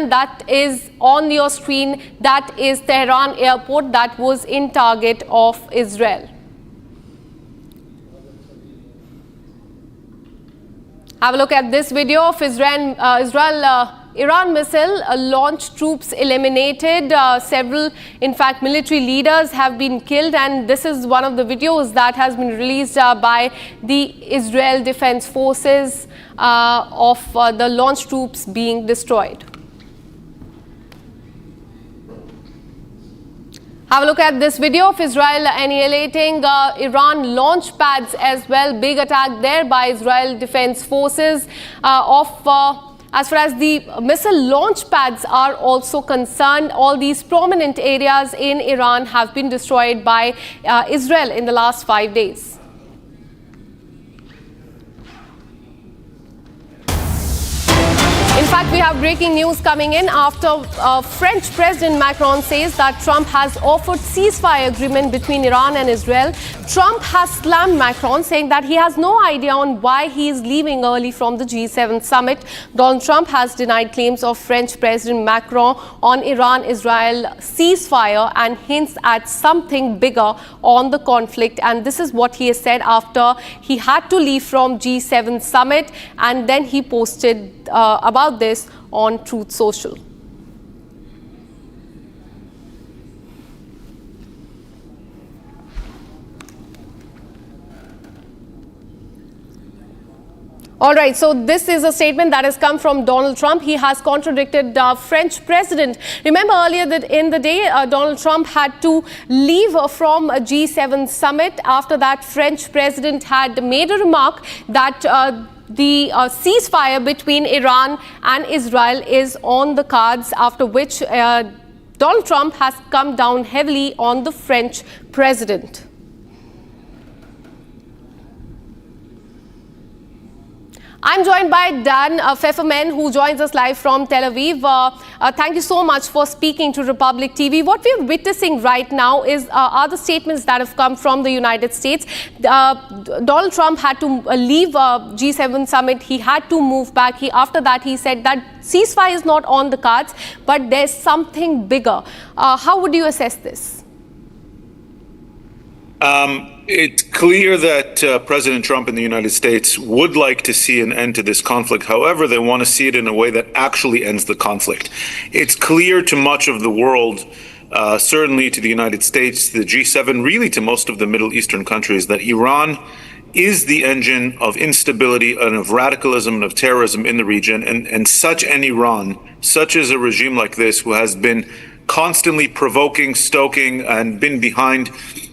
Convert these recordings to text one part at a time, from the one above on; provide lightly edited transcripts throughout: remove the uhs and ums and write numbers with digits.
that is on your screen, that is Tehran airport that was in target of Israel. Have a look at this video of Iran missile launch, troops eliminated, several, in fact, military leaders have been killed, and this is one of the videos that has been released by the Israel Defense Forces of the launch troops being destroyed. Have a look at this video of Israel annihilating Iran launch pads as well. Big attack there by Israel Defense Forces as far as the missile launch pads are also concerned. All these prominent areas in Iran have been destroyed by Israel in the last 5 days. In fact, we have breaking news coming in after French President Macron says that Trump has offered ceasefire agreement between Iran and Israel. Trump has slammed Macron, saying that he has no idea on why he is leaving early from the G7 summit. Donald Trump has denied claims of French President Macron on Iran-Israel ceasefire and hints at something bigger on the conflict. And this is what he has said after he had to leave from G7 summit, and then he posted about this on Truth Social. All right, so this is a statement that has come from Donald Trump. He has contradicted the French president. Remember earlier that in the day, Donald Trump had to leave from a G7 summit. After that, French president had made a remark that the ceasefire between Iran and Israel is on the cards, after which Donald Trump has come down heavily on the French president. I'm joined by Dan Pfefferman, who joins us live from Tel Aviv. Thank you so much for speaking to Republic TV. What we're witnessing right now are the statements that have come from the United States. Donald Trump had to leave G7 summit. He had to move back. After that, he said that ceasefire is not on the cards, but there's something bigger. How would you assess this? It's clear that President Trump in the United States would like to see an end to this conflict. However, they want to see it in a way that actually ends the conflict. It's clear to much of the world, certainly to the United States, the G7, really to most of the Middle Eastern countries, that Iran is the engine of instability and of radicalism and of terrorism in the region. And such an Iran, such as a regime like this, who has been constantly provoking, stoking, and been behind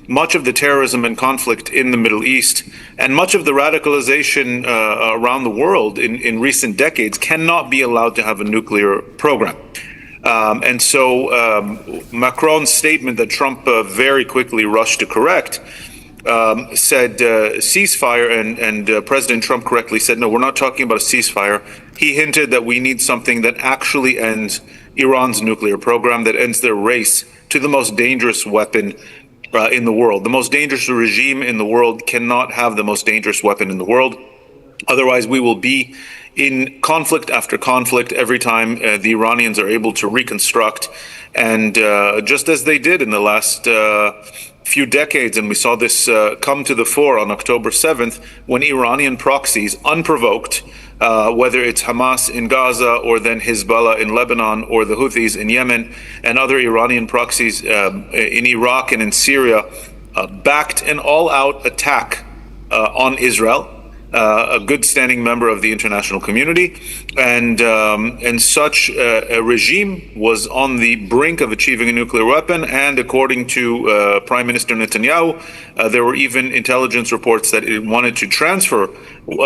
much of the terrorism and conflict in the Middle East and much of the radicalization around the world in recent decades, cannot be allowed to have a nuclear program. And so Macron's statement that Trump very quickly rushed to correct said ceasefire, and President Trump correctly said, no, we're not talking about a ceasefire. He hinted that we need something that actually ends Iran's nuclear program, that ends their race to the most dangerous weapon in the world. The most dangerous regime in the world cannot have the most dangerous weapon in the world. Otherwise, we will be in conflict after conflict every time the Iranians are able to reconstruct. And just as they did in the last few decades, and we saw this come to the fore on October 7th, when Iranian proxies, unprovoked, whether it's Hamas in Gaza or then Hezbollah in Lebanon or the Houthis in Yemen and other Iranian proxies in Iraq and in Syria, backed an all-out attack on Israel, a good standing member of the international community, and such a regime was on the brink of achieving a nuclear weapon. And according to Prime Minister Netanyahu, there were even intelligence reports that it wanted to transfer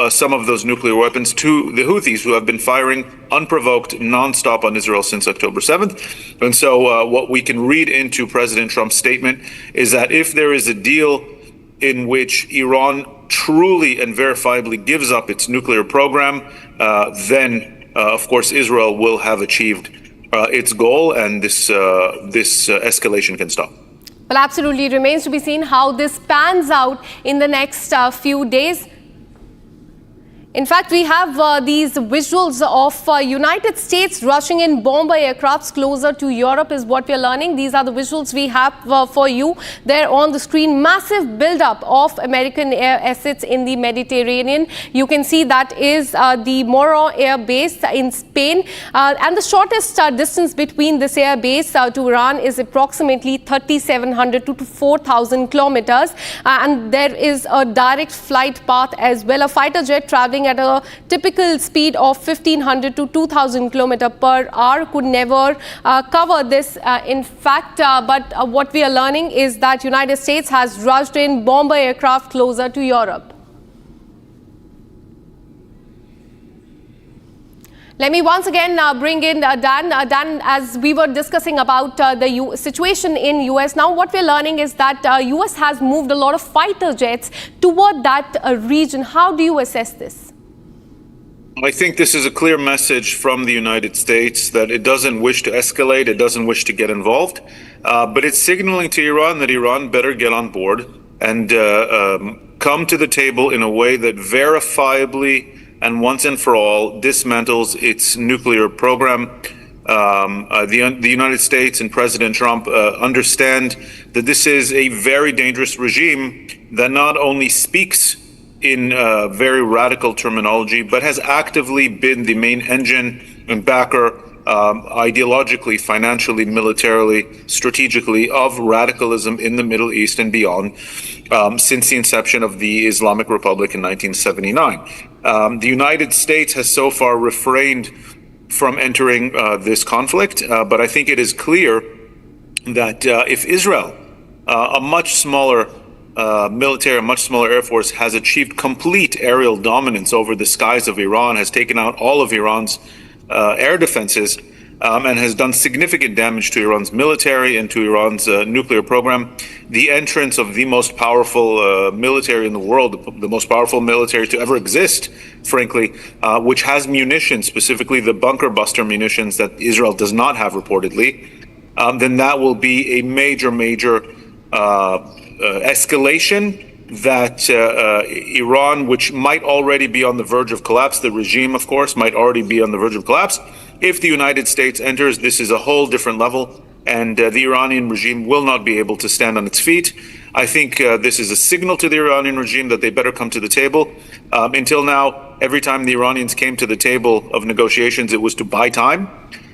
some of those nuclear weapons to the Houthis, who have been firing unprovoked, nonstop on Israel since October 7th. And so what we can read into President Trump's statement is that if there is a deal in which Iran truly and verifiably gives up its nuclear program, then, of course, Israel will have achieved its goal, and this escalation can stop. Well, absolutely. It remains to be seen how this pans out in the next few days. In fact, we have these visuals of United States rushing in bomber aircrafts closer to Europe is what we are learning. These are the visuals we have for you there on the screen. Massive buildup of American air assets in the Mediterranean. You can see that is the Morro Air Base in Spain. And the shortest distance between this air base to Iran is approximately 3,700 to 4,000 kilometers. And there is a direct flight path as well. A fighter jet traveling at a typical speed of 1,500 to 2,000 kilometers per hour could never cover this. In fact, but what we are learning is that United States has rushed in bomber aircraft closer to Europe. Let me once again bring in Dan. Dan, as we were discussing about the situation in US, now what we're learning is that US has moved a lot of fighter jets toward that region. How do you assess this? I think this is a clear message from the United States that it doesn't wish to escalate, it doesn't wish to get involved, but it's signaling to Iran that Iran better get on board and come to the table in a way that verifiably and once and for all dismantles its nuclear program. The United States and President Trump understand that this is a very dangerous regime that not only speaks in very radical terminology, but has actively been the main engine and backer ideologically, financially, militarily, strategically of radicalism in the Middle East and beyond since the inception of the Islamic Republic in 1979. The United States has so far refrained from entering this conflict, but I think it is clear that if Israel, a much smaller military, a much smaller air force, has achieved complete aerial dominance over the skies of Iran, has taken out all of Iran's air defenses, and has done significant damage to Iran's military and to Iran's nuclear program. The entrance of the most powerful military in the world, the most powerful military to ever exist, frankly, which has munitions, specifically the bunker buster munitions that Israel does not have reportedly, then that will be a major escalation that Iran, which might already be on the verge of collapse, the regime, of course, might already be on the verge of collapse. If the United States enters, this is a whole different level, and the Iranian regime will not be able to stand on its feet. I think this is a signal to the Iranian regime that they better come to the table. Until now, every time the Iranians came to the table of negotiations, it was to buy time,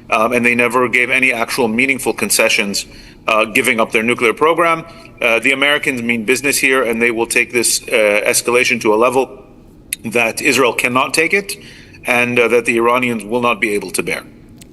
and they never gave any actual meaningful concessions giving up their nuclear program. The Americans mean business here, and they will take this escalation to a level that Israel cannot take it, and that the Iranians will not be able to bear.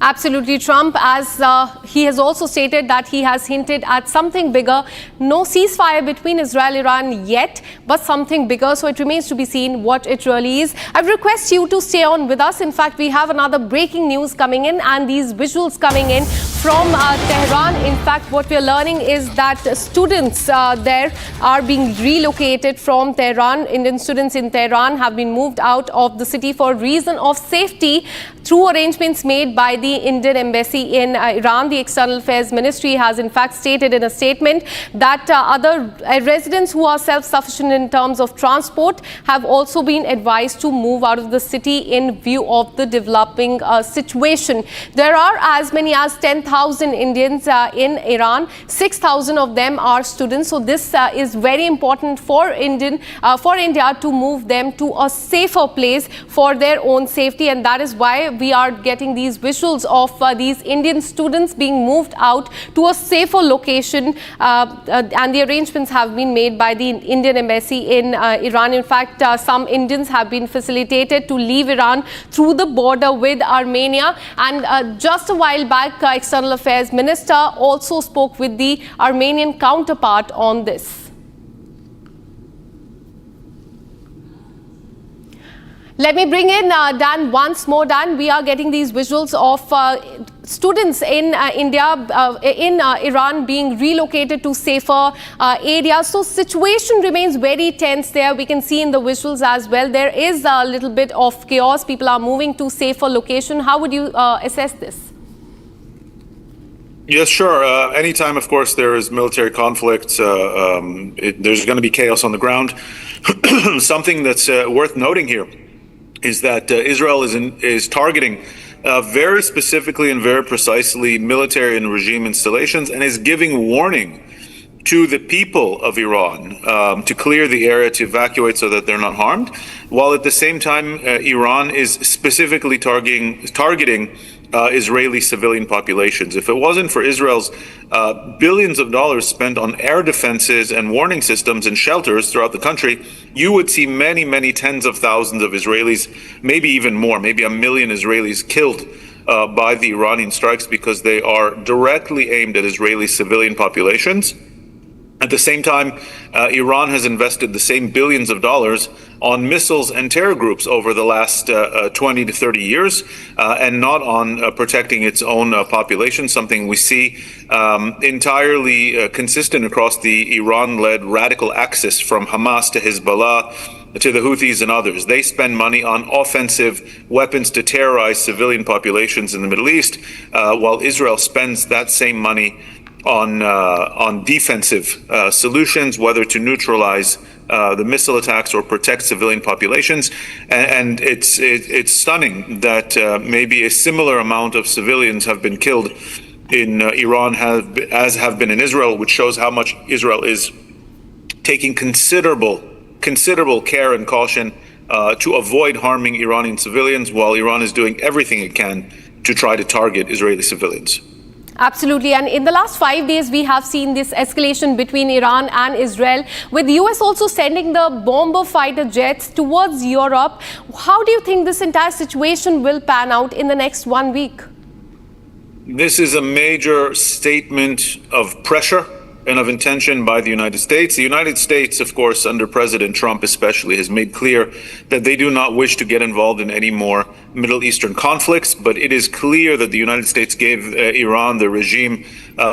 Absolutely. Trump, as he has also stated that he has hinted at something bigger. No ceasefire between Israel and Iran yet, but something bigger. So it remains to be seen what it really is. I request you to stay on with us. In fact, we have another breaking news coming in and these visuals coming in from Tehran. In fact, what we are learning is that students there are being relocated from Tehran. Indian students in Tehran have been moved out of the city for reason of safety through arrangements made by the Indian embassy in Iran. The External Affairs Ministry has in fact stated in a statement that other residents who are self-sufficient in terms of transport have also been advised to move out of the city in view of the developing situation. There are as many as 10,000 Indians in Iran. 6,000 of them are students. So this is very important for India to move them to a safer place for their own safety, and that is why we are getting these visuals of these Indian students being moved out to a safer location, and the arrangements have been made by the Indian embassy in Iran. In fact, some Indians have been facilitated to leave Iran through the border with Armenia, and just a while back, External Affairs Minister also spoke with the Armenian counterpart on this. Let me bring in Dan once more. Dan, we are getting these visuals of students in Iran being relocated to safer areas. So situation remains very tense there. We can see in the visuals as well. There is a little bit of chaos. People are moving to safer location. How would you assess this? Yes, sure. Anytime, of course, there is military conflict, there's going to be chaos on the ground. Something that's worth noting here is that Israel is targeting very specifically and very precisely military and regime installations, and is giving warning to the people of Iran to clear the area, to evacuate so that they're not harmed, while at the same time Iran is specifically targeting Israeli civilian populations. If it wasn't for Israel's billions of dollars spent on air defenses and warning systems and shelters throughout the country, you would see many, many tens of thousands of Israelis, maybe even more, maybe 1 million Israelis killed by the Iranian strikes, because they are directly aimed at Israeli civilian populations. At the same time, Iran has invested the same billions of dollars on missiles and terror groups over the last 20 to 30 years, and not on protecting its own population, something we see entirely consistent across the Iran-led radical axis from Hamas to Hezbollah to the Houthis and others. They spend money on offensive weapons to terrorize civilian populations in the Middle East, while Israel spends that same money on defensive solutions, whether to neutralize the missile attacks or protect civilian populations. And it's stunning that maybe a similar amount of civilians have been killed in Iran as have been in Israel, which shows how much Israel is taking considerable care and caution to avoid harming Iranian civilians, while Iran is doing everything it can to try to target Israeli civilians. Absolutely. And in the last 5 days, we have seen this escalation between Iran and Israel, with the US also sending the bomber fighter jets towards Europe. How do you think this entire situation will pan out in the next 1 week? This is a major statement of pressure and of intention by the United States. The United States, of course, under President Trump especially, has made clear that they do not wish to get involved in any more Middle Eastern conflicts, but it is clear that the United States gave Iran, the regime,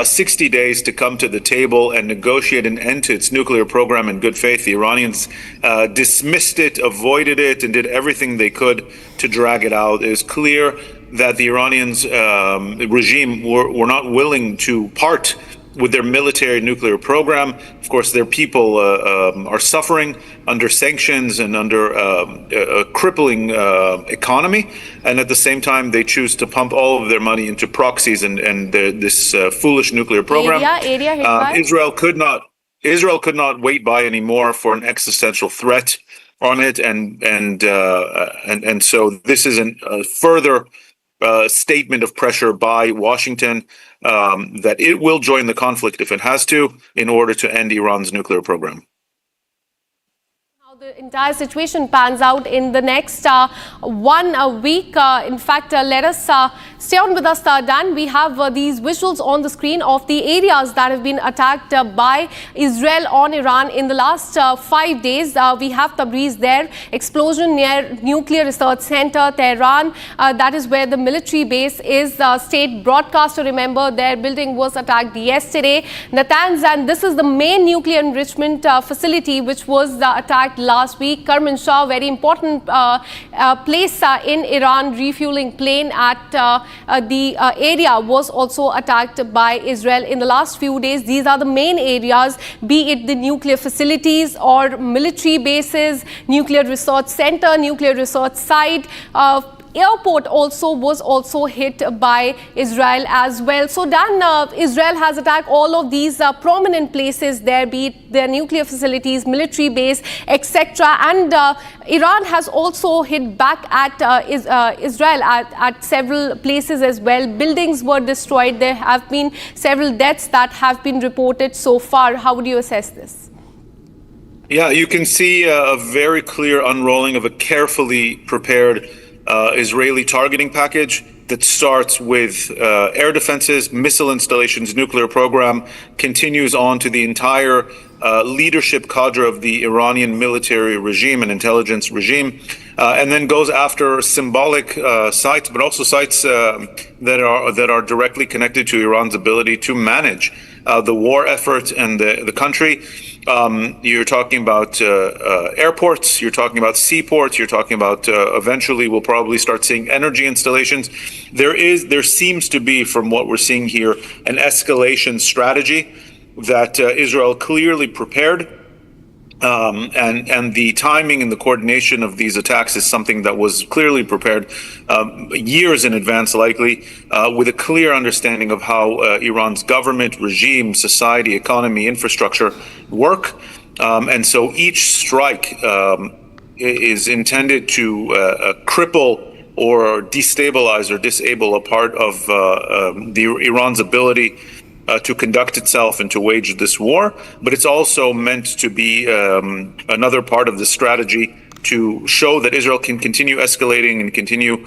60 days to come to the table and negotiate an end to its nuclear program in good faith. The Iranians dismissed it, avoided it, and did everything they could to drag it out. It is clear that the Iranians regime were not willing to part with their military nuclear program. Of course, their people are suffering under sanctions and under a crippling economy. And at the same time, they choose to pump all of their money into proxies and this foolish nuclear program. Israel could not wait by anymore for an existential threat on it. And so this is a further statement of pressure by Washington that it will join the conflict if it has to, in order to end Iran's nuclear program. How the entire situation pans out in the next 1 week. In fact, let us stay on with us, Dan. We have these visuals on the screen of the areas that have been attacked by Israel on Iran in the last 5 days. We have Tabriz there, explosion near Nuclear Research Center, Tehran. That is where the military base is. State broadcaster, remember, their building was attacked yesterday. Natanz, and this is the main nuclear enrichment facility which was attacked last week. Kermanshah, very important place in Iran, refueling plane at the area was also attacked by Israel in the last few days. These are the main areas, be it the nuclear facilities or military bases, nuclear research center, nuclear research site. Airport was also hit by Israel as well. So Dan, Israel has attacked all of these prominent places there, be it their nuclear facilities, military base, etc. And Iran has also hit back at Israel at several places as well. Buildings were destroyed. There have been several deaths that have been reported so far. How would you assess this? Yeah, you can see a very clear unrolling of a carefully prepared Israeli targeting package that starts with air defenses, missile installations, nuclear program, continues on to the entire leadership cadre of the Iranian military regime and intelligence regime, and then goes after symbolic sites, but also sites that are directly connected to Iran's ability to manage the war effort and the country. You're talking about airports, you're talking about seaports, you're talking about eventually we'll probably start seeing energy installations. There seems to be, from what we're seeing here, an escalation strategy that Israel clearly prepared And the timing and the coordination of these attacks is something that was clearly prepared years in advance, likely, with a clear understanding of how Iran's government, regime, society, economy, infrastructure work. And so each strike is intended to cripple or destabilize or disable a part of Iran's ability to conduct itself and to wage this war, but it's also meant to be another part of the strategy to show that Israel can continue escalating and continue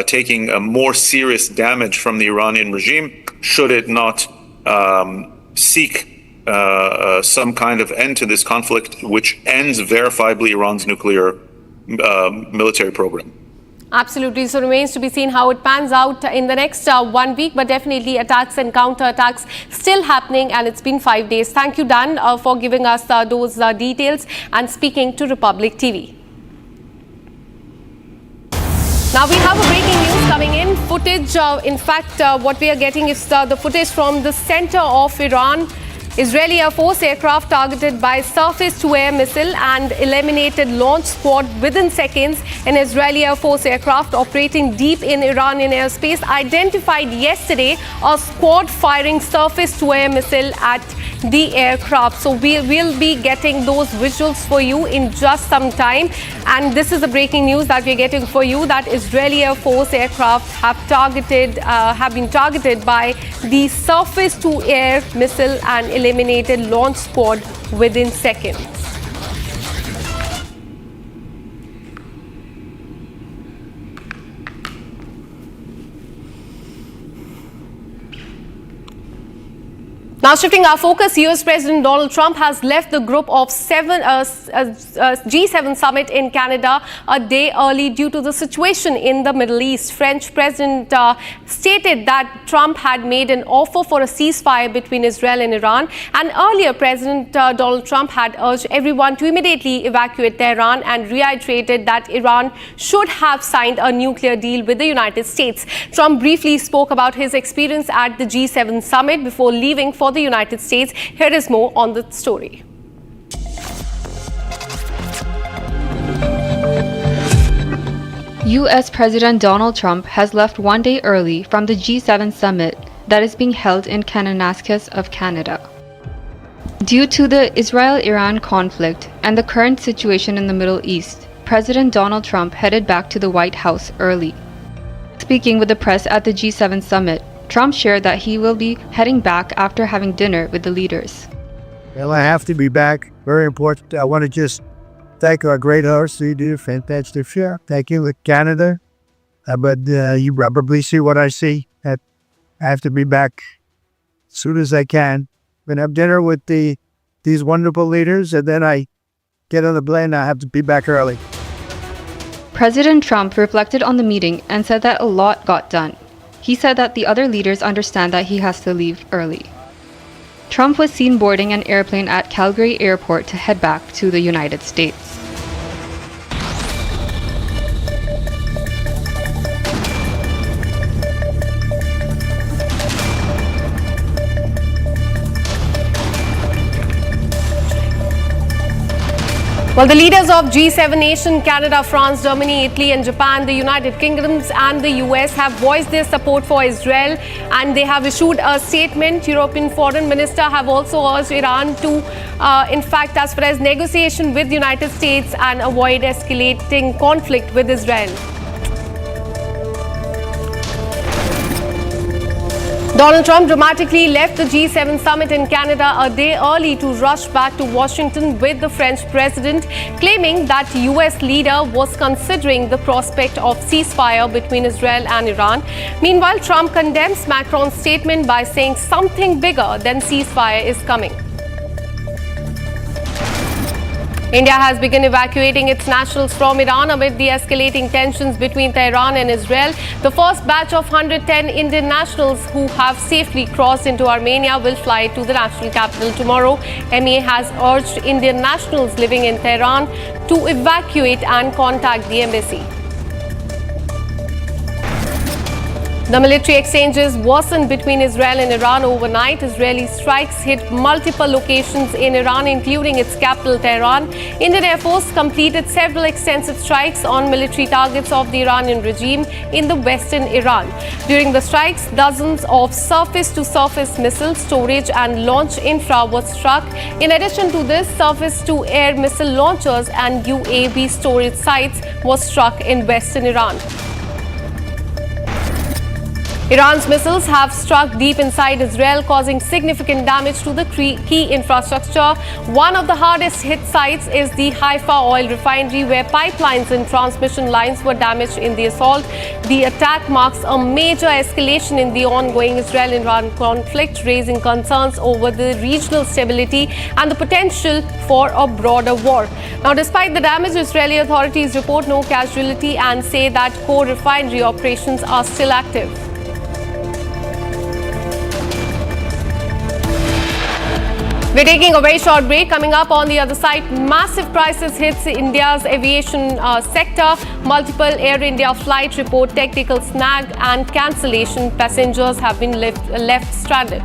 taking more serious damage from the Iranian regime should it not seek some kind of end to this conflict, which ends verifiably Iran's nuclear military program. Absolutely. So remains to be seen how it pans out in the next 1 week, but definitely attacks and counterattacks still happening, and it's been 5 days. Thank you, Dan, for giving us those details and speaking to Republic TV. Now we have a breaking news coming in. Footage, in fact, what we are getting is the footage from the center of Iran. Israeli Air Force aircraft targeted by surface-to-air missile and eliminated launch squad within seconds. An Israeli Air Force aircraft operating deep in Iranian airspace identified yesterday a squad firing surface-to-air missile at the aircraft. So we will be getting those visuals for you in just some time. And this is the breaking news that we're getting for you, that Israeli Air Force aircraft have been targeted by the surface-to-air missile and eliminated launch squad within seconds. Now shifting our focus, US President Donald Trump has left the group of G7 summit in Canada a day early due to the situation in the Middle East. French President stated that Trump had made an offer for a ceasefire between Israel and Iran. And earlier, President Donald Trump had urged everyone to immediately evacuate Tehran and reiterated that Iran should have signed a nuclear deal with the United States. Trump briefly spoke about his experience at the G7 summit before leaving for the United States. Here is more on the story. US President Donald Trump has left 1 day early from the G7 summit that is being held in Karnataka of Canada. Due to the Israel-Iran conflict and the current situation in the Middle East, President Donald Trump headed back to the White House early. Speaking with the press at the G7 summit, Trump shared that he will be heading back after having dinner with the leaders. Well, I have to be back. Very important. I want to just thank our great host. You do a fantastic show. Thank you, Canada. But you probably see what I see. I have to be back as soon as I can. I'm going to have dinner with these wonderful leaders, and then I get on the plane. I have to be back early. President Trump reflected on the meeting and said that a lot got done. He said that the other leaders understand that he has to leave early. Trump was seen boarding an airplane at Calgary Airport to head back to the United States. Well, the leaders of G7 nation, Canada, France, Germany, Italy and Japan, the United Kingdoms and the US have voiced their support for Israel, and they have issued a statement. European Foreign Minister have also urged Iran to, in fact, as far as negotiation with the United States and avoid escalating conflict with Israel. Donald Trump dramatically left the G7 summit in Canada a day early to rush back to Washington with the French president, claiming that US leader was considering the prospect of ceasefire between Israel and Iran. Meanwhile, Trump condemns Macron's statement by saying something bigger than ceasefire is coming. India has begun evacuating its nationals from Iran amid the escalating tensions between Tehran and Israel. The first batch of 110 Indian nationals who have safely crossed into Armenia will fly to the national capital tomorrow. MEA has urged Indian nationals living in Tehran to evacuate and contact the embassy. The military exchanges worsened between Israel and Iran overnight. Israeli strikes hit multiple locations in Iran, including its capital, Tehran. Indian Air Force completed several extensive strikes on military targets of the Iranian regime in the western Iran. During the strikes, dozens of surface-to-surface missile storage and launch infra was struck. In addition to this, surface-to-air missile launchers and UAV storage sites was struck in western Iran. Iran's missiles have struck deep inside Israel, causing significant damage to the key infrastructure. One of the hardest hit sites is the Haifa oil refinery, where pipelines and transmission lines were damaged in the assault. The attack marks a major escalation in the ongoing Israel-Iran conflict, raising concerns over the regional stability and the potential for a broader war. Now, despite the damage, Israeli authorities report no casualty and say that core refinery operations are still active. We're taking a very short break. Coming up on the other side, massive crisis hits India's aviation sector. Multiple Air India flights report technical snag and cancellation. Passengers have been left stranded.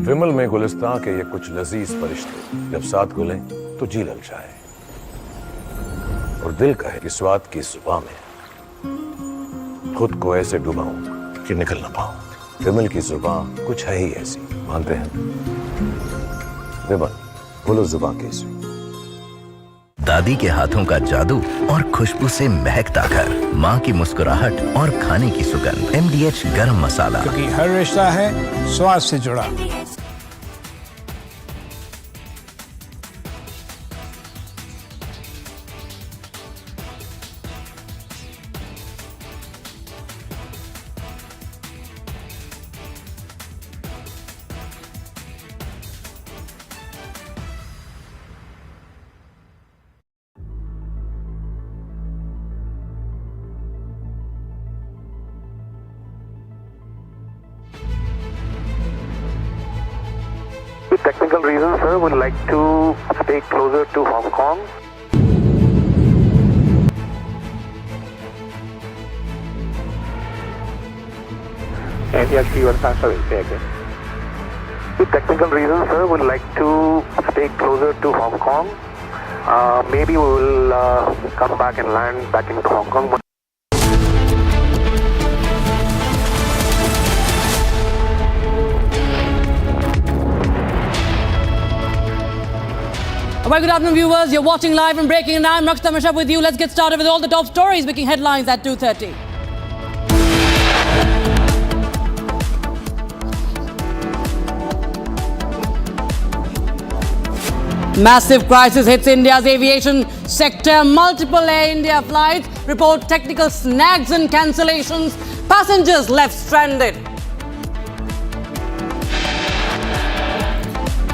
विमल में गुलिस्तां के ये कुछ लजीज फरिश्ते जब साथ गुलें तो जी लग जाए और दिल कहे कि स्वाद की जुबान में खुद को ऐसे डुबाऊं कि निकल ना पाऊं। विमल की जुबान कुछ है ही ऐसी, मानते हैं? विमल, बोलो जुबान कैसी? दादी के हाथों का जादू और खुशबू से महकता घर, माँ की मुस्कुराहट और खाने की सुगंध। MDH गरम मसाला, क्योंकि हर रिश्ता है स्वाद से जुड़ा। With technical reasons, sir, would like to stay closer to Hong Kong. And yes, you are sorry, say again. With technical reasons, sir, would like to stay closer to Hong Kong. Maybe we will come back and land back into Hong Kong. Well, good afternoon, viewers. You're watching live and breaking, and I'm Rakshita Mishra with you. Let's get started with all the top stories making headlines at 2:30. Massive crisis hits India's aviation sector. Multiple Air India flights report technical snags and cancellations. Passengers left stranded.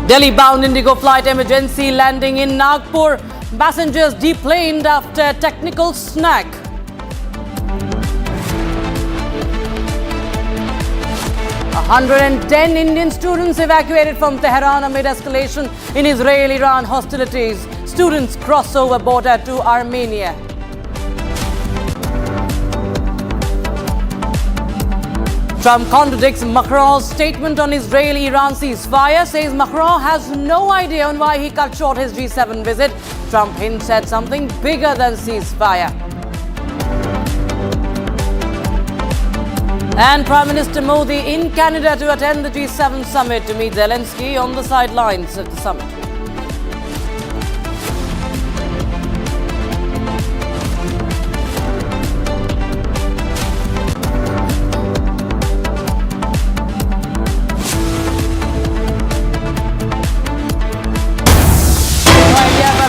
Delhi-bound Indigo flight emergency landing in Nagpur. Passengers deplaned after technical snag. A 110 Indian students evacuated from Tehran amid escalation in Israel-Iran hostilities. Students cross over border to Armenia. Trump contradicts Macron's statement on Israel-Iran ceasefire, says Macron has no idea on why he cut short his G7 visit. Trump hints at something bigger than ceasefire. And Prime Minister Modi in Canada to attend the G7 summit to meet Zelensky on the sidelines of the summit.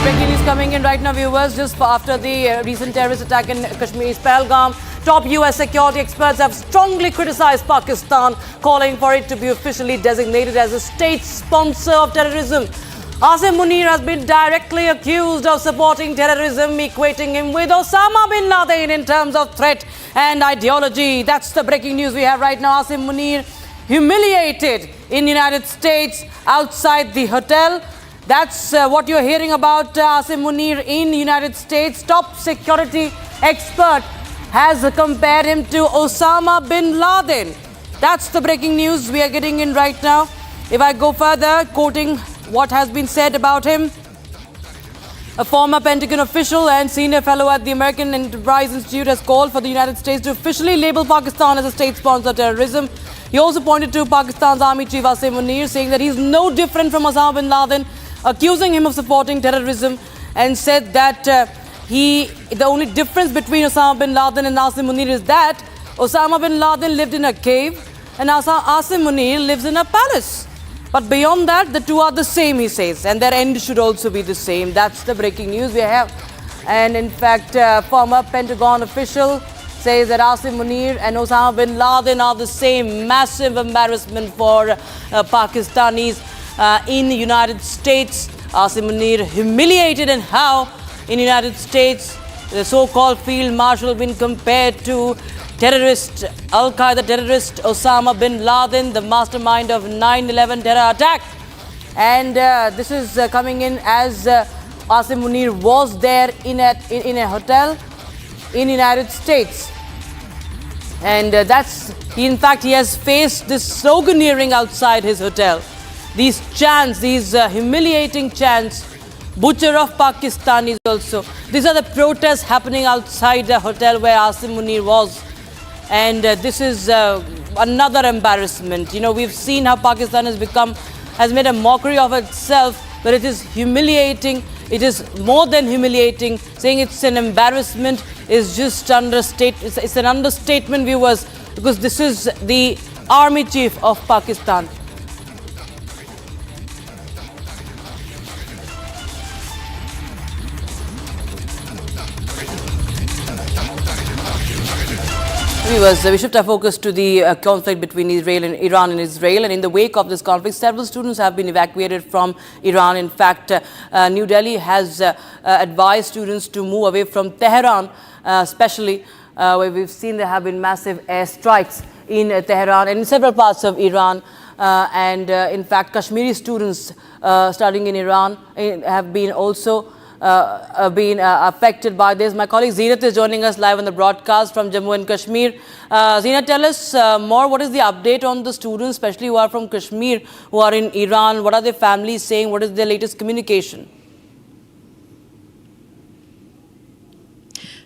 Breaking news coming in right now, viewers. Just after the recent terrorist attack in Kashmir's Pahalgam, top US security experts have strongly criticized Pakistan, calling for it to be officially designated as a state sponsor of terrorism. Asim Munir has been directly accused of supporting terrorism, equating him with Osama bin Laden in terms of threat and ideology. That's the breaking news we have right now. Asim Munir humiliated in the United States outside the hotel. That's what you're hearing about Asim Munir in the United States. Top security expert has compared him to Osama bin Laden. That's the breaking news we are getting in right now. If I go further, quoting what has been said about him, a former Pentagon official and senior fellow at the American Enterprise Institute has called for the United States to officially label Pakistan as a state-sponsored terrorism. He also pointed to Pakistan's Army Chief Asim Munir, saying that he's no different from Osama bin Laden, accusing him of supporting terrorism, and said that the only difference between Osama bin Laden and Asim Munir is that Osama bin Laden lived in a cave and Asim Munir lives in a palace. But beyond that, the two are the same, he says, and their end should also be the same. That's the breaking news we have. And in fact, former Pentagon official says that Asim Munir and Osama bin Laden are the same. Massive embarrassment for Pakistanis in the United States. Asim Munir humiliated, and how in the United States the so-called field marshal been compared to terrorist, Al-Qaeda terrorist Osama bin Laden, the mastermind of 9/11 terror attack. And this is coming in as Asim Munir was there in a hotel in the United States. And in fact, he has faced this sloganeering outside his hotel. These chants, these humiliating chants, butcher of Pakistanis also. These are the protests happening outside the hotel where Asim Munir was. And this is another embarrassment. You know, we've seen how Pakistan has made a mockery of itself, but it is humiliating. It is more than humiliating. Saying it's an embarrassment is just it's an understatement, viewers, because this is the army chief of Pakistan. Viewers, we shift our focus to the conflict between Iran and Israel. And in the wake of this conflict, several students have been evacuated from Iran. In fact, New Delhi has advised students to move away from Tehran, especially where we've seen there have been massive airstrikes in Tehran and in several parts of Iran. In fact, Kashmiri students studying in Iran have been also been affected by this. My colleague Zeenat is joining us live on the broadcast from Jammu and Kashmir. Zeenat, tell us more. What is the update on the students, especially who are from Kashmir, who are in Iran? What are their families saying? What is their latest communication?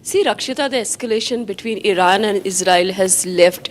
See, Rakshita, the escalation between Iran and Israel has left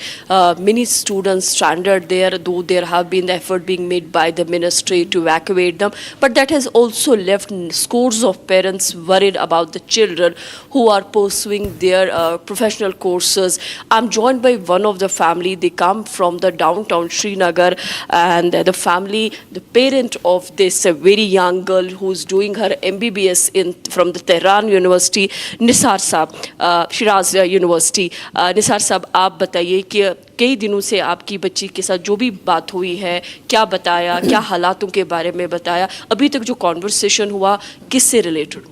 many students stranded there, though there have been the effort being made by the ministry to evacuate them. But that has also left scores of parents worried about the children who are pursuing their professional courses. I'm joined by one of the family. They come from the downtown Srinagar, and the family, the parent of this very young girl who's doing her MBBS from the Tehran University, Nisar Saab, Siraj university. Nisar साहब, आप बताइए कि कई दिनों से आपकी बच्ची के साथ जो भी बात हुई है, क्या बताया, क्या हालातों के बारे में बताया, अभी तक जो कॉन्वर्सेशन हुआ किससे रिलेटेड?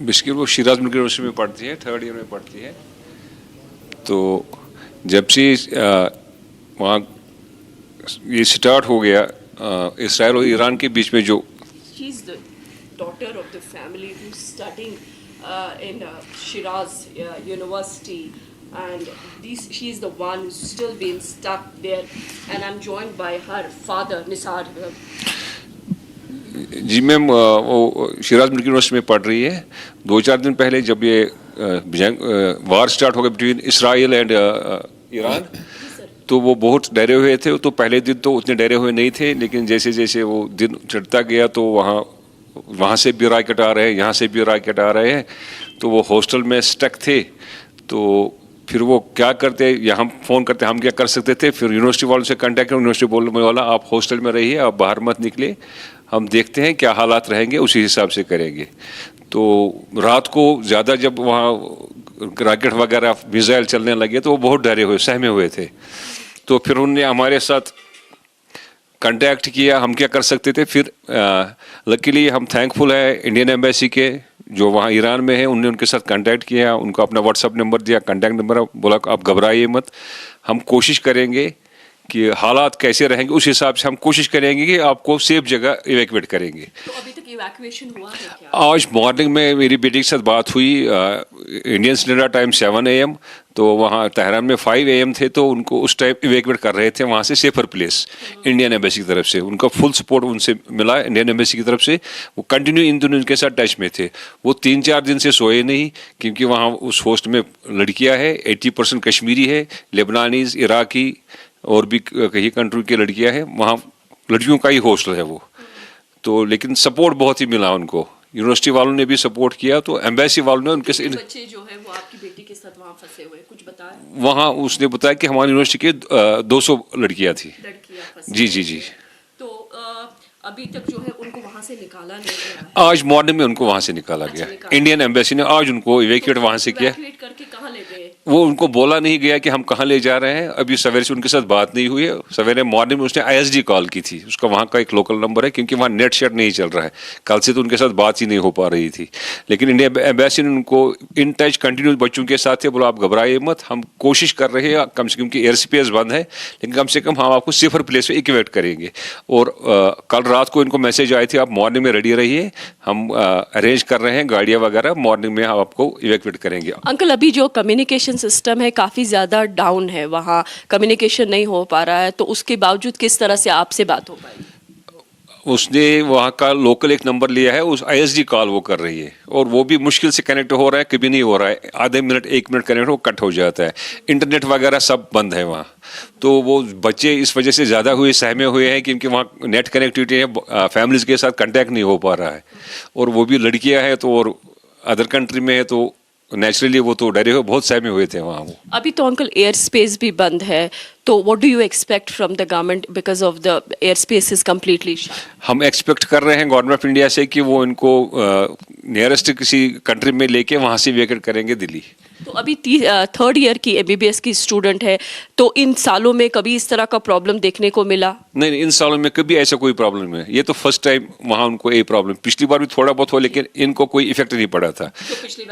बेसिकली वो शिराज मेडिकल यूनिवर्सिटी में पढ़ती है, 3rd ईयर में पढ़ती है. तो जब से वहाँ ये स्टार्ट हो गया इसराइल और ईरान के बीच में, जो She is the daughter of the family who's studying in Shiraz University, and she is the one who's still been stuck there, and I'm joined by her father, Nisar. जी ma'am, वो Shiraz medical university में पढ़ रही है. 2-4 दिन पहले जब ये वार स्टार्ट हो गया बिटवीन इसराइल एंड ईरान, तो वो बहुत डरे हुए थे. तो पहले दिन तो उतने डरे हुए नहीं थे, लेकिन जैसे जैसे वो दिन चढ़ता गया तो वहाँ से भी रॉकेट आ रहे हैं, यहाँ से भी रॉकेट आ रहे हैं. तो वो हॉस्टल में स्टक थे. तो फिर वो क्या करते, या हम फ़ोन करते, हम क्या कर सकते थे. फिर यूनिवर्सिटी वालों से कांटेक्ट किया. यूनिवर्सिटी बोलने वाला, आप हॉस्टल में रहिए, आप बाहर मत निकले, हम देखते हैं क्या हालात रहेंगे, उसी हिसाब से करेंगे. तो रात को ज़्यादा जब वहाँ रॉकेट वगैरह मिसाइल चलने लगे तो वो बहुत डरे हुए, सहमे हुए थे. तो फिर उन्होंने हमारे साथ कांटेक्ट किया, हम क्या कर सकते थे. फिर लकीली हम थैंकफुल है इंडियन एम्बेसी के जो वहाँ ईरान में है, उनने उनके साथ कांटेक्ट किया, उनको अपना व्हाट्सअप नंबर दिया, कांटेक्ट नंबर, बोला आप घबराइए मत, हम कोशिश करेंगे कि हालात कैसे रहेंगे उस हिसाब से हम कोशिश करेंगे कि आपको सेफ जगह इवैक्यूएट करेंगे। तो अभी तक इवैक्यूएशन हुआ है क्या? आज मॉर्निंग में मेरी बेटी के साथ बात हुई, इंडियन स्टैंडर्ड टाइम 7 AM, तो वहाँ तेहरान में 5 AM थे, तो उनको उस टाइम इवैक्यूएट कर रहे थे वहाँ से सेफर प्लेस इंडियन एम्बेसी की तरफ से। उनका फुल सपोर्ट उनसे मिला इंडियन एम्बेसी की तरफ से। वो कंटिन्यू इन दोनों उनके साथ टच में थे। वो 3-4 दिन से सोए नहीं, क्योंकि वहाँ उस होस्ट में लड़कियाँ हैं, 80% कश्मीरी है, लेबनानीज, इराकी और भी कई कंट्री की लड़कियाँ हैं। वहाँ लड़कियों का ही हॉस्टल है वो। तो लेकिन सपोर्ट बहुत ही मिला उनको, यूनिवर्सिटी वालों ने भी सपोर्ट किया, तो एम्बेसी वालों ने उनके से बच्चे जो है वो आपकी बेटी के साथ वहाँ फंसे हुए, कुछ बताया? वहाँ उसने बताया कि हमारी यूनिवर्सिटी के 200 लड़कियाँ थी। जी जी जी। तो अभी तक जो है उनको वहाँ से निकाला नहीं गया है? आज मॉर्निंग में उनको वहाँ से निकाला गया। इंडियन एम्बेसी ने आज उनको इवैक्यूएट वहाँ से किया। इवैक्यूएट करके कहाँ ले गए? वो उनको बोला नहीं गया कि हम कहाँ ले जा रहे हैं। अभी सवेरे से उनके साथ बात नहीं हुई है। सवेरे मॉर्निंग में उसने ISD कॉल की थी, उसका वहाँ का एक लोकल नंबर है, क्योंकि वहाँ नेट शेट नहीं चल रहा है। कल से तो उनके साथ बात ही नहीं हो पा रही थी। लेकिन इंडियन एम्बेसी ने उनको इन टच कंटिन्यू बच्चों के साथ है। बोला आप घबराइए मत, हम कोशिश कर रहे हैं, कम से कम की एयर स्पेस बंद है, लेकिन कम से कम हम आपको सेफर प्लेस पे इवैक्यूएट करेंगे। और कल रात को इनको मैसेज आए थे आप मॉर्निंग में रेडी रहिए, हम अरेंज कर रहे हैं गाड़ियाँ वगैरह, मॉर्निंग में हम आपको इवैक्यूएट करेंगे। अंकल, अभी जो कम्युनिकेशन सिस्टम है काफ़ी ज़्यादा डाउन है, वहाँ कम्युनिकेशन नहीं हो पा रहा है, तो उसके बावजूद किस तरह से आपसे बात हो पाई? उसने वहाँ का लोकल एक नंबर लिया है, उस ISD कॉल वो कर रही है, और वो भी मुश्किल से कनेक्ट हो रहा है, कभी नहीं हो रहा है। आधे मिनट 1 मिनट कनेक्ट हो कट हो जाता है। इंटरनेट वगैरह सब बंद है वहाँ। तो वो बच्चे इस वजह से ज़्यादा सहमे हुए हैं, क्योंकि वहाँ नेट कनेक्टिविटी है, फैमिलीज़ के साथ कंटेक्ट नहीं हो पा रहा है। और वो भी लड़कियाँ हैं, तो और अदर कंट्री में है, तो नेचुरली वो तो डरे हुए, बहुत सहमे हुए थे वहाँ वो। अभी तो अंकल एयर स्पेस भी बंद है, तो what do you expect from the government because of the air space is completely shut? हम एक्सपेक्ट कर रहे हैं गवर्नमेंट ऑफ इंडिया से कि वो इनको नियरेस्ट किसी कंट्री में लेके वहाँ से इवैक्यूएट करेंगे दिल्ली। तो अभी 3rd ईयर की MBBS की स्टूडेंट है, तो इन सालों में कभी इस तरह का प्रॉब्लम देखने को मिला? नहीं, इन सालों में कभी ऐसा कोई प्रॉब्लम नहीं है। ये तो फर्स्ट टाइम वहाँ उनको ये प्रॉब्लम। पिछली बार भी थोड़ा बहुत हो, लेकिन इनको कोई इफेक्ट नहीं पड़ा था।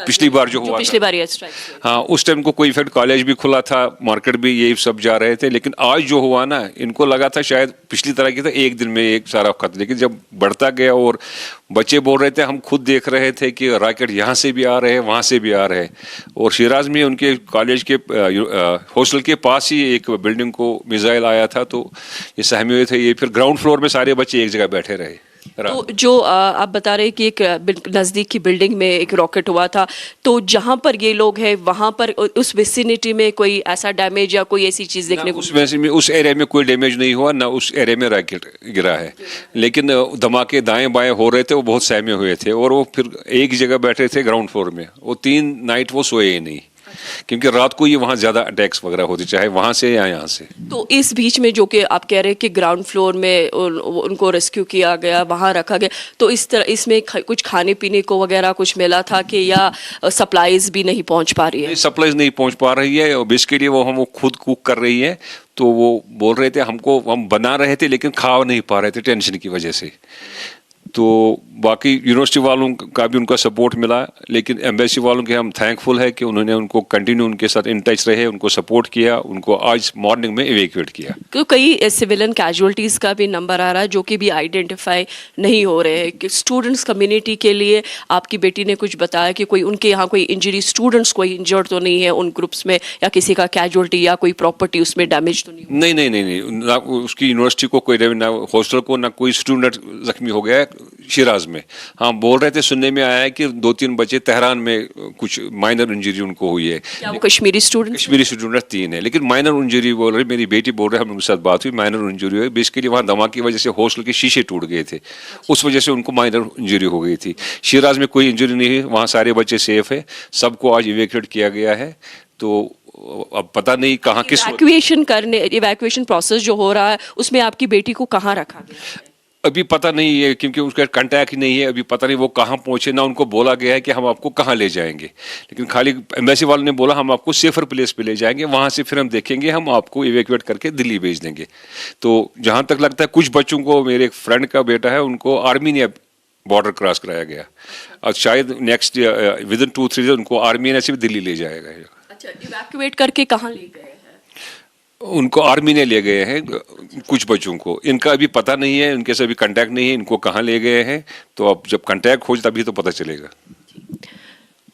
पिछली बार जो हुआ पिछली था, बार स्ट्राइक, हाँ, उस टाइम को कोई इफेक्ट, कॉलेज भी खुला था, मार्केट भी, ये सब जा रहे थे। लेकिन आज जो हुआ ना, इनको लगा था शायद पिछली तरह की था, एक दिन में एक सारा खत्म। लेकिन जब बढ़ता गया और बच्चे बोल रहे थे, हम खुद देख रहे थे कि रॉकेट यहाँ से भी आ रहे हैं, वहाँ से भी आ रहे हैं। और शिराज में उनके कॉलेज के हॉस्टल के पास ही एक बिल्डिंग को मिसाइल आया था, तो ये सहमे हुए थे। ये फिर ग्राउंड फ्लोर में सारे बच्चे एक जगह बैठे रहे। तो जो आप बता रहे कि एक नज़दीक की बिल्डिंग में एक रॉकेट हुआ था, तो जहाँ पर ये लोग हैं वहाँ पर उस विसिनिटी में कोई ऐसा डैमेज या कोई ऐसी चीज़ देखने को? उस एरिया में कोई डैमेज नहीं हुआ, ना उस एरिया में रॉकेट गिरा है। लेकिन धमाके दाएं बाएं हो रहे थे, वो बहुत सहमे हुए थे। और वो फिर एक जगह बैठे थे ग्राउंड फ्लोर में। वो 3 नाइट वो सोए ही नहीं, क्योंकि रात को ये वहाँ ज़्यादा अटैक्स वगैरह होते, चाहे वहाँ से या यहाँ से। तो इस बीच में जो कि आप कह रहे हैं कि ग्राउंड फ्लोर में उनको रेस्क्यू किया गया, वहाँ रखा गया, तो इस तरह इसमें कुछ खाने पीने को वगैरह कुछ मिला था कि या सप्लाईज भी नहीं पहुँच पा रही है? सप्लाईज नहीं पहुँच पा रही है, और बेसिकली वो खुद कुक कर रही है। तो वो बोल रहे थे हम बना रहे थे, लेकिन खा नहीं पा रहे थे टेंशन की वजह से। तो बाकी यूनिवर्सिटी वालों का भी उनका सपोर्ट मिला, लेकिन एम्बेसी वालों के हम थैंकफुल है कि उन्होंने उनको कंटिन्यू उनके साथ इन टच रहे, उनको सपोर्ट किया, उनको आज मॉर्निंग में इवैक्यूएट किया। तो कई सिविलियन कैजुअल्टीज़ का भी नंबर आ रहा है जो कि भी आइडेंटिफाई नहीं हो रहे हैं। स्टूडेंट्स कम्युनिटी के लिए आपकी बेटी ने कुछ बताया कि कोई उनके यहाँ कोई इंजरी, स्टूडेंट्स कोई इंजर्ड तो नहीं है उन ग्रुप्स में, या किसी का कैजुअल्टी या कोई प्रॉपर्टी उसमें डैमेज तो नहीं? नहीं, ना उसकी यूनिवर्सिटी को कोई डैमेज, ना हॉस्टल को, ना कोई स्टूडेंट जख्मी हो गया शिराज में। हाँ, बोल रहे थे, सुनने में आया है कि 2-3 बच्चे तेहरान में कुछ माइनर इंजरी उनको हुई है। क्या वो कश्मीरी स्टूडेंट? कश्मीरी स्टूडेंट 3 है, लेकिन माइनर इंजरी बोल रहे, मेरी बेटी बोल रहे, हम उनके साथ बात हुई, माइनर इंजरी हुई। बेसिकली वहाँ धमाके की वजह से हॉस्टल के शीशे टूट गए थे, उस वजह से उनको माइनर इंजरी हो गई थी। शिराज में कोई इंजरी नहीं है, वहाँ सारे बच्चे सेफ है, सबको आज इवैक्यूएट किया गया है। तो अब पता नहीं कहाँ किस इवैक्यूएशन प्रोसेस जो हो रहा है उसमें आपकी बेटी को कहाँ रखा गया? अभी पता नहीं है, क्योंकि उसका कांटेक्ट ही नहीं है। अभी पता नहीं वो कहाँ पहुंचे, ना उनको बोला गया है कि हम आपको कहाँ ले जाएंगे। लेकिन खाली एम्बेसी वालों ने बोला हम आपको सेफर प्लेस पे ले जाएंगे, वहाँ से फिर हम देखेंगे, हम आपको इवैक्यूएट करके दिल्ली भेज देंगे। तो जहाँ तक लगता है कुछ बच्चों को, मेरे एक फ्रेंड का बेटा है, उनको आर्मी ने बॉर्डर क्रॉस कराया गया, और शायद नेक्स्ट विदिन 2-3 डेज उनको आर्मी ने से भी दिल्ली ले जाएगा। अच्छा, इवैक्यूएट करके कहाँ ले गए हैं? उनको आर्मी ने ले गए हैं कुछ बच्चों को, इनका अभी पता नहीं है, उनके से अभी कांटेक्ट नहीं है, इनको कहाँ ले गए हैं, तो अब जब कांटेक्ट हो तभी तो पता चलेगा।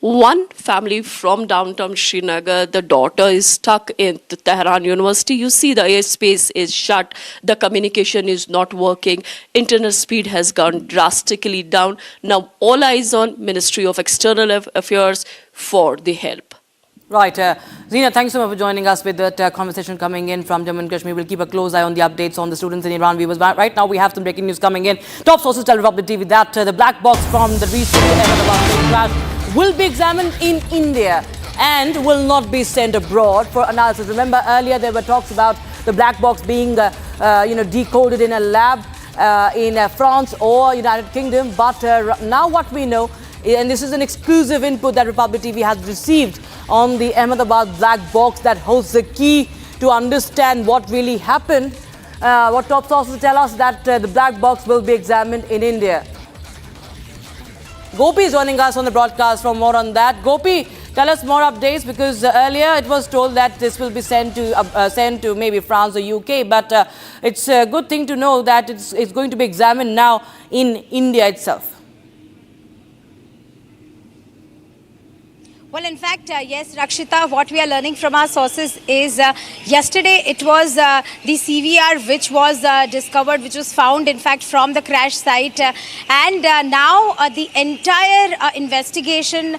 One family from downtown Srinagar, the daughter is stuck in the Tehran University. You see the airspace is shut, the communication is not working, internet speed has gone drastically down. Now all eyes on Ministry of External Affairs for the help. Right. Zina, thanks so much for joining us with that conversation coming in from Jammu and Kashmir. We'll keep a close eye on the updates on the students in Iran. Viewers, right now we have some breaking news coming in. Top sources tell Republic TV that the black box from the recent Ahmedabad plane crash will be examined in India and will not be sent abroad for analysis. Remember, earlier there were talks about the black box being decoded in a lab in France or United Kingdom. But now what we know, and this is an exclusive input that Republic TV has received on the Ahmedabad black box that holds the key to understand what really happened. What top sources tell us that the black box will be examined in India. Gopi is joining us on the broadcast for more on that. Gopi, tell us more updates, because earlier it was told that this will be sent to maybe France or UK, but it's a good thing to know that it's going to be examined now in India itself. Well, in fact, yes, Rakshita, what we are learning from our sources is yesterday it was the CVR which was discovered, which was found, in fact, from the crash site. And now the entire investigation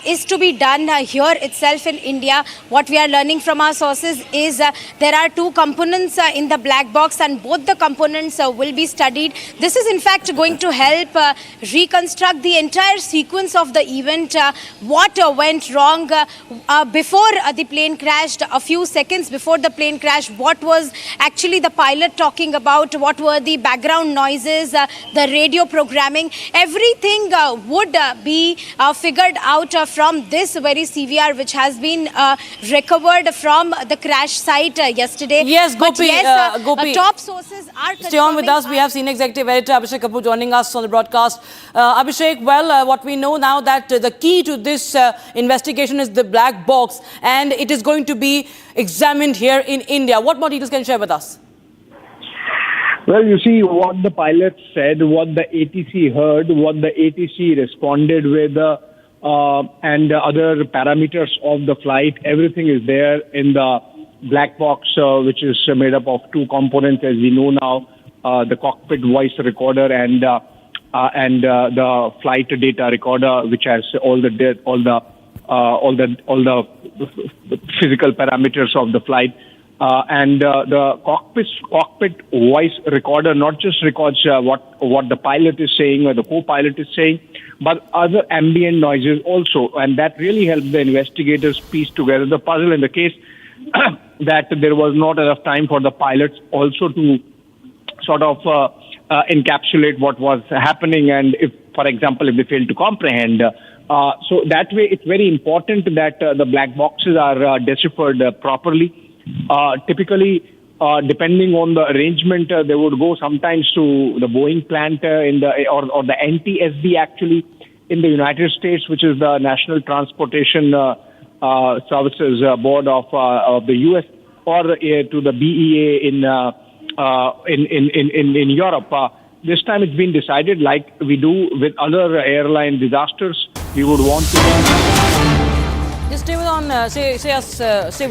is to be done here itself in India. What we are learning from our sources is there are two components in the black box, and both the components will be studied. This is, in fact, going to help reconstruct the entire sequence of the event, what went wrong before the plane crashed, a few seconds before the plane crashed, what was actually the pilot talking about, what were the background noises, the radio programming, everything would be figured out from this very CVR which has been recovered from the crash site yesterday. Yes, Gopi, Gopi, top sources are stay on with us. We have senior executive editor Abhishek Kapoor joining us on the broadcast. Abhishek, well, what we know now that the key to this investigation is the black box, and it is going to be examined here in India. What more details can you share with us? Well, you see what the pilot said, what the ATC heard, what the ATC responded with, and other parameters of the flight. Everything is there in the black box, which is made up of two components, as we know now: the cockpit voice recorder and the flight data recorder, which has all the physical parameters of the flight. And the cockpit voice recorder not just records what the pilot is saying or the co-pilot is saying, but other ambient noises also. And that really helped the investigators piece together the puzzle in the case that there was not enough time for the pilots also to sort of encapsulate what was happening, and if, for example, if they failed to comprehend. So that way, it's very important that the black boxes are deciphered properly. Typically, depending on the arrangement, they would go sometimes to the Boeing plant or the NTSB actually in the United States, which is the National Transportation Services Board of the US, or to the BEA in Europe. This time it's been decided, like we do with other airline disasters, we would want to. Just stay with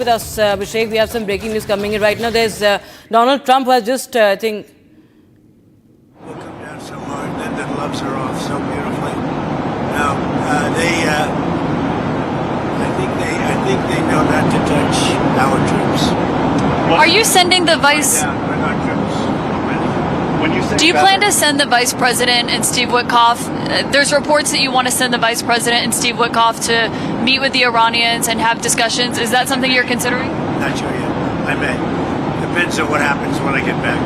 us, Abhishek. We have some breaking news coming in right now. There's Donald Trump, who has just, I think. Will come down so hard, then the gloves are off so beautifully. Now I think they know not to touch our troops. Are you sending the vice? We're not troops. Do you plan to send the Vice President and Steve Witkoff? There's reports that you want to send the Vice President and Steve Witkoff to meet with the Iranians and have discussions. Is that something you're considering? Not sure yet. I may. Depends on what happens when I get back.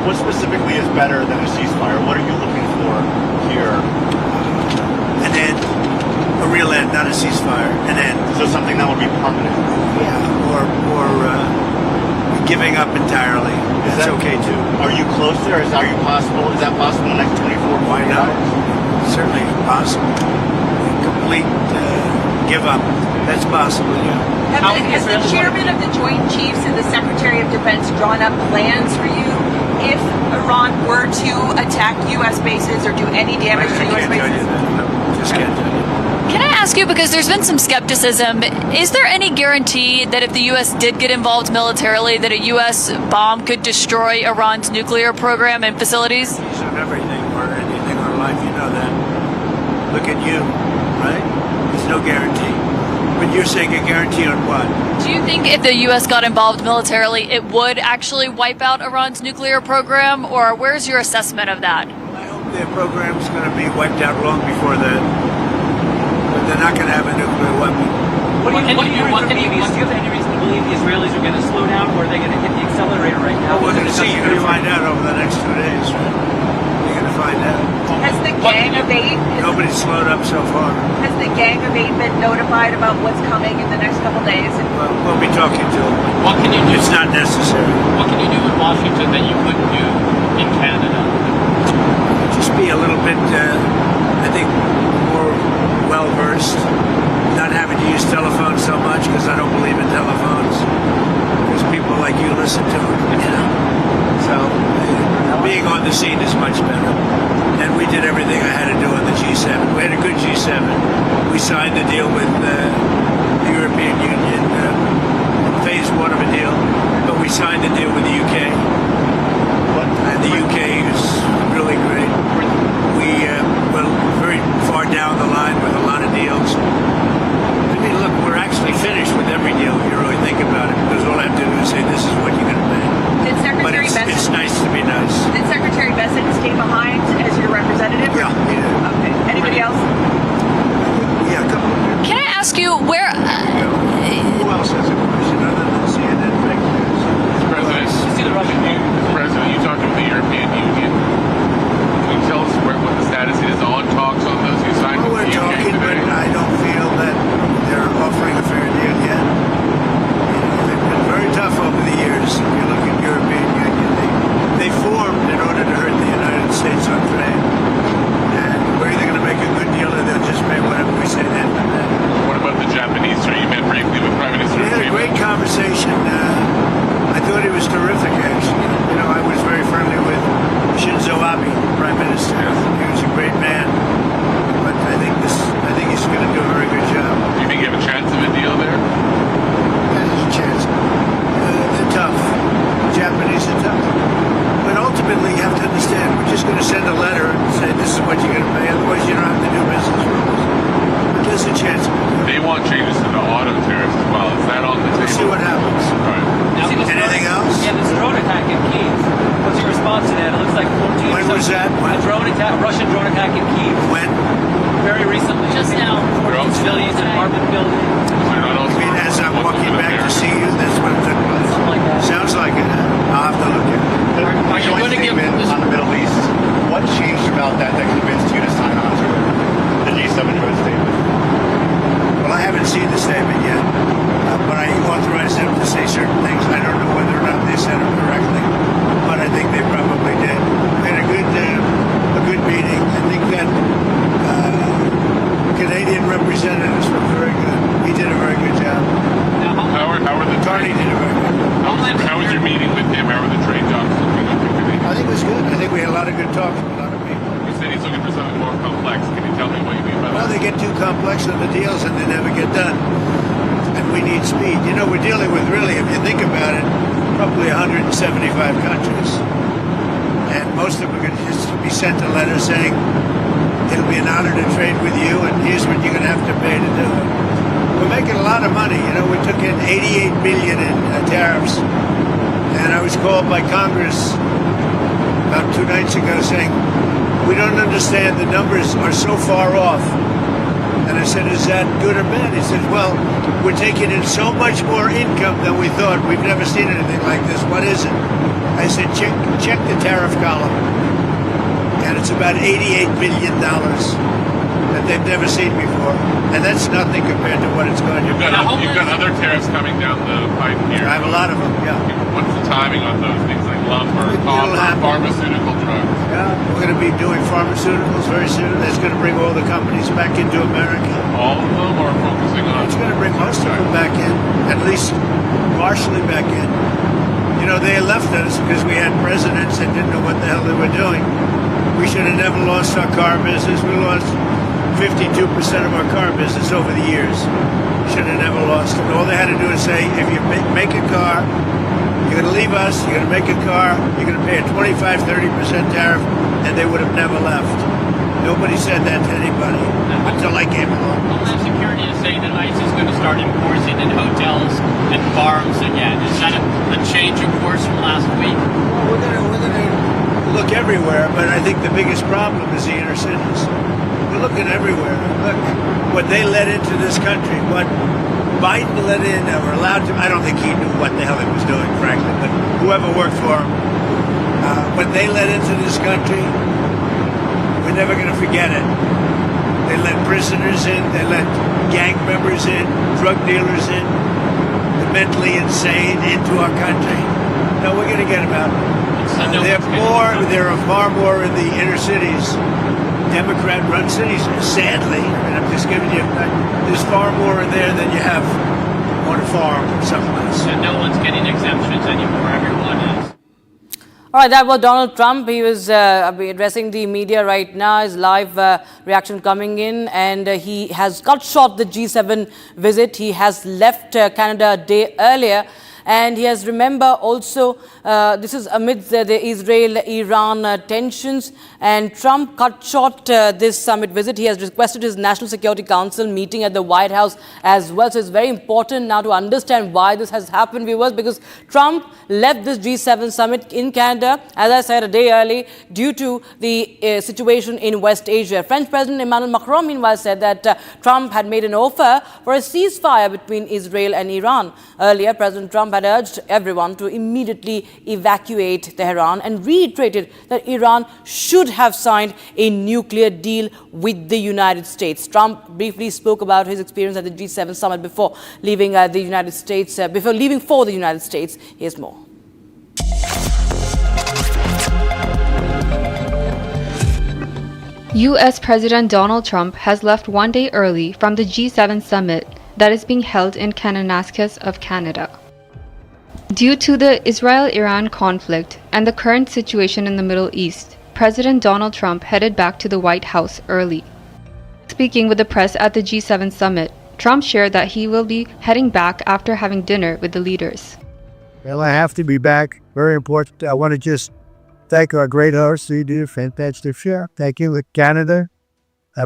What specifically is better than a ceasefire? What are you looking for here? An end. A real end, not a ceasefire. An end. So something that would be permanent? Yeah, or giving up entirely. That's okay too. Are you close there? Is that possible in the next 24 Why not? Certainly possible. Complete give up. That's possible, yeah. Has the chairman of the Joint Chiefs and the Secretary of Defense drawn up plans for you if Iran were to attack U.S. bases or do any damage to U.S. bases? Just can't tell you. Can I ask you, because there's been some skepticism, is there any guarantee that if the U.S. did get involved militarily, that a U.S. bomb could destroy Iran's nuclear program and facilities? Of everything or anything in life, you know that. Look at you, right? There's no guarantee. But you're saying a guarantee on what? Do you think if the U.S. got involved militarily, it would actually wipe out Iran's nuclear program, or where's your assessment of that? I hope their program's going to be wiped out long before that. But they're not going to have a nuclear weapon. Do you have any reason to believe the Israelis are going to slow down, or are they going to hit the accelerator right now? Well, we're going to see. You're going to find out over the next 2 days, right? You're going to find out. Has the Gang of Eight... Nobody's slowed up so far. Has the Gang of Eight been notified about what's coming in the next couple days? Well, we'll be talking to them. What can you do? It's not necessary. What can you do in Washington that you couldn't do in Canada? Just be a little bit, I think, more well-versed. Not having to use telephones so much, because I don't believe in telephones. Because people like you listen to them, you know. So, being on the scene is much better. And we did everything I had to do on the G7. We had a good G7. We signed the deal with the European Union, phase one of a deal. But we signed the deal with the UK. And the UK is really great. We were very far down the line with a lot of deals. I mean, look, we're actually finished with every deal if you really think about it. Because all I have to do is say, this is what you're going to pay. Did Secretary But it's nice to be nice. Did Secretary Bessent stay behind as your representative? Yeah, he did. Okay. Anybody else? Yeah, a couple of people. Can I ask you where... Who else has a question other than CNN fake news? President, you talked about the European Union. Can you tell us what the status is on talks on those you signed with We're the UK talking, but today? I don't feel that they're offering a fair deal yet. They've been very tough over the years. If you look at European Union, they formed in order to hurt the United States on trade. And we're either going to make a good deal or they'll just pay whatever we say then. What about the Japanese? Sir, you met briefly with Prime Minister. We had a great conversation. I thought he was terrific, actually. You know, I was very friendly with Shinzo Abe, Prime Minister. He was a great man. But I think he's going to do a very good job. Do you think you have a chance of a deal there? Yeah, there's a chance. They're tough. The Japanese are tough. But ultimately, you have to understand, we're just going to send a letter and say, this is what you're going to pay. Otherwise, you don't have to do business with us. But there's a chance. They want changes to the auto tariffs as well. Is that on the table? We'll see what happens. All right. Anything else? Yeah, this drone attack in Kyiv. What's your response to that? It looks like 14... When was that? A Russian drone attack in Kyiv. When? Very recently. Just now. 14 civilians in an apartment building. You mean as I'm walking back to see you, that's what it took place? Something like that. Sounds like it. I'll have to look at it. Are you going to give on the Middle East? What changed about that convinced you to sign on to the G7 joint statement? Well, I haven't seen the statement yet, but I authorized them to say certain things. I don't know whether or not they said them correctly, but I think they probably did. We had a good meeting. I think that Canadian representatives were very good. He did a very good job. How are the Carney did a very good job. How was your meeting with him? How are the trade talks looking up today? I think it was good. I think we had a lot of good talks with a lot of people. You said he's looking for something more complex. Can you tell me what you mean by Well, that? they get too complex on the deals and they never get done. And we need speed. You know, we're dealing with really, if you think about it, probably 175 countries. And most of them are going to just be sent a letter saying, it'll be an honor to trade with you and here's what you're going to have to pay to do it. We're making a lot of money. You know, we took in $88 billion in tariffs. And I was called by Congress about 2 nights ago saying, we don't understand, the numbers are so far off. And I said, is that good or bad? He said, well, we're taking in so much more income than we thought. We've never seen anything like this. What is it? I said, check the tariff column. And it's about $88 billion that they've never seen before. And that's nothing compared to what it's going to be. You've got other tariffs coming down the pipe here. I have a lot of them, yeah. What's the timing on those things like lumber, copper, pharmaceutical drugs? Yeah, we're going to be doing pharmaceuticals very soon. That's going to bring all the companies back into America. All of them, or focusing on? It's going to bring most of them back in. us partially back in. You know, they left us because we had presidents that didn't know what the hell they were doing. We should have never lost our car business. We lost 52% of our car business over the years. Should have never lost it. All they had to do is say, if you make a car, you're going to leave us, you're going to make a car, you're going to pay a 25, 30% tariff, and they would have never left. Nobody said that to anybody until I came along. Homeland Security is saying that ICE is going to start enforcing in hotels and farms again. Is that a change of course from last week? We're going to look everywhere, but I think the biggest problem is the inner cities. We're looking everywhere. Look, what they let into this country, what Biden let in, that were allowed to, I don't think he knew what the hell he was doing, frankly, but whoever worked for him, what they let into this country, we're never going to forget it. They let prisoners in, they let gang members in, drug dealers in, the mentally insane into our country. No, we're going to get them out. There are far more in the inner cities, Democrat-run cities, sadly. I mean, I'm just giving you, there's far more in there than you have on a farm or someplace. And no one's getting exemptions anymore, everyone is. All right, that was Donald Trump. He was addressing the media right now. His live reaction coming in, and he has cut short the G7 visit. He has left Canada a day earlier. And he has, remember, also, this is amidst the Israel-Iran tensions, and Trump cut short this summit visit. He has requested his National Security Council meeting at the White House as well. So it's very important now to understand why this has happened, viewers, because Trump left this G7 summit in Canada, as I said, a day early, due to the situation in West Asia. French President Emmanuel Macron, meanwhile, said that Trump had made an offer for a ceasefire between Israel and Iran. Earlier, President Trump had urged everyone to immediately evacuate Tehran and reiterated that Iran should have signed a nuclear deal with the United States. Trump briefly spoke about his experience at the G7 summit before leaving the United States, before leaving for the United States. Here's more. U.S. President Donald Trump has left one day early from the G7 summit that is being held in Karnataka of Canada. Due to the Israel-Iran conflict and the current situation in the Middle East, President Donald Trump headed back to the White House early. Speaking with the press at the G7 summit, Trump shared that he will be heading back after having dinner with the leaders. Well, I have to be back. Very important. I want to just thank our great host. You did a fantastic show. Thank you, Canada.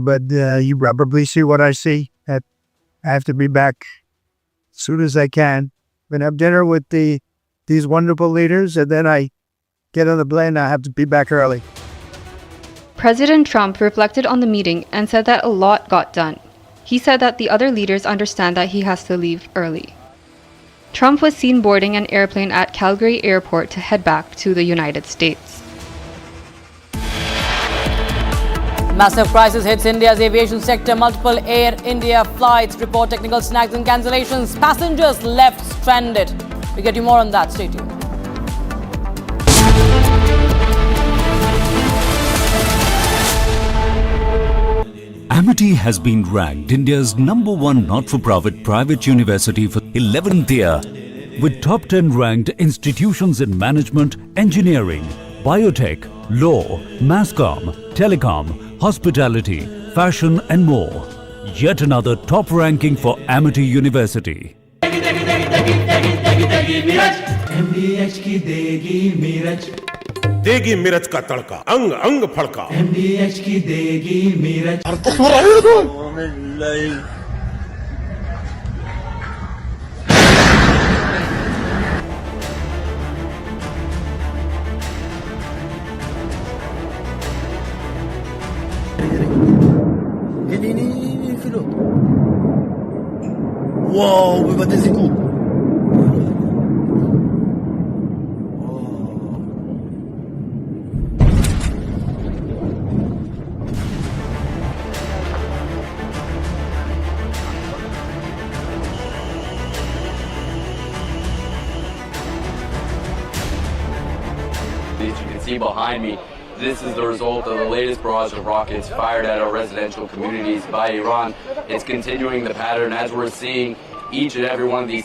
But you probably see what I see. I have to be back as soon as I can. I'm going to have dinner with these wonderful leaders, and then I get on the plane. I have to be back early. President Trump reflected on the meeting and said that a lot got done. He said that the other leaders understand that he has to leave early. Trump was seen boarding an airplane at Calgary Airport to head back to the United States. Massive crisis hits India's aviation sector. Multiple Air India flights report technical snags and cancellations. Passengers left stranded. We get you more on that. Stay tuned. Amity has been ranked India's #1 not-for-profit private university for 11th year, with top 10 ranked institutions in management, engineering, biotech, law, mass comm, telecom, hospitality, fashion and more. Yet another top ranking for Amity University. MDH की देगी मीरज, देगी मीरज का तड़का, अंग अंग फड़का। MDH की देगी Miraj. Ini filo. Wow, bebates iku. As you can see behind me, this is the result of the latest barrage of rockets fired at our residential communities by Iran. It's continuing the pattern as we're seeing each and every one of these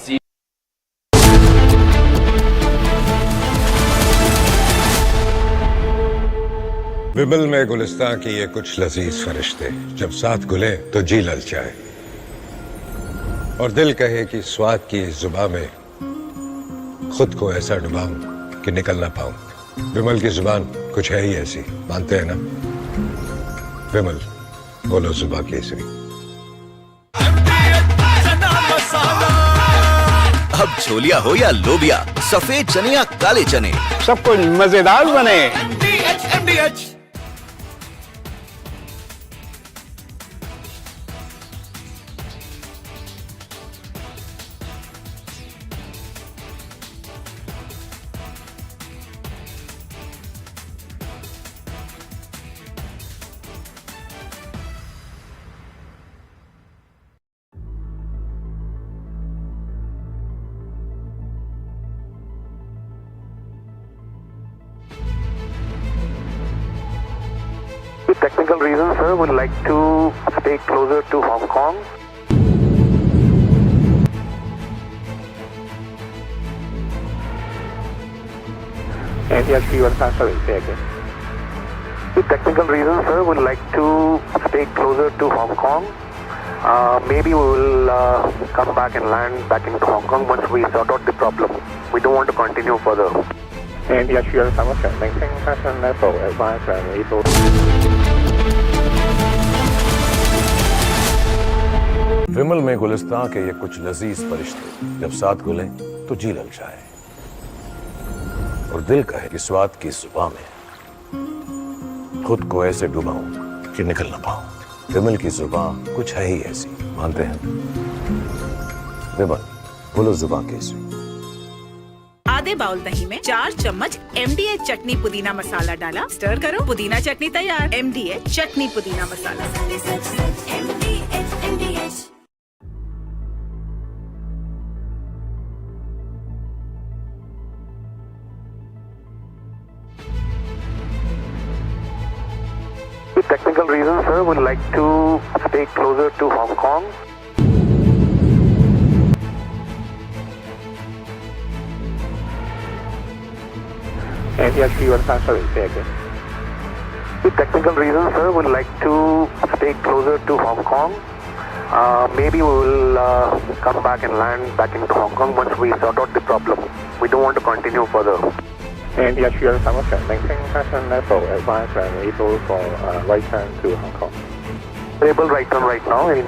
विमल में गुलिस्तां की ये कुछ लजीज फरिश्ते जब साथ गुले तो जी ललचाए और दिल कहे कि स्वाद की इस जुबां में खुद को ऐसा डुबाऊं कि निकल ना पाऊं। विमल की जुबान कुछ है ही ऐसी, मानते हैं ना? विमल बोलो जुबां केसरी। अब छोलिया हो या लोबिया, सफेद चने या काले चने, सब कुछ मजेदार बने। Technical reasons, sir, would like to stay closer to Hong Kong. Technical reasons, sir, would like to stay closer to Hong Kong. Maybe we will come back and land back into Hong Kong once we sort out the problem. We don't want to continue further. India Sierra Summer maintain passion level advance and able. विमल में गुलिस्तां के ये कुछ लजीज फरिश्ते जब साथ गुले तो जी ललचाए और दिल कहे कि स्वाद की जुबां में खुद को ऐसे डुबाऊं कि निकल ना पाऊं। विमल की जुबां कुछ है ही ऐसी, मानते हैं? विमल बोलो जुबां केसरी। आधे बाउल दही में 4 चम्मच MDH चटनी पुदीना मसाला डाला, स्टर करो, पुदीना चटनी तैयार। MDH चटनी पुदीना मसाला। Technical reasons, sir, would like to stay closer to Hong Kong. Technical reasons, sir, would like to stay closer to Hong Kong. Maybe we will come back and land back into Hong Kong once we sort out the problem. We don't want to continue further. India Sierra Summer maintain passion level advance and able for right turn to Hong Kong. Able right turn right now in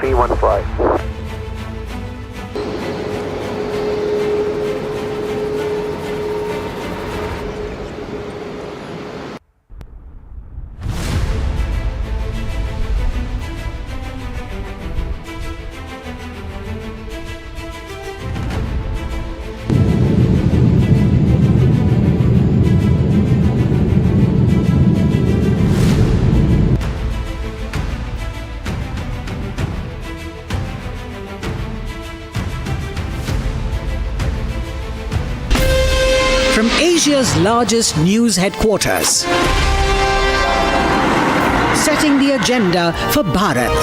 315. From Asia's largest news headquarters, setting the agenda for Bharat.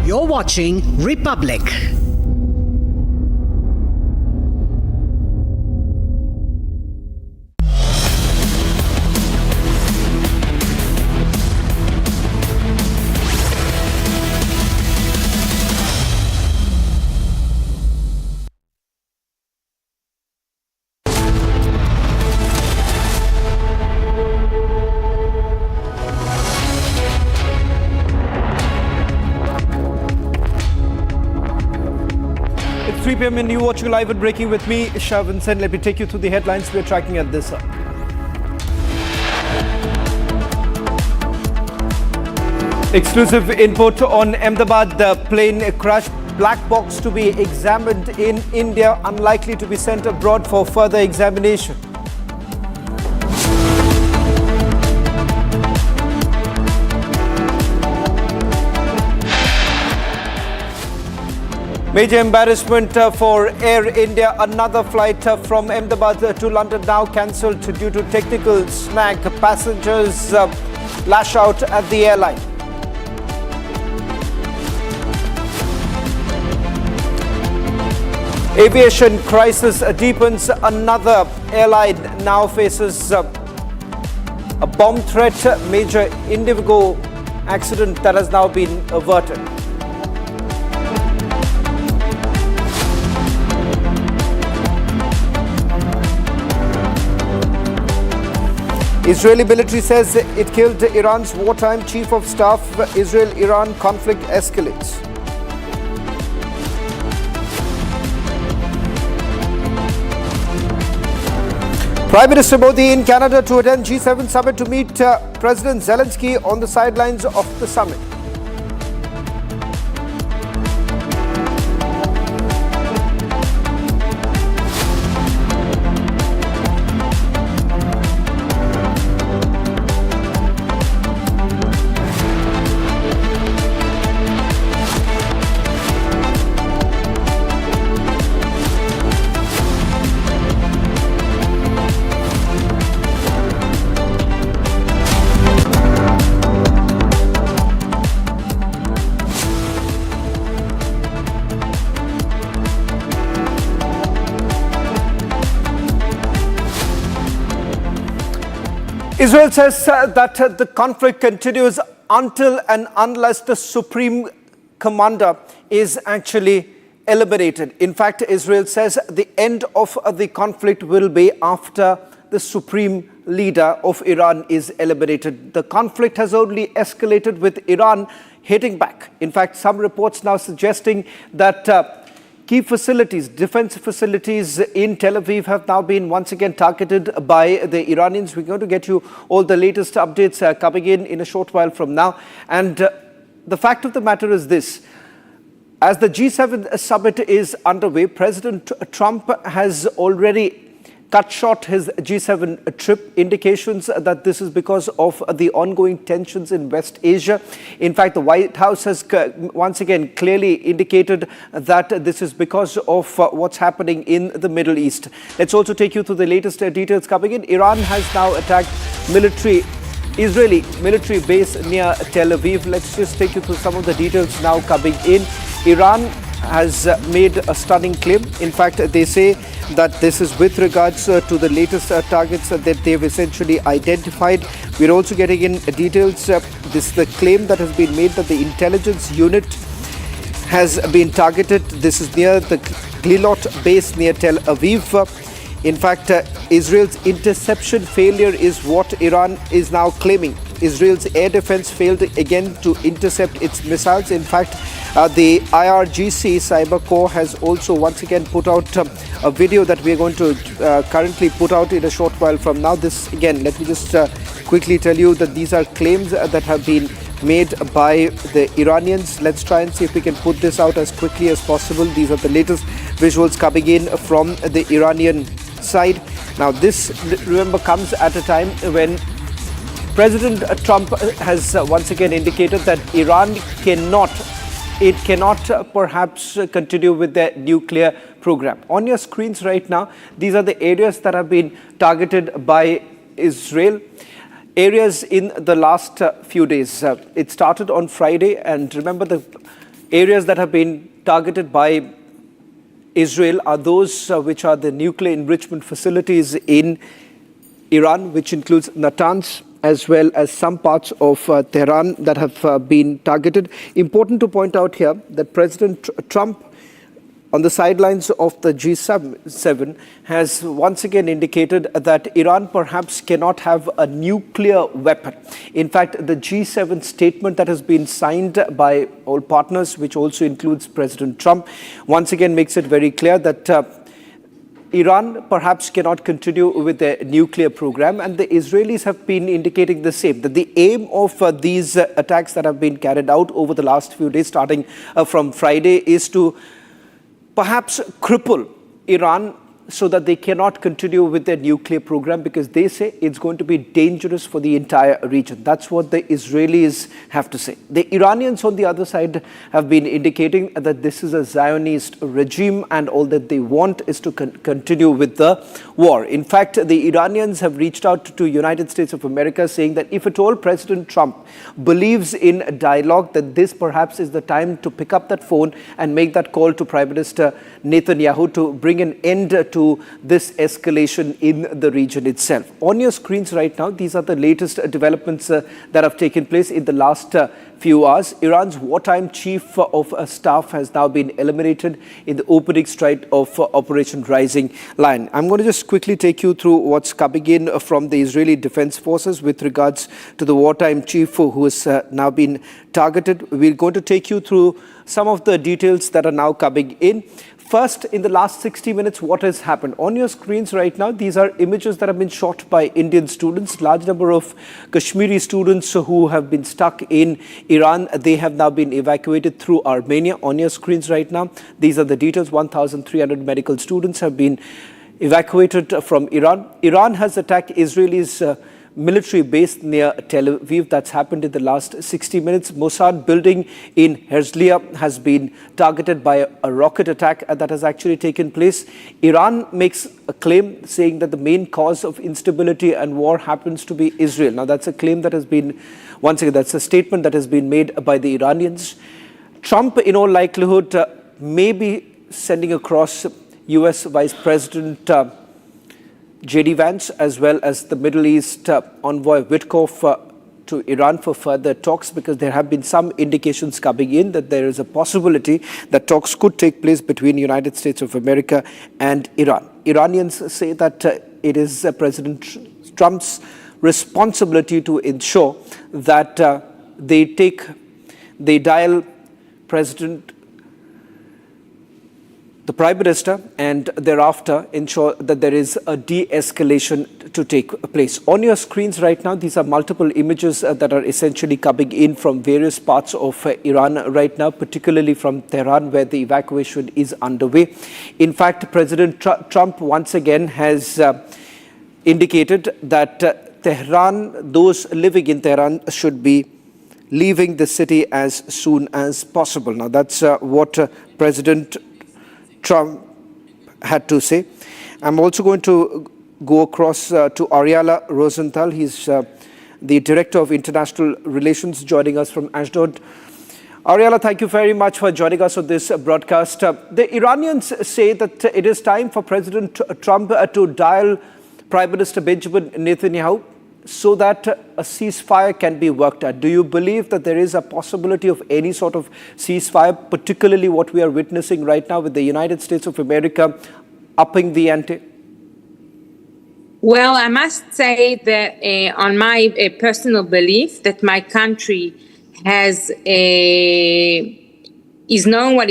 You're watching Republic. It's 3 p.m. and you're watching Live and Breaking with me, Shah Vincent. Let me take you through the headlines we're tracking at this hour. Exclusive input on Ahmedabad, the plane crash. Black box to be examined in India, unlikely to be sent abroad for further examination. Major embarrassment for Air India. Another flight from Ahmedabad to London now cancelled due to technical snag. Passengers lash out at the airline. Aviation crisis deepens. Another airline now faces a bomb threat. Major Indigo accident that has now been averted. Israeli military says it killed Iran's wartime chief of staff. Israel-Iran conflict escalates. Prime Minister Modi in Canada to attend G7 summit to meet President Zelensky on the sidelines of the summit. Israel says that the conflict continues until and unless the supreme commander is actually eliminated. In fact, Israel says the end of the conflict will be after the supreme leader of Iran is eliminated. The conflict has only escalated with Iran hitting back. In fact, some reports now suggesting that key facilities, defense facilities in Tel Aviv have now been once again targeted by the Iranians. We're going to get you all the latest updates coming in a short while from now. And the fact of the matter is this. As the G7 summit is underway, President Trump has already cut short his G7 trip. Indications that this is because of the ongoing tensions in West Asia. In fact, the White House has once again clearly indicated that this is because of what's happening in the Middle East. Let's also take you through the latest details coming in. Iran has now attacked Israeli military base near Tel Aviv. Let's just take you through some of the details now coming in. Iran has made a stunning claim. In fact, they say that this is with regards to the latest targets that they've essentially identified. We're also getting in details. This is the claim that has been made that the intelligence unit has been targeted. This is near the Glilot base near Tel Aviv. In fact, Israel's interception failure is what Iran is now claiming. Israel's air defense failed again to intercept its missiles. In fact, the IRGC Cyber Corps has also once again put out a video that we are going to currently put out in a short while from now. This again, let me just quickly tell you that these are claims that have been made by the Iranians. Let's try and see if we can put this out as quickly as possible. These are the latest visuals coming in from the Iranian side. Now this, remember, comes at a time when President Trump has once again indicated that Iran cannot perhaps continue with their nuclear program. On your screens right now, these are the areas that have been targeted by Israel. Areas in the last few days. It started on Friday, and remember, the areas that have been targeted by Israel are those which are the nuclear enrichment facilities in Iran, which includes Natanz, as well as some parts of Tehran that have been targeted. Important to point out here that President Trump, on the sidelines of the G7, has once again indicated that Iran perhaps cannot have a nuclear weapon. In fact, the G7 statement that has been signed by all partners, which also includes President Trump, once again makes it very clear that Iran perhaps cannot continue with their nuclear program, and the Israelis have been indicating the same, that the aim of these attacks that have been carried out over the last few days, starting from Friday, is to perhaps cripple Iran so that they cannot continue with their nuclear program because they say it's going to be dangerous for the entire region. That's what the Israelis have to say. The Iranians on the other side have been indicating that this is a Zionist regime and all that they want is to continue with the war. In fact, the Iranians have reached out to United States of America saying that if at all President Trump believes in a dialogue, that this perhaps is the time to pick up that phone and make that call to Prime Minister Netanyahu to bring an end to this escalation in the region itself. On your screens right now, these are the latest developments that have taken place in the last few hours. Iran's wartime chief of staff has now been eliminated in the opening strike of Operation Rising Lion. I'm going to just quickly take you through what's coming in from the Israeli Defense Forces with regards to the wartime chief who has now been targeted. We're going to take you through some of the details that are now coming in. First, in the last 60 minutes, what has happened? On your screens right now, these are images that have been shot by Indian students. Large number of Kashmiri students who have been stuck in Iran. They have now been evacuated through Armenia. On your screens right now, these are the details. 1,300 medical students have been evacuated from Iran. Iran has attacked Israelis' military base near Tel Aviv. That's happened in the last 60 minutes. Mossad building in Herzliya has been targeted by a rocket attack that has actually taken place. Iran makes a claim saying that the main cause of instability and war happens to be Israel. Now that's a claim that has been, once again, that's a statement that has been made by the Iranians. Trump, in all likelihood, may be sending across US Vice President J.D. Vance, as well as the Middle East envoy Witkoff to Iran for further talks, because there have been some indications coming in that there is a possibility that talks could take place between the United States of America and Iran. Iranians say that it is President Trump's responsibility to ensure that they dial the Prime Minister and thereafter ensure that there is a de-escalation to take place. On your screens right now, these are multiple images that are essentially coming in from various parts of Iran right now, particularly from Tehran, where the evacuation is underway. In fact, President Trump once again has indicated that Tehran, those living in Tehran should be leaving the city as soon as possible. Now, that's what President Trump had to say. I'm also going to go across to Ariala Rosenthal. He's the Director of International Relations, joining us from Ashdod. Ariala, thank you very much for joining us on this broadcast. The Iranians say that it is time for President Trump to dial Prime Minister Benjamin Netanyahu so that a ceasefire can be worked out. Do you believe that there is a possibility of any sort of ceasefire, particularly what we are witnessing right now with the United States of America upping the ante? Well, I must say that on my personal belief that my country has is knowing what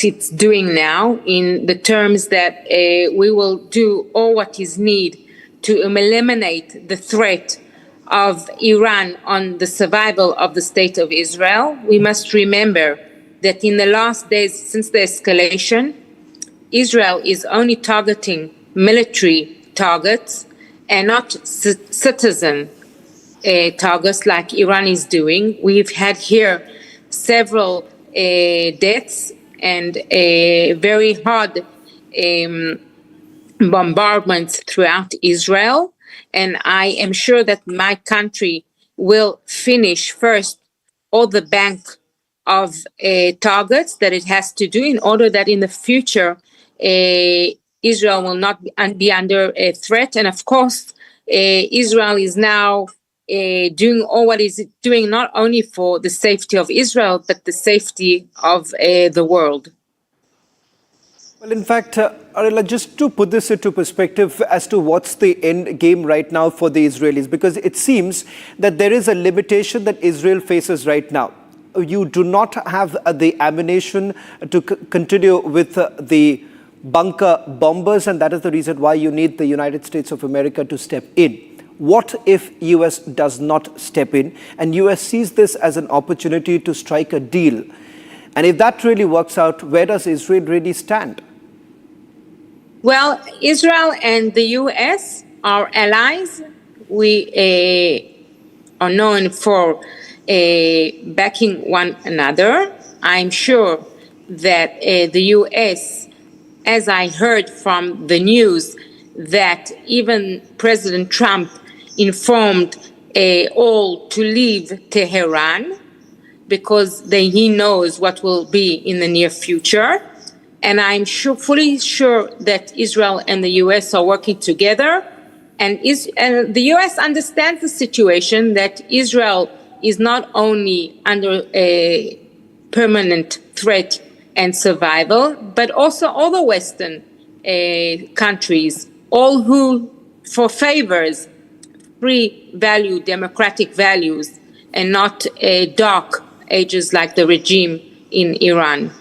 it's doing now, in the terms that we will do all what is needed to eliminate the threat of Iran on the survival of the state of Israel. We must remember that in the last days since the escalation, Israel is only targeting military targets and not citizen targets like Iran is doing. We've had here several deaths and very hard bombardments throughout Israel. And I am sure that my country will finish first all the bank of targets that it has to do in order that in the future Israel will not be under a threat. And of course, Israel is now doing all what is doing not only for the safety of Israel, but the safety of the world. Well, in fact, Ariela, just to put this into perspective as to what's the end game right now for the Israelis, because it seems that there is a limitation that Israel faces right now. You do not have the ammunition to continue with the bunker bombers, and that is the reason why you need the United States of America to step in. What if US does not step in and US sees this as an opportunity to strike a deal? And if that really works out, where does Israel really stand? Well, Israel and the U.S. are allies. We are known for backing one another. I'm sure that the U.S., as I heard from the news, that even President Trump informed all to leave Tehran because he knows what will be in the near future. And I'm fully sure that Israel and the U.S. are working together. And the U.S. understands the situation that Israel is not only under a permanent threat and survival, but also all the Western countries, all who for favors free value, democratic values, and not dark ages like the regime in Iran.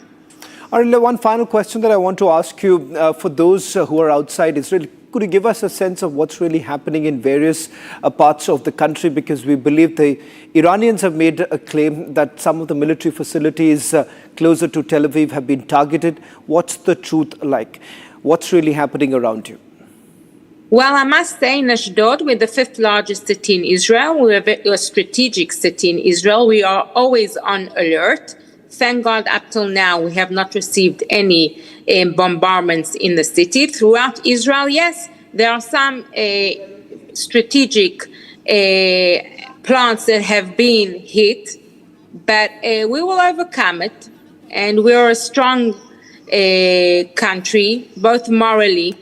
Arnab, one final question that I want to ask you, for those who are outside Israel, could you give us a sense of what's really happening in various parts of the country? Because we believe the Iranians have made a claim that some of the military facilities closer to Tel Aviv have been targeted. What's the truth like? What's really happening around you? Well, I must say, in Ashdod, we're the fifth largest city in Israel. We're a strategic city in Israel. We are always on alert. Thank God, up till now, we have not received any bombardments in the city. Throughout Israel, yes, there are some strategic plants that have been hit, but we will overcome it. And we're a strong country, both morally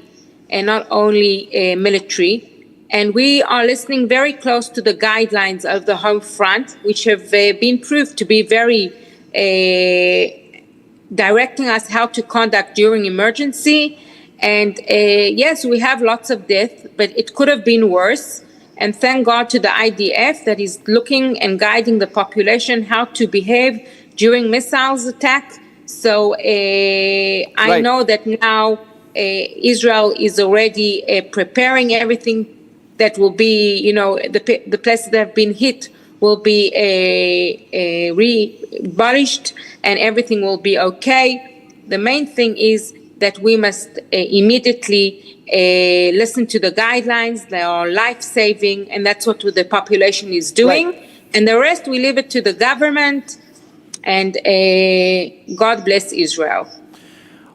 and not only military. And we are listening very close to the guidelines of the home front, which have been proved to be very directing us how to conduct during emergency. And yes, we have lots of death, but it could have been worse. And thank God to the IDF that is looking and guiding the population how to behave during missiles attack. So I know that now Israel is already preparing everything that will be, the places that have been hit will be abolished and everything will be okay. The main thing is that we must immediately listen to the guidelines. They are life-saving, and that's what the population is doing. Right. And the rest, we leave it to the government, and God bless Israel.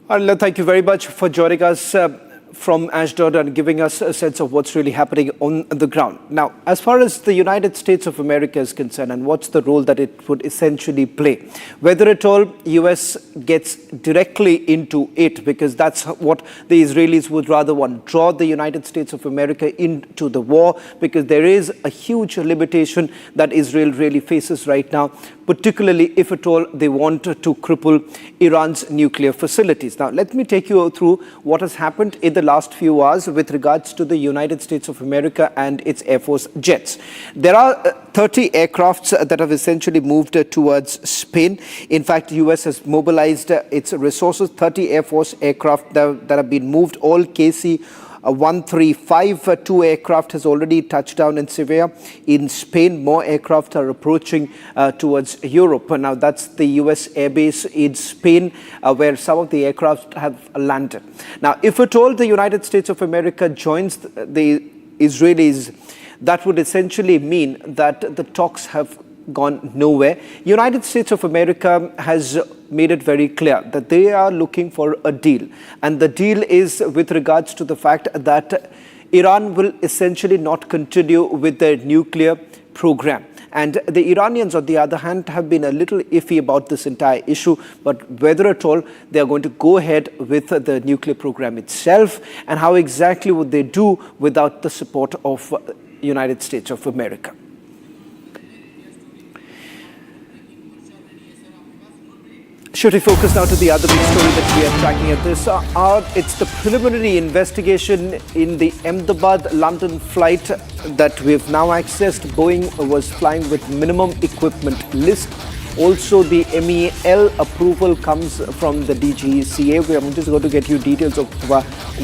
Arnab, thank you very much for joining us from Ashdod and giving us a sense of what's really happening on the ground. Now, as far as the United States of America is concerned and what's the role that it would essentially play, whether at all US gets directly into it, because that's what the Israelis would rather want, draw the United States of America into the war, because there is a huge limitation that Israel really faces right now, particularly if at all they want to cripple Iran's nuclear facilities. Now, let me take you through what has happened in the last few hours with regards to the United States of America and its Air Force jets. There are 30 aircrafts that have essentially moved towards Spain. In fact, the US has mobilized its resources, 30 Air Force aircraft that have been moved, all KC-135. 2 aircraft has already touched down in Sevilla in Spain. More aircraft are approaching towards Europe. Now, that's the US airbase in Spain, where some of the aircraft have landed. Now, if at all the United States of America joins the Israelis, that would essentially mean that the talks have gone nowhere. United States of America has made it very clear that they are looking for a deal. And the deal is with regards to the fact that Iran will essentially not continue with their nuclear program. And the Iranians, on the other hand, have been a little iffy about this entire issue, but whether at all they are going to go ahead with the nuclear program itself, and how exactly would they do without the support of the United States of America. Should we focus now to the other big story that we are tracking at this hour? It's the preliminary investigation in the Ahmedabad-London flight that we have now accessed. Boeing was flying with minimum equipment list. Also, the MEL approval comes from the DGCA. I'm just going to get you details of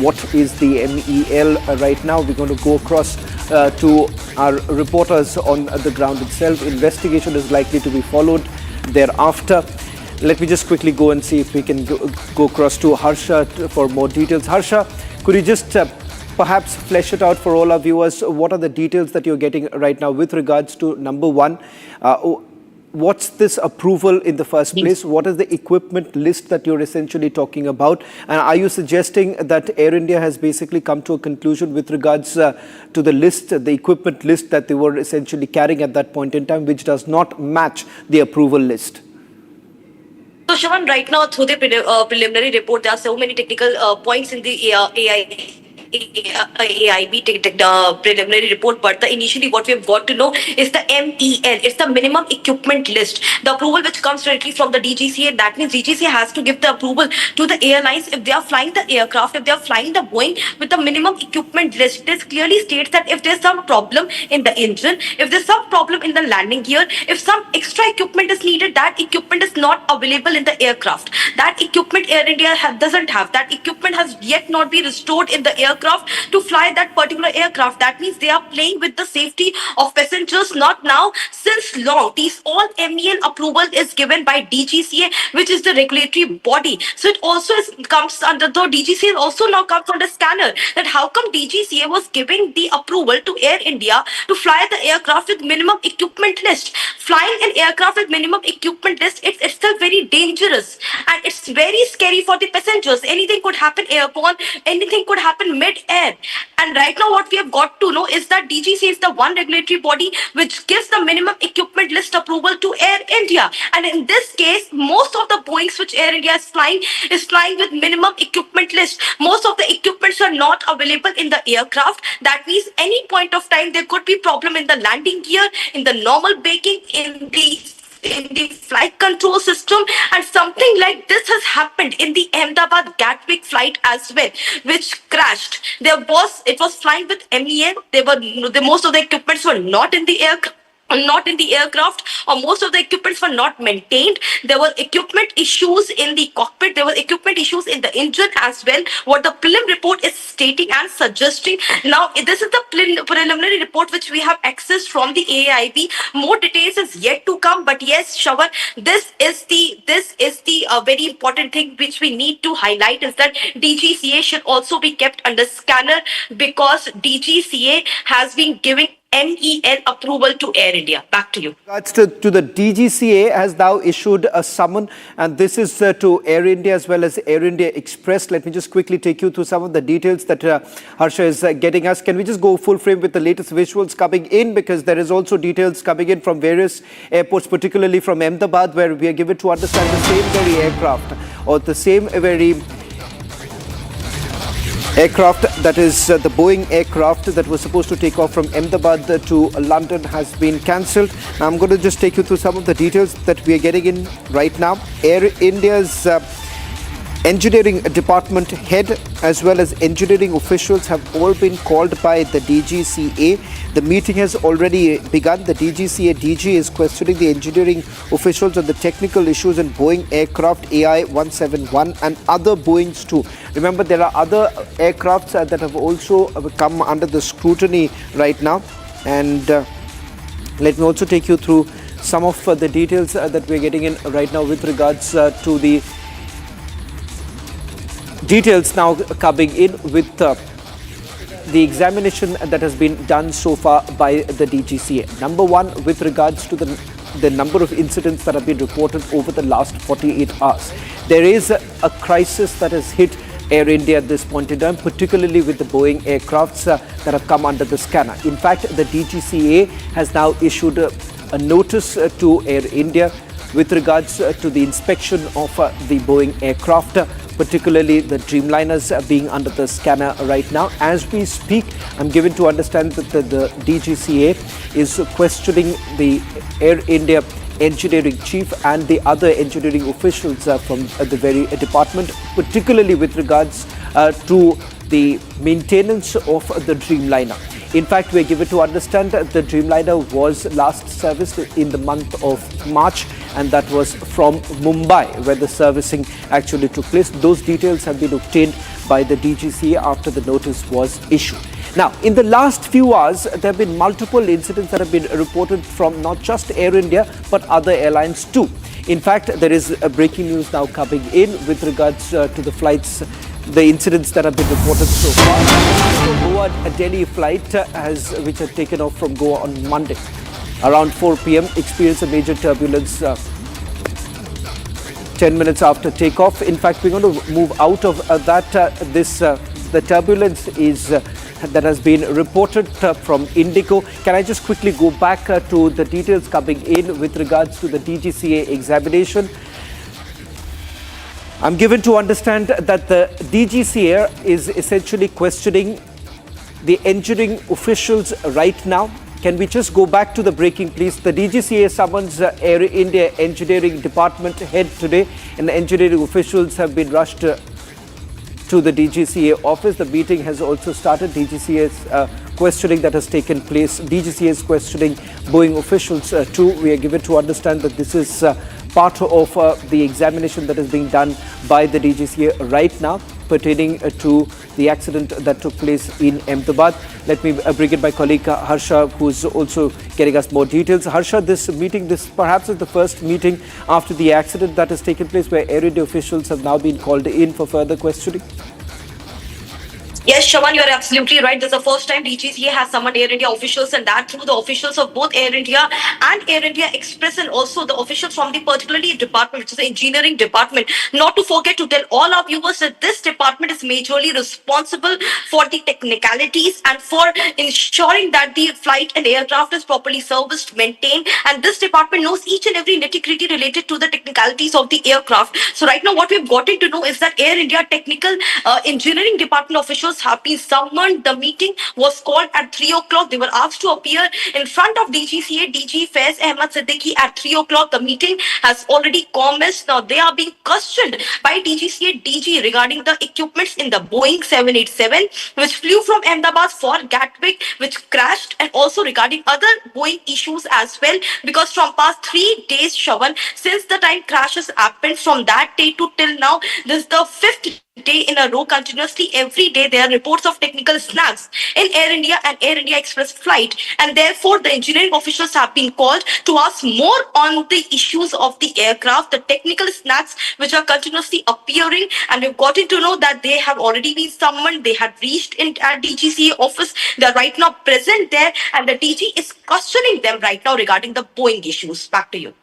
what is the MEL right now. We're going to go across to our reporters on the ground itself. Investigation is likely to be followed thereafter. Let me just quickly go and see if we can go across to Harsha for more details. Harsha, could you just perhaps flesh it out for all our viewers? What are the details that you're getting right now with regards to, number one, what's this approval in the first place? What is the equipment list that you're essentially talking about? And are you suggesting that Air India has basically come to a conclusion with regards to the list, the equipment list that they were essentially carrying at that point in time, which does not match the approval list? So, Shawan, right now, through the preliminary report, there are so many technical points in the AIB preliminary report, but initially what we have got to know is the MEL. It's the minimum equipment list. The approval which comes directly from the DGCA, that means DGCA has to give the approval to the airlines if they are flying the aircraft, if they are flying the Boeing with the minimum equipment list. This clearly states that if there's some problem in the engine, if there's some problem in the landing gear, if some extra equipment is needed, that equipment is not available in the aircraft. That equipment Air India doesn't have. That equipment has yet not been restored in the aircraft to fly that particular aircraft. That means they are playing with the safety of passengers, not now, since long. These all MEL approval is given by DGCA, which is the regulatory body. So it also comes under the DGCA, also now comes under scanner. That how come DGCA was giving the approval to Air India to fly the aircraft with minimum equipment list? Flying an aircraft with minimum equipment list, it's itself very dangerous and it's very scary for the passengers. Anything could happen airborne, anything could happen mid-air. And right now what we have got to know is that DGCA is the one regulatory body which gives the minimum equipment list approval to Air India. And in this case, most of the Boeings which Air India is flying with minimum equipment list. Most of the equipments are not available in the aircraft. That means any point of time there could be problem in the landing gear, in the normal braking, in the flight control system, and something like this has happened in the Ahmedabad Gatwick flight as well, which crashed. It was flying with MEL. Most of the equipments were not in the aircraft. Or most of the equipments were not maintained. There were equipment issues in the cockpit. There were equipment issues in the engine as well. What the prelim report is stating and suggesting. Now, this is the preliminary report which we have accessed from the AIB. More details is yet to come. But yes, Shravan, this is the very important thing which we need to highlight is that DGCA should also be kept under scanner because DGCA has been giving MEL approval to Air India. Back to you. To the DGCA has now issued a summon, and this is to Air India as well as Air India Express. Let me just quickly take you through some of the details that Harsha is getting us. Can we just go full frame with the latest visuals coming in, because there is also details coming in from various airports, particularly from Ahmedabad, where we are given to understand the same very aircraft or the same very aircraft, that is the Boeing aircraft that was supposed to take off from Ahmedabad to London, has been cancelled. Now I'm going to just take you through some of the details that we are getting in right now. Air India's engineering department head as well as engineering officials have all been called by the DGCA. The meeting has already begun. The DGCA DG is questioning the engineering officials on the technical issues in Boeing aircraft AI-171 and other Boeings too. Remember, there are other aircrafts that have also come under the scrutiny right now. And let me also take you through some of the details that we're getting in right now with regards to the details now coming in with the examination that has been done so far by the DGCA. Number one, with regards to the number of incidents that have been reported over the last 48 hours. There is a crisis that has hit Air India at this point in time, particularly with the Boeing aircrafts that have come under the scanner. In fact, the DGCA has now issued a notice to Air India with regards to the inspection of the Boeing aircraft, particularly the Dreamliners being under the scanner right now. As we speak, I'm given to understand that the DGCA is questioning the Air India engineering chief and the other engineering officials from the very department, particularly with regards to the maintenance of the Dreamliner. In fact, we're given to understand that the Dreamliner was last serviced in the month of March, and that was from Mumbai, where the servicing actually took place. Those details have been obtained by the DGCA after the notice was issued. Now, in the last few hours, there have been multiple incidents that have been reported from not just Air India, but other airlines too. In fact, there is a breaking news now coming in with regards to the flights, the incidents that have been reported so far. The Goa-Delhi flight which had taken off from Goa on Monday around 4 p.m. experienced a major turbulence 10 minutes after takeoff. In fact, we're going to move out of the turbulence that has been reported from Indigo. Can I just quickly go back to the details coming in with regards to the DGCA examination? I'm given to understand that the DGCA is essentially questioning the engineering officials right now. Can we just go back to the breaking, please? The DGCA summons Air India Engineering Department head today, and engineering officials have been rushed to the DGCA office. The meeting has also started. DGCA's questioning that has taken place. DGCA is questioning Boeing officials too. We are given to understand that this is part of the examination that is being done by the DGCA right now, pertaining to the accident that took place in Ahmedabad. Let me bring in my colleague Harsha, who's also getting us more details. Harsha, this perhaps is the first meeting after the accident that has taken place where Air India officials have now been called in for further questioning. Yes, Shravan, you are absolutely right. This is the first time DGCA has summoned Air India officials, and that through the officials of both Air India and Air India Express, and also the officials from the particularly department, which is the engineering department. Not to forget to tell all our viewers that this department is majorly responsible for the technicalities and for ensuring that the flight and aircraft is properly serviced, maintained, and this department knows each and every nitty-gritty related to the technicalities of the aircraft. So right now what we've gotten to know is that Air India technical engineering department officials have been summoned. The meeting was called at 3 o'clock. They were asked to appear in front of DGCA, DG Faiz Ahmad Siddiqui at 3 o'clock. The meeting has already commenced. Now they are being questioned by DGCA DG regarding the equipments in the Boeing 787, which flew from Ahmedabad for Gatwick, which crashed, and also regarding other Boeing issues as well. Because from past 3 days, Shravan, since the time crashes happened, from that day to till now, this is the 5th day in a row continuously. Every day there are reports of technical snags in Air India and Air India Express flight, and therefore the engineering officials have been called to ask more on the issues of the aircraft, the technical snags which are continuously appearing. And we've gotten to know that they have already been summoned. They had reached in at DGCA office. They are right now present there, and the DG is questioning them right now regarding the Boeing issues. Back to you.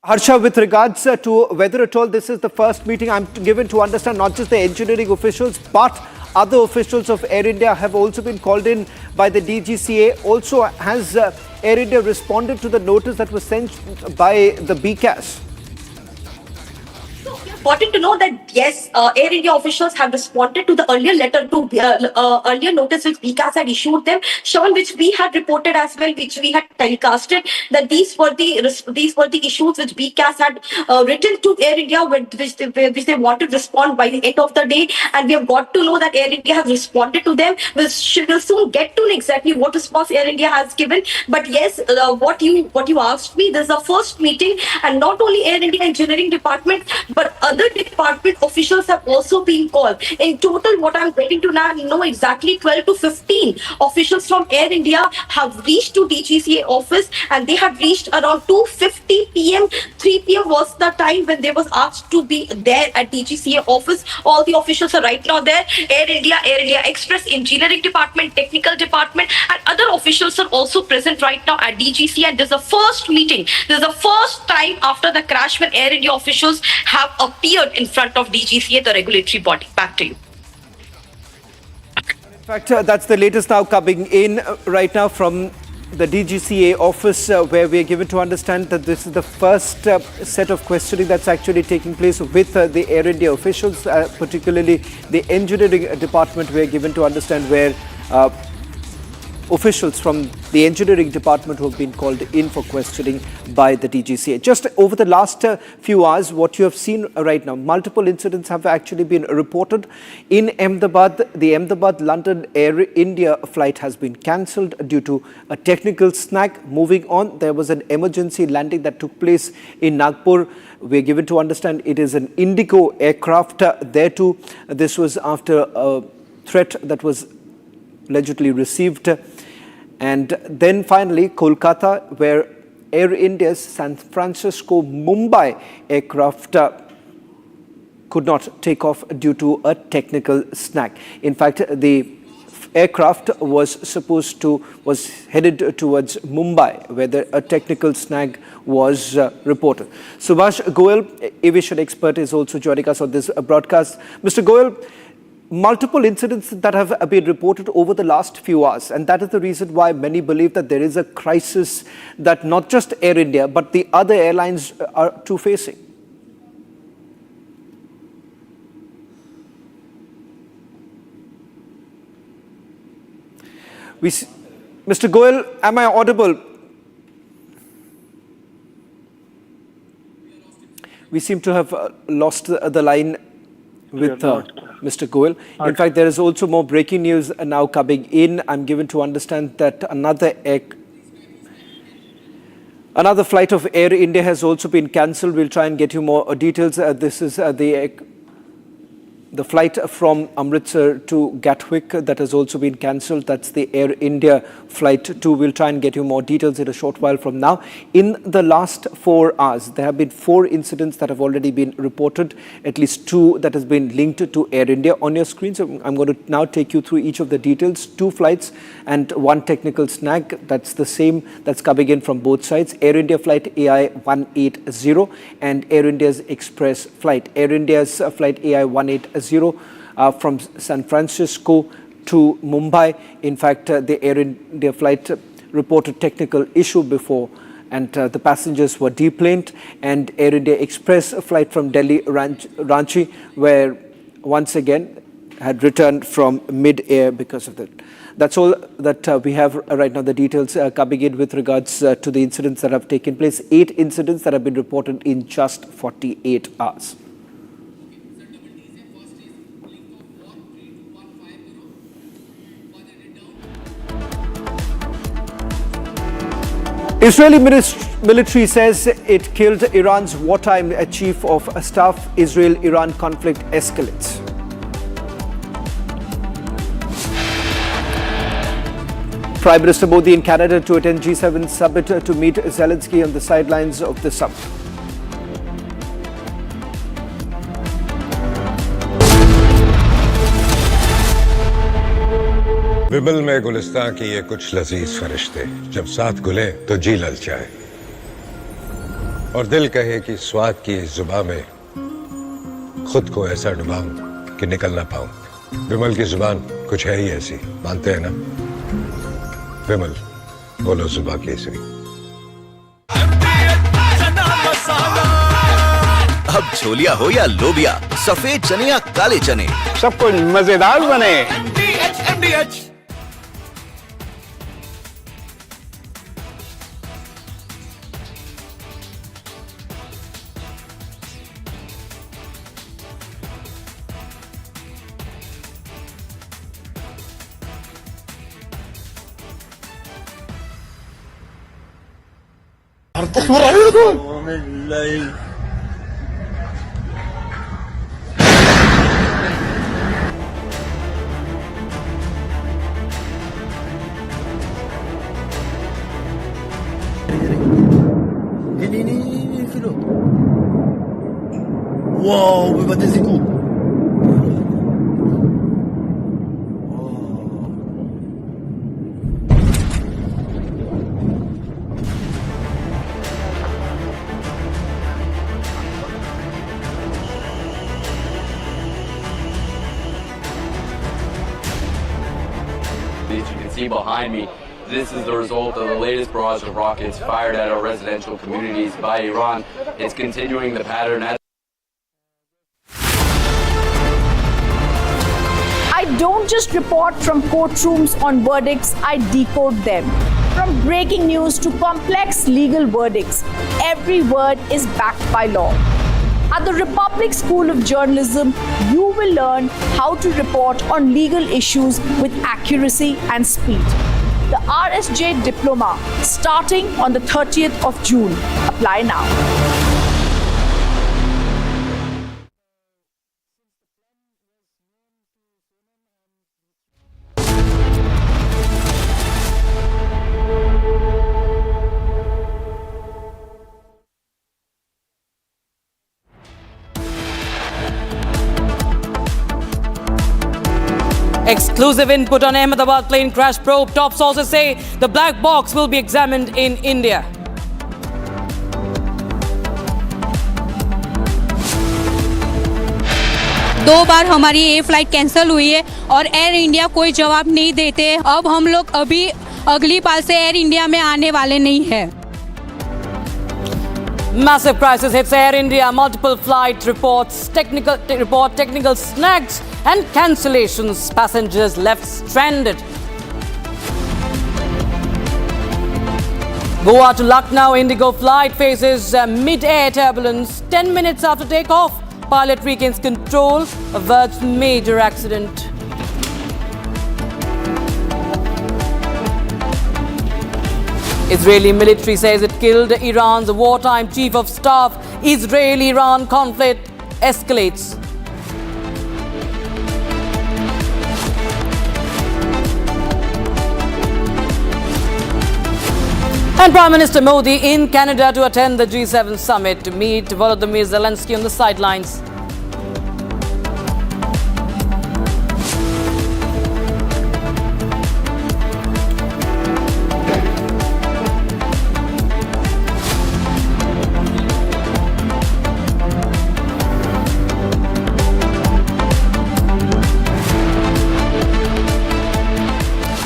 Harsha, with regards to whether at all this is the first meeting, I'm given to understand not just the engineering officials, but other officials of Air India have also been called in by the DGCA. Also, has Air India responded to the notice that was sent by the BCAS? Important to know that yes, Air India officials have responded to the earlier letter to earlier notice which BCAS had issued them, Sean, which we had reported as well, which we had telecasted, that these were the issues which BCAS had written to Air India, which they wanted to respond by the end of the day, and we have got to know that Air India has responded to them. We'll soon get to know exactly what response Air India has given. But yes, what you asked me, this is the first meeting, and not only Air India Engineering Department, but other department officials have also been called. In total, what I'm getting to now know exactly 12 to 15 officials from Air India have reached to DGCA office, and they had reached around 2:50 p.m. 3 p.m. was the time when they was asked to be there at DGCA office. All the officials are right now there. Air India Express, Engineering Department, Technical Department, and other officials are also present right now at DGCA. And this is the first meeting. This is the first time after the crash when Air India officials have appeared in front of DGCA, the regulatory body. Back to you. In fact, that's the latest now coming in right now from the DGCA office, where we are given to understand that this is the first set of questioning that's actually taking place with the Air India officials, particularly the engineering department. We are given to understand where officials from the engineering department who have been called in for questioning by the DGCA. Just over the last few hours, what you have seen right now, multiple incidents have actually been reported. In Ahmedabad, the Ahmedabad-London Air India flight has been cancelled due to a technical snag. Moving on, there was an emergency landing that took place in Nagpur. We are given to understand it is an Indigo aircraft there too. This was after a threat that was allegedly received. And then finally, Kolkata, where Air India's San Francisco-Mumbai aircraft could not take off due to a technical snag. In fact, the aircraft was headed towards Mumbai, where a technical snag was reported. Subhash Goel, aviation expert, is also joining us on this broadcast. Mr. Goel, multiple incidents that have been reported over the last few hours, and that is the reason why many believe that there is a crisis that not just Air India, but the other airlines are too facing. Mr. Goel, am I audible? We seem to have lost the line with Mr. Goel. In fact, there is also more breaking news now coming in. I'm given to understand that another flight of Air India has also been cancelled. We'll try and get you more details. This is the flight from Amritsar to Gatwick that has also been cancelled. That's the Air India flight 2. We'll try and get you more details in a short while from now. In the last 4 hours, there have been 4 incidents that have already been reported, at least 2 that has been linked to Air India on your screen. So I'm going to now take you through each of the details. 2 flights and 1 technical snag. That's the same that's coming in from both sides. Air India flight AI 180 and Air India's express flight. Air India's flight AI 180 from San Francisco to Mumbai. In fact, the Air India flight reported technical issue before, and the passengers were deplaned. And Air India Express flight from Delhi Ranchi, where once again had returned from mid-air because of that. That's all that we have right now. The details coming in with regards to the incidents that have taken place. 8 incidents that have been reported in just 48 hours. Israeli military says it killed Iran's wartime chief of staff. Israel-Iran conflict escalates. Prime Minister Modi in Canada to attend G7 summit to meet Zelensky on the sidelines of the summit. विमल में गुलिस्तां की ये कुछ लजीज फरिश्ते जब साथ गुले तो जी ललचाए और दिल कहे कि स्वाद की इस जुबां में खुद को ऐसा डुबाऊं कि निकल ना पाऊं। विमल की जुबान कुछ है ही ऐसी, मानते हैं ना? विमल, बोलो जुबां केसरी। अब छोलिया हो या लोबिया, सफेद चने या काले चने, सब कुछ मजेदार बने। Ini filo. Wow, we got this cool. As you can see behind me, this is the result of the latest barrage of rockets fired at our residential communities by Iran. It's continuing the pattern. I don't just report from courtrooms on verdicts, I decode them. From breaking news to complex legal verdicts, every word is backed by law. At the Republic School of Journalism, you will learn how to report on legal issues with accuracy and speed. The RSJ Diploma, starting on the 30th of June. Apply now. Exclusive input on Ahmedabad plane crash probe. Top sources say the black box will be examined in India. दो बार हमारी ये flight cancel हुई है और air India कोई जवाब नहीं देते। अब हम लोग अभी अगली बार से एयर इंडिया में आने वाले नहीं हैं। Massive crisis hits Air India. Multiple flight reports, technical snags and cancellations. Passengers left stranded. Goa to Lucknow Indigo flight faces mid-air turbulence. 10 minutes after takeoff, pilot regains control, averts major accident. Israeli military says it killed Iran's wartime chief of staff. Israel-Iran conflict escalates. And Prime Minister Modi in Canada to attend the G7 summit to meet Volodymyr Zelensky on the sidelines.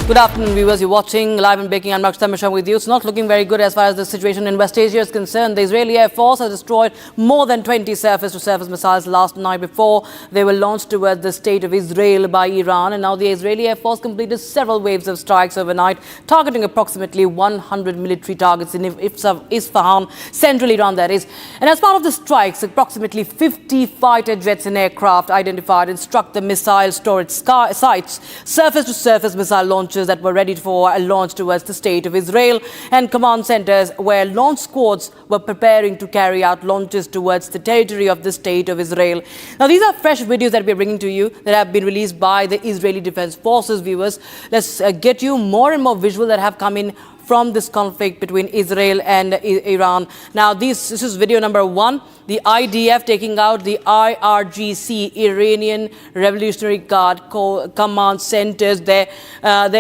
Good afternoon, viewers. You're watching Live and Breaking. I'm Nakshita Mishra with you. It's not looking very good as far as the situation in West Asia is concerned. The Israeli Air Force has destroyed more than 20 surface-to-surface missiles last night before they were launched towards the state of Israel by Iran. And now the Israeli Air Force completed several waves of strikes overnight, targeting approximately 100 military targets in Isfahan, central Iran, that is. And as part of the strikes, approximately 50 fighter jets and aircraft identified and struck the missile storage sites, surface-to-surface missile launches that were ready for a launch towards the state of Israel, and command centers where launch squads were preparing to carry out launches towards the territory of the state of Israel. Now, these are fresh videos that we're bringing to you that have been released by the Israeli Defense Forces. Viewers, let's get you more and more visuals that have come in from this conflict between Israel and Iran. Now, this is video number 1. The IDF taking out the IRGC, Iranian Revolutionary Guard command centers. There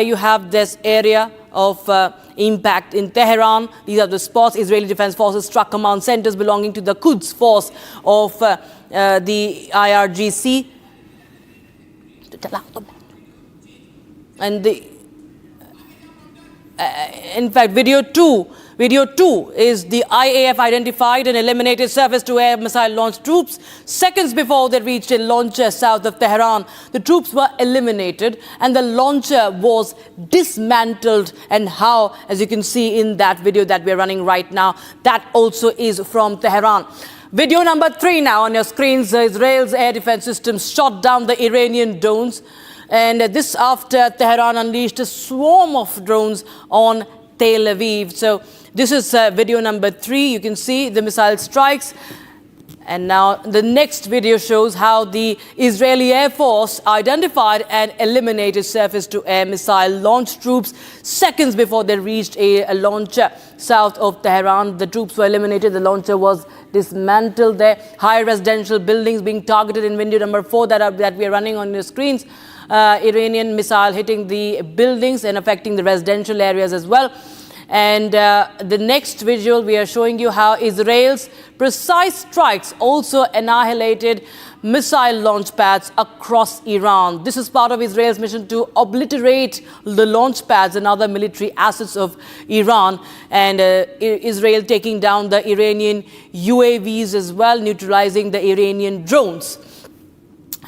you have this area of impact in Tehran. These are the spots. Israeli Defense Forces struck command centers belonging to the Quds force of the IRGC. And in fact, video 2 is the IAF identified and eliminated surface-to-air missile launch troops. Seconds before they reached a launcher south of Tehran, the troops were eliminated and the launcher was dismantled. And how, as you can see in that video that we're running right now, that also is from Tehran. Video number 3 now on your screens. Israel's air defense systems shot down the Iranian drones. And this after Tehran unleashed a swarm of drones on Tel Aviv. So this is video number 3. You can see the missile strikes. And now the next video shows how the Israeli Air Force identified and eliminated surface-to-air missile launch troops seconds before they reached a launcher south of Tehran. The troops were eliminated. The launcher was dismantled there. High residential buildings being targeted in video number 4 that we are running on your screens. Iranian missile hitting the buildings and affecting the residential areas as well. And the next visual, we are showing you how Israel's precise strikes also annihilated missile launch pads across Iran. This is part of Israel's mission to obliterate the launch pads and other military assets of Iran. And Israel taking down the Iranian UAVs as well, neutralizing the Iranian drones.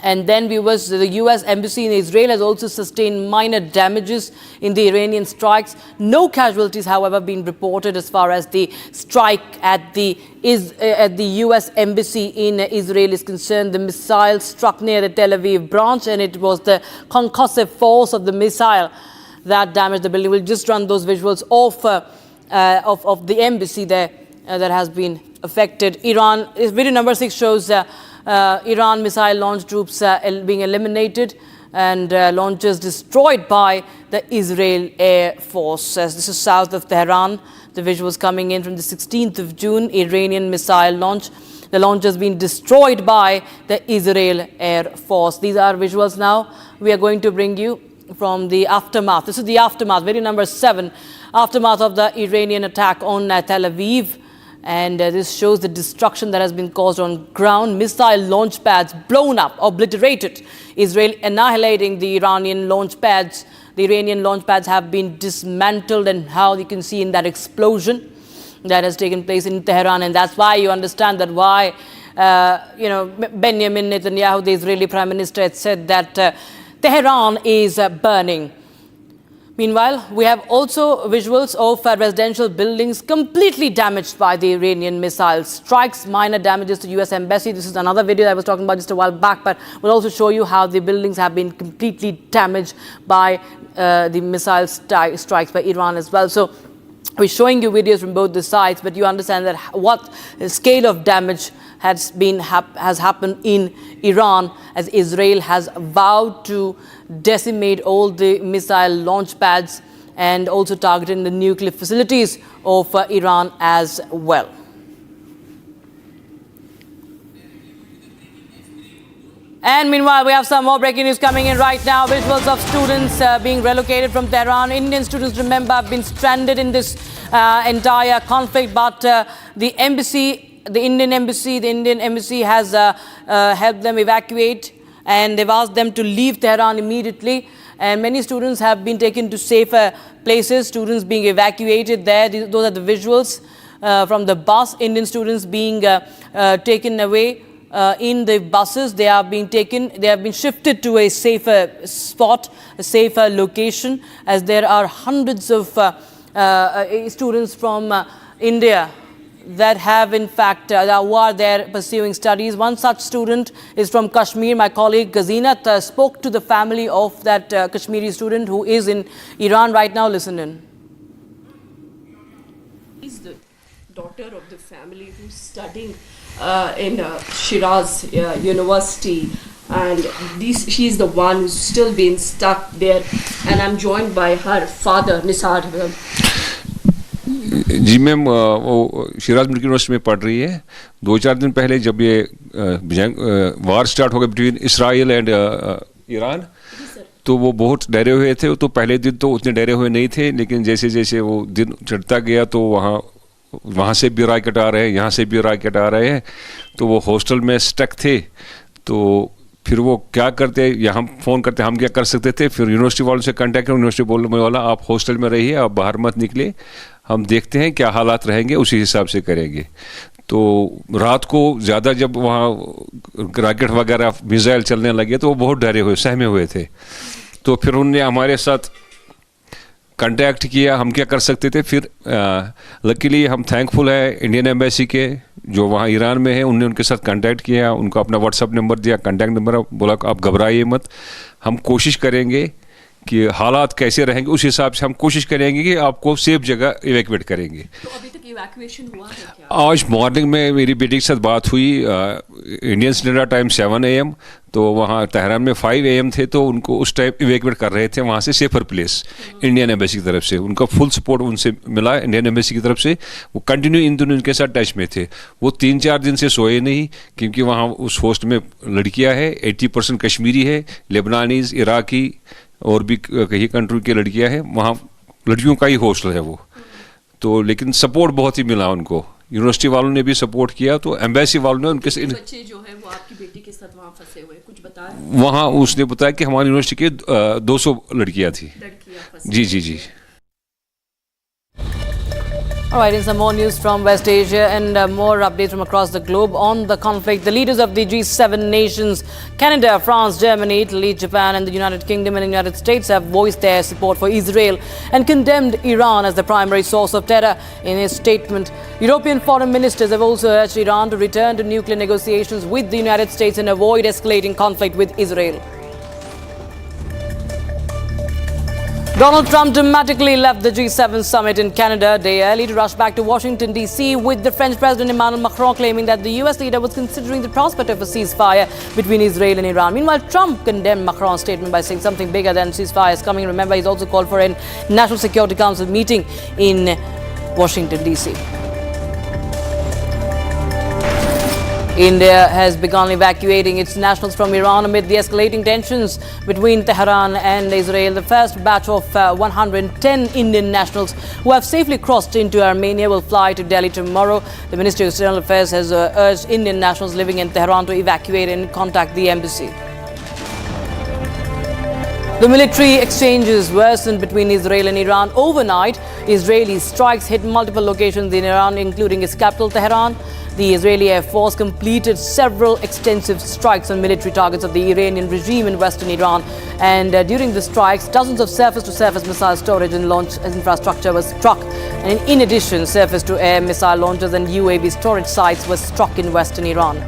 And then viewers, the US embassy in Israel has also sustained minor damages in the Iranian strikes. No casualties, however, been reported as far as the strike at the US embassy in Israel is concerned. The missile struck near the Tel Aviv branch, and it was the concussive force of the missile that damaged the building. We'll just run those visuals of the embassy there that has been affected. Iran, video number 6 shows Iran missile launch troops being eliminated and launches destroyed by the Israel Air Force. This is south of Tehran. The visuals coming in from the 16th of June, Iranian missile launch. the launch has been destroyed by the Israel Air Force. These are visuals now we are going to bring you from the aftermath. This is the aftermath, video number 7, aftermath of the Iranian attack on Tel Aviv. And this shows the destruction that has been caused on ground. Missile launch pads blown up, obliterated. Israel annihilating the Iranian launch pads. The Iranian launch pads have been dismantled, and how you can see in that explosion that has taken place in Tehran. And that's why you understand that why, Benjamin Netanyahu, the Israeli Prime Minister, had said that Tehran is burning. Meanwhile, we have also visuals of residential buildings completely damaged by the Iranian missile strikes, minor damages to US Embassy. This is another video that I was talking about just a while back, but we'll also show you how the buildings have been completely damaged by the missile strikes by Iran as well. So we're showing you videos from both the sides, but you understand that what scale of damage has happened in Iran, as Israel has vowed to decimate all the missile launch pads and also targeting the nuclear facilities of Iran as well. And meanwhile, we have some more breaking news coming in right now. Visuals of students being relocated from Tehran. Indian students, remember, have been stranded in this entire conflict, but the Indian embassy has helped them evacuate, and they've asked them to leave Tehran immediately. And many students have been taken to safer places, students being evacuated there. Those are the visuals from the bus, Indian students being taken away in the buses. They have been shifted to a safer spot, a safer location, as there are hundreds of students from India that have in fact who are there pursuing studies. One such student is from Kashmir. My colleague Gazinat spoke to the family of that Kashmiri student who is in Iran right now. Listen in. He's the daughter of the family who's studying in Shiraz University, and she's the one who's still been stuck there, and I'm joined by her father Nisar. जी ma'am, वो Shiraz medical university में पढ़ रही है। 2-4 दिन पहले जब ये वार स्टार्ट हो गया बिटवीन इसराइल एंड ईरान, तो वो बहुत डरे हुए थे। तो पहले दिन तो उतने डरे हुए नहीं थे, लेकिन जैसे जैसे वो दिन चढ़ता गया तो वहाँ से भी रॉकेट आ रहे हैं, यहाँ से भी रॉकेट आ रहे हैं। तो वो हॉस्टल में स्टक थे। तो फिर वो क्या करते, या हम फ़ोन करते, हम क्या कर सकते थे। फिर यूनिवर्सिटी वालों से कांटेक्ट किया। यूनिवर्सिटी बोलने वाला आप हॉस्टल में रहिए, आप बाहर मत निकले, हम देखते हैं क्या हालात रहेंगे, उसी हिसाब से करेंगे। तो रात को ज़्यादा जब वहाँ रॉकेट वगैरह मिसाइल चलने लगे तो वो बहुत डरे हुए, सहमे हुए थे। तो फिर उन्होंने हमारे साथ कांटेक्ट किया, हम क्या कर सकते थे। फिर लकीली हम थैंकफुल है इंडियन एम्बेसी के जो वहाँ ईरान में है, उन्होंने उनके साथ कांटेक्ट किया, उनको अपना व्हाट्सअप नंबर दिया, कांटेक्ट नंबर, बोला आप घबराइए मत, हम कोशिश करेंगे कि हालात कैसे रहेंगे उस हिसाब से हम कोशिश करेंगे कि आपको सेफ जगह इवैक्यूएट करेंगे। तो अभी तक इवैक्यूएशन हुआ है क्या? आज मॉर्निंग में मेरी बेटी के साथ बात हुई, इंडियन स्टैंडर्ड टाइम 7 AM, तो वहाँ तेहरान में 5 AM थे, तो उनको उस टाइम इवैक्यूएट कर रहे थे वहाँ से सेफर प्लेस। इंडियन एम्बेसी की तरफ से उनका फुल सपोर्ट उनसे मिला, इंडियन एम्बेसी की तरफ से। वो कंटिन्यू इन दोनों उनके साथ टच में थे। वो 3-4 दिन से सोए नहीं, क्योंकि वहाँ उस होस्ट में लड़कियाँ हैं, 80% कश्मीरी है, लेबनानीज, इराकी और भी कई कंट्री की लड़कियां हैं। वहाँ लड़कियों का ही हॉस्टल है वो। तो लेकिन सपोर्ट बहुत ही मिला उनको, यूनिवर्सिटी वालों ने भी सपोर्ट किया। तो एम्बेसी वालों ने उनके बच्चे जो है वो आपकी बेटी के साथ वहाँ फंसे हुए, कुछ बताया? वहाँ उसने बताया कि हमारी यूनिवर्सिटी के 200 लड़कियाँ थी। जी जी जी। All right, in some more news from West Asia and more updates from across the globe on the conflict. The leaders of the G7 nations, Canada, France, Germany, Italy, Japan and the United Kingdom and the United States have voiced their support for Israel and condemned Iran as the primary source of terror. In a statement, European foreign ministers have also urged Iran to return to nuclear negotiations with the United States and avoid escalating conflict with Israel. Donald Trump dramatically left the G7 summit in Canada a day early to rush back to Washington, D.C. with the French President Emmanuel Macron claiming that the U.S. leader was considering the prospect of a ceasefire between Israel and Iran. Meanwhile, Trump condemned Macron's statement by saying something bigger than ceasefire is coming. Remember, he's also called for a National Security Council meeting in Washington, D.C. India has begun evacuating its nationals from Iran amid the escalating tensions between Tehran and Israel. The first batch of 110 Indian nationals who have safely crossed into Armenia will fly to Delhi tomorrow. The Ministry of External Affairs has urged Indian nationals living in Tehran to evacuate and contact the embassy. The military exchanges worsened between Israel and Iran overnight. Israeli strikes hit multiple locations in Iran, including its capital, Tehran. The Israeli Air Force completed several extensive strikes on military targets of the Iranian regime in western Iran. And during the strikes, dozens of surface-to-surface missile storage and launch infrastructure was struck. And in addition, surface-to-air missile launchers and UAV storage sites were struck in western Iran.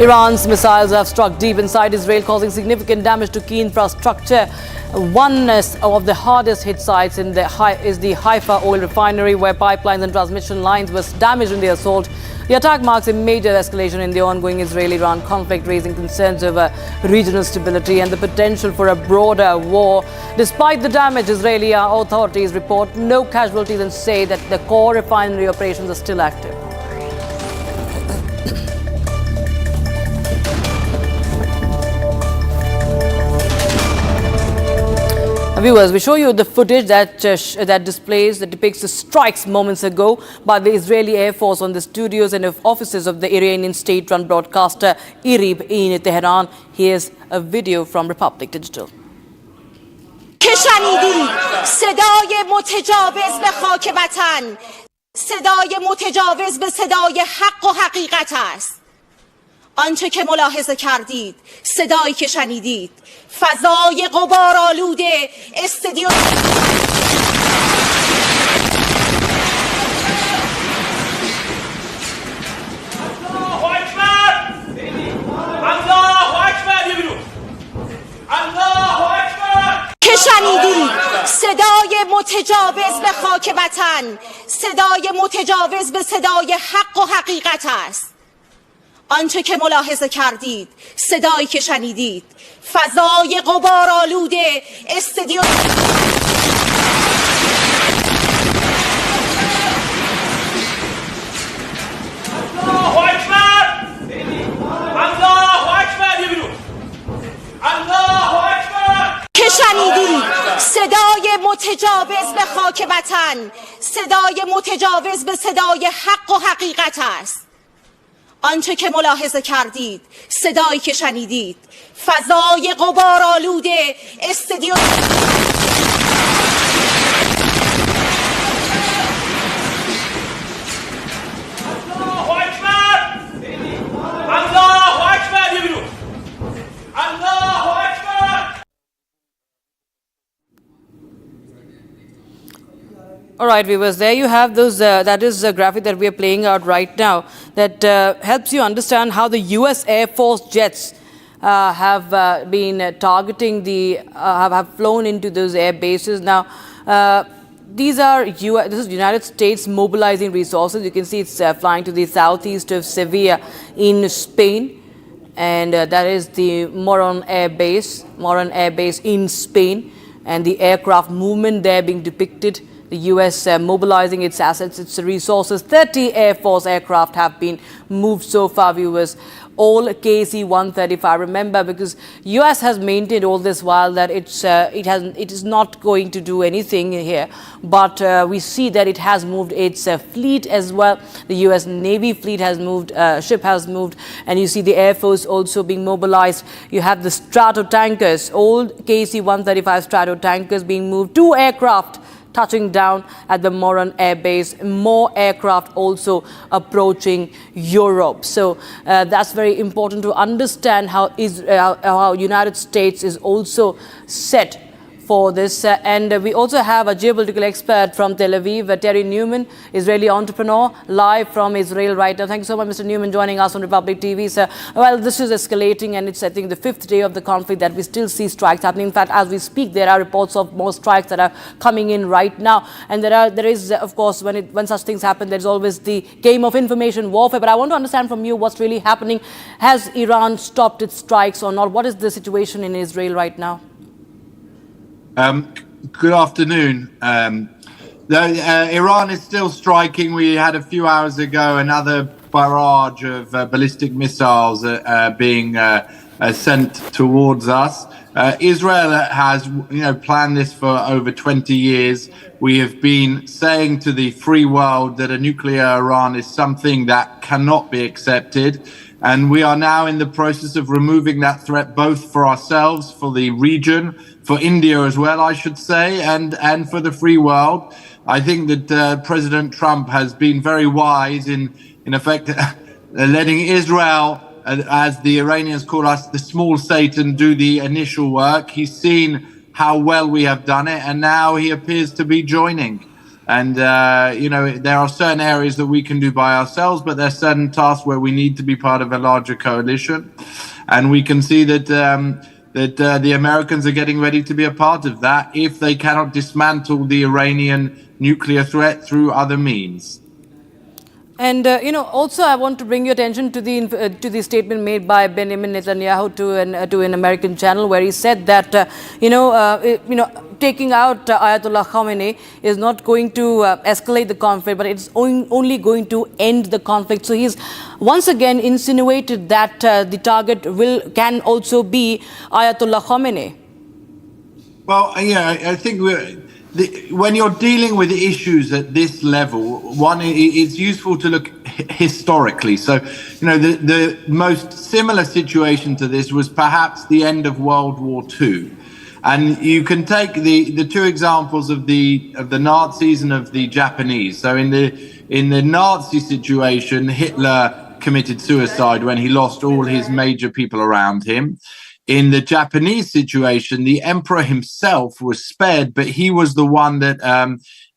Iran's missiles have struck deep inside Israel, causing significant damage to key infrastructure. One of the hardest hit sites is the Haifa oil refinery, where pipelines and transmission lines were damaged in the assault. The attack marks a major escalation in the ongoing Israel-Iran conflict, raising concerns over regional stability and the potential for a broader war. Despite the damage, Israeli authorities report no casualties and say that the core refinery operations are still active. Viewers, we show you the footage that depicts the strikes moments ago by the Israeli Air Force on the studios and offices of the Iranian state-run broadcaster IRIB in Tehran. Here's a video from Republic Digital. شنیدید صدای متجاوز به خاک وطن، صدای متجاوز به صدای حق و حقیقت است. آنچه که ملاحظه کردید، صدایی که شنیدید، فضای غبارآلود استادیوم که شنیدید صدای متجاوز به خاک وطن، صدای متجاوز به صدای حق و حقیقت است. آنچه که ملاحظه کردید، صدایی که شنیدید، فضای غبارآلود استادیوم الله اکبر، الله اکبر، الله اکبر که شنیدید صدای متجاوز به خاک وطن، صدای متجاوز به صدای حق و حقیقت است. آنچه که ملاحظه کردید، صدایی که شنیدید، فضای غبارآلود استادیوم الله اکبر، الله اکبر، الله اکبر. All right, viewers, there you have those. That is a graphic that we are playing out right now that helps you understand how the U.S. Air Force jets have been targeting have flown into those air bases. Now, this is United States mobilizing resources. You can see it's flying to the southeast of Sevilla in Spain. And that is the Moron Air Base in Spain. And the aircraft movement there being depicted. The U.S. Mobilizing its assets, its resources. 30 Air Force aircraft have been moved so far, viewers. All KC-135. Remember, because U.S. has maintained all this while that it is not going to do anything here. But we see that it has moved its fleet as well. The U.S. Navy fleet has moved, ship has moved, and you see the Air Force also being mobilized. You have the Strato tankers, old KC-135 Strato tankers being moved. 2 aircraft touching down at the Moron Air Base, more aircraft also approaching Europe. So that's very important to understand how United States is also set for this. And we also have a geopolitical expert from Tel Aviv, Terry Newman, Israeli entrepreneur, live from Israel right now. Thank you so much, Mr. Newman, joining us on Republic TV. Sir, well, this is escalating, and it's, I think, the 5th day of the conflict that we still see strikes happening. In fact, as we speak, there are reports of more strikes that are coming in right now. And there is, of course, when such things happen, there's always the game of information warfare. But I want to understand from you what's really happening. Has Iran stopped its strikes or not? What is the situation in Israel right now? Good afternoon. Iran is still striking. We had a few hours ago another barrage of ballistic missiles being sent towards us. Israel has, planned this for over 20 years. We have been saying to the free world that a nuclear Iran is something that cannot be accepted. And we are now in the process of removing that threat, both for ourselves, for the region, for India as well, I should say, and for the free world. I think that President Trump has been very wise in effect, letting Israel, as the Iranians call us, the small Satan, do the initial work. He's seen how well we have done it, and now he appears to be joining. And, there are certain areas that we can do by ourselves, but there are certain tasks where we need to be part of a larger coalition. And we can see that the Americans are getting ready to be a part of that if they cannot dismantle the Iranian nuclear threat through other means. And also I want to bring your attention to the statement made by Benjamin Netanyahu to an American channel, where he said that taking out Ayatollah Khamenei is not going to escalate the conflict, but it's only going to end the conflict. So he's once again insinuated that the target can also be Ayatollah Khamenei. Well, I think when you're dealing with issues at this level, it's useful to look historically. So, the most similar situation to this was perhaps the end of World War II. And you can take the two examples of the Nazis and of the Japanese. So in the Nazi situation, Hitler committed suicide when he lost all his major people around him. In the Japanese situation, the emperor himself was spared, but he was the one that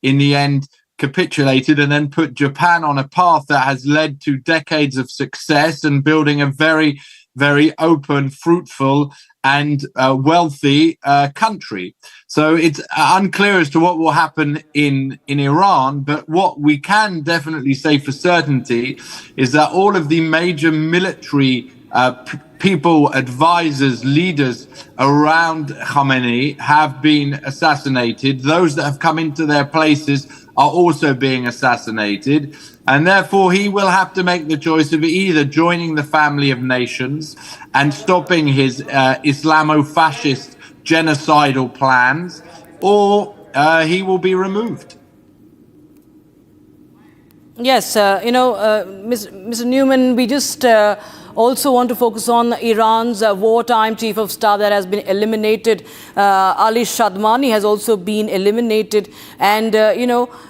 in the end capitulated and then put Japan on a path that has led to decades of success and building a very, very open, fruitful and wealthy country. So it's unclear as to what will happen in Iran, but what we can definitely say for certainty is that all of the major military people, advisors, leaders around Khamenei have been assassinated. Those that have come into their places are also being assassinated. And therefore, he will have to make the choice of either joining the family of nations and stopping his Islamo-fascist genocidal plans, or he will be removed. Yes, Mr. Newman, we just also want to focus on Iran's wartime chief of staff that has been eliminated. Ali Shadmani has also been eliminated. And,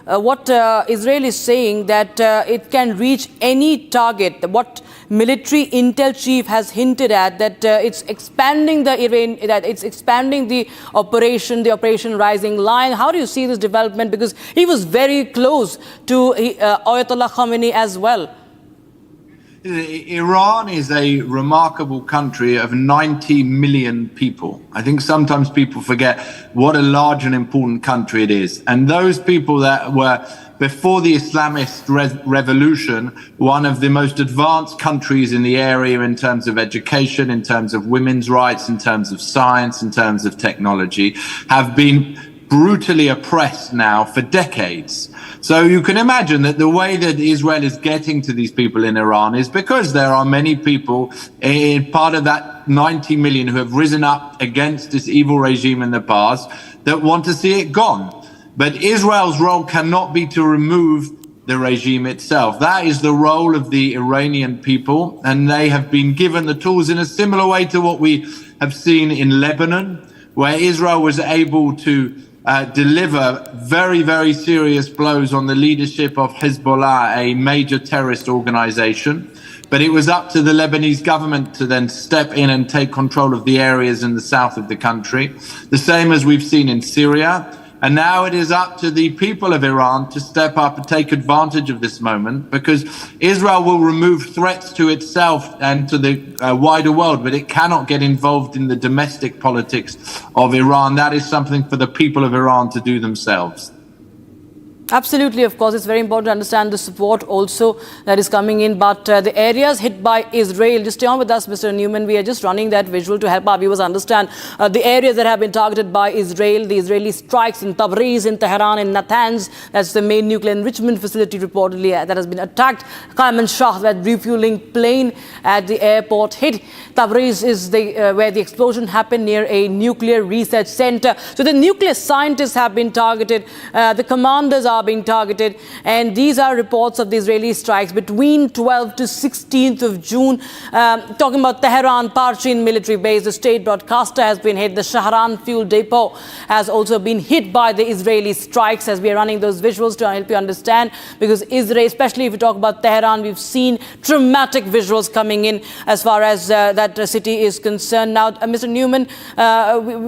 what Israel is saying that it can reach any target. What military intel chief has hinted at, that it's expanding the Operation Rising Lion. How do you see this development? Because he was very close to Ayatollah Khamenei as well. Iran is a remarkable country of 90 million people. I think sometimes people forget what a large and important country it is. And those people that were, before the Islamist revolution, one of the most advanced countries in the area in terms of education, in terms of women's rights, in terms of science, in terms of technology, have been brutally oppressed now for decades. So you can imagine that the way that Israel is getting to these people in Iran is because there are many people, part of that 90 million, who have risen up against this evil regime in the past, that want to see it gone. But Israel's role cannot be to remove the regime itself. That is the role of the Iranian people, and they have been given the tools in a similar way to what we have seen in Lebanon, where Israel was able to deliver very, very serious blows on the leadership of Hezbollah, a major terrorist organization. But it was up to the Lebanese government to then step in and take control of the areas in the south of the country, the same as we've seen in Syria. And now it is up to the people of Iran to step up and take advantage of this moment, because Israel will remove threats to itself and to the wider world, but it cannot get involved in the domestic politics of Iran. That is something for the people of Iran to do themselves. Absolutely, of course, it's very important to understand the support also that is coming in. But the areas hit by Israel, just stay on with us, Mr. Newman. We are just running that visual to help our viewers understand the areas that have been targeted by Israel. The Israeli strikes in Tabriz, in Tehran, in Natanz. That's the main nuclear enrichment facility reportedly that has been attacked. Qaiman Shah, that refueling plane at the airport hit. Tabriz is where the explosion happened near a nuclear research center. So the nuclear scientists have been targeted. The commanders are being targeted, and these are reports of the Israeli strikes between 12th to 16th of June. Talking about Tehran, Parchin military base, the state broadcaster has been hit. The Shahran fuel depot has also been hit by the Israeli strikes, as we are running those visuals to help you understand, because Israel, especially if we talk about Tehran, we've seen traumatic visuals coming in as far as that city is concerned. Now, Mr. Newman,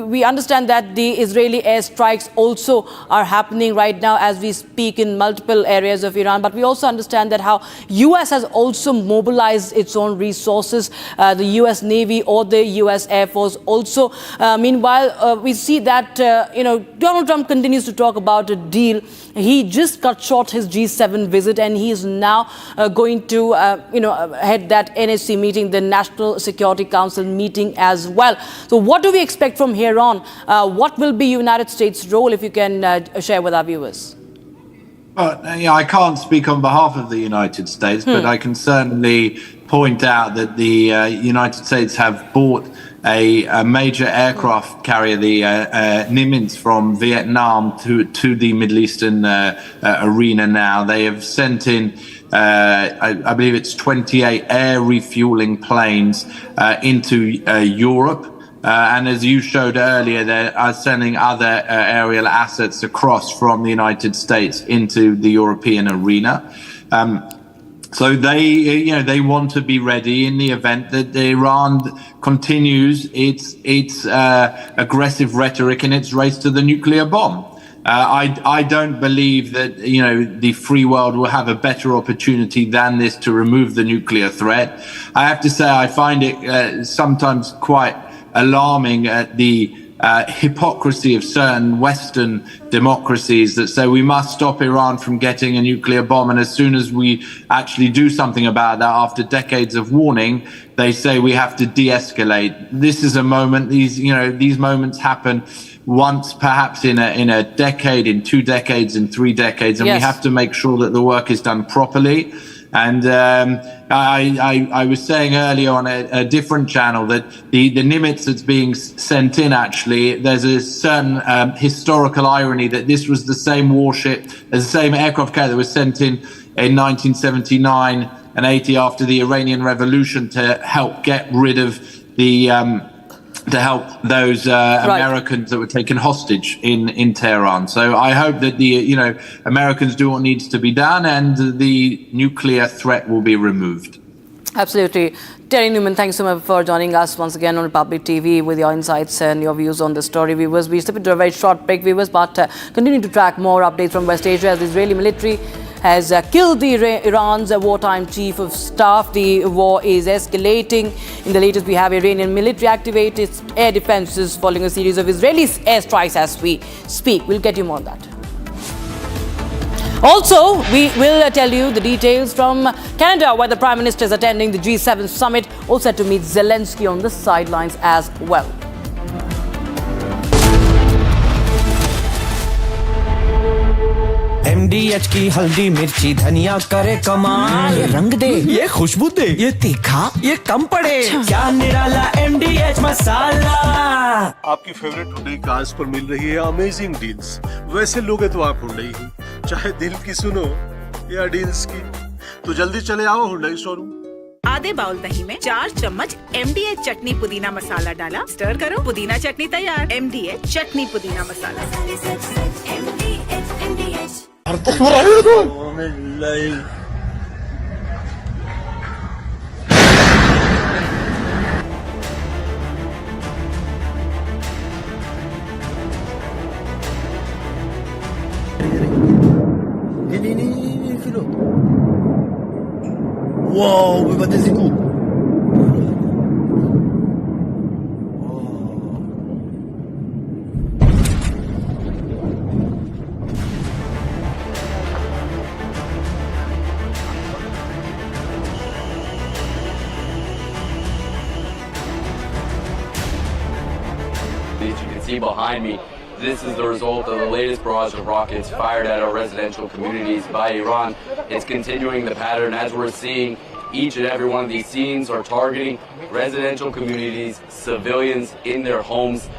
we understand that the Israeli airstrikes also are happening right now as we speak in multiple areas of Iran, but we also understand that how US has also mobilized its own resources, the US Navy or the US Air Force also. Meanwhile, we see that Donald Trump continues to talk about a deal. He just cut short his G7 visit, and he is now going to head that NSC meeting, the National Security Council meeting as well. So what do we expect from here on? What will be United States' role, if you can share with our viewers? I can't speak on behalf of the United States, but I can certainly point out that the United States have bought a major aircraft carrier, the Nimitz, from Vietnam to the Middle Eastern arena now. They have sent in, I believe it's 28 air refueling planes into Europe. And as you showed earlier, they are sending other aerial assets across from the United States into the European arena. So they want to be ready in the event that Iran continues its aggressive rhetoric in its race to the nuclear bomb. I don't believe that the free world will have a better opportunity than this to remove the nuclear threat. I have to say I find it sometimes quite alarming at the hypocrisy of certain Western democracies that say we must stop Iran from getting a nuclear bomb, and as soon as we actually do something about that after decades of warning, they say we have to de-escalate. This is a moment, these moments happen once perhaps in a decade, in 2 decades, in 3 decades, and we have to make sure that the work is done properly. And I was saying earlier on a different channel that the Nimitz that's being sent in, actually, there's a certain historical irony that this was the same warship, the same aircraft carrier that was sent in 1979 and 80 after the Iranian Revolution to help get rid of the to help those Americans that were taken hostage in Tehran. So I hope that the Americans do what needs to be done, and the nuclear threat will be removed. Absolutely. Terry Newman, thanks so much for joining us once again on Republic TV with your insights and your views on the story, viewers. We step into a very short break, viewers, but continue to track more updates from West Asia as the Israeli military has killed Iran's wartime chief of staff. The war is escalating. In the latest, we have Iranian military activated air defenses following a series of Israeli airstrikes as we speak. We'll get you more on that. Also, we will tell you the details from Canada, where the Prime Minister is attending the G7 summit, all set to meet Zelensky on the sidelines as well. MDH की हल्दी मिर्ची धनिया करे कमाल, ये रंग दे, ये खुशबू दे, ये तीखा, ये कम पड़े, क्या निराला MDH मसाला। आपकी फेवरेट हुंडई कार्स पर मिल रही है अमेजिंग डील्स। वैसे लोगे तो आप हुंडई ही, चाहे दिल की सुनो या डील्स की, तो जल्दी चले आओ हुंडई शोरूम। आधे बाउल दही में 4 चम्मच MDH चटनी पुदीना मसाला डाला, स्टर करो, पुदीना चटनी तैयार। MDH चटनी पुदीना मसाला। Wow, bebates iku. see behind me, this is the result of the latest barrage of rockets fired at our residential communities by Iran. It's continuing the pattern as we're seeing. Each and every one of these scenes are targeting residential communities, civilians in their homes.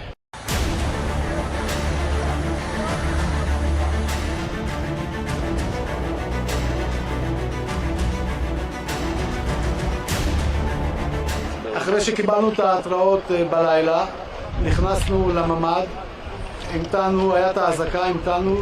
אחרי שקיבלנו את ההתראות בלילה, נכנסנו לממ"ד, המתנו, היה את האזעקה, המתנו.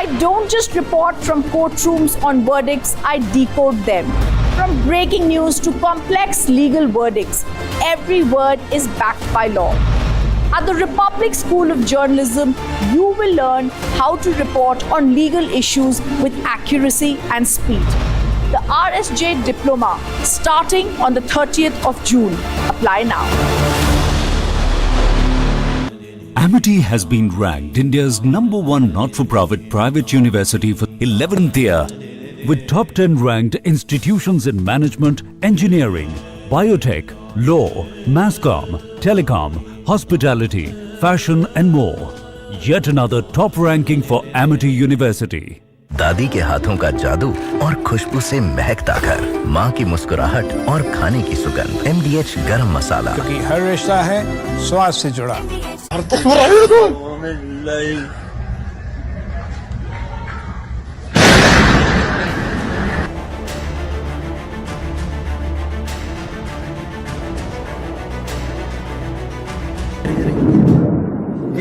I don't just report from courtrooms on verdicts, I decode them. From breaking news to complex legal verdicts, every word is backed by law. At the Republic School of Journalism, you will learn how to report on legal issues with accuracy and speed. The RSJ Diploma, starting on the 30th of June. Apply now. Amity has been ranked India's #1 not-for-profit private university for 11th year, with top 10 ranked institutions in management, engineering, biotech, law, masscom, telecom, hospitality, fashion and more. Yet another top ranking for Amity University. दादी के हाथों का जादू और खुशबू से महकता घर, माँ की मुस्कुराहट और खाने की सुगंध, MDH गरम मसाला, क्योंकि हर रिश्ता है स्वाद से जुड़ा।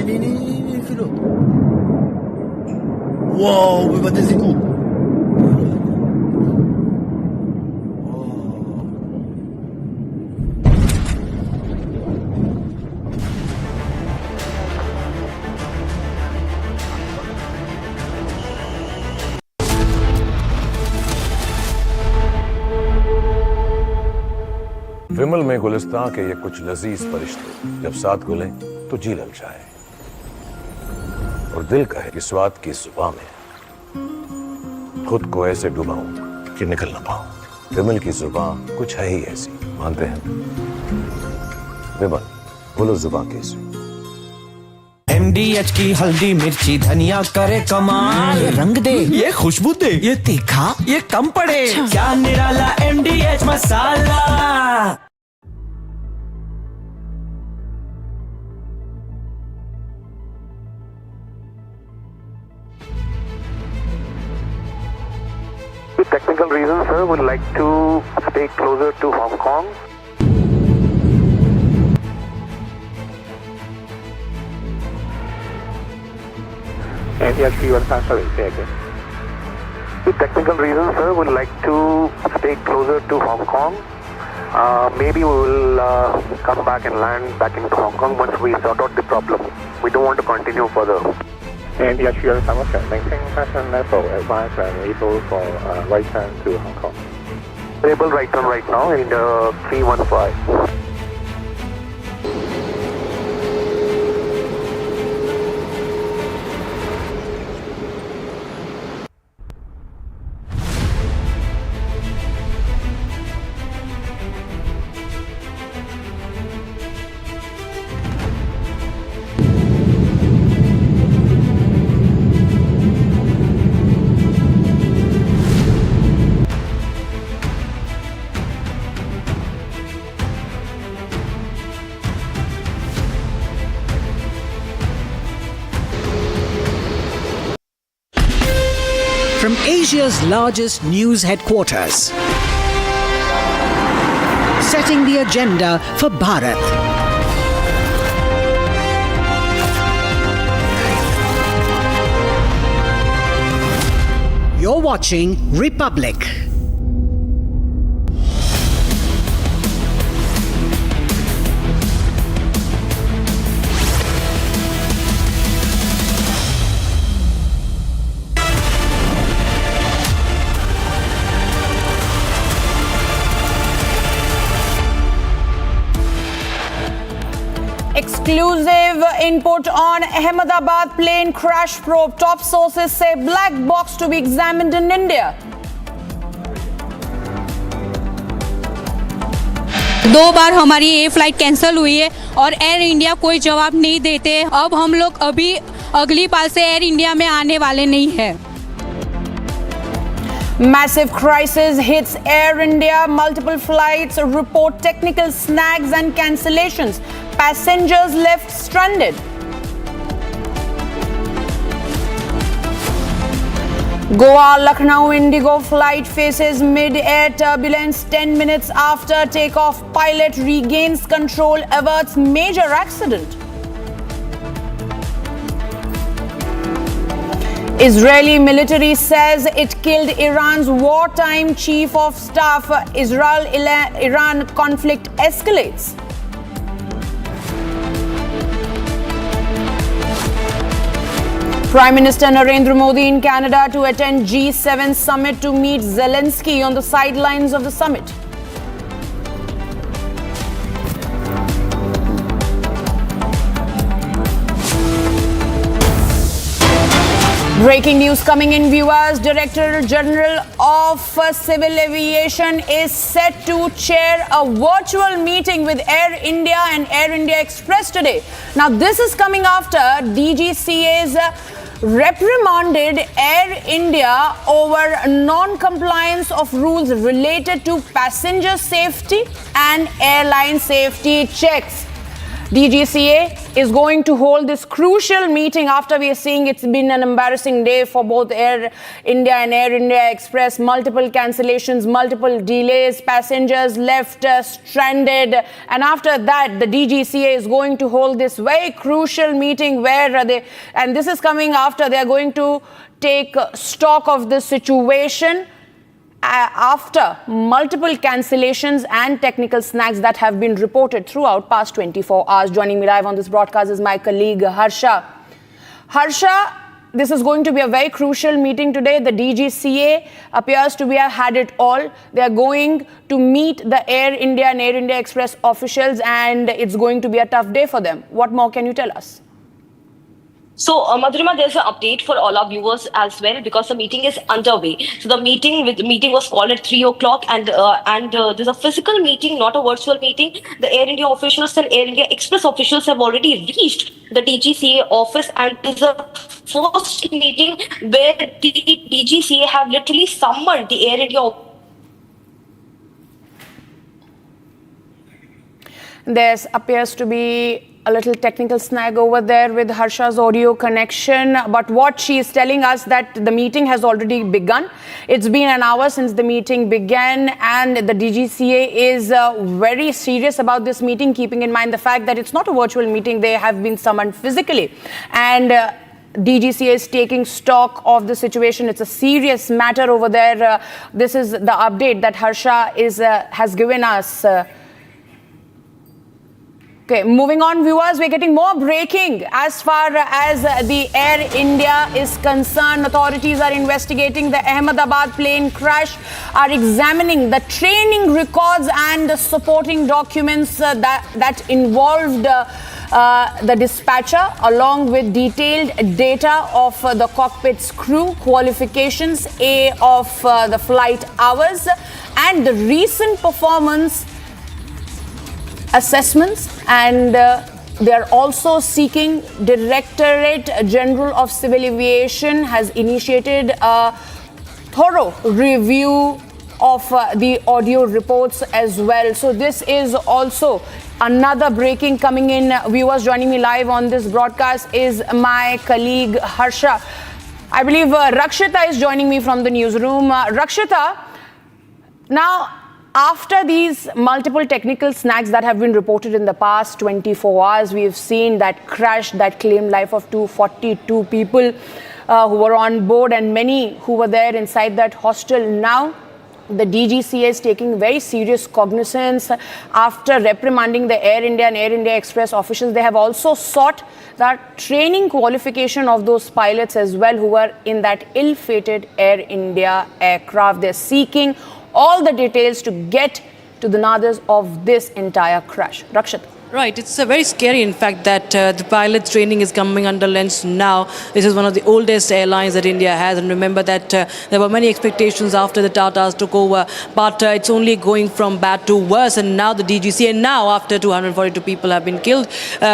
הנה, אפילו. וואו, בבתי זיקוק. विमल में गुलिस्तां के ये कुछ लजीज फरिश्ते जब साथ गुलें तो जी ललचाए और दिल कहे कि स्वाद की जुबान में खुद को ऐसे डुबाऊं कि निकल ना पाऊं। विमल की जुबान कुछ है ही ऐसी, मानते हैं? विमल, बोलो जुबान कैसी? MDH की हल्दी मिर्ची धनिया करे कमाल, ये रंग दे, ये खुशबू दे, ये तीखा, ये कम पड़े, क्या निराला MDH masala. With technical reasons, sir, would like to stay closer to Hong Kong. With technical reasons, sir, would like to stay closer to Hong Kong. Maybe we will come back and land back into Hong Kong once we sort out the problem. We don't want to continue further. And the actual maintain fashion level, advance and able for right turn to Hong Kong. Able right turn right now in the 315. From Asia's largest news headquarters, setting the agenda for Bharat. You're watching Republic. Exclusive input on Ahmedabad plane crash probe. Top sources say black box to be examined in India. दो बार हमारी ये flight cancel हुई है और air India कोई जवाब नहीं देते। अब हम लोग अभी अगली बार से एयर इंडिया में आने वाले नहीं हैं। Massive crisis hits Air India. Multiple flights report technical snags and cancellations. Passengers left stranded. Goa Lucknow Indigo flight faces mid-air turbulence 10 minutes after takeoff. Pilot regains control, averts major accident. Israeli military says it killed Iran's wartime chief of staff. Israel-Iran conflict escalates. Prime Minister Narendra Modi in Canada to attend G7 summit to meet Zelensky on the sidelines of the summit. Breaking news coming in, viewers. Director General of Civil Aviation is set to chair a virtual meeting with Air India and Air India Express today. Now, this is coming after DGCA's reprimanded Air India over non-compliance of rules related to passenger safety and airline safety checks. DGCA is going to hold this crucial meeting after we are seeing it's been an embarrassing day for both Air India and Air India Express. Multiple cancellations, multiple delays, passengers left stranded. And after that, the DGCA is going to hold this very crucial meeting where and this is coming after they are going to take stock of this situation after multiple cancellations and technical snags that have been reported throughout past 24 hours. Joining me live on this broadcast is my colleague Harsha. Harsha, this is going to be a very crucial meeting today. The DGCA appears to have had it all. They are going to meet the Air India and Air India Express officials, and it's going to be a tough day for them. What more can you tell us? So, Madhurima, there's an update for all our viewers as well because the meeting is underway. So, the meeting was called at 3 o'clock, and there's a physical meeting, not a virtual meeting. The Air India officials and Air India Express officials have already reached the DGCA office, and it's a first meeting where the DGCA have literally summoned the Air India. There appears to be a little technical snag over there with Harsha's audio connection, but what she is telling us that the meeting has already begun. It's been an hour since the meeting began, and the DGCA is very serious about this meeting, keeping in mind the fact that it's not a virtual meeting. They have been summoned physically, and DGCA is taking stock of the situation. It's a serious matter over there. This is the update that Harsha has given us. Okay, moving on, viewers, we're getting more breaking as far as the Air India is concerned. Authorities are investigating the Ahmedabad plane crash, are examining the training records and the supporting documents that involved the dispatcher, along with detailed data of the cockpit's crew, qualifications, of the flight hours, and the recent performance assessments, and they are also seeking. Directorate General of Civil Aviation has initiated a thorough review of the audio reports as well. So this is also another breaking coming in. Viewers, joining me live on this broadcast is my colleague Harsha. I believe Rakshita is joining me from the newsroom. Rakshita, now, after these multiple technical snags that have been reported in the past 24 hours, we have seen that crash that claimed life of 242 people who were on board and many who were there inside that hostel. Now, the DGCA is taking very serious cognizance after reprimanding the Air India and Air India Express officials. They have also sought that training qualification of those pilots as well who were in that ill-fated Air India aircraft. They're seeking all the details to get to the nadas of this entire crash. Rakshita. Right, it's very scary, in fact, that the pilot training is coming under lens now. This is one of the oldest airlines that India has, and remember that there were many expectations after the Tatas took over, but it's only going from bad to worse, and now the DGCA, now after 242 people have been killed,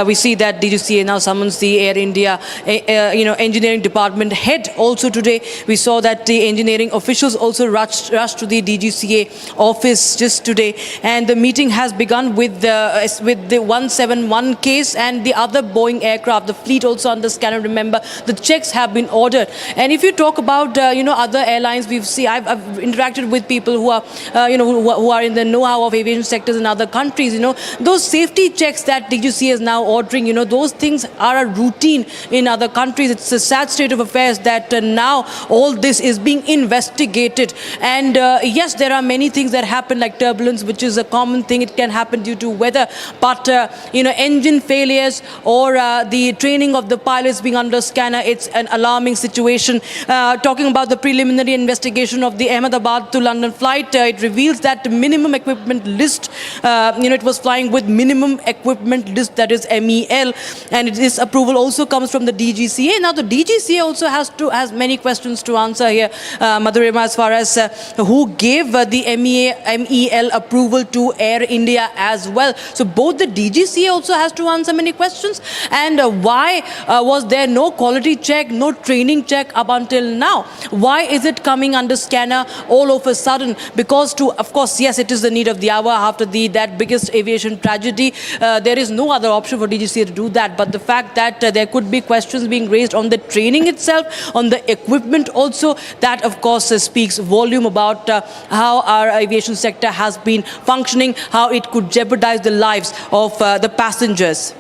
we see that DGCA now summons the Air India engineering department head also today. We saw that the engineering officials also rushed to the DGCA office just today, and the meeting has begun with the 171 case and the other Boeing aircraft. The fleet also under scanner. Remember, the checks have been ordered. And if you talk about other airlines, I've interacted with people who are who are in the know-how of aviation sectors in other countries. Those safety checks that DGCA is now ordering, those things are a routine in other countries. It's a sad state of affairs that now all this is being investigated. And yes, there are many things that happen, like turbulence, which is a common thing. It can happen due to weather, but engine failures or the training of the pilots being under scanner, it's an alarming situation. Talking about the preliminary investigation of the Ahmedabad to London flight, it reveals that the minimum equipment list, it was flying with minimum equipment list, that is MEL, and this approval also comes from the DGCA. Now the DGCA also has many questions to answer here, Madhurima, as far as who gave the MEL approval to Air India as well. So both the DGCA also has to answer many questions, and why was there no quality check, no training check up until now? Why is it coming under scanner all of a sudden? Because of course, yes, it is the need of the hour after that biggest aviation tragedy. There is no other option for DGCA to do that. But the fact that there could be questions being raised on the training itself, on the equipment also, that of course speaks volume about how our aviation sector has been functioning, how it could jeopardize the lives of the passengers.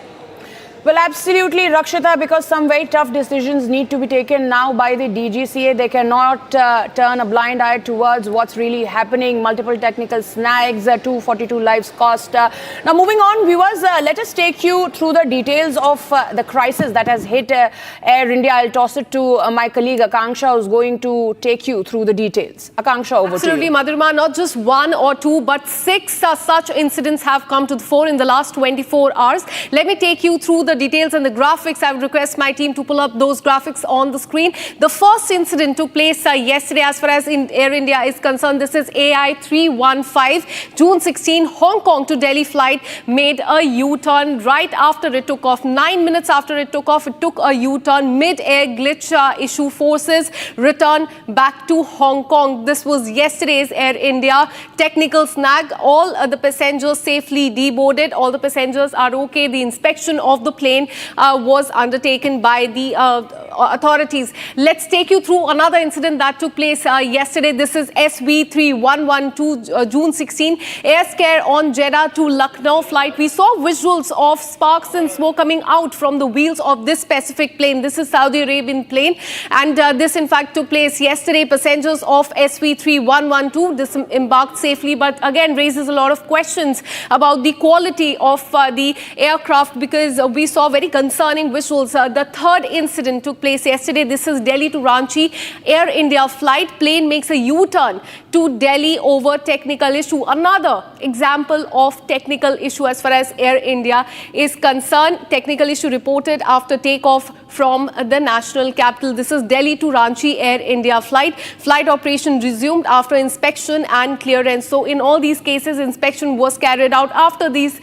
Well, absolutely, Rakshita, because some very tough decisions need to be taken now by the DGCA. They cannot turn a blind eye towards what's really happening. Multiple technical snags, 242 lives cost. Now, moving on, viewers, let us take you through the details of the crisis that has hit Air India. I'll toss it to my colleague Akanksha, who's going to take you through the details. Akanksha, over to you. Absolutely, Madhurima. Not just one or two, but 6 such incidents have come to the fore in the last 24 hours. Let me take you through the details and the graphics. I would request my team to pull up those graphics on the screen. The first incident took place yesterday as far as Air India is concerned. This is AI 315, June 16, Hong Kong to Delhi flight made a U-turn right after it took off. 9 minutes after it took off, it took a U-turn. Mid-air glitch issue, forces return back to Hong Kong. This was yesterday's Air India technical snag. All the passengers safely deboarded. All the passengers are okay. The inspection of the plane was undertaken by the authorities. Let's take you through another incident that took place yesterday. This is SV 3112, June 16, air scare on Jeddah to Lucknow flight. We saw visuals of sparks and smoke coming out from the wheels of this specific plane. This is Saudi Arabian plane, and this in fact took place yesterday. Passengers of SV 3112 disembarked safely, but again raises a lot of questions about the quality of the aircraft, because we saw very concerning visuals. The third incident took place yesterday. This is Delhi to Ranchi Air India flight. Plane makes a U-turn to Delhi over technical issue. Another example of technical issue as far as Air India is concerned. Technical issue reported after takeoff from the national capital. This is Delhi to Ranchi Air India flight. Flight operation resumed after inspection and clearance. So in all these cases, inspection was carried out after these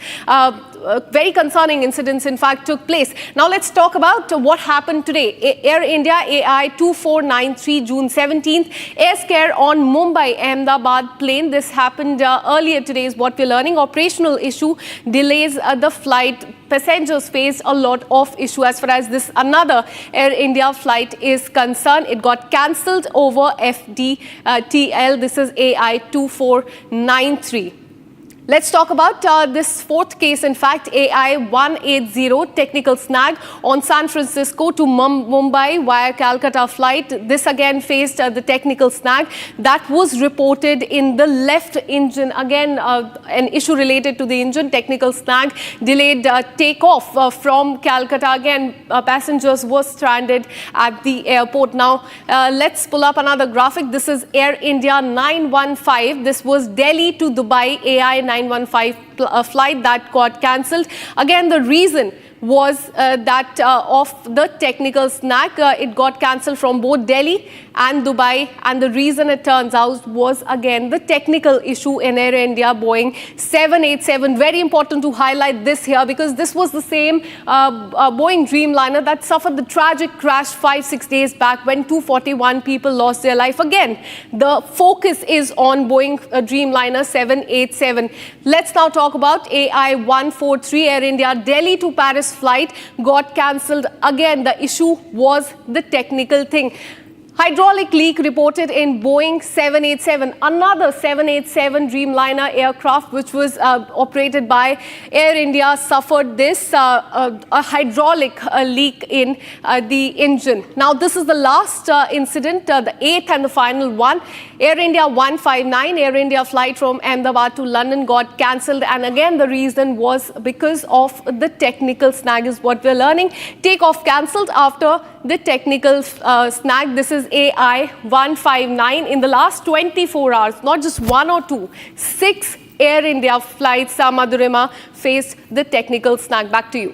very concerning incidents in fact took place. Now let's talk about what happened today. Air India AI 2493, June 17th, air scare on Mumbai Ahmedabad plane. This happened earlier today is what we're learning. Operational issue delays the flight. Passengers faced a lot of issue as far as this another Air India flight is concerned. It got cancelled over FDTL. This is AI 2493. Let's talk about this fourth case, in fact, AI 180, technical snag on San Francisco to Mumbai via Calcutta flight. This again faced the technical snag that was reported in the left engine. Again, an issue related to the engine, technical snag, delayed takeoff from Calcutta. Again, passengers were stranded at the airport. Now, let's pull up another graphic. This is Air India 915. This was Delhi to Dubai AI 915. 915 flight that got cancelled. Again, the reason was that of the technical snag. It got cancelled from both Delhi and Dubai, and the reason, it turns out, was again the technical issue in Air India Boeing 787. Very important to highlight this here, because this was the same Boeing Dreamliner that suffered the tragic crash 5-6 days back when 241 people lost their life. Again, the focus is on Boeing Dreamliner 787. Let's now talk about AI143 Air India Delhi to Paris flight got cancelled. Again, the issue was the technical thing. Hydraulic leak reported in Boeing 787, another 787 Dreamliner aircraft which was operated by Air India suffered this a hydraulic leak in the engine. Now, this is the last incident, the 8th and the final one. Air India 159, Air India flight from Ahmedabad to London got cancelled, and again the reason was because of the technical snag is what we're learning. Takeoff cancelled after the technical snag. This is AI159. In the last 24 hours, not just one or two, 6 Air India flights, Madhurima, faced the technical snag. Back to you.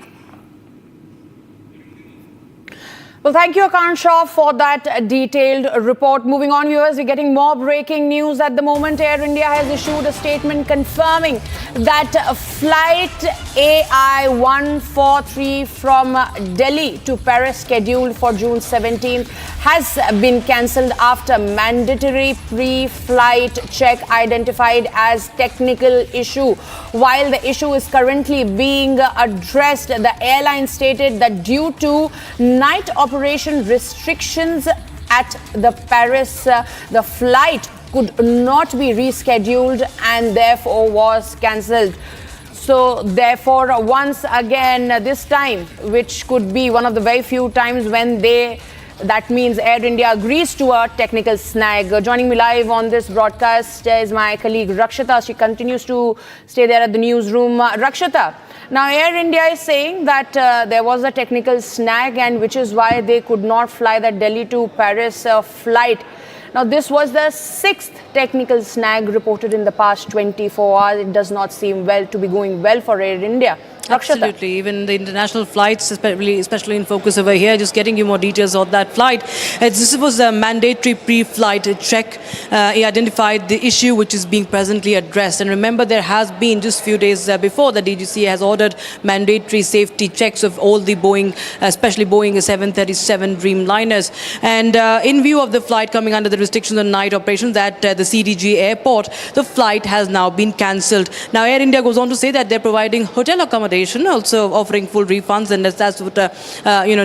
Well, thank you, Akansha, for that detailed report. Moving on, viewers, we're getting more breaking news at the moment. Air India has issued a statement confirming that flight AI143 from Delhi to Paris, scheduled for June 17th, has been cancelled after mandatory pre-flight check identified as technical issue. While the issue is currently being addressed, the airline stated that due to night operation restrictions at the Paris, the flight could not be rescheduled and therefore was cancelled. So therefore, once again, this time, which could be one of the very few times when that means Air India agrees to a technical snag. Joining me live on this broadcast is my colleague Rakshita. She continues to stay there at the newsroom. Rakshita, now Air India is saying that there was a technical snag, and which is why they could not fly the Delhi to Paris flight. Now, this was the 6th technical snag reported in the past 24 hours. It does not seem to be going well for Air India. Absolutely. Even the international flights, especially in focus over here, just getting you more details of that flight. This was a mandatory pre-flight check. He identified the issue which is being presently addressed. And remember, there has been just a few days before the DGCA has ordered mandatory safety checks of all the Boeing, especially Boeing 737 Dreamliners. And in view of the flight coming under the restrictions on night operations at the CDG airport, the flight has now been cancelled. Now, Air India goes on to say that they're providing hotel accommodation, also offering full refunds, and that's what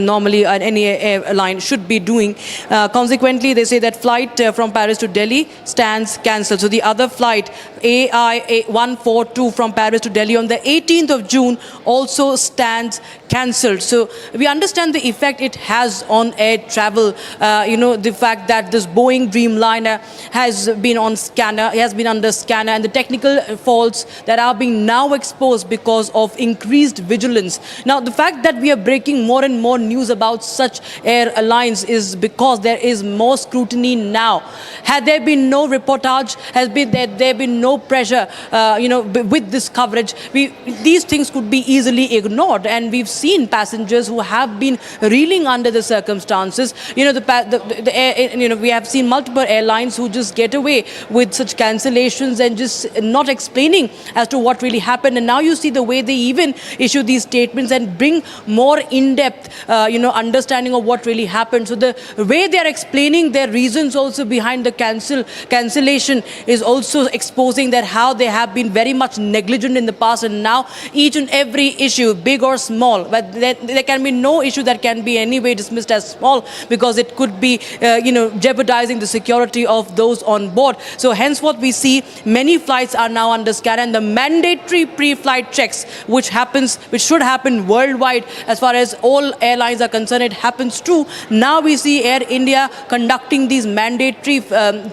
normally any airline should be doing. Consequently, they say that flight from Paris to Delhi stands cancelled. So the other flight, AI142 from Paris to Delhi on the 18th of June, also stands cancelled. So we understand the effect it has on air travel. The fact that this Boeing Dreamliner has been under scanner, and the technical faults that are being now exposed because of increased vigilance. Now, the fact that we are breaking more and more news about such airlines is because there is more scrutiny now. Had there been no reportage, has there been no pressure, with this coverage, these things could be easily ignored, and we've seen passengers who have been reeling under the circumstances. We have seen multiple airlines who just get away with such cancellations and just not explaining as to what really happened. And now you see the way they even issue these statements and bring more in-depth, understanding of what really happened. So the way they are explaining their reasons also behind the cancellation is also exposing that how they have been very much negligent in the past, and now each and every issue, big or small, but there can be no issue that can be anyway dismissed as small, because it could be, jeopardizing the security of those on board. So henceforth, we see many flights are now under scan, and the mandatory pre-flight checks, which should happen worldwide as far as all airlines are concerned, it happens too. Now we see Air India conducting these mandatory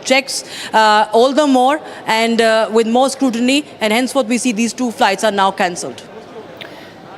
checks all the more and with more scrutiny, and henceforth we see these 2 flights are now cancelled.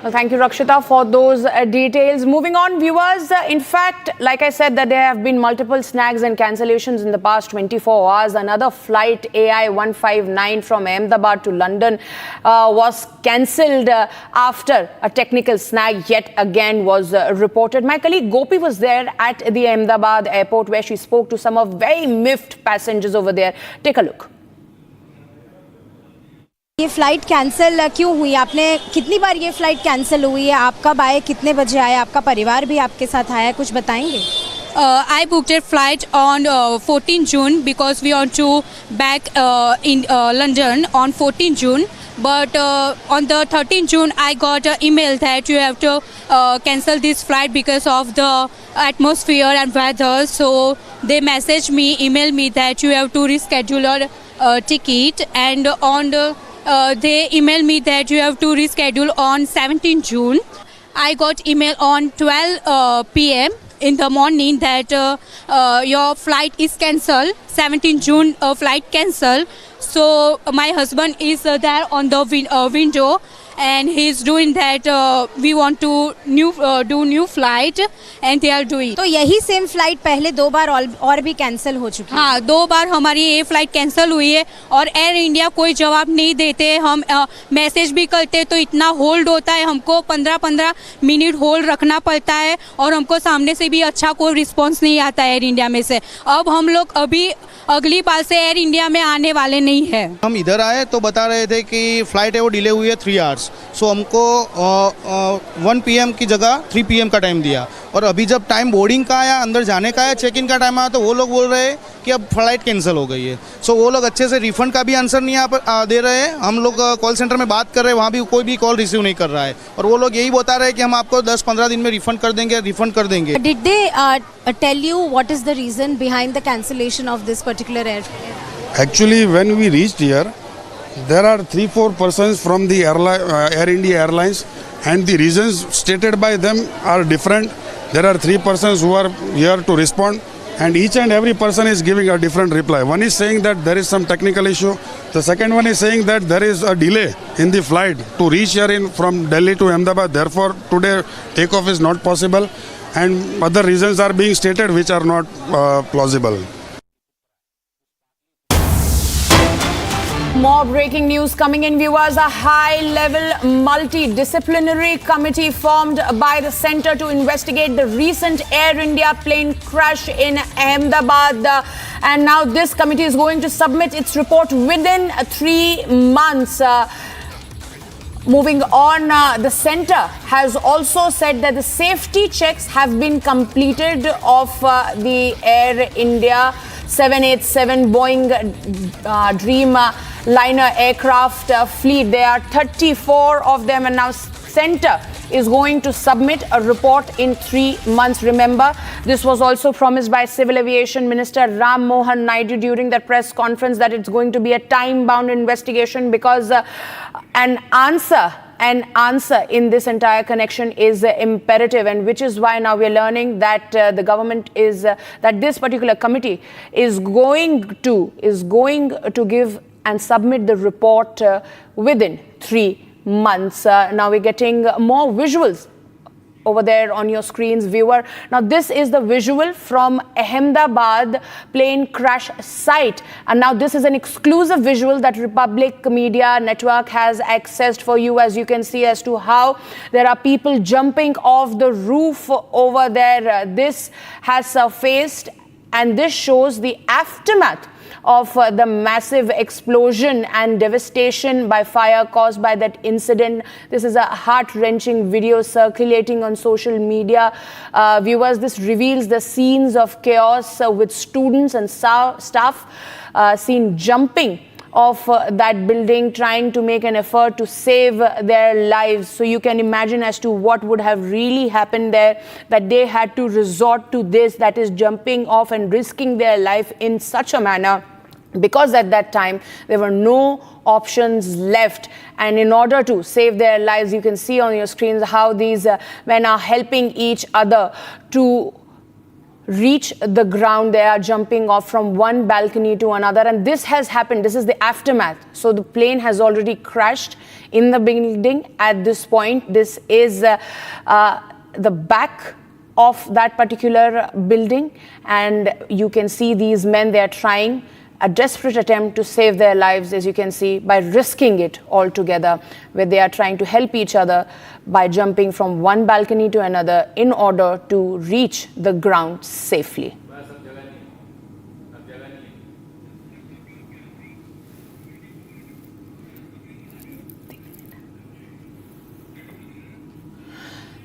Well, thank you, Rakshita, for those details. Moving on, viewers, in fact, like I said, that there have been multiple snags and cancellations in the past 24 hours. Another flight, AI 159 from Ahmedabad to London, was cancelled after a technical snag yet again was reported. My colleague Gopi was there at the Ahmedabad airport where she spoke to some of very miffed passengers over there. Take a look. ये flight cancel क्यों हुई? आपने कितनी बार ये flight cancel हुई है? आप कब आए, कितने बजे आए? आपका परिवार भी आपके साथ आया है, कुछ बताएंगे? I booked a flight on 14 June because we want to back in London on 14 June. But on the 13th June, I got an email that you have to cancel this flight because of the atmosphere and weather. So they messaged me, emailed me that you have to reschedule your ticket. And on the they emailed me that you have to reschedule on 17 June. I got email on 12 p.m. in the morning that your flight is cancelled. 17 June flight cancelled. So my husband is there on the window and he's doing that. We want to do new flight and they are doing. तो यही same flight पहले 2 बार और भी cancel हो चुकी है? हाँ, 2 बार हमारी ये फ्लाइट कैंसिल हुई है और एयर इंडिया कोई जवाब नहीं देते. हम मैसेज भी करते तो इतना होल्ड होता है, हमको 15-15 मिनट होल्ड रखना पड़ता है और हमको सामने से भी अच्छा कोई रिस्पॉन्स नहीं आता एयर इंडिया में से. अब हम लोग अभी अगली बार से एयर इंडिया में आने वाले नहीं है. हम इधर आए तो बता रहे थे कि फ्लाइट है वो डिले हुई है 3 आवर्स. सो हमको 1 PM की जगह 3 PM का टाइम दिया और अभी जब टाइम बोर्डिंग का आया, अंदर जाने का आया, चेक इन का टाइम आया तो वो लोग बोल रहे हैं कि अब फ्लाइट कैंसिल हो गई है. सो वो लोग अच्छे से रिफंड का भी आंसर नहीं दे रहे हैं. हम लोग कॉल सेंटर में बात कर रहे हैं, वहाँ भी कोई भी कॉल रिसीव नहीं कर रहा है और वो लोग यही बता रहे हैं कि हम आपको 10-15 दिन में रिफंड कर देंगे. Did they tell you what is the reason behind the cancellation of this particular airfare? Actually, when we reached here, there are 3-4 persons from the Air India Airlines, and the reasons stated by them are different. There are 3 persons who are here to respond, and each and every person is giving a different reply. One is saying that there is some technical issue. The second one is saying that there is a delay in the flight to reach here from Delhi to Ahmedabad. Therefore, today takeoff is not possible, and other reasons are being stated which are not plausible. More breaking news coming in, viewers. A high-level multidisciplinary committee formed by the Centre to investigate the recent Air India plane crash in Ahmedabad. And now this committee is going to submit its report within 3 months. Moving on, the centre has also said that the safety checks have been completed of the Air India 787 Boeing Dreamliner aircraft fleet. There are 34 of them, and now centre is going to submit a report in 3 months. Remember, this was also promised by Civil Aviation Minister Ram Mohan Naidu during that press conference, that it's going to be a time-bound investigation because an answer in this entire connection is imperative, and which is why now we're learning that the government is that this particular committee is going to give and submit the report within 3 months. Now we're getting more visuals over there on your screens, viewer. Now this is the visual from Ahmedabad plane crash site, and now this is an exclusive visual that Republic Media Network has accessed for you, as you can see, as to how there are people jumping off the roof over there. This has surfaced, and this shows the aftermath of the massive explosion and devastation by fire caused by that incident. This is a heart-wrenching video circulating on social media. Viewers, this reveals the scenes of chaos with students and staff seen jumping off that building, trying to make an effort to save their lives. So you can imagine as to what would have really happened there, that they had to resort to this, that is jumping off and risking their life in such a manner, because at that time there were no options left. And in order to save their lives, you can see on your screens how these men are helping each other to reach the ground. They are jumping off from one balcony to another, and this has happened. This is the aftermath. So the plane has already crashed in the building at this point. This is the back of that particular building, and you can see these men, they are trying a desperate attempt to save their lives, as you can see, by risking it altogether, where they are trying to help each other by jumping from one balcony to another in order to reach the ground safely.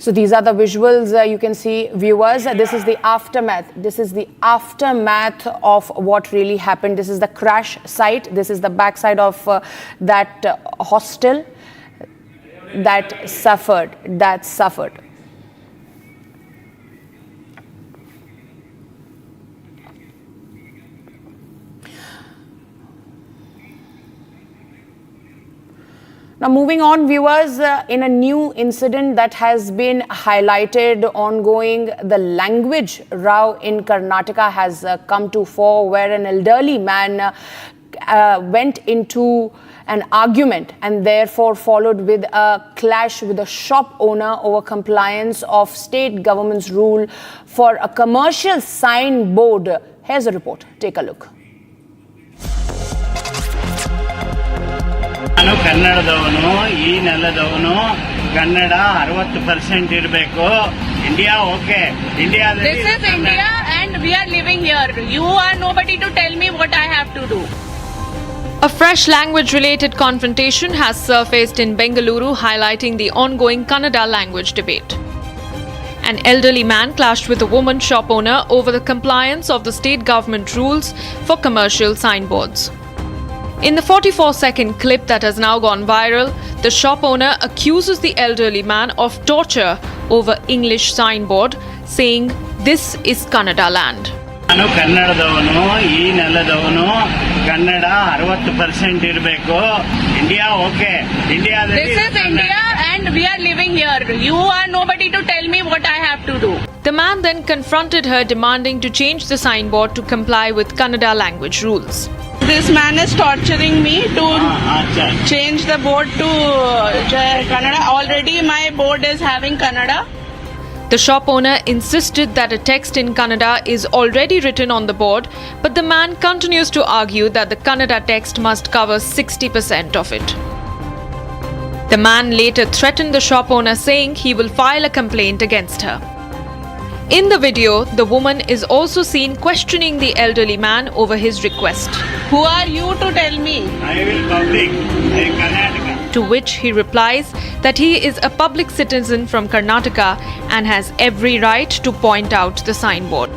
So these are the visuals you can see, viewers. This is the aftermath. This is the aftermath of what really happened. This is the crash site. This is the backside of that hostel that suffered. Now moving on, viewers, in a new incident that has been highlighted ongoing, the language row in Karnataka has come to fore, where an elderly man went into an argument and therefore followed with a clash with a shop owner over compliance of state government's rule for a commercial signboard. Here's a report. Take a look. ನಾನು ಕನ್ನಡದವನು ಈ ನೆಲದವನು ಕನ್ನಡ 60% ಇರಬೇಕು India okay ಇಂಡಿಯಾದಲ್ಲಿ This is India and we are living here. You are nobody to tell me what I have to do. A fresh language-related confrontation has surfaced in Bengaluru, highlighting the ongoing Kannada language debate. An elderly man clashed with a woman shop owner over the compliance of the state government rules for commercial signboards. In the 44-second clip that has now gone viral, the shop owner accuses the elderly man of torture over English signboard, saying, "This is Kannada land." ನಾನು ಕನ್ನಡದವನು ಈ ನೆಲದವನು ಕನ್ನಡ 60% ಇರಬೇಕು India okay ಇಂಡಿಯಾದಲ್ಲಿ This is India and we are living here. You are nobody to tell me what I have to do. The man then confronted her, demanding to change the signboard to comply with Kannada language rules. This man is torturing me to change the board to Kannada. Already my board is having Kannada. The shop owner insisted that a text in Kannada is already written on the board, but the man continues to argue that the Kannada text must cover 60% of it. The man later threatened the shop owner, saying he will file a complaint against her. In the video, the woman is also seen questioning the elderly man over his request. Who are you to tell me? I will public Karnataka. To which he replies that he is a public citizen from Karnataka and has every right to point out the signboard.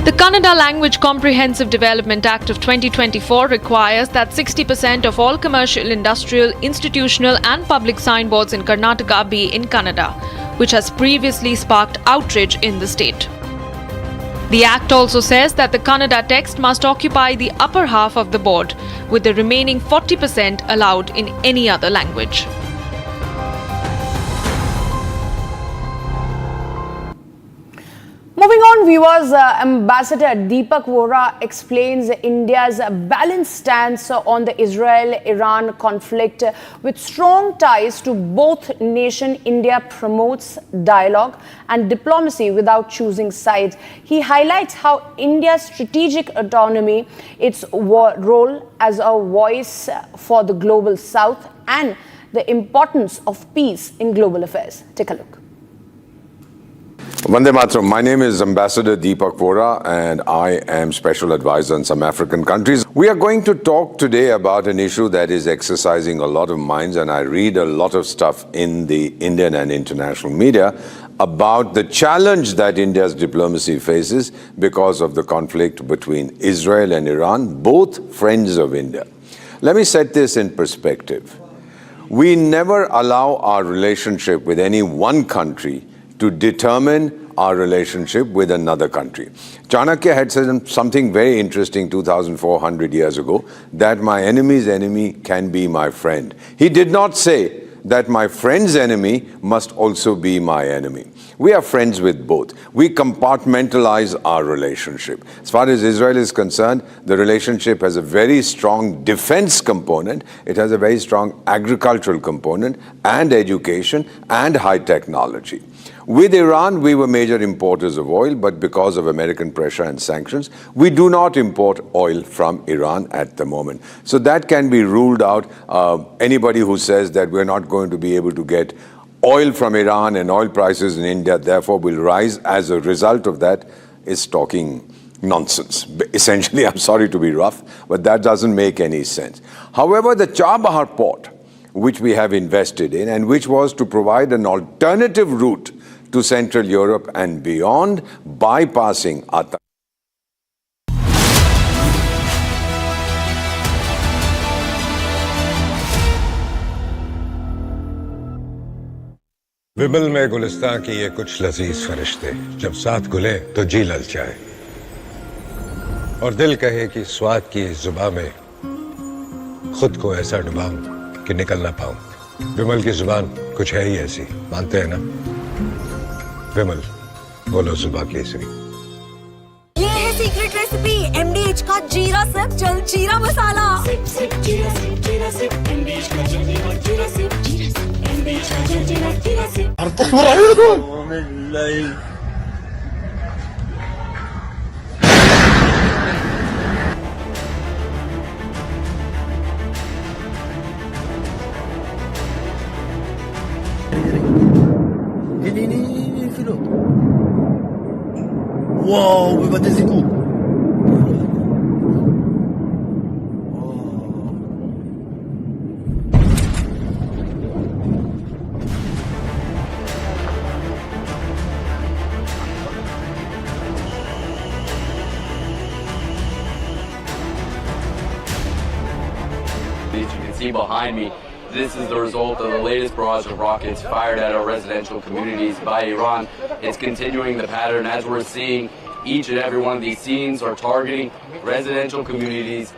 The Kannada Language Comprehensive Development Act of 2024 requires that 60% of all commercial, industrial, institutional and public signboards in Karnataka be in Kannada, which has previously sparked outrage in the state. The Act also says that the Kannada text must occupy the upper half of the board, with the remaining 40% allowed in any other language. Moving on, viewers, Ambassador Deepak Vora explains India's balanced stance on the Israel-Iran conflict. With strong ties to both nations, India promotes dialogue and diplomacy without choosing sides. He highlights how India's strategic autonomy, its role as a voice for the global south, and the importance of peace in global affairs. Take a look. Vande Mataram. My name is Ambassador Deepak Vora and I am Special Advisor in some African countries. We are going to talk today about an issue that is exercising a lot of minds, and I read a lot of stuff in the Indian and international media about the challenge that India's diplomacy faces because of the conflict between Israel and Iran, both friends of India. Let me set this in perspective. We never allow our relationship with any one country to determine our relationship with another country. Chanakya had said something very interesting 2,400 years ago, that my enemy's enemy can be my friend. He did not say that my friend's enemy must also be my enemy. We are friends with both. We compartmentalize our relationship. As far as Israel is concerned, the relationship has a very strong defense component. It has a very strong agricultural component and education and high technology. With Iran, we were major importers of oil, but because of American pressure and sanctions, we do not import oil from Iran at the moment. So that can be ruled out. Anybody who says that we're not going to be able to get oil from Iran and oil prices in India, therefore, will rise as a result of that is talking nonsense. Essentially, I'm sorry to be rough, but that doesn't make any sense. However, the Chabahar port, which we have invested in and which was to provide an alternative route to Central Europe and beyond, bypassing Atta. विमल में गुलिस्तां की ये कुछ लजीज फरिश्ते जब साथ गुले तो जी ललचाए और दिल कहे कि स्वाद की इस जुबान में खुद को ऐसा डुबाऊं कि निकल ना पाऊं। विमल की जुबान कुछ है ही ऐसी, मानते हैं ना? विमल, बोलो जुबान केसरी। ये है सीक्रेट रेसिपी MDH का जीरा सिप जल जीरा मसाला। सिप सिप जीरा सिप MDH का जल जीरा सिप MDH का जल जीरा SIP. Wow, we bateu esse cu. As you can see behind me, this is the result of the latest barrage of rockets fired at our residential communities by Iran. It's continuing the pattern as we're seeing. Each and every one of these scenes are targeting residential communities.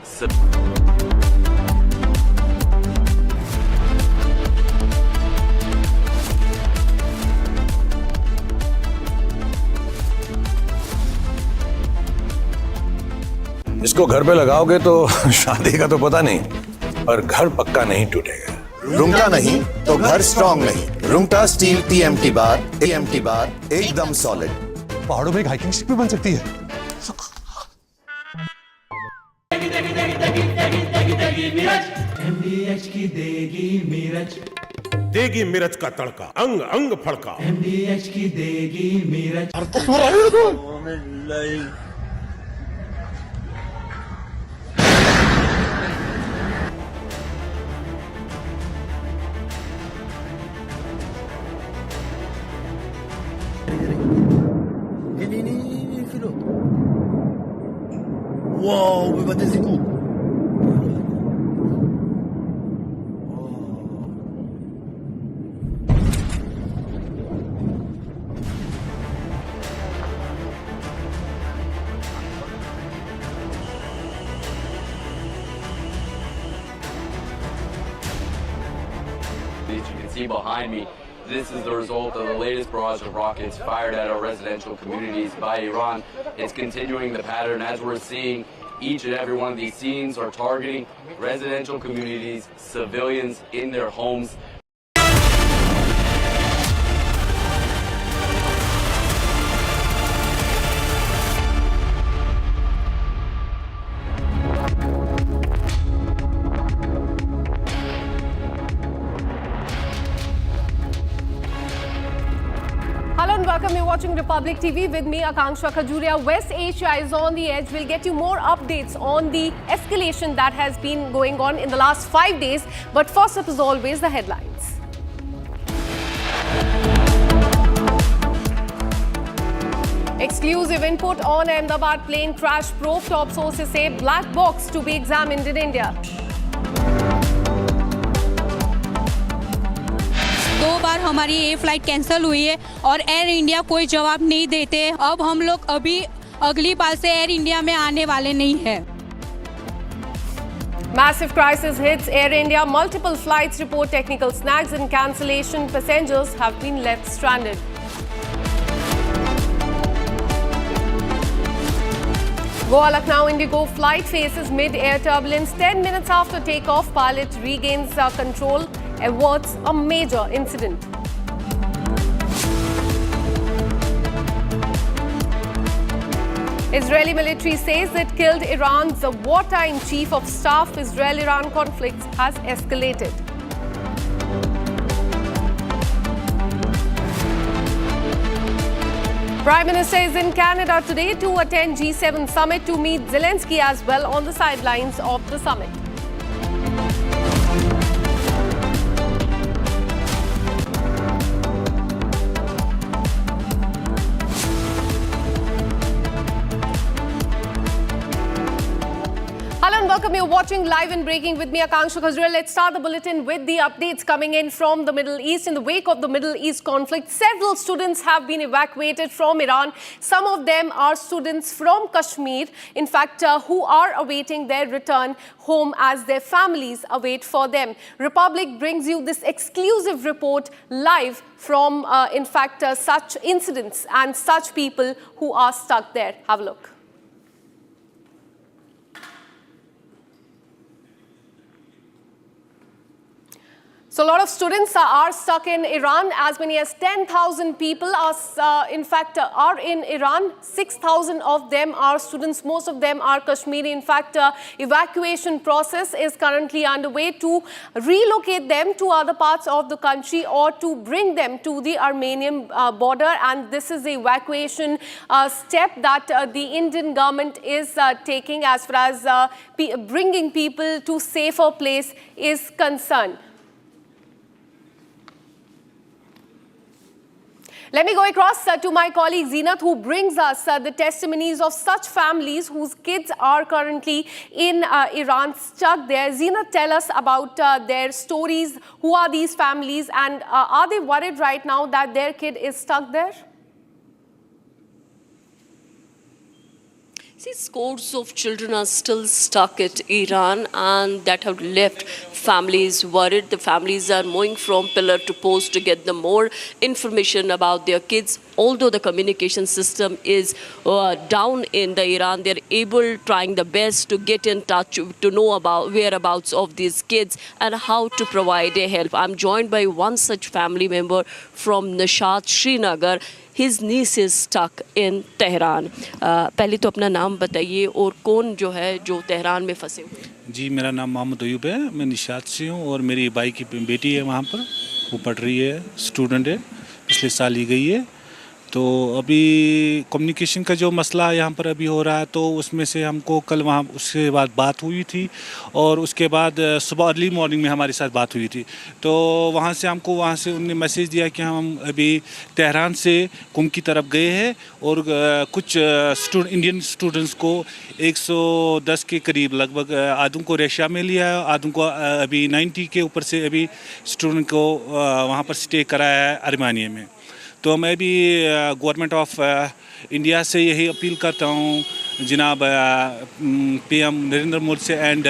इसको घर पे लगाओगे तो शादी का तो पता नहीं, पर घर पक्का नहीं टूटेगा। रुंगटा नहीं तो घर स्ट्रॉन्ग नहीं। रुंगटा स्टील TMT बार एकदम सॉलिड। पहाड़ों में एक हाइकिंग शिप भी बन सकती है। MDH की देगी मिर्च, देगी मिर्च का तड़का, अंग अंग फड़का। MDH की देगी मिर्च। Wow, we bateu esse cu. As you can see behind me, this is the result of the latest barrage of rockets fired at our residential communities by Iran. It's continuing the pattern as we're seeing. Each and every one of these scenes are targeting residential communities, civilians in their homes. Hello and welcome. You're watching Republic TV with me, Akanksha Khajuria. West Asia is on the edge. We'll get you more updates on the escalation that has been going on in the last 5 days. But first up, as always, the headlines. Exclusive input on Ahmedabad plane crash probe. Top sources say black box to be examined in India. 2 बार हमारी ये flight cancel हुई है और air India कोई जवाब नहीं देते। अब हम लोग अभी अगली बार से एयर इंडिया में आने वाले नहीं हैं। Massive crisis hits Air India. Multiple flights report technical snags and cancellation. Passengers have been left stranded. Goa Lucknow Indigo flight faces mid-air turbulence. 10 minutes after takeoff, pilot regains control, averts a major incident. Israeli military says it killed Iran's wartime chief of staff. Israel-Iran conflict has escalated. Prime Minister is in Canada today to attend G7 summit to meet Zelensky as well on the sidelines of the summit. Hello and welcome. You're watching Live and Breaking with me, Akanksha Khajriya. Let's start the bulletin with the updates coming in from the Middle East. In the wake of the Middle East conflict, several students have been evacuated from Iran. Some of them are students from Kashmir, in fact, who are awaiting their return home as their families await for them. Republic brings you this exclusive report live from, such incidents and such people who are stuck there. Have a look. So a lot of students are stuck in Iran. As many as 10,000 people are in Iran. 6,000 of them are students. Most of them are Kashmiri. In fact, evacuation process is currently underway to relocate them to other parts of the country or to bring them to the Armenian border. And this is the evacuation step that the Indian government is taking as far as bringing people to safer place is concerned. Let me go across to my colleague Zeenat, who brings us the testimonies of such families whose kids are currently in Iran, stuck there. Zeenat, tell us about their stories. Who are these families, and are they worried right now that their kid is stuck there? See, scores of children are still stuck at Iran, and that have left families worried. The families are moving from pillar to post to get the more information about their kids. Although the communication system is down in the Iran, they're trying the best to get in touch, to know about whereabouts of these kids and how to provide a help. I'm joined by one such family member from Nishat, Srinagar. His niece is stuck in Tehran. पहले तो अपना नाम बताइए और कौन जो है जो तेहरान में फंसे हुए। जी, मेरा नाम मोहम्मद अयूब है, मैं निशात से हूँ और मेरी भाई की बेटी है वहाँ पर, वो पढ़ रही है, स्टूडेंट है, पिछले साल ही गई है। तो अभी कम्युनिकेशन का जो मसला यहाँ पर अभी हो रहा है, तो उसमें से हमको कल वहाँ उसके बाद बात हुई थी और उसके बाद सुबह अर्ली मॉर्निंग में हमारे साथ बात हुई थी। तो वहाँ से उन्होंने मैसेज दिया कि हम अभी तेहरान से कुम की तरफ गए हैं और कुछ इंडियन स्टूडेंट्स को 110 के करीब लगभग आधों को रशिया में लिया है, आधों को अभी 90 के ऊपर से अभी स्टूडेंट को वहाँ पर स्टे कराया है आर्मेनिया में। तो मैं भी गवर्नमेंट ऑफ इंडिया से यही अपील करता हूँ जनाब पीएम नरेंद्र मोदी से एंड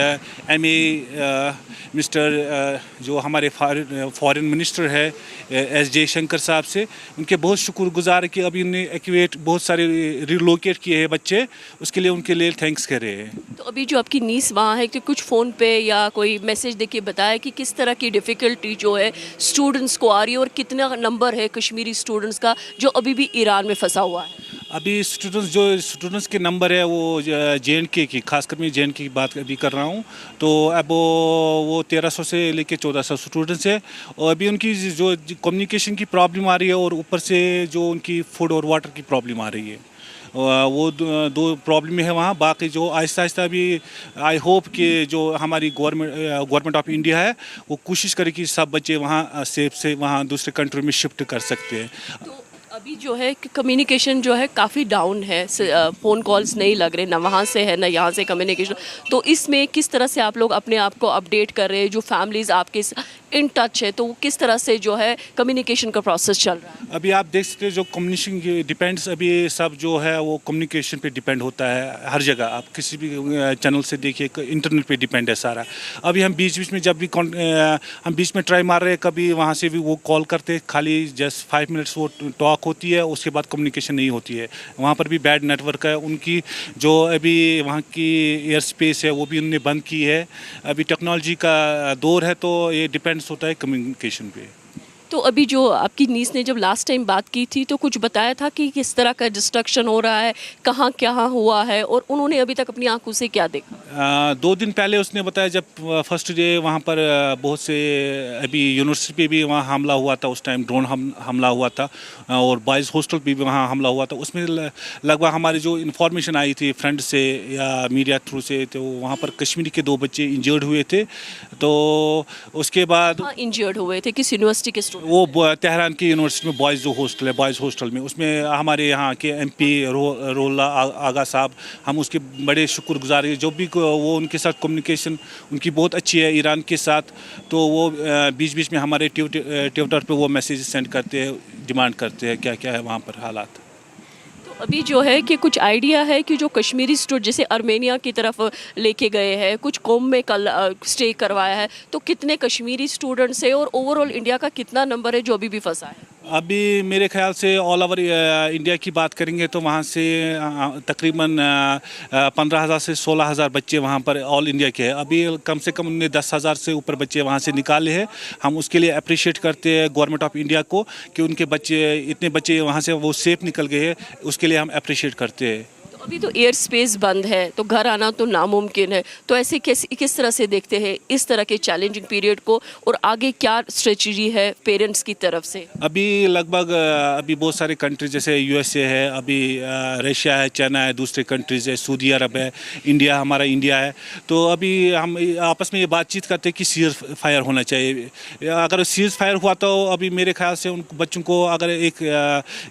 एमए मिस्टर जो हमारे फॉरेन मिनिस्टर है एस जयशंकर साहब से, उनके बहुत शुक्रगुजार कि अभी उन्हें एक्यूएट बहुत सारे रिलोकेट किए हैं बच्चे, उसके लिए उनके लिए थैंक्स कर रहे हैं। तो अभी जो आपकी नीस वहाँ है कि कुछ फ़ोन पे या कोई मैसेज देके बताया कि किस तरह की डिफ़िकल्टी जो है स्टूडेंट्स को आ रही है और कितना नंबर है कश्मीरी स्टूडेंट्स का जो अभी भी ईरान में फंसा हुआ है? अभी स्टूडेंट्स के नंबर है वो JNK की, खासकर मैं JNK की बात अभी कर रहा हूँ, तो अब वो 1300 से लेके 1400 स्टूडेंट्स है और अभी उनकी जो कम्युनिकेशन की प्रॉब्लम आ रही है और ऊपर से जो उनकी फूड और वाटर की प्रॉब्लम आ रही है, वो दो प्रॉब्लम है वहाँ। बाकी जो आहिस्ता आहिस्ता भी आई होप कि जो हमारी गवर्नमेंट ऑफ इंडिया है वो कोशिश करे कि सब बच्चे वहाँ सेफ से वहाँ दूसरे कंट्री में शिफ्ट कर सकते हैं। तो अभी जो है कम्युनिकेशन जो है काफ़ी डाउन है, फ़ोन कॉल्स नहीं लग रहे, ना वहाँ से है ना यहाँ से कम्युनिकेशन। तो इसमें किस तरह से आप लोग अपने आप को अपडेट कर रहे हैं, जो फैमिलीज़ आपके इन टच है, तो वो किस तरह से जो है कम्युनिकेशन का प्रोसेस चल रहा है? अभी आप देख सकते हैं जो कम्युनिकेशन डिपेंड्स, अभी सब जो है वो कम्युनिकेशन पे डिपेंड होता है हर जगह। आप किसी भी चैनल से देखिए, इंटरनेट पे डिपेंड है सारा। अभी हम बीच बीच में जब भी हम बीच में ट्राई मार रहे हैं, कभी वहाँ से भी वो कॉल करते, खाली जस्ट 5 मिनट्स वो टॉक होती है, उसके बाद कम्युनिकेशन नहीं होती है। वहाँ पर भी बैड नेटवर्क है। उनकी जो अभी वहाँ की एयर स्पेस है वो भी उन्होंने बंद की है। अभी टेक्नोलॉजी का दौर है, तो ये डिपेंड्स होता है कम्युनिकेशन पे। तो अभी जो आपकी नीस ने जब लास्ट टाइम बात की थी तो कुछ बताया था कि किस तरह का डिस्ट्रक्शन हो रहा है, कहाँ क्या हुआ है, और उन्होंने अभी तक अपनी आंखों से क्या देखा? 2 दिन पहले उसने बताया, जब फर्स्ट डे वहाँ पर बहुत से अभी यूनिवर्सिटी पे भी वहाँ हमला हुआ था, उस टाइम ड्रोन हमला हुआ था, और बॉयज़ हॉस्टल पे भी वहाँ हमला हुआ था। उसमें लगभग हमारी जो इन्फॉर्मेशन आई थी फ्रेंड से या मीडिया थ्रू से, तो वहाँ पर कश्मीरी के 2 बच्चे इंजर्ड हुए थे। तो उसके बाद इंजर्ड हुए थे किस यूनिवर्सिटी के स्टूडेंट? वो तेहरान की यूनिवर्सिटी में बॉयज़ जो हॉस्टल है, बॉयज़ हॉस्टल में, उसमें हमारे यहाँ के MP रोला आगा साहब, हम उसके बड़े शुक्रगुजार हैं। जो भी वो उनके साथ कम्युनिकेशन उनकी बहुत अच्छी है ईरान के साथ, तो वो बीच बीच में हमारे ट्विटर पे वो मैसेज सेंड करते हैं, डिमांड करते हैं क्या क्या है वहाँ पर हालात। अभी जो है कि कुछ आइडिया है कि जो कश्मीरी स्टूडेंट जैसे अर्मेनिया की तरफ लेके गए हैं, कुछ कौम में कल स्टे करवाया है, तो कितने कश्मीरी स्टूडेंट्स हैं और ओवरऑल इंडिया का कितना नंबर है जो अभी भी फंसा है? अभी मेरे ख्याल से ऑल ओवर इंडिया की बात करेंगे तो वहाँ से तकरीबन 15,000 से 16,000 बच्चे वहाँ पर ऑल इंडिया के हैं। अभी कम से कम उन्होंने 10,000 से ऊपर बच्चे वहाँ से निकाले हैं। हम उसके लिए अप्रिशिएट करते हैं गवर्नमेंट ऑफ इंडिया को कि उनके बच्चे, इतने बच्चे वहाँ से वो सेफ निकल गए हैं, उसके लिए हम अप्रिशिएट करते हैं। अभी तो एयर स्पेस बंद है, तो घर आना तो नामुमकिन है, तो ऐसे किस तरह से देखते हैं इस तरह के चैलेंजिंग पीरियड को, और आगे क्या स्ट्रेटजी है पेरेंट्स की तरफ से? अभी लगभग अभी बहुत सारे कंट्रीज जैसे USA है, अभी रशिया है, चाइना है, दूसरे कंट्रीज है, सऊदी अरब है, इंडिया, हमारा इंडिया है। तो अभी हम आपस में ये बातचीत करते हैं कि सीज फायर होना चाहिए। अगर सीज फायर हुआ तो अभी मेरे ख्याल से उन बच्चों को अगर एक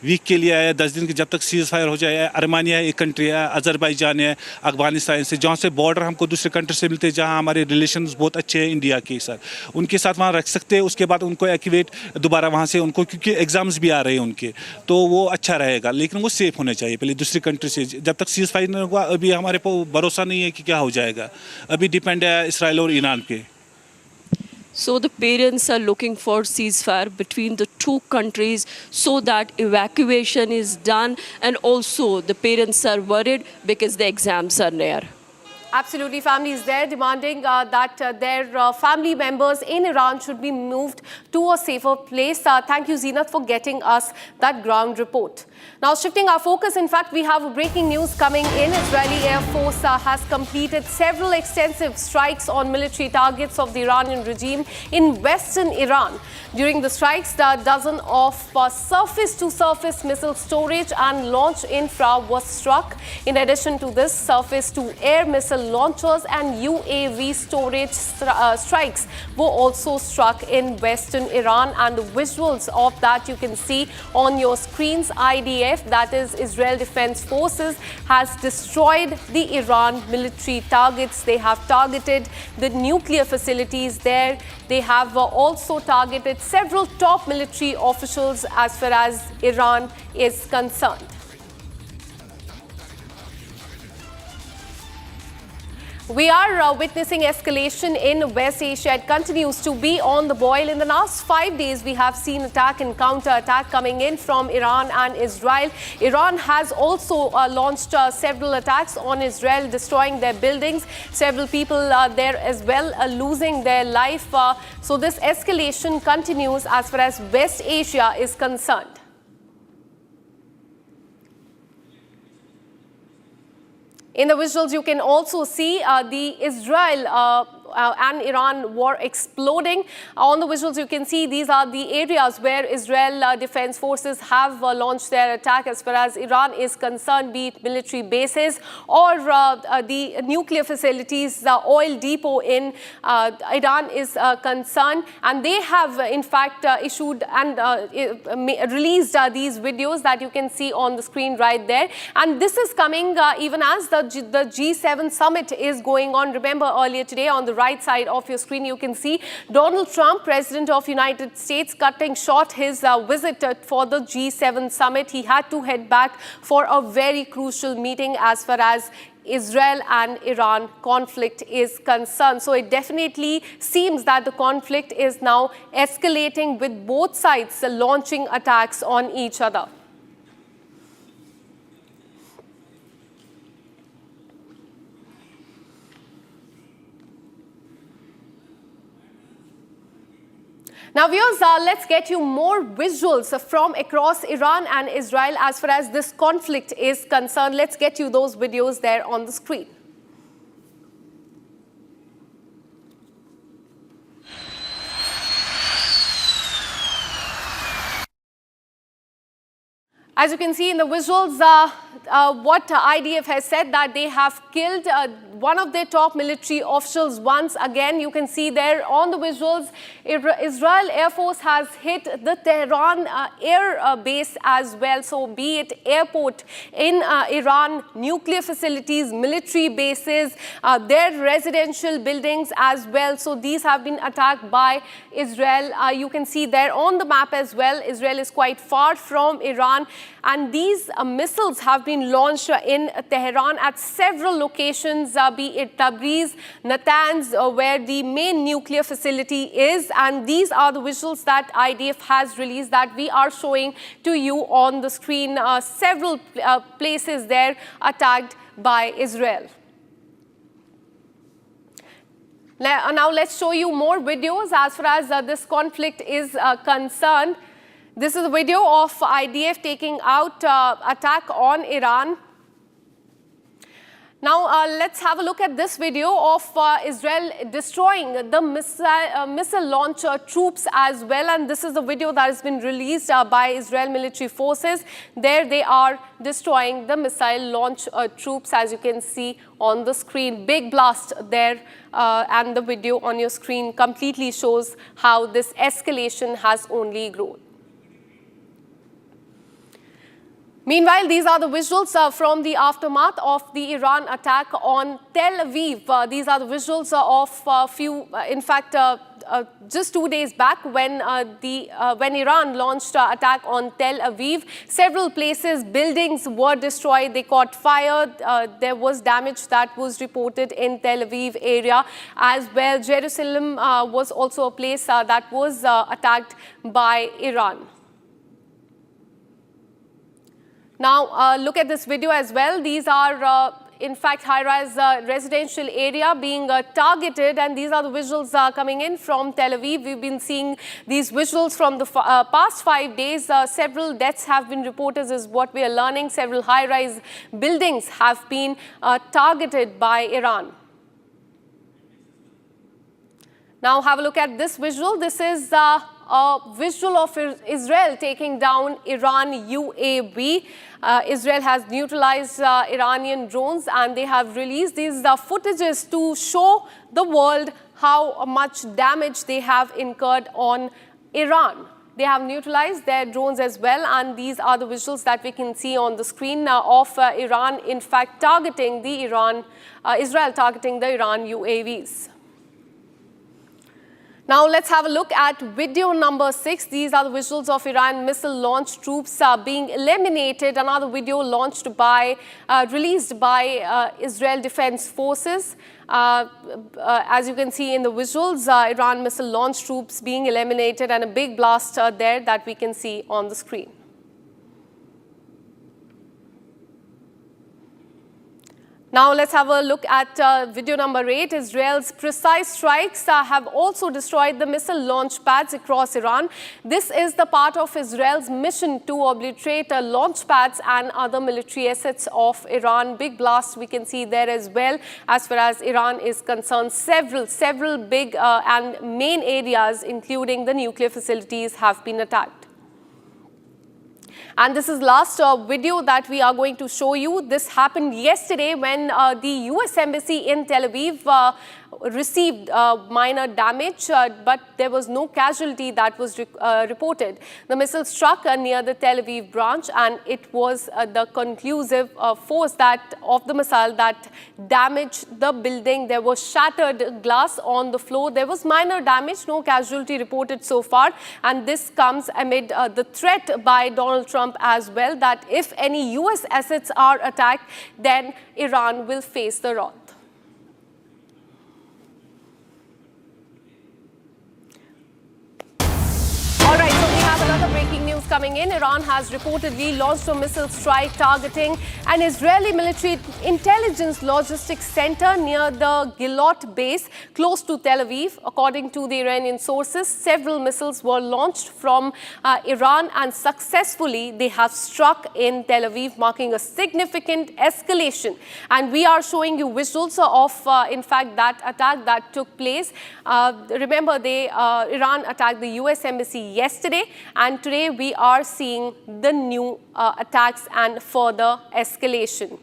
वीक के लिए आया, 10 दिन के, जब तक सीज फायर हो जाए, अर्मानिया एक कंट्री है, अजरबैजान है, अफगानिस्तान से, जहाँ से बॉर्डर हमको दूसरे कंट्री से मिलते हैं, जहाँ हमारे रिलेशंस बहुत अच्छे हैं इंडिया के साथ, उनके साथ वहाँ रख सकते हैं। उसके बाद उनको एक्टिवेट दोबारा वहाँ से उनको, क्योंकि एग्जाम्स भी आ रहे हैं उनके, तो वो अच्छा रहेगा, लेकिन वो सेफ होने चाहिए पहले दूसरी कंट्री से। जब तक सीज फायर नहीं हुआ अभी हमारे को भरोसा नहीं है कि क्या हो जाएगा। अभी डिपेंड है इसराइल और ईरान पे। So the parents are looking for ceasefire between the two countries so that evacuation is done, and also the parents are worried because the exams are near. Absolutely, families there demanding that their family members in Iran should be moved to a safer place. Thank you, Zeenat, for getting us that ground report. Now, shifting our focus, in fact, we have breaking news coming in. Israeli Air Force has completed several extensive strikes on military targets of the Iranian regime in western Iran. During the strikes, a dozen of surface-to-surface missile storage and launch infra was struck. In addition to this, surface-to-air missile launchers and UAV storage strikes were also struck in western Iran, and the visuals of that you can see on your screens. IDF, that is Israel Defense Forces, has destroyed the Iran military targets. They have targeted the nuclear facilities there. They have also targeted several top military officials as far as Iran is concerned. We are witnessing escalation in West Asia. It continues to be on the boil. In the last 5 days, we have seen attack and counter-attack coming in from Iran and Israel. Iran has also launched several attacks on Israel, destroying their buildings. Several people there as well losing their life. So this escalation continues as far as West Asia is concerned. In the visuals, you can also see the Israel and Iran war exploding. On the visuals, you can see these are the areas where Israel Defense Forces have launched their attack as far as Iran is concerned, be it military bases or the nuclear facilities, the oil depot in Iran is concerned. And they have, in fact, issued and released these videos that you can see on the screen right there. And this is coming even as the G7 summit is going on. Remember, earlier today on the right side of your screen, you can see Donald Trump, President of United States, cutting short his visit for the G7 summit. He had to head back for a very crucial meeting as far as Israel and Iran conflict is concerned. So it definitely seems that the conflict is now escalating, with both sides launching attacks on each other. Now viewers, let's get you more visuals from across Iran and Israel as far as this conflict is concerned. Let's get you those videos there on the screen. As you can see in the visuals, what IDF has said, that they have killed one of their top military officials once again. You can see there on the visuals, Israel Air Force has hit the Tehran air base as well. So be it airport in Iran, nuclear facilities, military bases, their residential buildings as well. So these have been attacked by Israel. You can see there on the map as well, Israel is quite far from Iran. And these missiles have been launched in Tehran at several locations, be it Tabriz, Natanz, where the main nuclear facility is. And these are the visuals that IDF has released that we are showing to you on the screen. Several places there attacked by Israel. Now let's show you more videos as far as this conflict is concerned. This is a video of IDF taking out attack on Iran. Now let's have a look at this video of Israel destroying the missile launcher troops as well. And this is the video that has been released by Israel military forces. There they are destroying the missile launch troops, as you can see on the screen. Big blast there, and the video on your screen completely shows how this escalation has only grown. Meanwhile, these are the visuals from the aftermath of the Iran attack on Tel Aviv. These are the visuals of just 2 days back when Iran launched an attack on Tel Aviv. Several places, buildings were destroyed. They caught fire. There was damage that was reported in Tel Aviv area as well. Jerusalem was also a place that was attacked by Iran. Now, look at this video as well. These are, in fact, high-rise residential area being targeted, and these are the visuals coming in from Tel Aviv. We've been seeing these visuals from the past 5 days. Several deaths have been reported, is what we are learning. Several high-rise buildings have been targeted by Iran. Now, have a look at this visual. This is a visual of Israel taking down Iran UAV. Israel has neutralized Iranian drones, and they have released these footages to show the world how much damage they have incurred on Iran. They have neutralized their drones as well, and these are the visuals that we can see on the screen of Iran, in fact, targeting the Israel targeting the Iran UAVs. Now let's have a look at video number 6. These are the visuals of Iran missile launch troops being eliminated. Another video released by Israel Defense Forces. As you can see in the visuals, Iran missile launch troops being eliminated, and a big blast there that we can see on the screen. Now let's have a look at video number 8. Israel's precise strikes have also destroyed the missile launch pads across Iran. This is the part of Israel's mission to obliterate launch pads and other military assets of Iran. Big blast we can see there as well. As far as Iran is concerned, several big and main areas, including the nuclear facilities, have been attacked. And this is last video that we are going to show you. This happened yesterday when the US Embassy in Tel Aviv received minor damage, but there was no casualty that was reported. The missile struck near the Tel Aviv branch, and it was the conclusive force of the missile that damaged the building. There was shattered glass on the floor. There was minor damage, no casualty reported so far, and this comes amid the threat by Donald Trump as well that if any US assets are attacked, then Iran will face the wrath. All right, so we have another breaking news coming in. Iran has reportedly launched a missile strike targeting an Israeli military intelligence logistics center near the Gilot base close to Tel Aviv. According to the Iranian sources, several missiles were launched from Iran, and successfully they have struck in Tel Aviv, marking a significant escalation. And we are showing you visuals of, in fact, that attack that took place. Remember, Iran attacked the US embassy yesterday, and today we are seeing the new attacks and further escalation.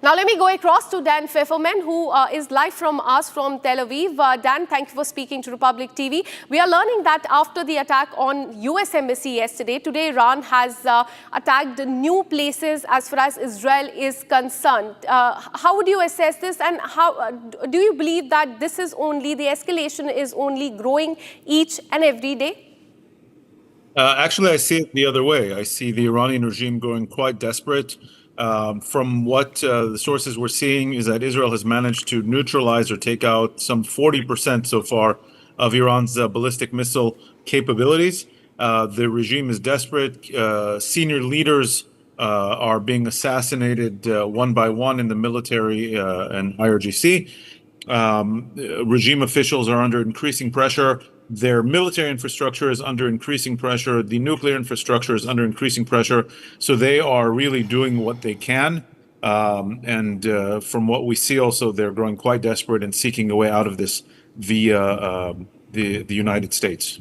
Now let me go across to Dan Pfefferman, who is live from us from Tel Aviv. Dan, thank you for speaking to Republic TV. We are learning that after the attack on US embassy yesterday, today Iran has attacked new places as far as Israel is concerned. How would you assess this, and how do you believe that this is only, the escalation is only growing each and every day? Actually, I see it the other way. I see the Iranian regime going quite desperate. From what the sources we're seeing is that Israel has managed to neutralize or take out some 40% so far of Iran's ballistic missile capabilities. The regime is desperate. Senior leaders are being assassinated one by one in the military and IRGC. Regime officials are under increasing pressure. Their military infrastructure is under increasing pressure. The nuclear infrastructure is under increasing pressure. So they are really doing what they can. And from what we see also, they're growing quite desperate and seeking a way out of this via the United States.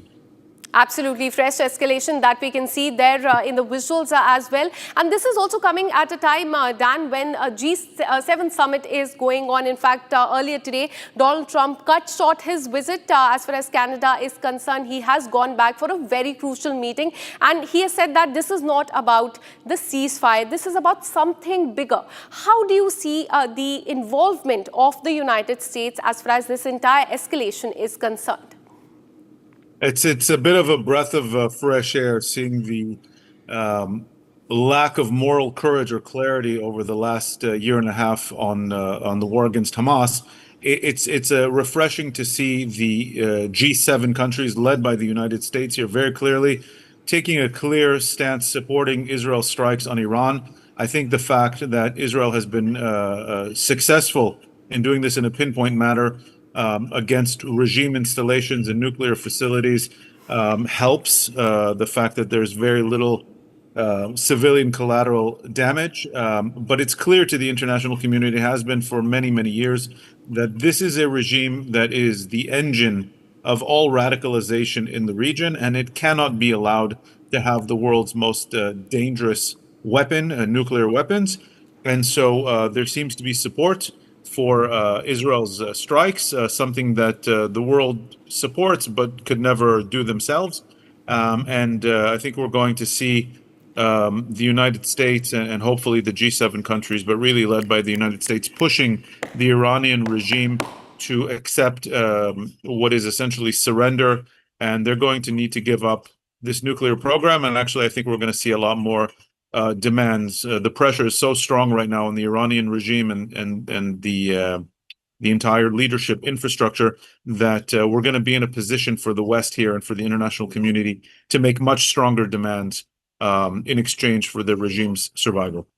Absolutely, fresh escalation that we can see there in the visuals as well. And this is also coming at a time, Dan, when a G7 summit is going on. In fact, earlier today, Donald Trump cut short his visit as far as Canada is concerned. He has gone back for a very crucial meeting. And he has said that this is not about the ceasefire. This is about something bigger. How do you see the involvement of the United States as far as this entire escalation is concerned? It's a bit of a breath of fresh air, seeing the lack of moral courage or clarity over the last year and a half on the war against Hamas. It's refreshing to see the G7 countries led by the United States here very clearly taking a clear stance supporting Israel's strikes on Iran. I think the fact that Israel has been successful in doing this in a pinpoint manner against regime installations and nuclear facilities helps. The fact that there's very little civilian collateral damage. But it's clear to the international community, has been for many, many years, that this is a regime that is the engine of all radicalization in the region, and it cannot be allowed to have the world's most dangerous weapon, nuclear weapons. And so there seems to be support for Israel's strikes, something that the world supports but could never do themselves. And I think we're going to see the United States and hopefully the G7 countries, but really led by the United States, pushing the Iranian regime to accept what is essentially surrender. And they're going to need to give up this nuclear program. And actually, I think we're going to see a lot more demands. The pressure is so strong right now on the Iranian regime and the entire leadership infrastructure that we're going to be in a position for the West here and for the international community to make much stronger demands in exchange for the regime's survival.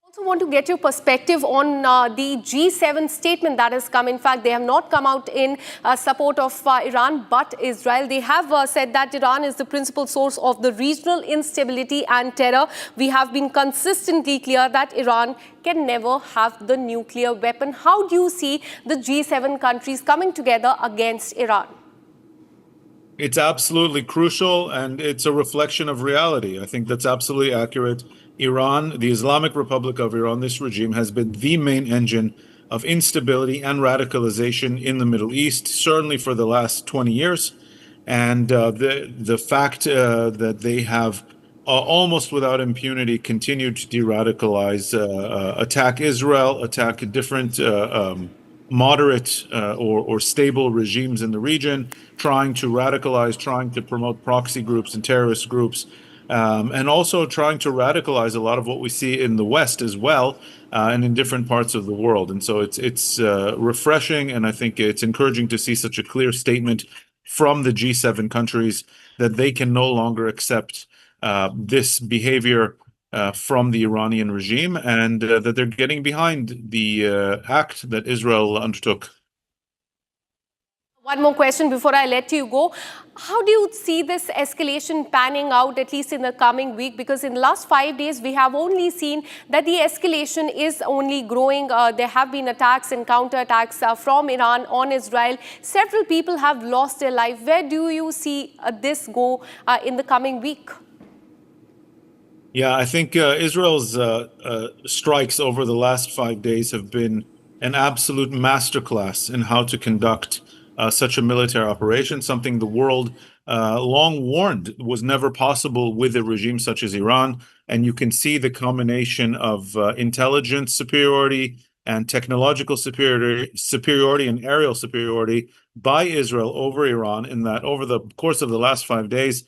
I also want to get your perspective on the G7 statement that has come. In fact, they have not come out in support of Iran but Israel. They have said that Iran is the principal source of the regional instability and terror. We have been consistently clear that Iran can never have the nuclear weapon. How do you see the G7 countries coming together against Iran? It's absolutely crucial, and it's a reflection of reality. I think that's absolutely accurate. Iran, the Islamic Republic of Iran, this regime has been the main engine of instability and radicalization in the Middle East, certainly for the last 20 years. And the fact that they have almost without impunity continued to de-radicalize, attack Israel, attack different moderate or stable regimes in the region, trying to radicalize, trying to promote proxy groups and terrorist groups, and also trying to radicalize a lot of what we see in the West as well, and in different parts of the world. And so it's refreshing, and I think it's encouraging to see such a clear statement from the G7 countries that they can no longer accept this behavior from the Iranian regime, and that they're getting behind the act that Israel undertook. One more question before I let you go. How do you see this escalation panning out, at least in the coming week? Because in the last 5 days, we have only seen that the escalation is only growing. There have been attacks and counterattacks from Iran on Israel. Several people have lost their life. Where do you see this go in the coming week? Yeah, I think Israel's strikes over the last 5 days have been an absolute masterclass in how to conduct such a military operation, something the world long warned was never possible with a regime such as Iran. And you can see the combination of intelligence superiority and technological superiority and aerial superiority by Israel over Iran, in that over the course of the last 5 days,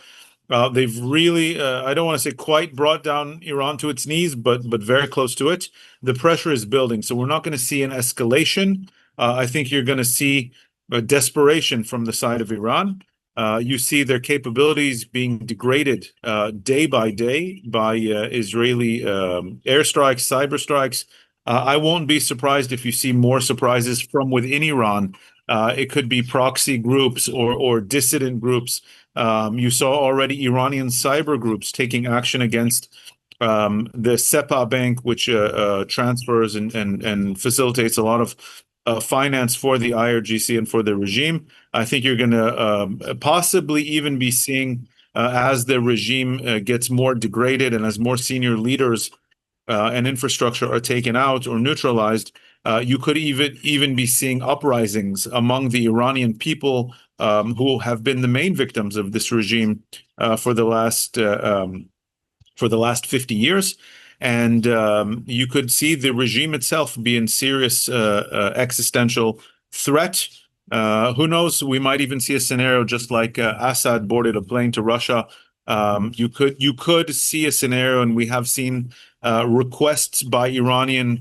they've really, I don't want to say quite brought down Iran to its knees, but very close to it. The pressure is building. So we're not going to see an escalation. I think you're going to see a desperation from the side of Iran. You see their capabilities being degraded day by day by Israeli airstrikes, cyber strikes. I won't be surprised if you see more surprises from within Iran. It could be proxy groups or dissident groups. You saw already Iranian cyber groups taking action against the SEPA bank, which transfers and facilitates a lot of finance for the IRGC and for the regime. I think you're going to possibly even be seeing, as the regime gets more degraded and as more senior leaders and infrastructure are taken out or neutralized, you could even be seeing uprisings among the Iranian people who have been the main victims of this regime for the last 50 years. And you could see the regime itself be in serious existential threat. Who knows? We might even see a scenario just like Assad boarded a plane to Russia. You could see a scenario, and we have seen requests by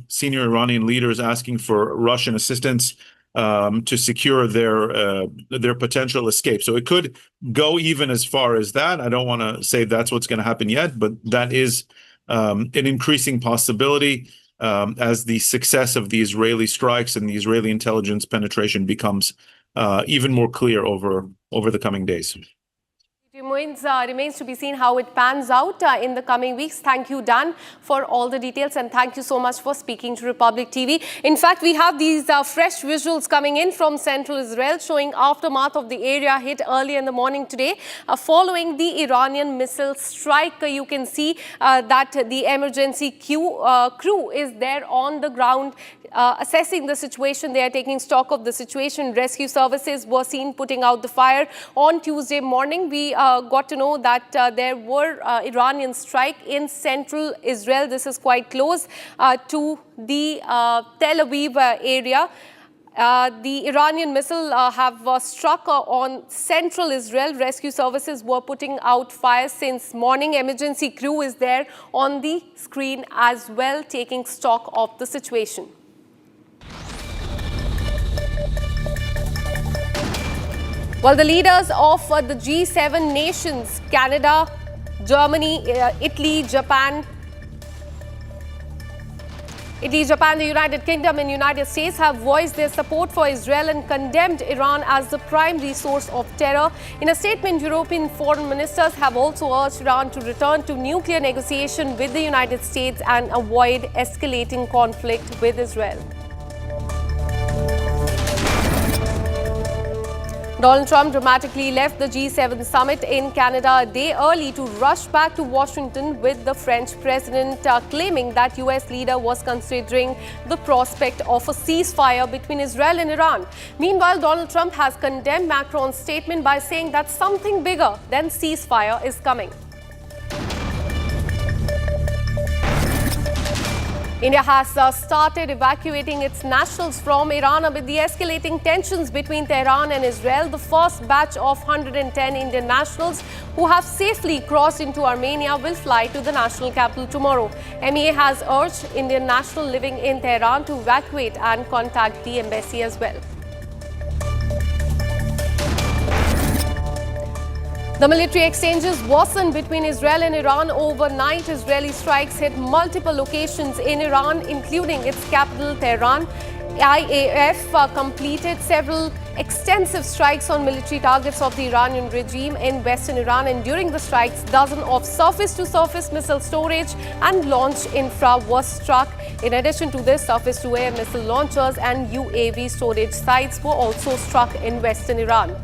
senior Iranian leaders asking for Russian assistance to secure their potential escape. So it could go even as far as that. I don't want to say that's what's going to happen yet, but that is an increasing possibility as the success of the Israeli strikes and the Israeli intelligence penetration becomes even more clear over the coming days. Remains to be seen how it pans out in the coming weeks. Thank you, Dan, for all the details, and thank you so much for speaking to Republic TV. In fact, we have these fresh visuals coming in from central Israel showing aftermath of the area hit early in the morning today. Following the Iranian missile strike, you can see that the emergency crew is there on the ground assessing the situation. They are taking stock of the situation. Rescue services were seen putting out the fire. On Tuesday morning, we got to know that there were Iranian strike in central Israel. This is quite close to the Tel Aviv area. The Iranian missile have struck on central Israel. Rescue services were putting out fire since morning. Emergency crew is there on the screen as well, taking stock of the situation. Well, the leaders of the G7 nations, Canada, Germany, Italy, Japan, the United Kingdom and United States have voiced their support for Israel and condemned Iran as the primary source of terror. In a statement, European foreign ministers have also urged Iran to return to nuclear negotiation with the United States and avoid escalating conflict with Israel. Donald Trump dramatically left the G7 summit in Canada a day early to rush back to Washington with the French president, claiming that US leader was considering the prospect of a ceasefire between Israel and Iran. Meanwhile, Donald Trump has condemned Macron's statement by saying that something bigger than ceasefire is coming. India has started evacuating its nationals from Iran amid the escalating tensions between Tehran and Israel. The first batch of 110 Indian nationals who have safely crossed into Armenia will fly to the national capital tomorrow. MEA has urged Indian nationals living in Tehran to evacuate and contact the embassy as well. The military exchanges worsened between Israel and Iran overnight. Israeli strikes hit multiple locations in Iran, including its capital, Tehran. IAF completed several extensive strikes on military targets of the Iranian regime in western Iran, and during the strikes, dozens of surface-to-surface missile storage and launch infra was struck. In addition to this, surface-to-air missile launchers and UAV storage sites were also struck in western Iran.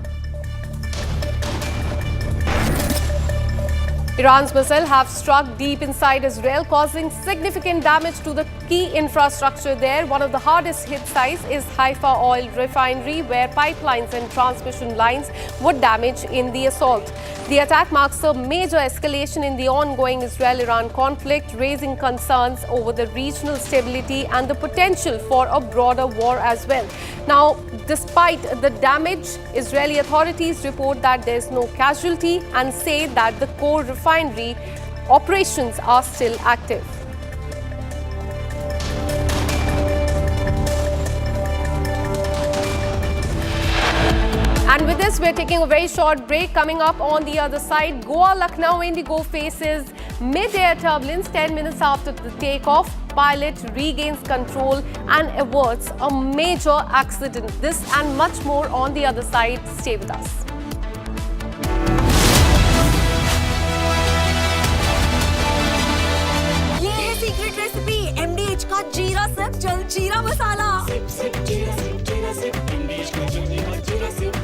Iran's missiles have struck deep inside Israel, causing significant damage to the key infrastructure there. One of the hardest hit sites is Haifa oil refinery, where pipelines and transmission lines were damaged in the assault. The attack marks a major escalation in the ongoing Israel-Iran conflict, raising concerns over the regional stability and the potential for a broader war as well. Now, despite the damage, Israeli authorities report that there is no casualty and say that the core refinery operations are still active. And with this, we're taking a very short break. Coming up on the other side, Goa-Lucknow Indigo faces mid-air turbulence 10 minutes after the takeoff. Pilot regains control and averts a major accident. This and much more on the other side. Stay with us. ये है secret recipe MDH का जीरा SIP जल जीरा मसाला। Sip sip जीरा sip MDH का जल जीरा सिप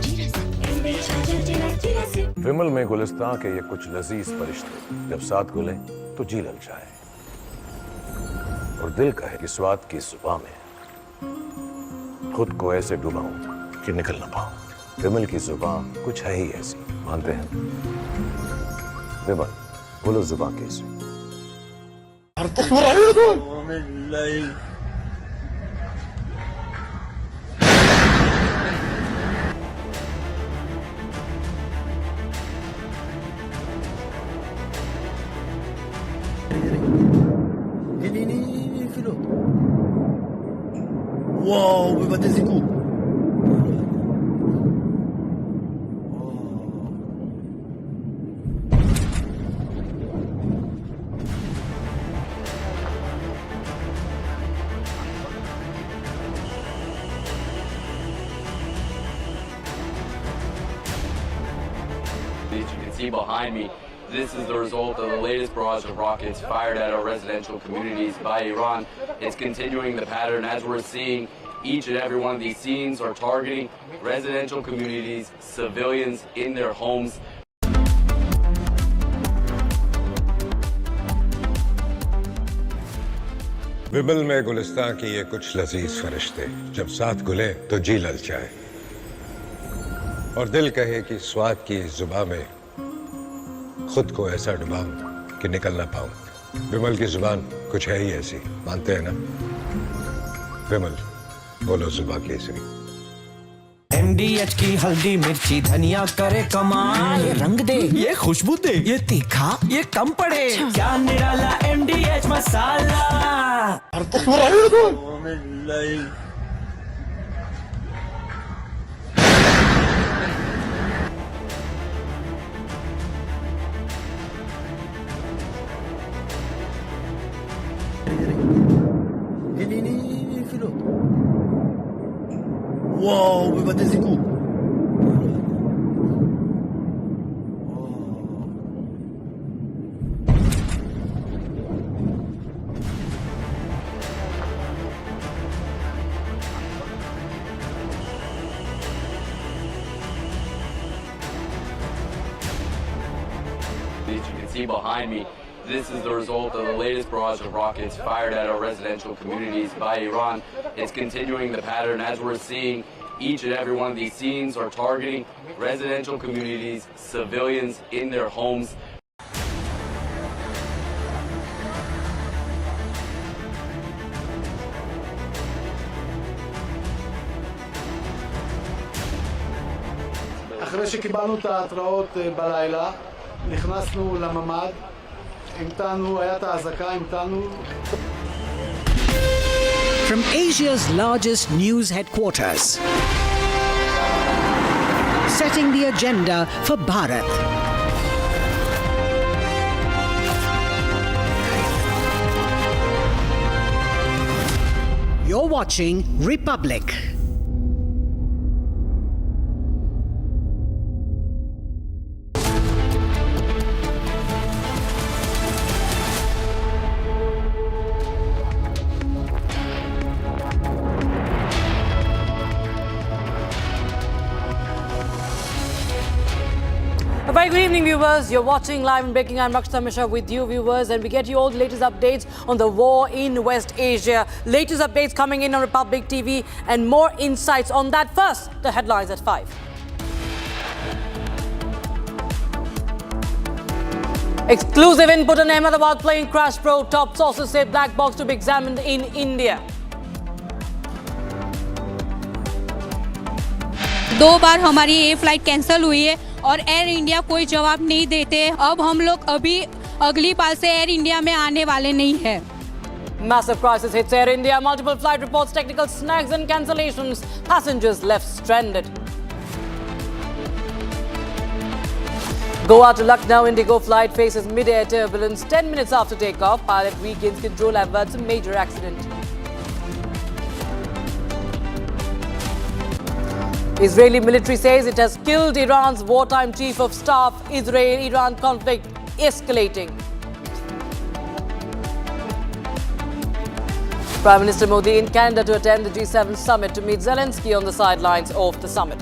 MDH का जल जीरा सिप। विमल में गुलिस्तां के ये कुछ लजीज फरिश्ते जब साथ घुले तो जी ललचाए और दिल कहे कि स्वाद की जुबान में खुद को ऐसे डुबाऊं कि निकल ना पाऊं। विमल की जुबान कुछ है ही ऐसी, मानते हैं? विमल, बोलो जुबान कैसी? Wow, voi battez coup. As you can see behind me, this is the result of the latest barrage of rockets fired at our residential communities by Iran. It's continuing the pattern as we're seeing. Each and every one of these scenes are targeting residential communities, civilians in their homes. विमल में गुलिस्तां की ये कुछ लजीज फरिश्ते जब साथ घुले तो जी ललचाए और दिल कहे कि स्वाद की जुबां में खुद को ऐसा डुबाऊं कि निकल ना पाऊं। विमल की जुबान कुछ है ही ऐसी, मानते हैं ना? विमल, बोलो जुबान कैसी? MDH की हल्दी मिर्ची धनिया करे कमाल, ये रंग दे, ये खुशबू दे, ये तीखा, ये कम पड़े, क्या निराला MDH masala. Wow, voi battez coup. as you can see behind me, this is the result of the latest barrage of rockets fired at our residential communities by Iran. It's continuing the pattern as we're seeing. Each and every one of these scenes are targeting residential communities, civilians in their homes. אחרי שקיבלנו את ההתראות בלילה, נכנסנו לממ"ד, המתנו, היה את האזעקה, המתנו. From Asia's largest news headquarters, setting the agenda for Bharat. You're watching Republic. A very good evening, viewers. You're watching Live and Breaking. I'm Rakshita Mishra with you, viewers, and we get you all the latest updates on the war in West Asia. Latest updates coming in on Republic TV and more insights on that. First, the headlines at 5. Exclusive input on Ahmedabad plane crash probe. Top sources say black box to be examined in India. 2 बार हमारी ये flight cancel हुई है और air India कोई जवाब नहीं देते। अब हम लोग अभी अगली बार से एयर इंडिया में आने वाले नहीं है। Massive crisis hits Air India. Multiple flight reports, technical snags and cancellations. Passengers left stranded. Goa to Lucknow Indigo flight faces mid-air turbulence. 10 minutes after takeoff, pilot regains control, averts a major accident. Israeli military says it has killed Iran's wartime chief of staff. Israel-Iran conflict escalating. Prime Minister Modi in Canada to attend the G7 summit to meet Zelensky on the sidelines of the summit.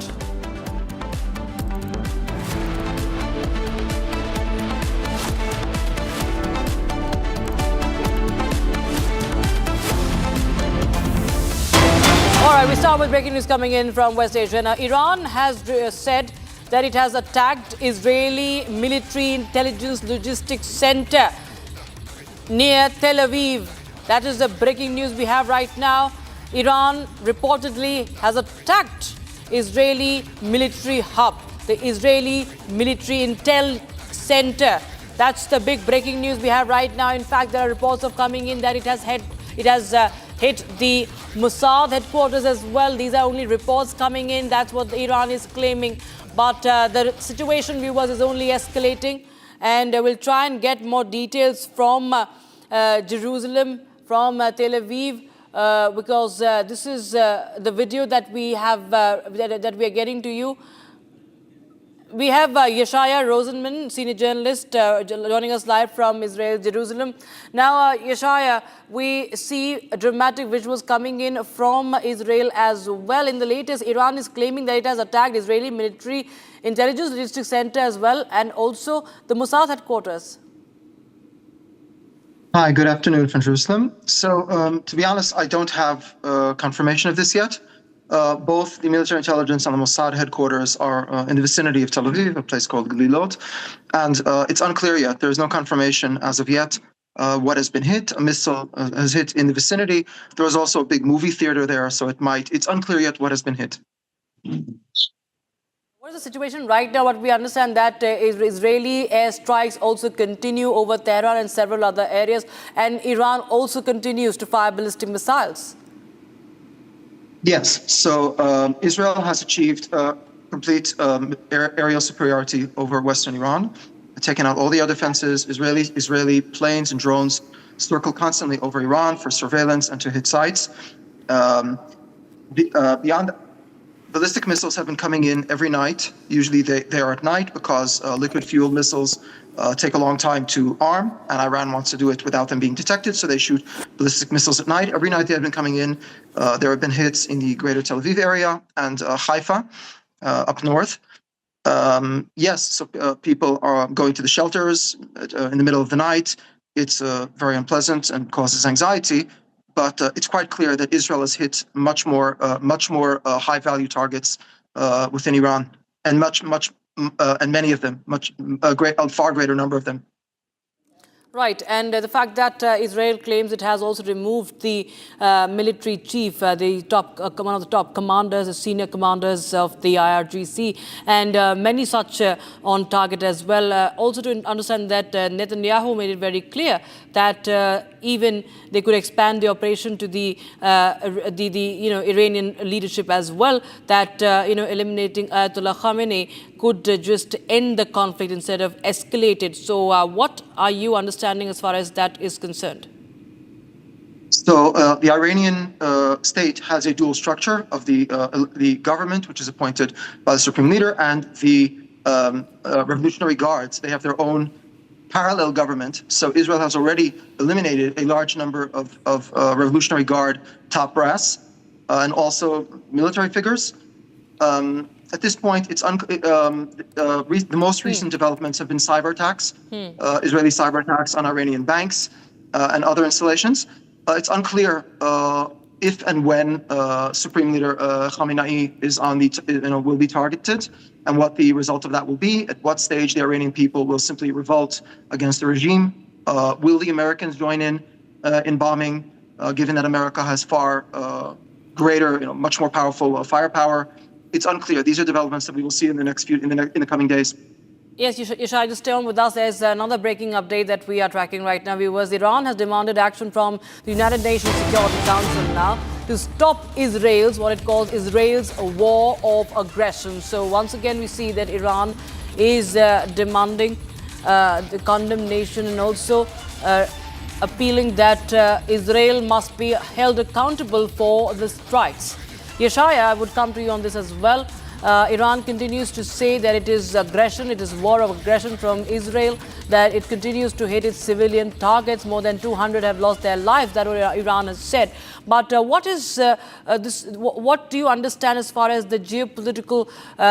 All right, we start with breaking news coming in from West Asia. Now, Iran has said that it has attacked Israeli military intelligence logistics center near Tel Aviv. That is the breaking news we have right now. Iran reportedly has attacked Israeli military hub, the Israeli military intel center. That's the big breaking news we have right now. In fact, there are reports of coming in that it has hit the Mossad headquarters as well. These are only reports coming in. That's what Iran is claiming. But the situation, viewers, is only escalating. And we'll try and get more details from Jerusalem, from Tel Aviv, because this is the video that we have that we are getting to you. We have Yeshaya Rosenman, senior journalist, joining us live from Israel, Jerusalem. Now, Yeshaya, we see dramatic visuals coming in from Israel as well. In the latest, Iran is claiming that it has attacked Israeli military intelligence logistics center as well, and also the Mossad headquarters. Hi, good afternoon from Jerusalem. So, to be honest, I don't have confirmation of this yet. Both the military intelligence and the Mossad headquarters are in the vicinity of Tel Aviv, a place called Glilot, and it's unclear yet. There is no confirmation as of yet what has been hit. A missile has hit in the vicinity. There was also a big movie theater there, so it's unclear yet what has been hit. What is the situation right now? What we understand that Israeli airstrikes also continue over Tehran and several other areas, and Iran also continues to fire ballistic missiles. Yes, so Israel has achieved complete aerial superiority over Western Iran, taken out all the air defenses. Israeli planes and drones circle constantly over Iran for surveillance and to hit sites. Beyond ballistic missiles have been coming in every night. Usually they are at night because liquid fuel missiles take a long time to arm, and Iran wants to do it without them being detected, so they shoot ballistic missiles at night. Every night they have been coming in. There have been hits in the greater Tel Aviv area and Haifa up north. Yes, so people are going to the shelters in the middle of the night. It's very unpleasant and causes anxiety. But it's quite clear that Israel has hit much more high-value targets within Iran, and and many of them, a far greater number of them. Right, and the fact that Israel claims it has also removed the military chief, the top one of the top commanders, the senior commanders of the IRGC, and many such on target as well. Also to understand that Netanyahu made it very clear that even they could expand the operation to the Iranian leadership as well. That eliminating Ayatollah Khamenei could just end the conflict instead of escalate it. So what are you understanding as far as that is concerned? So the Iranian state has a dual structure of the government, which is appointed by the supreme leader, and the Revolutionary Guards. They have their own parallel government. So Israel has already eliminated a large number of Revolutionary Guard top brass and also military figures. At this point, the most recent developments have been cyber attacks, Israeli cyber attacks on Iranian banks and other installations. It's unclear if and when Supreme Leader Khamenei is will be targeted, and what the result of that will be. At what stage the Iranian people will simply revolt against the regime. Will the Americans join in bombing, given that America has far greater, much more powerful firepower? It's unclear. These are developments that we will see in the coming days. Yes, Yishai, just stay on with us. There's another breaking update that we are tracking right now. Viewers, Iran has demanded action from the United Nations Security Council now to stop what it calls Israel's war of aggression. So once again, we see that Iran is demanding the condemnation and also appealing that Israel must be held accountable for the strikes. Yeshaya, I would come to you on this as well. Iran continues to say that it is aggression, it is war of aggression from Israel, that it continues to hit its civilian targets. More than 200 have lost their lives, that Iran has said. But what is what do you understand as far as the geopolitical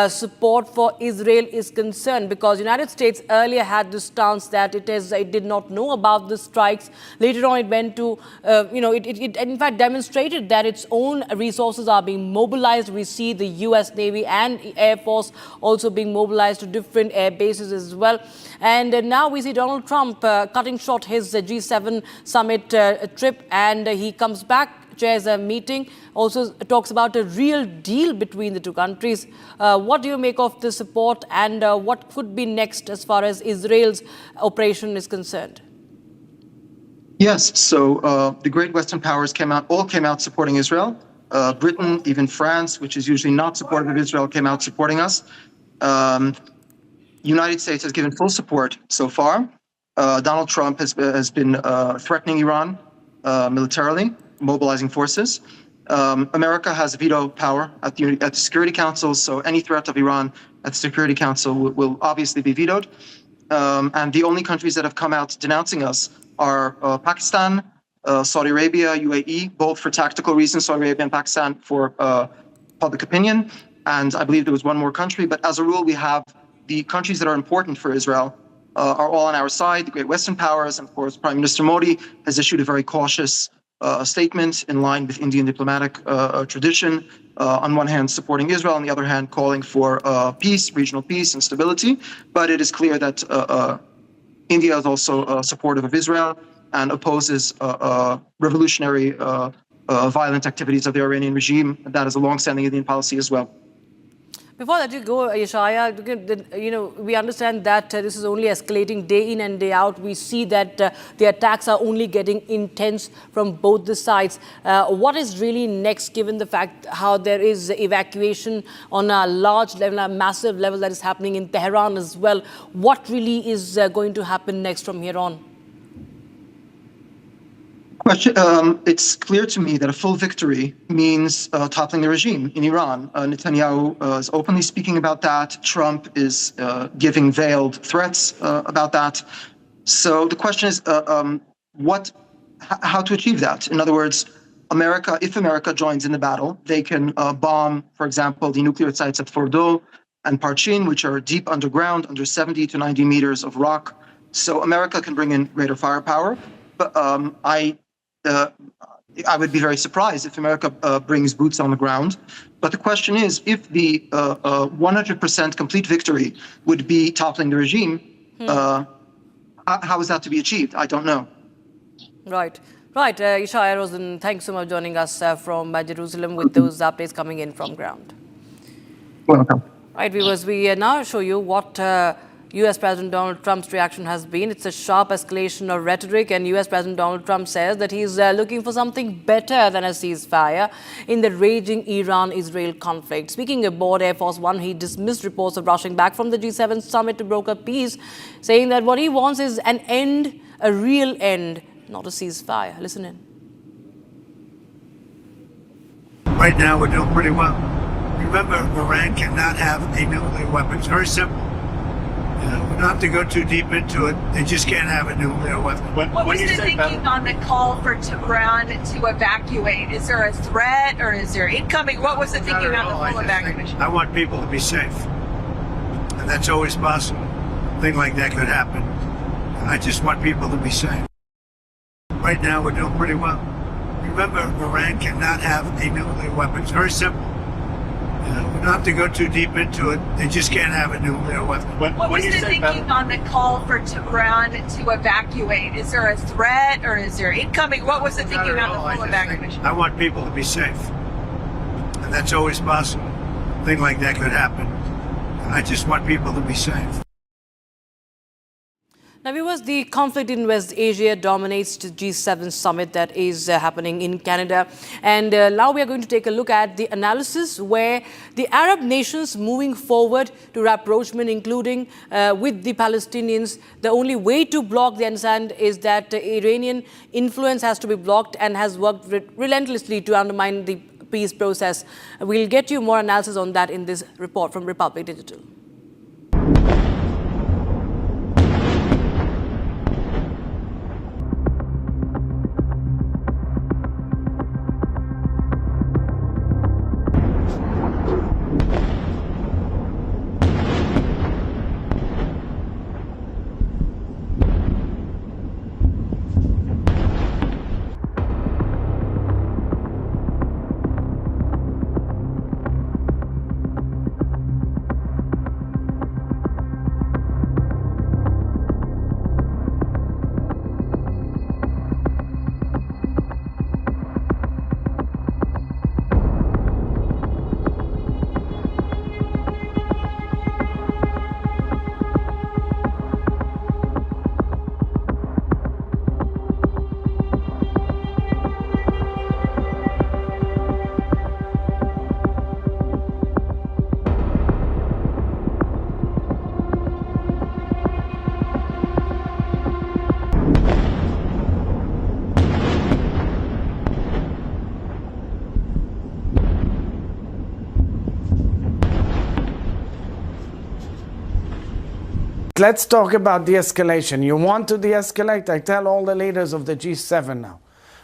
support for Israel is concerned? Because the United States earlier had this stance that it did not know about the strikes. Later on, it went to, it in fact demonstrated that its own resources are being mobilized. We see the U.S. Navy and Air Force also being mobilized to different air bases as well. And now we see Donald Trump cutting short his G7 summit trip, and he comes back, chairs a meeting, also talks about a real deal between the two countries. What do you make of the support, and what could be next as far as Israel's operation is concerned? Yes, so the great Western powers all came out supporting Israel. Britain, even France, which is usually not supportive of Israel, came out supporting us. United States has given full support so far. Donald Trump has been threatening Iran militarily, mobilizing forces. America has veto power at the Security Council, so any threat of Iran at the Security Council will obviously be vetoed. And the only countries that have come out denouncing us are Pakistan, Saudi Arabia, UAE, both for tactical reasons, Saudi Arabia and Pakistan for public opinion. And I believe there was one more country, but as a rule, we have the countries that are important for Israel are all on our side, the great Western powers. And of course, Prime Minister Modi has issued a very cautious statement in line with Indian diplomatic tradition. On one hand, supporting Israel, on the other hand, calling for peace, regional peace and stability. But it is clear that India is also supportive of Israel and opposes revolutionary violent activities of the Iranian regime. That is a long-standing Indian policy as well. Before that you go, Yeshaya, we understand that this is only escalating day in and day out. We see that the attacks are only getting intense from both the sides. What is really next, given the fact how there is evacuation on a large level, a massive level that is happening in Tehran as well? What really is going to happen next from here on? It's clear to me that a full victory means toppling the regime in Iran. Netanyahu is openly speaking about that. Trump is giving veiled threats about that. So the question is, how to achieve that? In other words, if America joins in the battle, they can bomb, for example, the nuclear sites at Fordow, and Parchin, which are deep underground, under 70 to 90 meters of rock. So America can bring in greater firepower. But I would be very surprised if America brings boots on the ground. But the question is, if the 100% complete victory would be toppling the regime, how is that to be achieved? I don't know. Right. Right. Ishaya Rosen, thanks so much for joining us from Jerusalem with those updates coming in from ground. Welcome. Right, viewers, we now show you what US President Donald Trump's reaction has been. It's a sharp escalation of rhetoric, and US President Donald Trump says that he's looking for something better than a ceasefire in the raging Iran-Israel conflict. Speaking aboard Air Force One, he dismissed reports of rushing back from the G7 summit to broker peace, saying that what he wants is an end, a real end, not a ceasefire. Listen in. Right now, we're doing pretty well. Remember, Iran cannot have a nuclear weapon. It's very simple. We don't have to go too deep into it. They just can't have a nuclear weapon. What was the thinking on the call for Tehran to evacuate? Is there a threat or is there incoming? What was the thinking on the full evacuation? I want people to be safe. And that's always possible. A thing like that could happen. I just want people to be safe. Right now, we're doing pretty well. Remember, Iran cannot have a nuclear weapon. It's very simple. We don't have to go too deep into it. They just can't have a nuclear weapon. What was the thinking on the call for Tehran to evacuate? Is there a threat or is there incoming? What was the thinking on the full evacuation? I want people to be safe. And that's always possible. A thing like that could happen. I just want people to be safe. Now, viewers, the conflict in West Asia dominates the G7 summit that is happening in Canada. And now we are going to take a look at the analysis where the Arab nations moving forward to rapprochement, including with the Palestinians. The only way to block the understand is that Iranian influence has to be blocked and has worked relentlessly to undermine the peace process. We'll get you more analysis on that in this report from Republic Digital. Let's talk about de-escalation. You want to de-escalate? I tell all the leaders of the G7 now,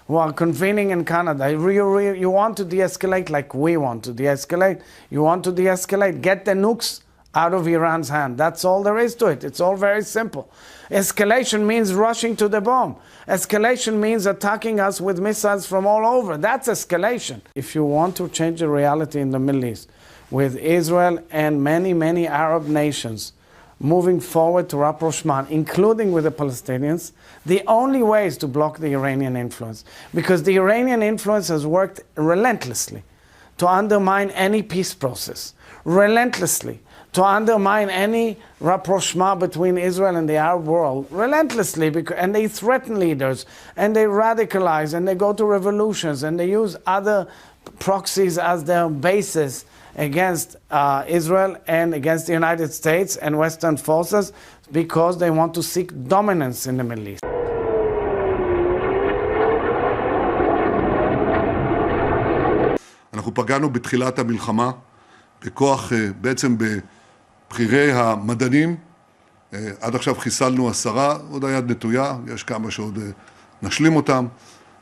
who are convening in Canada, you want to de-escalate like we want to de-escalate? You want to de-escalate? Get the nukes out of Iran's hand. That's all there is to it. It's all very simple. Escalation means rushing to the bomb. Escalation means attacking us with missiles from all over. That's escalation. If you want to change the reality in the Middle East, with Israel and many, many Arab nations moving forward to rapprochement, including with the Palestinians, the only way is to block the Iranian influence. Because the Iranian influence has worked relentlessly to undermine any peace process, relentlessly to undermine any rapprochement between Israel and the Arab world, relentlessly, and they threaten leaders, and they radicalize, and they go to revolutions, and they use other proxies as their basis against Israel and against the United States and Western forces because they want to seek dominance in the Middle East. אנחנו פגענו בתחילת המלחמה בכוח, בעצם בבחירי המדענים. עד עכשיו חיסלנו 10, עוד היד נטויה, יש כמה שעוד נשלים אותם.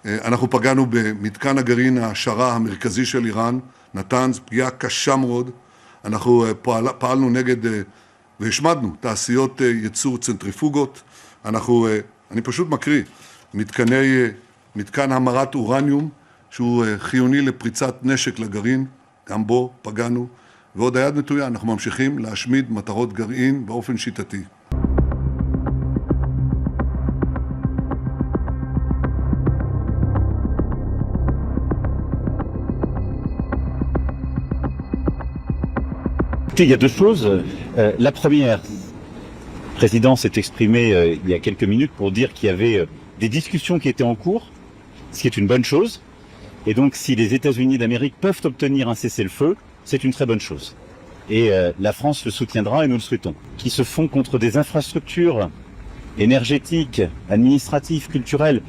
אנחנו פגענו במתקן הגרעין ההעשרה המרכזי של איראן, נתנז, פגיעה קשה מאוד. אנחנו פעלנו נגד והשמדנו תעשיות ייצור צנטריפוגות. אני פשוט מקריא, מתקן המרת אורניום, שהוא חיוני לפריצת נשק לגרעין, גם בו פגענו, ועוד היד נטויה, אנחנו ממשיכים להשמיד מטרות גרעין באופן שיטתי. Il y a deux choses. La première, le président s'est exprimé il y a quelques minutes pour dire qu'il y avait des discussions qui étaient en cours, ce qui est une bonne chose. Et donc, si les États-Unis d'Amérique peuvent obtenir un cessez-le-feu, c'est une très bonne chose. Et la France le soutiendra et nous le souhaitons. Qui se font contre des infrastructures énergétiques, administratives, culturelles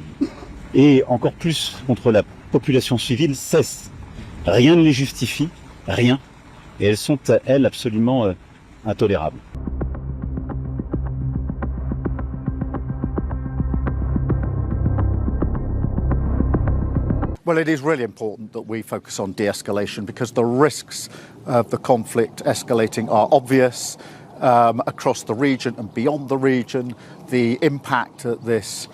et encore plus contre la population civile cessent. Rien ne les justifie, rien. Et elles sont, elles, absolument intolérables. Well, it is really important that we focus on de-escalation because the risks of the conflict escalating are obvious across the region and beyond the region. The impact that this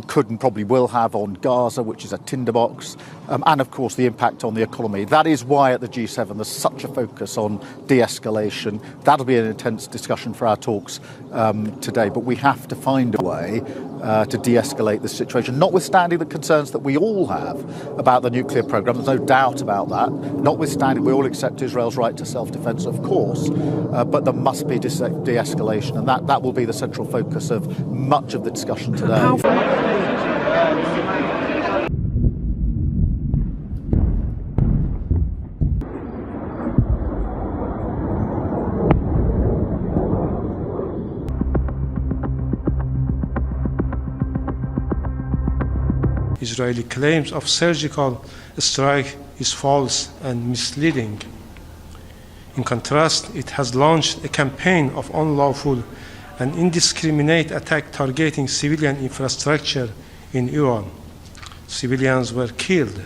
could and probably will have on Gaza, which is a tinderbox, and of course the impact on the economy. That is why at the G7 there's such a focus on de-escalation. That'll be an intense discussion for our talks today, but we have to find a way to de-escalate this situation, notwithstanding the concerns that we all have about the nuclear program. There's no doubt about that. Notwithstanding, we all accept Israel's right to self-defense, of course, but there must be de-escalation, and that will be the central focus of much of the discussion today. Israeli claims of surgical strike is false and misleading. In contrast, it has launched a campaign of unlawful and indiscriminate attack targeting civilian infrastructure in Iran. Civilians were killed.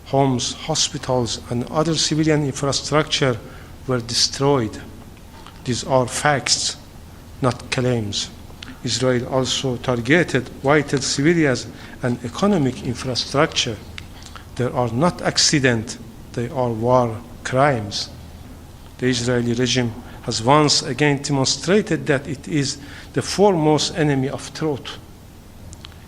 Homes, hospitals, and other civilian infrastructure were destroyed. These are facts, not claims. Israel also targeted vital civilians and economic infrastructure. They are not accidents, they are war crimes. The Israeli regime has once again demonstrated that it is the foremost enemy of truth.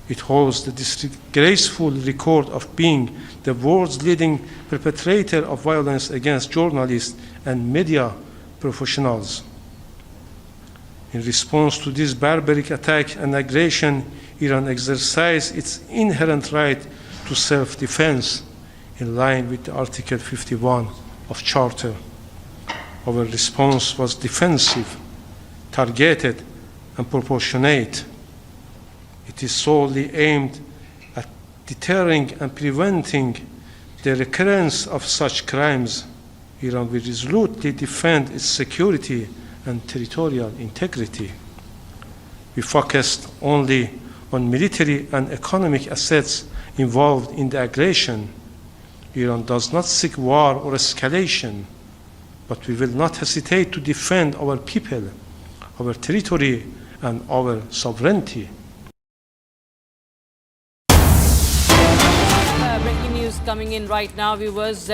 It holds the disgraceful record of being the world's leading perpetrator of violence against journalists and media professionals. In response to this barbaric attack and aggression, Iran exercised its inherent right to self-defense in line with Article 51 of Charter. Our response was defensive, targeted, and proportionate. It is solely aimed at deterring and preventing the recurrence of such crimes. Iran will resolutely defend its security and territorial integrity. We focused only on military and economic assets involved in the aggression. Iran does not seek war or escalation, but we will not hesitate to defend our people, our territory, and our sovereignty. Breaking news coming in right now, viewers.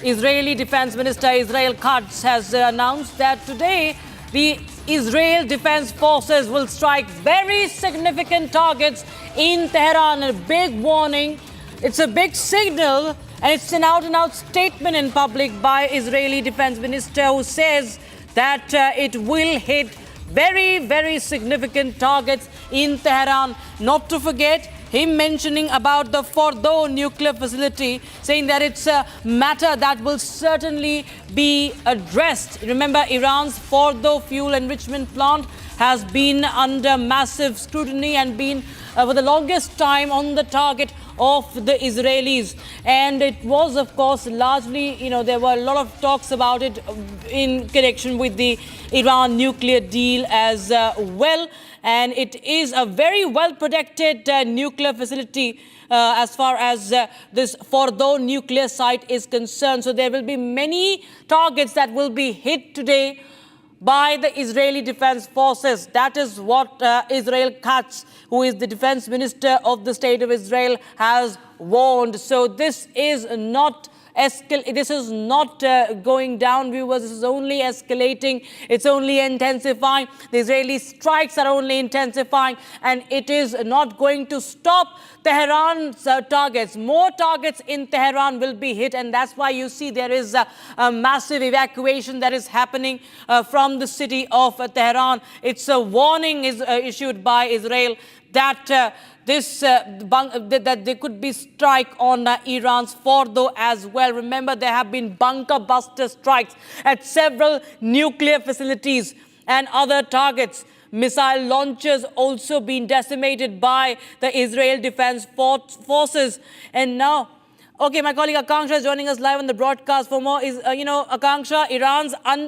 Israeli Defense Minister Israel Katz has announced that today the Israel Defense Forces will strike very significant targets in Tehran. A big warning. It's a big signal, and it's an out-and-out statement in public by Israeli Defense Minister, who says that it will hit very, very significant targets in Tehran. Not to forget, him mentioning about the Fordo nuclear facility, saying that it's a matter that will certainly be addressed. Remember, Iran's Fordo fuel enrichment plant has been under massive scrutiny and been for the longest time on the target of the Israelis. And it was, of course, largely, there were a lot of talks about it in connection with the Iran nuclear deal as well. and it is a very well protected nuclear facility as far as this Fordo nuclear site is concerned. So there will be many targets that will be hit today by the Israeli Defense Forces. That is what Israel Katz, who is the defense minister of the state of Israel, has warned. So this is not going down, viewers. This is only escalating. It's only intensifying. The Israeli strikes are only intensifying, and it is not going to stop Tehran's targets. More targets in Tehran will be hit, and that's why you see there is a massive evacuation that is happening from the city of Tehran. It's a warning is issued by Israel that that there could be strike on Iran's Fordo as well. Remember, there have been bunker buster strikes at several nuclear facilities and other targets. Missile launchers also been decimated by the Israel Defense Forces. And now, okay, my colleague Akanksha is joining us live on the broadcast for more. Akanksha,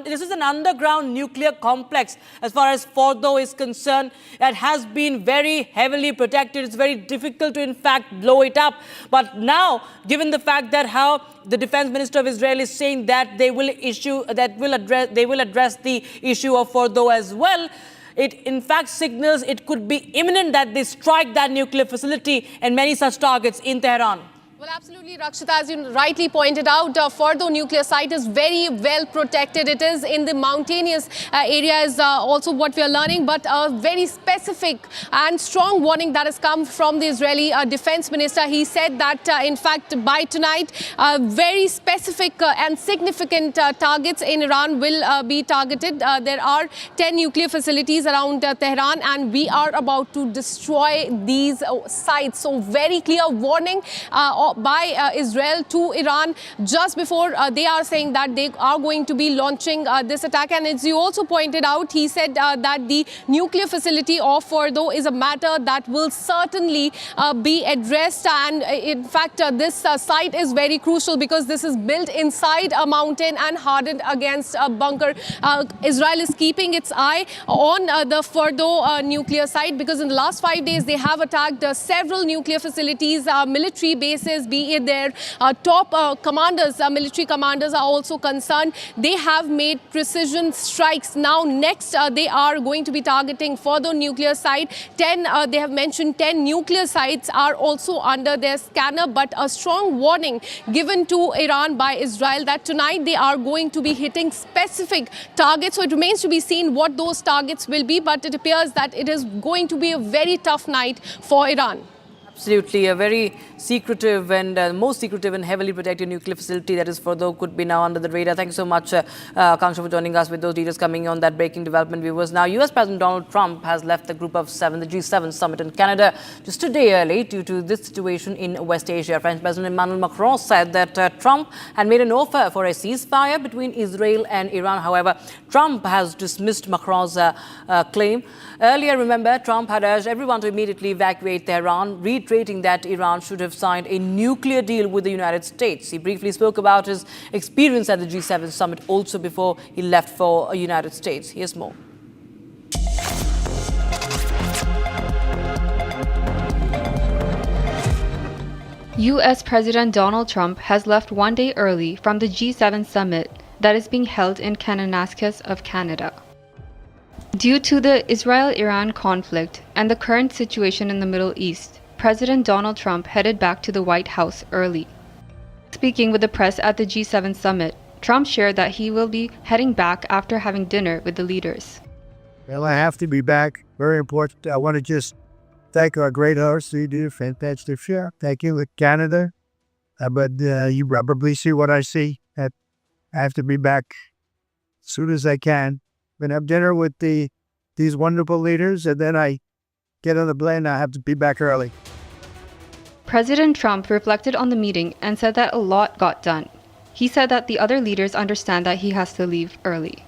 this is an underground nuclear complex as far as Fordo is concerned. It has been very heavily protected. It's very difficult to, in fact, blow it up. But now, given the fact that how the defense minister of Israel is saying that they will address the issue of Fordo as well, it in fact signals it could be imminent that they strike that nuclear facility and many such targets in Tehran. Well, absolutely, Rakshita, as you rightly pointed out, Fordo nuclear site is very well protected. It is in the mountainous area is also what we are learning, but a very specific and strong warning that has come from the Israeli defense minister. He said that, in fact, by tonight, very specific and significant targets in Iran will be targeted. There are 10 nuclear facilities around Tehran, and we are about to destroy these sites. So very clear warning by Israel to Iran just before they are saying that they are going to be launching this attack. And as you also pointed out, he said that the nuclear facility of Fordo is a matter that will certainly be addressed. And in fact, this site is very crucial because this is built inside a mountain and hardened against a bunker. Israel is keeping its eye on the Fordo nuclear site because in the last 5 days they have attacked several nuclear facilities, military bases, be it their top commanders, military commanders are also concerned. They have made precision strikes. Now next they are going to be targeting Fordo nuclear site. They have mentioned 10 nuclear sites are also under their scanner, but a strong warning given to Iran by Israel that tonight they are going to be hitting specific targets. So it remains to be seen what those targets will be, but it appears that it is going to be a very tough night for Iran. Absolutely, a very secretive and most secretive and heavily protected nuclear facility that is Fordo could be now under the radar. Thank you so much, Akanksha, for joining us with those details coming on that breaking development, viewers. Now, US President Donald Trump has left the Group of Seven, the G7 summit in Canada, just a day early due to this situation in West Asia. French President Emmanuel Macron said that Trump had made an offer for a ceasefire between Israel and Iran. However, Trump has dismissed Macron's claim. Earlier, remember, Trump had urged everyone to immediately evacuate Tehran, reiterating that Iran should have signed a nuclear deal with the United States. He briefly spoke about his experience at the G7 summit also before he left for the United States. Here's more. U.S. President Donald Trump has left one day early from the G7 summit that is being held in Karnataka of Canada. Due to the Israel-Iran conflict and the current situation in the Middle East, President Donald Trump headed back to the White House early. Speaking with the press at the G7 summit, Trump shared that he will be heading back after having dinner with the leaders. Well, I have to be back. Very important. I want to just thank our great host. You did a fantastic show. Thank you with Canada. But you probably see what I see. I have to be back as soon as I can. I'm going to have dinner with these wonderful leaders, and then I get on the plane. I have to be back early. President Trump reflected on the meeting and said that a lot got done. He said that the other leaders understand that he has to leave early.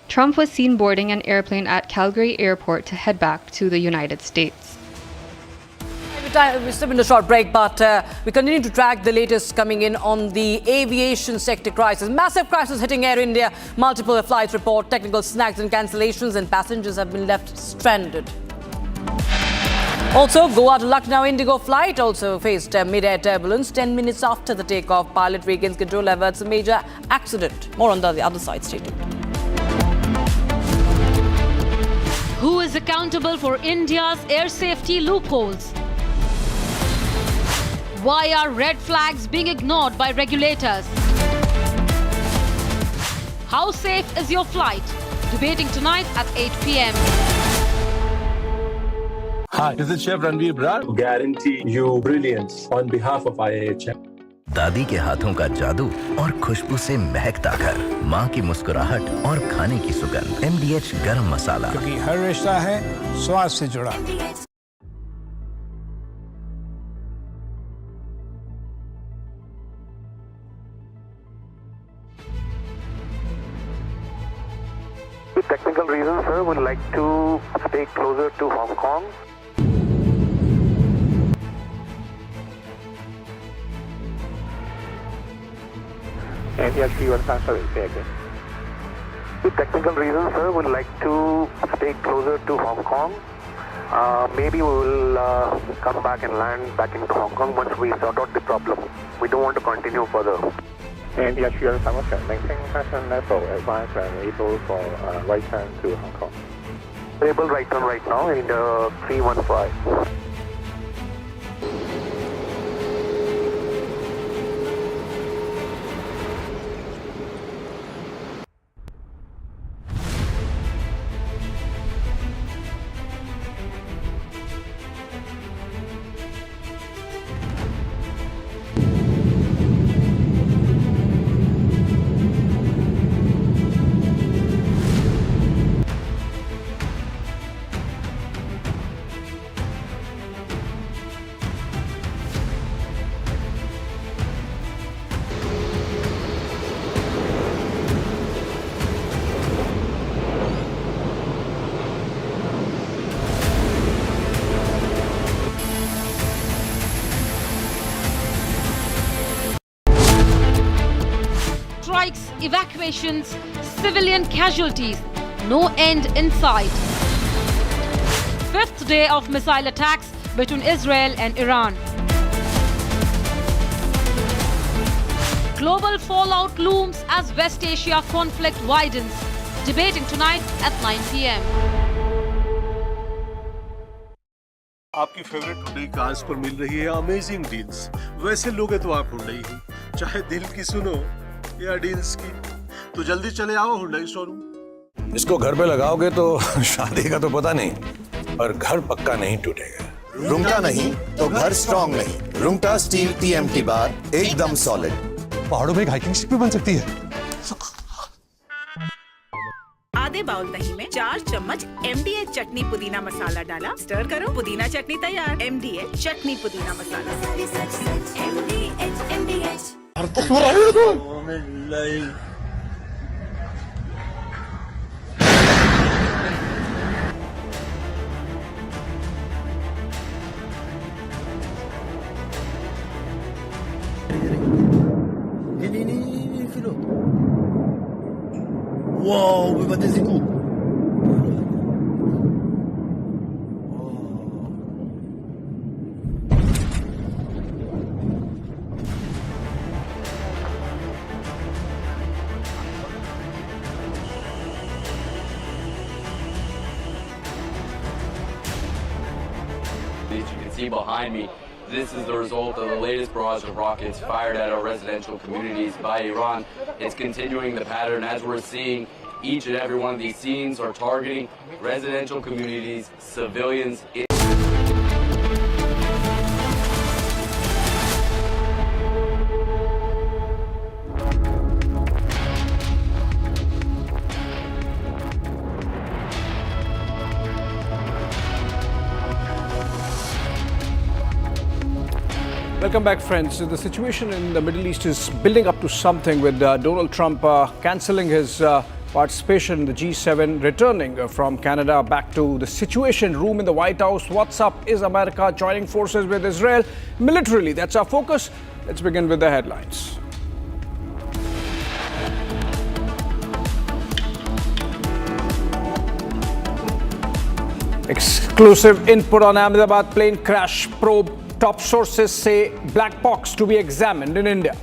Trump was seen boarding an airplane at Calgary Airport to head back to the United States. We're still in a short break, but we continue to track the latest coming in on the aviation sector crisis. Massive crisis hitting Air India. Multiple flights report technical snags and cancellations, and passengers have been left stranded. Also, Goa to Lucknow Indigo flight also faced mid-air turbulence. 10 minutes after the takeoff, pilot regains control, averts a major accident. More on the other side. Stay tuned. Who is accountable for India's air safety loopholes? Why are red flags being ignored by regulators? How safe is your flight? Debating tonight at 8 p.m. Hi, this is Chef Ranveer Brar. Guarantee you brilliance on behalf of IIHM. दादी के हाथों का जादू और खुशबू से महकता घर, माँ की मुस्कुराहट और खाने की सुगंध। MDH गरम मसाला, क्योंकि हर रिश्ता है स्वाद से जुड़ा। With technical reasons, sir, would like to stay closer to Hong Kong. And yes, you are sorry, say again. With technical reasons, sir, would like to stay closer to Hong Kong. Maybe we will come back and land back into Hong Kong once we sort out the problem. We don't want to continue further. And yes, you are maintain fashion level, advance and able for right turn to Hong Kong. Able right turn right now in the 315. Strikes, evacuations, civilian casualties, no end in sight. Fifth day of missile attacks between Israel and Iran. Global fallout looms as West Asia conflict widens. Debating tonight at 9 p.m. आपकी favourite Hyundai cars पर मिल रही है amazing deals. वैसे लोगे तो आप Hyundai ही, चाहे दिल की सुनो या डील्स की, तो जल्दी चले आओ हुंडई शोरूम। इसको घर पे लगाओगे तो शादी का तो पता नहीं, पर घर पक्का नहीं टूटेगा। रुंगटा नहीं तो घर स्ट्रॉन्ग नहीं। रुंगटा स्टील TMT बार एकदम सॉलिड। पहाड़ों में एक हाइकिंग स्टिक भी बन सकती है। आधे बाउल दही में 4 चम्मच MDH चटनी पुदीना मसाला डाला, स्टर करो, पुदीना चटनी तैयार। MDH चटनी पुदीना मसाला। MDH Ini filo. Wow, we bateu esse cu. As you can see behind me, this is the result of the latest barrage of rockets fired at our residential communities by Iran. It's continuing the pattern as we're seeing. Each and every one of these scenes are targeting residential communities, civilians. Welcome back, friends. The situation in the Middle East is building up to something with Donald Trump cancelling his participation in the G7 returning from Canada back to the Situation Room in the White House. What's up? Is America joining forces with Israel militarily? That's our focus. Let's begin with the headlines. Exclusive input on Ahmedabad plane crash probe. Top sources say black box to be examined in India.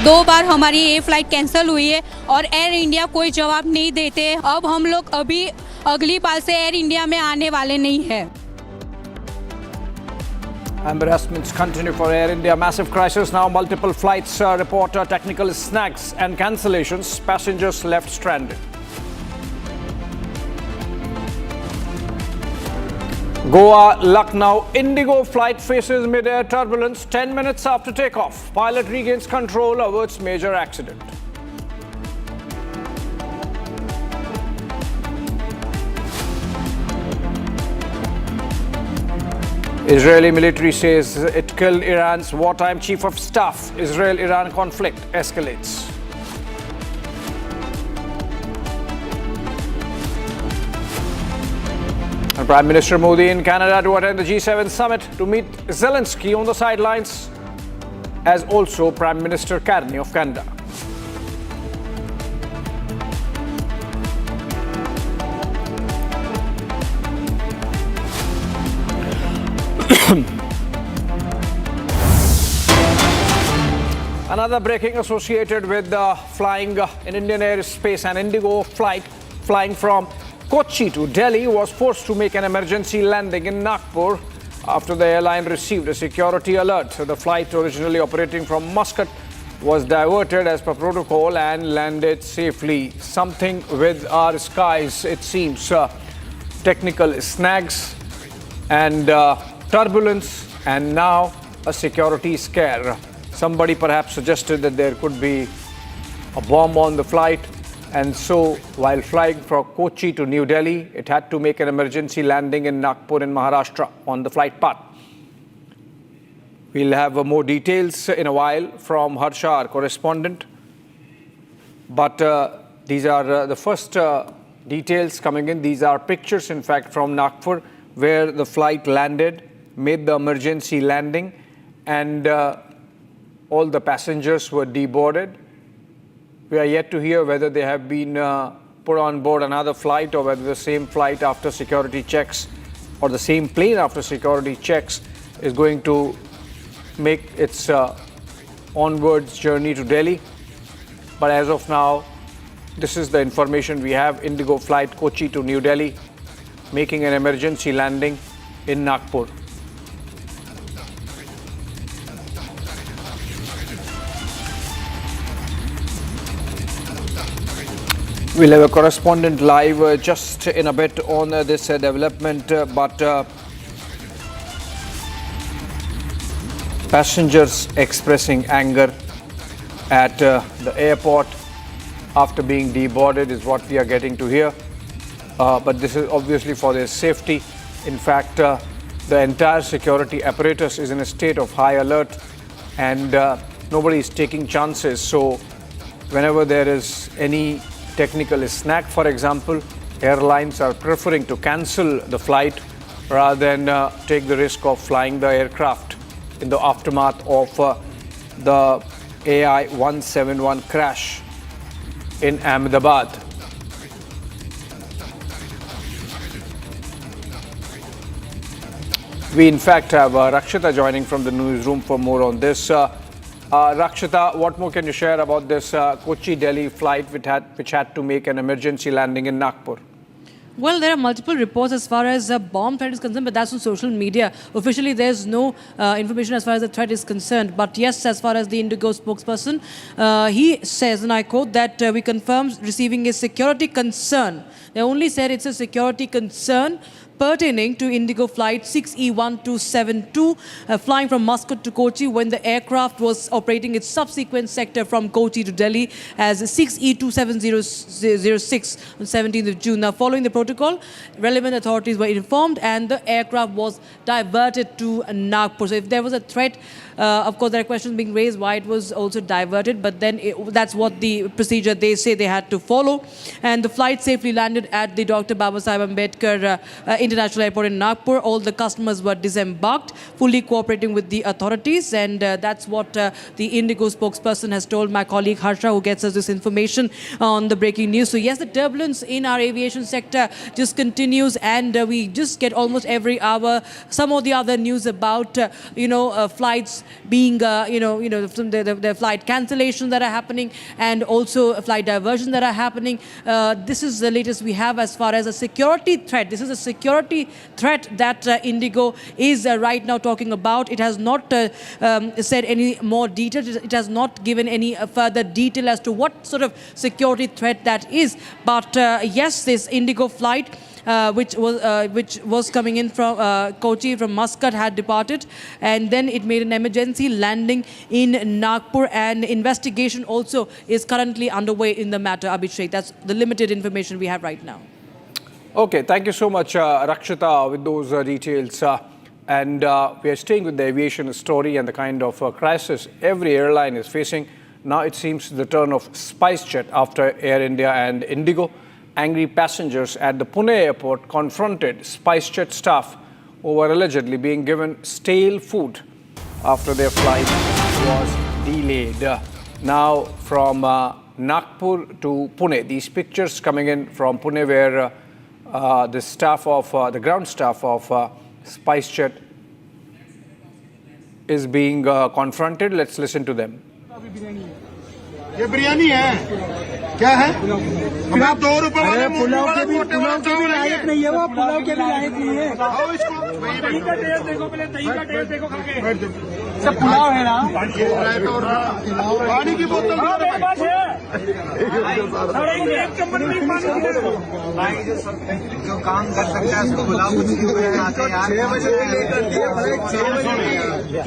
2 बार हमारी ये flight cancel हुई है और air India कोई जवाब नहीं देते। अब हम लोग अभी अगली बार से एयर इंडिया में आने वाले नहीं है। Embarrassments continue for Air India. Massive crisis now. Multiple flights report technical snags and cancellations. Passengers left stranded. Goa, Lucknow, Indigo flight faces mid-air turbulence 10 minutes after takeoff. Pilot regains control, averts major accident. Israeli military says it killed Iran's wartime chief of staff. Israel-Iran conflict escalates. And Prime Minister Modi in Canada to attend the G7 summit to meet Zelensky on the sidelines, as also Prime Minister Carney of Canada. Another breaking associated with flying in Indian airspace. An Indigo flight flying from Kochi to Delhi was forced to make an emergency landing in Nagpur after the airline received a security alert. The flight, originally operating from Muscat, was diverted as per protocol and landed safely. Something with our skies, it seems. Technical snags and turbulence, and now a security scare. Somebody perhaps suggested that there could be a bomb on the flight, and so while flying from Kochi to New Delhi, it had to make an emergency landing in Nagpur in Maharashtra on the flight path. We'll have more details in a while from Harsha, our correspondent. But these are the first details coming in. These are pictures, in fact, from Nagpur, where the flight landed, made the emergency landing, and all the passengers were deboarded. We are yet to hear whether they have been put on board another flight, or whether the same flight after security checks, or the same plane after security checks, is going to make its onwards journey to Delhi. But as of now, this is the information we have. Indigo flight Kochi to New Delhi making an emergency landing in Nagpur. We'll have a correspondent live just in a bit on this development, but passengers expressing anger at the airport after being deboarded is what we are getting to hear. But this is obviously for their safety. In fact, the entire security apparatus is in a state of high alert, and nobody is taking chances. So whenever there is any technical snag, for example, airlines are preferring to cancel the flight rather than take the risk of flying the aircraft in the aftermath of the AI-171 crash in Ahmedabad. We in fact have Rakshita joining from the newsroom for more on this. Rakshita, what more can you share about this Kochi-Delhi flight which had to make an emergency landing in Nagpur? Well, there are multiple reports as far as a bomb threat is concerned, but that's on social media. Officially, there's no information as far as the threat is concerned. But yes, as far as the Indigo spokesperson, he says, and I quote, that we confirm receiving a security concern. They only said it's a security concern pertaining to Indigo flight 6E1272 flying from Muscat to Kochi when the aircraft was operating its subsequent sector from Kochi to Delhi as 6E27006 on 17th of June. Now, following the protocol, relevant authorities were informed and the aircraft was diverted to Nagpur. So if there was a threat Of course, there are questions being raised why it was also diverted, but then that's what the procedure they say they had to follow. And the flight safely landed at the Dr. Babasaheb Ambedkar International Airport in Nagpur. All the customers were disembarked, fully cooperating with the authorities, and that's what the Indigo spokesperson has told my colleague Harsha, who gets us this information on the breaking news. So yes, the turbulence in our aviation sector just continues, and we just get almost every hour some of the other news about flights being the flight cancellations that are happening, and also flight diversions that are happening. This is the latest we have as far as a security threat. This is a security threat that Indigo is right now talking about. It has not said any more details. It has not given any further detail as to what sort of security threat that is. But yes, this Indigo flight, which was coming in from Kochi, from Muscat, had departed, and then it made an emergency landing in Nagpur, and investigation also is currently underway in the matter. Abhishek, that's the limited information we have right now. Okay, thank you so much, Rakshita, with those details. And we are staying with the aviation story and the kind of crisis every airline is facing. Now it seems the turn of SpiceJet after Air India and Indigo. Angry passengers at the Pune airport confronted SpiceJet staff who were allegedly being given stale food after their flight was delayed. Now from Nagpur to Pune, these pictures coming in from Pune where the staff of the ground staff of SpiceJet is being confronted. Let's listen to them. ये बिरयानी है क्या है फिर आप 2 रुपए वाले पुलाव के भी लायक नहीं है वो पुलाव के भी लायक नहीं है आओ इसको दही का टेस्ट देखो पहले दही का टेस्ट देखो खा के सब पुलाव है ना पानी की बोतल मेरे पास है एक चम्मच भी पानी जो काम कर सकता है उसको बुलाओ 6 बजे लेकर दिया 6 बजे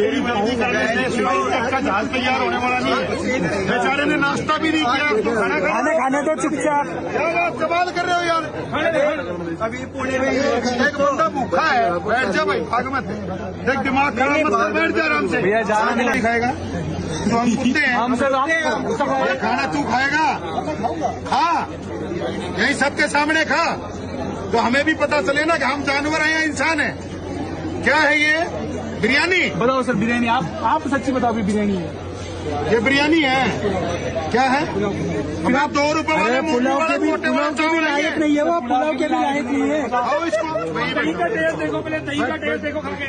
तेरी मर्जी कर रहे हैं इसका जहाज तैयार होने वाला नहीं बेचारे ने नाश्ता भी नहीं किया तो खाना खाने तो चुपचाप सवाल कर रहे हो यार अभी पुणे में एक बंदा भूखा है बैठ जा भाई भाग मत देख दिमाग खराब मत कर बैठ जा आराम से भैया जाना नहीं खाएगा तो हम कुत्ते हैं ये खाना तू खाएगा खा यही सबके सामने खा तो हमें भी पता चले ना कि हम जानवर हैं या इंसान हैं क्या है ये बिरयानी बताओ सर बिरयानी आप सच्ची बताओ भी बिरयानी है ये बिरयानी है क्या है फिर आप 2 रुपए वाले पुलाव के भी लायक नहीं है वो पुलाव के भी लायक नहीं है आओ इसको दही का टेस्ट देखो पहले दही का टेस्ट देखो खा के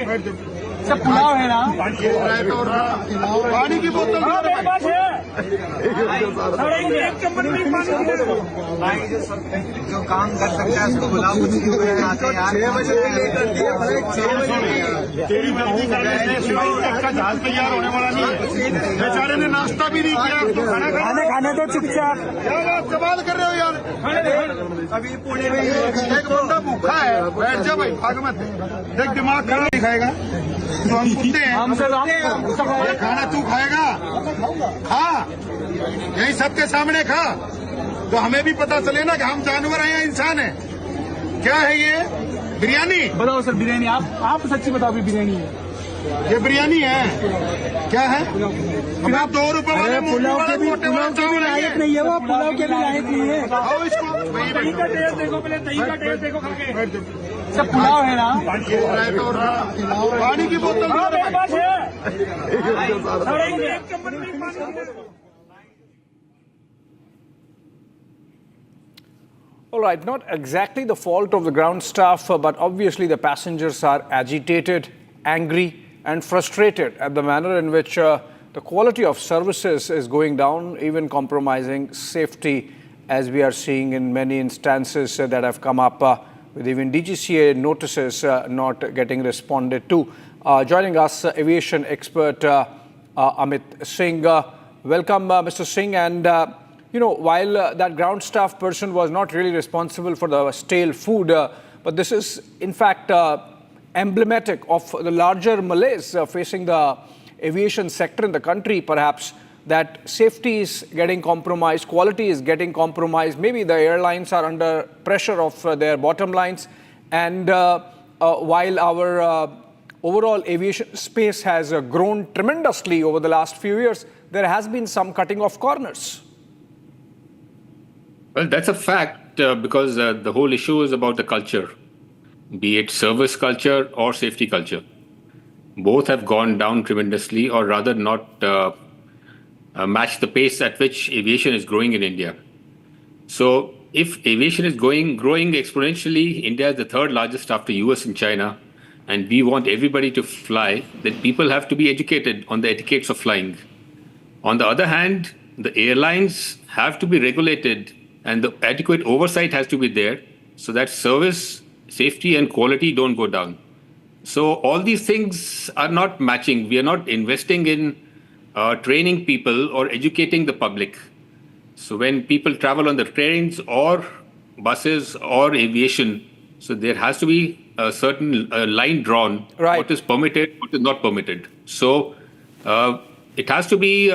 सब पुलाव है ना पानी की बोतल मेरे पास है एक चम्मच भी पानी जो काम कर सकता है उसको बुलाओ 6 बजे लेकर दिया 6 बजे तेरी मर्जी कर रहे हैं इसका जहाज तैयार होने वाला नहीं बेचारे ने नाश्ता भी नहीं किया तो खाना खाने तो चुपचाप सवाल कर रहे हो यार अभी पुणे में एक बंदा भूखा है बैठ जा भाई भाग मत देख दिमाग खराब नहीं खाएगा तो हम कुत्ते हैं ये खाना तू खाएगा खा यही सबके सामने खा तो हमें भी पता चले ना कि हम जानवर हैं या इंसान हैं क्या है ये बिरयानी बताओ सर बिरयानी आप सच्ची बताओ भी बिरयानी है ये बिरयानी है क्या है फिर आप 2 रुपए वाले पुलाव के भी लायक नहीं है वो पुलाव के भी लायक नहीं है आओ इसको दही का टेस्ट देखो पहले दही का टेस्ट देखो खा के सब पुलाव है ना पानी की बोतल मेरे पास है एक चम्मच भी पानी All right, not exactly the fault of the ground staff, but obviously the passengers are agitated, angry, and frustrated at the manner in which the quality of services is going down, even compromising safety, as we are seeing in many instances that have come up with even DGCA notices not getting responded to. Joining us, aviation expert Amit Singh. Welcome, Mr. Singh. And while that ground staff person was not really responsible for the stale food, but this is in fact emblematic of the larger malaise facing the aviation sector in the country, perhaps, that safety is getting compromised, quality is getting compromised. Maybe the airlines are under pressure of their bottom lines. And while our overall aviation space has grown tremendously over the last few years, there has been some cutting of corners. Well, that's a fact because the whole issue is about the culture, be it service culture or safety culture. Both have gone down tremendously, or rather not match the pace at which aviation is growing in India. So if aviation is growing exponentially, India is the third largest after US and China, and we want everybody to fly, then people have to be educated on the etiquettes of flying. On the other hand, the airlines have to be regulated and the adequate oversight has to be there so that service, safety and quality don't go down. So all these things are not matching. We are not investing in training people or educating the public. So when people travel on the trains or buses or aviation, so there has to be a certain line drawn, right. What is permitted, what is not permitted. So it has to be,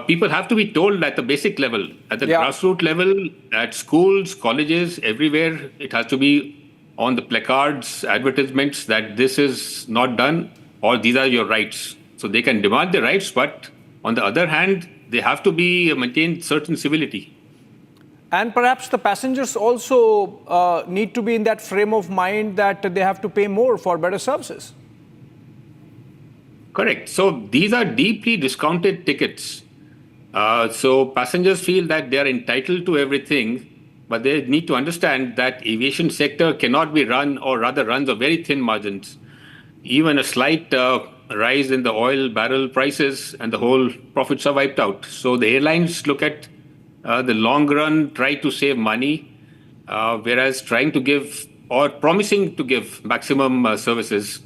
people have to be told at the basic level, at the grassroots level, at schools, colleges, everywhere. It has to be on the placards, advertisements that this is not done or these are your rights. So they can demand their rights, but on the other hand, they have to be maintain certain civility. And perhaps the passengers also need to be in that frame of mind that they have to pay more for better services. Correct. So these are deeply discounted tickets. So passengers feel that they are entitled to everything, but they need to understand that aviation sector cannot be run, or rather runs on very thin margins. Even a slight rise in the oil barrel prices and the whole profits are wiped out. So the airlines look at the long run, try to save money, whereas trying to give or promising to give maximum services.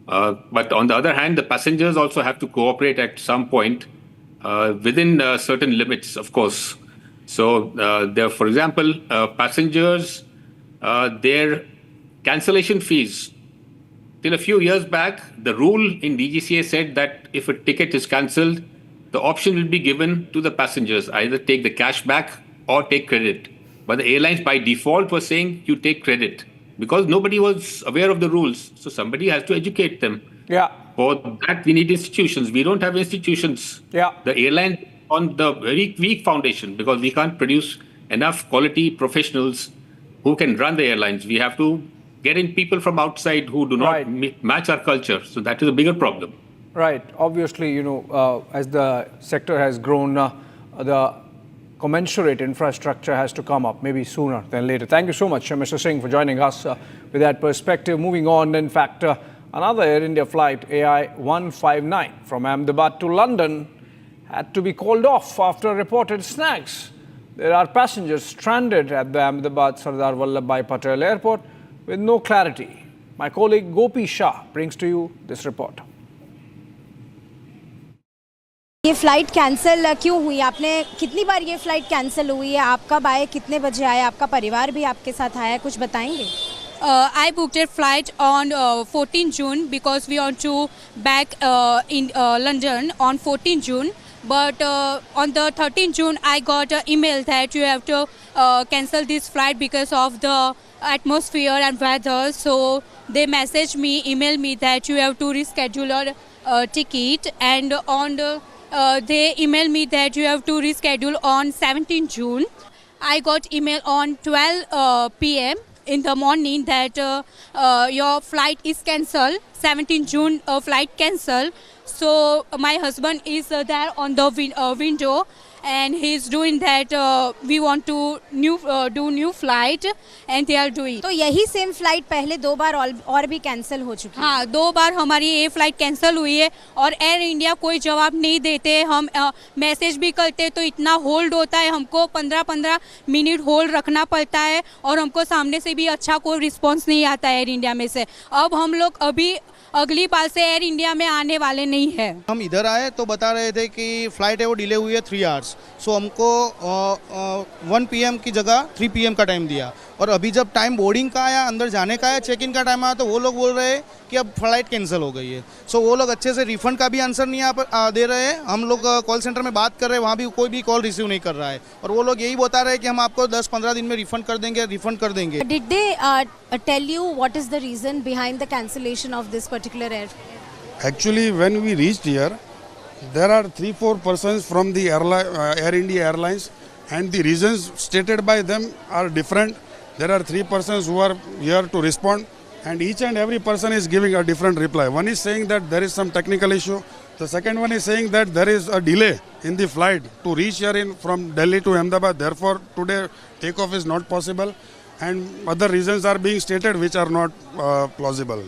But on the other hand, the passengers also have to cooperate at some point within certain limits, of course. So there, for example, passengers, their cancellation fees. Till a few years back, the rule in DGCA said that if a ticket is cancelled, the option will be given to the passengers, either take the cash back or take credit. But the airlines by default were saying you take credit because nobody was aware of the rules. So somebody has to educate them. Yeah. For that, we need institutions. We don't have institutions. Yeah. The airline on the very weak foundation because we can't produce enough quality professionals who can run the airlines. We have to get in people from outside who do not match our culture. So that is a bigger problem. Right. Obviously, you know, as the sector has grown, the commensurate infrastructure has to come up, maybe sooner than later. Thank you so much, Mr. Singh, for joining us with that perspective. Moving on, in fact, another Air India flight, AI 159 from Ahmedabad to London, had to be called off after reported snags. There are passengers stranded at the Ahmedabad Sardar Vallabhbhai Patel Airport with no clarity. My colleague Gopi Shah brings to you this report. ये flight cancel क्यों हुई? आपने कितनी बार ये flight cancel हुई है? आप कब आए, कितने बजे आए? आपका परिवार भी आपके साथ आया है, कुछ बताएंगे? I booked a flight on 14 June because we want to back in London on 14 June. But on the 13th June, I got an email that you have to cancel this flight because of the atmosphere and weather. So they messaged me, emailed me that you have to reschedule your ticket. And on the, they emailed me that you have to reschedule on 17 June. I got email on 12 p.m. in the morning that your flight is cancelled. 17 June flight cancelled. So my husband is there on the window and he's doing that. We want to do new flight and they are doing. तो यही same flight पहले 2 बार और भी cancel हो चुकी है। हाँ, 2 बार हमारी ये फ्लाइट कैंसिल हुई है और एयर इंडिया कोई जवाब नहीं देते। हम मैसेज भी करते तो इतना होल्ड होता है, हमको 15-15 मिनट होल्ड रखना पड़ता है और हमको सामने से भी अच्छा कोई रिस्पॉन्स नहीं आता है एयर इंडिया में से। अब हम लोग अभी अगली बार से एयर इंडिया में आने वाले नहीं है। हम इधर आए तो बता रहे थे कि फ्लाइट है वो डिले हुई है 3 आवर्स। सो हमको 1 PM की जगह 3 PM का टाइम दिया, और अभी जब टाइम बोर्डिंग का आया, अंदर जाने का आया, चेक इन का टाइम आया, तो वो लोग बोल रहे हैं कि अब फ्लाइट कैंसिल हो गई है। सो वो लोग अच्छे से रिफंड का भी आंसर नहीं दे रहे हैं। हम लोग कॉल सेंटर में बात कर रहे हैं, वहाँ भी कोई भी कॉल रिसीव नहीं कर रहा है, और वो लोग यही बता रहे हैं कि हम आपको 10-15 दिन में रिफंड कर देंगे। Did they tell you what is the reason behind the cancellation of this particular air? Actually, when we reached here, there are 3-4 persons from the Air India Airlines, and the reasons stated by them are different. There are 3 persons who are here to respond, and each and every person is giving a different reply. One is saying that there is some technical issue. The second one is saying that there is a delay in the flight to reach here from Delhi to Ahmedabad. Therefore, today takeoff is not possible, and other reasons are being stated which are not plausible.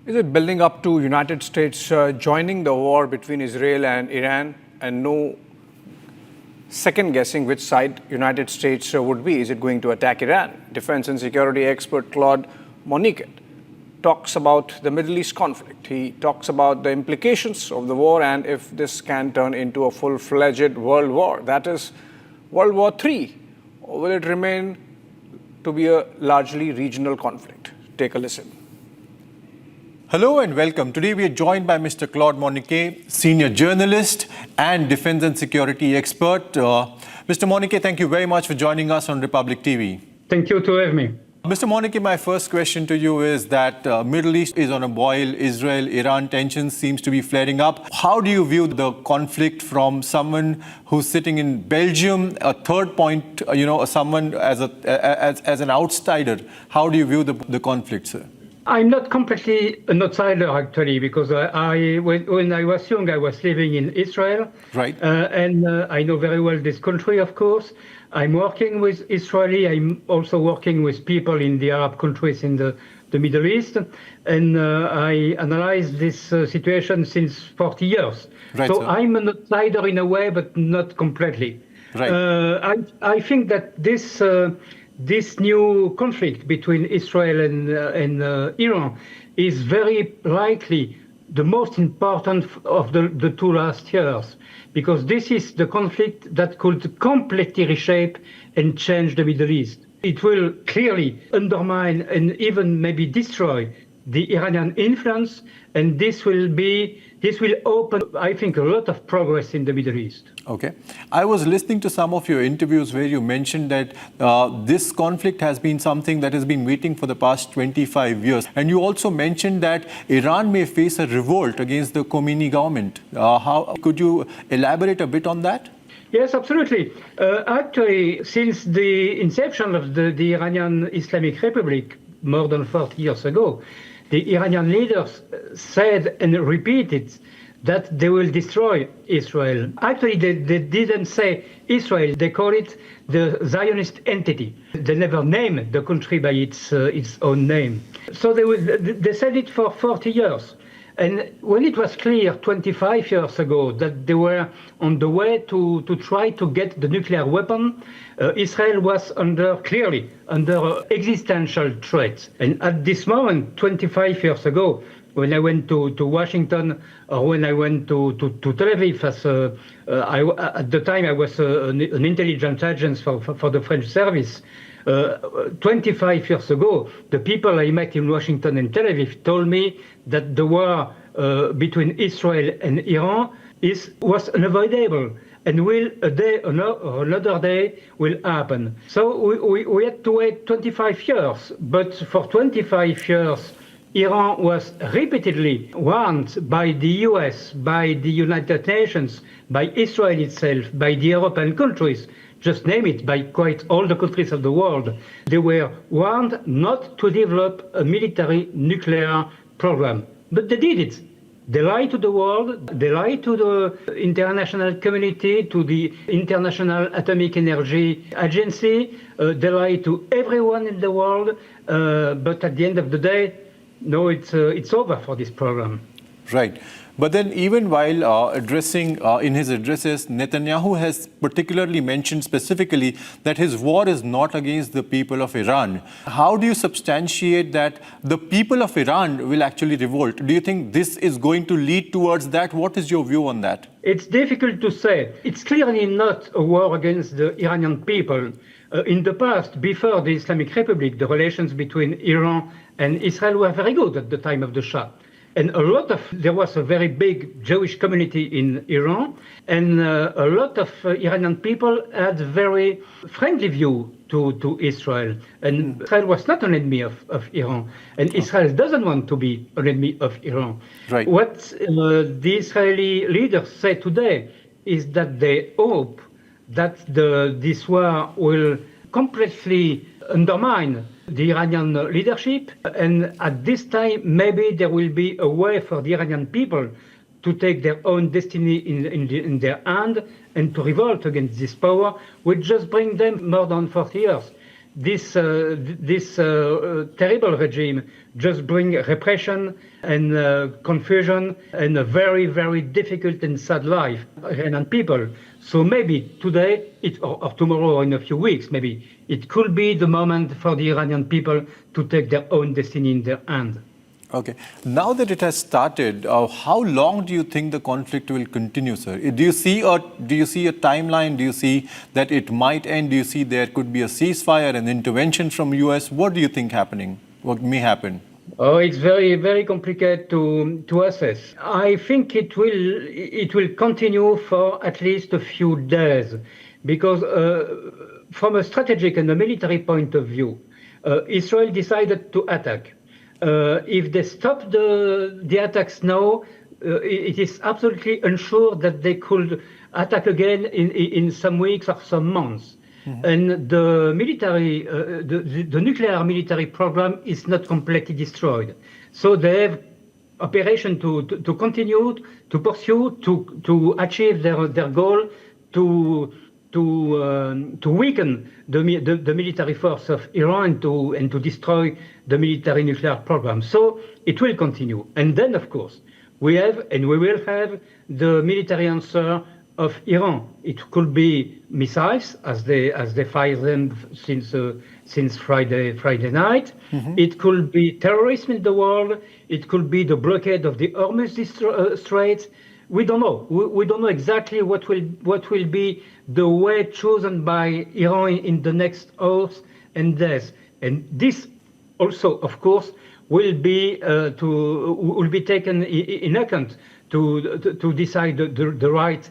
Is it building up to United States joining the war between Israel and Iran, and no second guessing which side United States would be? Is it going to attack Iran? Defense and security expert Claude Moniquet talks about the Middle East conflict. He talks about the implications of the war and if this can turn into a full-fledged world war. That is World War III. Or will it remain to be a largely regional conflict? Take a listen. Hello and welcome. Today we are joined by Mr. Claude Moniquet, senior journalist and defense and security expert. Mr. Moniquet, thank you very much for joining us on Republic TV. Thank you to have me. Mr. Moniquet, my first question to you is that Middle East is on a boil. Israel-Iran tensions seems to be flaring up. How do you view the conflict from someone who's sitting in Belgium? A third point, someone as an outsider. How do you view the conflict, sir? I'm not completely an outsider, actually, because when I was young, I was living in Israel. Right. And I know very well this country, of course. I'm working with Israeli. I'm also working with people in the Arab countries in the Middle East. And I analyze this situation since 40 years. Right, so sir. I'm an outsider in a way, but not completely. Right. I think that this new conflict between Israel and Iran is very likely the most important of the 2 last years, because this is the conflict that could completely reshape and change the Middle East. It will clearly undermine and even maybe destroy the Iranian influence, and this will open, I think, a lot of progress in the Middle East. Okay. I was listening to some of your interviews where you mentioned that this conflict has been something that has been waiting for the past 25 years. And you also mentioned that Iran may face a revolt against the Khomeini government. How could you elaborate a bit on that? Yes, absolutely. Actually, since the inception of the Iranian Islamic Republic more than 40 years ago, the Iranian leaders said and repeated that they will destroy Israel. Actually, they didn't say Israel. They call it the Zionist entity. They never named the country by its own name. So they said it for 40 years. And when it was clear 25 years ago that they were on the way to try to get the nuclear weapon, Israel was clearly under existential threat. And at this moment, 25 years ago, when I went to Washington or when I went to Tel Aviv, at the time I was an intelligence agent for the French service. 25 years ago, the people I met in Washington and Tel Aviv told me that the war between Israel and Iran was unavoidable and will a day or another day will happen. So we had to wait 25 years, but for 25 years, Iran was repeatedly warned by the US, by the United Nations, by Israel itself, by the European countries, just name it, by quite all the countries of the world. They were warned not to develop a military nuclear program. But they did it. They lied to the world, they lied to the international community, to the International Atomic Energy Agency, they lied to everyone in the world, but at the end of the day, no, it's over for this program. Right. But then even while addressing in his addresses, Netanyahu has particularly mentioned specifically that his war is not against the people of Iran. How do you substantiate that the people of Iran will actually revolt? Do you think this is going to lead towards that? What is your view on that? It's difficult to say. It's clearly not a war against the Iranian people. In the past, before the Islamic Republic, the relations between Iran and Israel were very good at the time of the Shah. And there was a very big Jewish community in Iran, and a lot of Iranian people had a very friendly view to Israel. And Israel was not an enemy of Iran, and Israel doesn't want to be an enemy of Iran. Right. What the Israeli leaders say today is that they hope that this war will completely undermine the Iranian leadership, and at this time maybe there will be a way for the Iranian people to take their own destiny in their hand and to revolt against this power, which just bring them more than 40 years. This terrible regime just bring repression and confusion and a very, very difficult and sad life for Iranian people. So maybe today, or tomorrow or in a few weeks, maybe it could be the moment for the Iranian people to take their own destiny in their hand. Okay. Now that it has started, how long do you think the conflict will continue, sir? Do you see a timeline? Do you see that it might end? Do you see there could be a ceasefire, an intervention from US? What do you think what may happen? Oh, it's very, very complicated to assess. I think it will continue for at least a few days, because from a strategic and a military point of view, Israel decided to attack. If they stop the attacks now, it is absolutely unsure that they could attack again in some weeks or some months. And the military, the nuclear military program is not completely destroyed. So they have operation to continue, to pursue, to achieve their goal, to weaken the military force of Iran and to destroy the military nuclear program. So it will continue. And then, of course, we have and we will have the military answer of Iran. It could be missiles, as they fire them since Friday night. It could be terrorism in the world. It could be the blockade of the Hormuz Straits. We don't know. We don't know exactly what will be the way chosen by Iran in the next hours and days. And this also, of course, will be taken in account to decide the right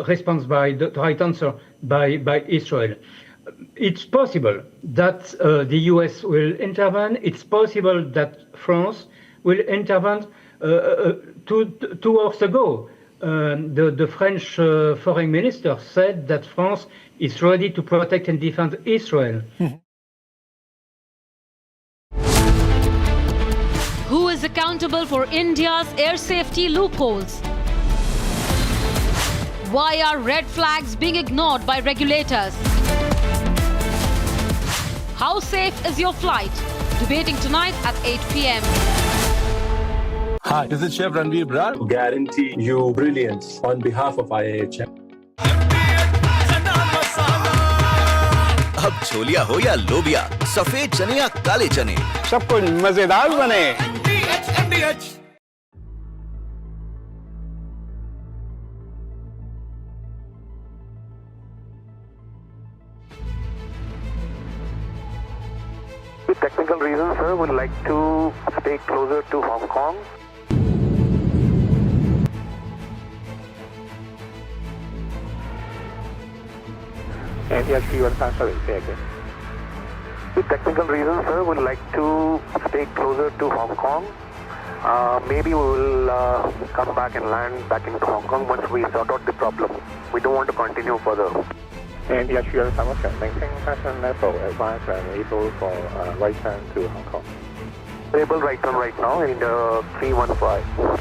response the right answer by Israel. It's possible that the US will intervene. It's possible that France will intervene. 2 hours ago, the French foreign minister said that France is ready to protect and defend Israel. Who is accountable for India's air safety loopholes? Why are red flags being ignored by regulators? How safe is your flight? Debating tonight at 8 p.m. Hi, this is Chef Ranveer Brar. Guarantee you brilliance on behalf of IAHM. अब छोलिया हो या लोबिया, सफेद चने या काले चने, सब कुछ मजेदार बने। With technical reasons, sir, we'd like to stay closer to Hong Kong. And yes, you are sorry, say again. With technical reasons, sir, we'd like to stay closer to Hong Kong. Maybe we will come back and land back into Hong Kong once we sort out the problem. We don't want to continue further. And yes, you are maintain passenger level advance and able for right turn to Hong Kong. Able right turn right now in the 315.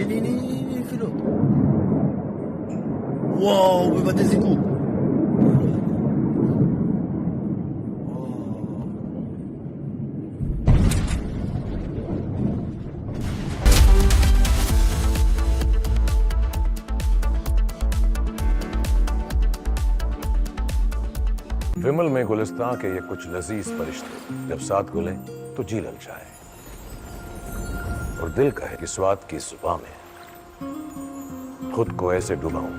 Ini Filo. Wow, bebatnya siku. विमल में गुलिस्तां के ये कुछ लजीज फरिश्ते जब साथ घुले तो जी ललचाए और दिल कहे कि स्वाद की जुबान में खुद को ऐसे डुबाऊं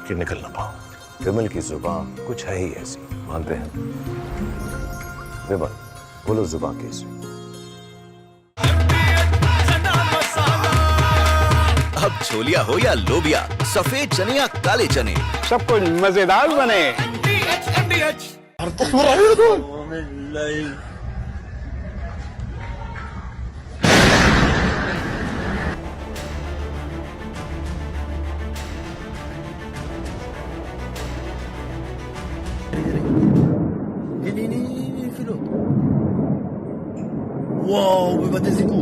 कि निकल ना पाऊं। विमल की जुबान कुछ है ही ऐसी, मानते हैं? विमल बोलो जुबान कैसी? अब छोलिया हो या लोबिया, सफेद चने या काले चने, सब कुछ मजेदार बने। Ini Filo. Wow, bebatnya siku.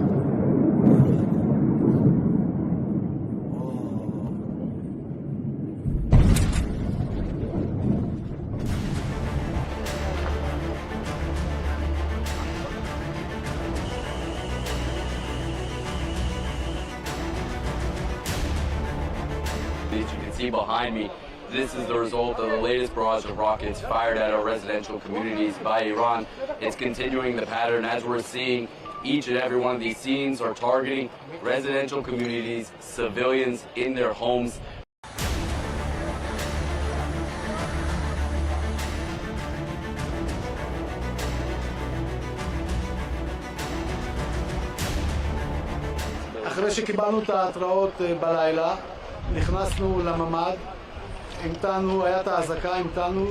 As you can see behind me, this is the result of the latest barrage of rockets fired at our residential communities by Iran. It's continuing the pattern as we're seeing. Each and every one of these scenes are targeting residential communities, civilians in their homes. אחרי שקיבלנו את ההתראות בלילה, נכנסנו לממ"ד, המתנו, היה את האזעקה, המתנו.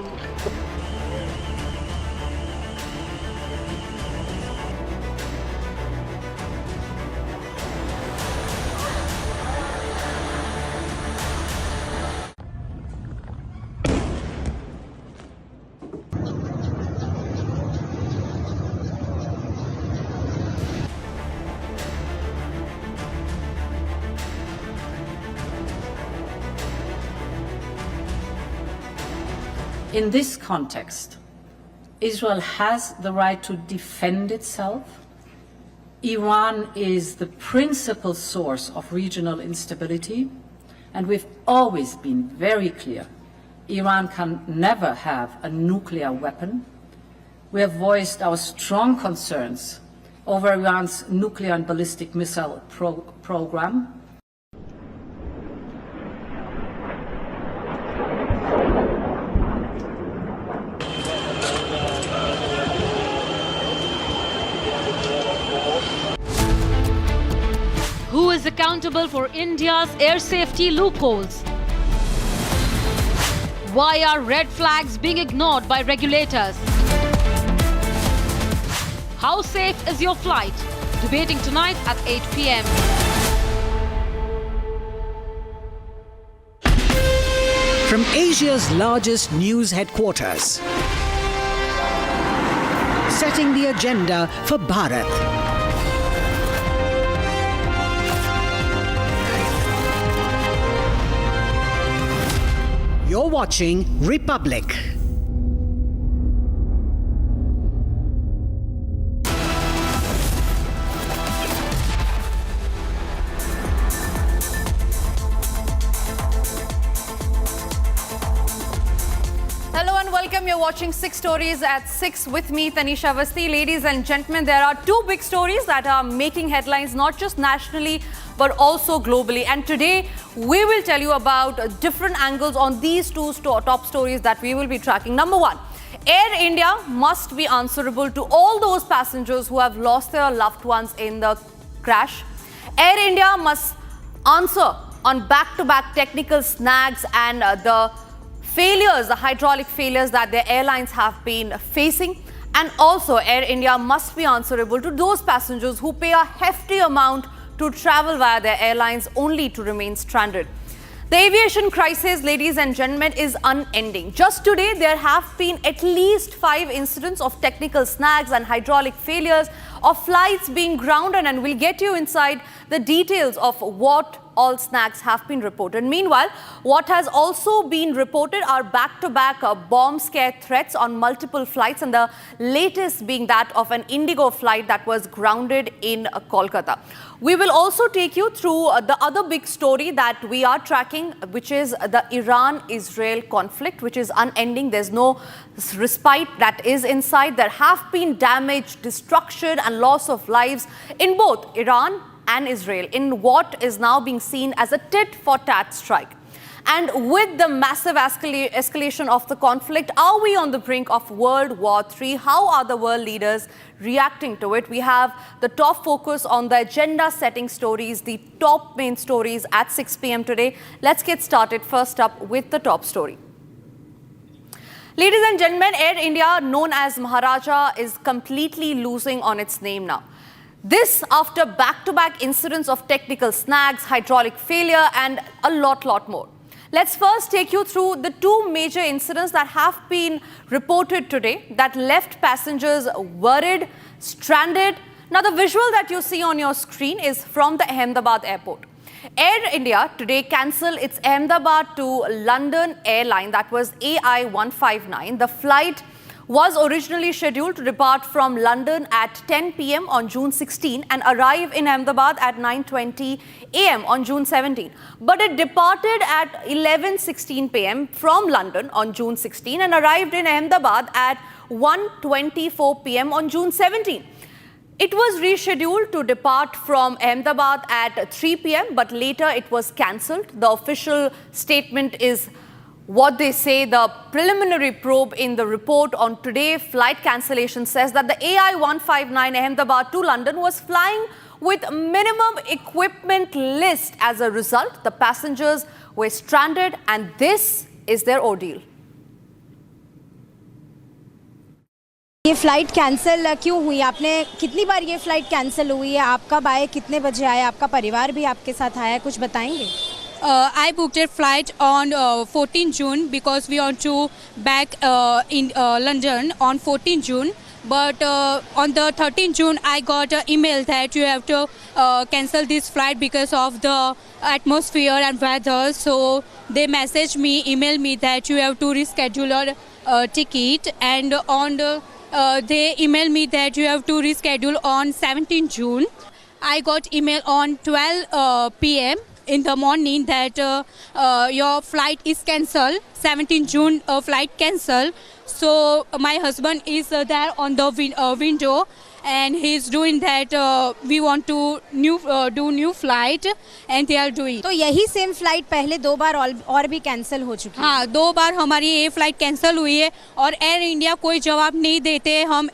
In this context, Israel has the right to defend itself. Iran is the principal source of regional instability, and we've always been very clear. Iran can never have a nuclear weapon. We have voiced our strong concerns over Iran's nuclear and ballistic missile program. Who is accountable for India's air safety loopholes? Why are red flags being ignored by regulators? How safe is your flight? Debating tonight at 8 p.m. From Asia's largest news headquarters, setting the agenda for Bharat. You're watching Republic. Hello and welcome. You're watching 6 Stories at 6 with me, Tanisha Vasti. Ladies and gentlemen, there are 2 big stories that are making headlines not just nationally but also globally. And today we will tell you about different angles on these 2 top stories that we will be tracking. Number 1, Air India must be answerable to all those passengers who have lost their loved ones in the crash. Air India must answer on back-to-back technical snags and the failures, the hydraulic failures that their airlines have been facing. And also Air India must be answerable to those passengers who pay a hefty amount to travel via their airlines only to remain stranded. The aviation crisis, ladies and gentlemen, is unending. Just today, there have been at least 5 incidents of technical snags and hydraulic failures of flights being grounded, and we'll get you inside the details of what all snags have been reported. Meanwhile, what has also been reported are back-to-back bomb scare threats on multiple flights, and the latest being that of an Indigo flight that was grounded in Kolkata. We will also take you through the other big story that we are tracking, which is the Iran-Israel conflict, which is unending. There's no respite that is in sight. There have been damage, destruction and loss of lives in both Iran and Israel in what is now being seen as a tit-for-tat strike. And with the massive escalation of the conflict, are we on the brink of World War III? How are the world leaders reacting to it? We have the top focus on the agenda-setting stories, the top main stories at 6 p.m. today. Let's get started first up with the top story. Ladies and gentlemen, Air India, known as Maharaja, is completely losing on its name now. This after back-to-back incidents of technical snags, hydraulic failure and a lot more. Let's first take you through the 2 major incidents that have been reported today that left passengers worried, stranded. Now the visual that you see on your screen is from the Ahmedabad airport. Air India today cancelled its Ahmedabad to London airline, that was AI-159. The flight was originally scheduled to depart from London at 10 p.m. on June 16 and arrive in Ahmedabad at 9:20 a.m. on June 17. But it departed at 11:16 p.m. from London on June 16 and arrived in Ahmedabad at 1:24 p.m. on June 17. It was rescheduled to depart from Ahmedabad at 3 p.m. but later it was cancelled. The official statement is what they say. The preliminary probe in the report on today flight cancellation says that the AI-159 Ahmedabad to London was flying with minimum equipment list. As a result, the passengers were stranded and this is their ordeal. ये flight cancel क्यों हुई? आपने कितनी बार ये flight cancel हुई है? आप कब आए, कितने बजे आए? आपका परिवार भी आपके साथ आया है, कुछ बताएंगे? I booked a flight on 14 June because we want to back in London on 14 June. But on the 13th June, I got an email that you have to cancel this flight because of the atmosphere and weather. So they messaged me, emailed me that you have to reschedule your ticket. And on the, they emailed me that you have to reschedule on 17 June. I got email on 12 p.m. in the morning that your flight is cancelled. 17 June flight cancelled. So my husband is there on the window and he's doing that. We want to do new flight and they are doing. तो यही same flight पहले 2 बार और भी cancel हो चुकी है? हाँ, 2 बार हमारी ये फ्लाइट कैंसिल हुई है और एयर इंडिया कोई जवाब नहीं देते. हम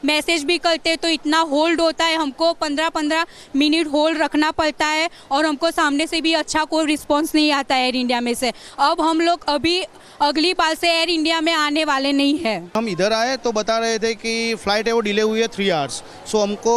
मैसेज भी करते तो इतना होल्ड होता है, हमको 15-15 मिनट होल्ड रखना पड़ता है और हमको सामने से भी अच्छा कोई रिस्पॉन्स नहीं आता है एयर इंडिया में से. अब हम लोग अभी अगली बार से एयर इंडिया में आने वाले नहीं है. हम इधर आए तो बता रहे थे कि फ्लाइट है वो डिले हुई है 3 आवर्स. सो हमको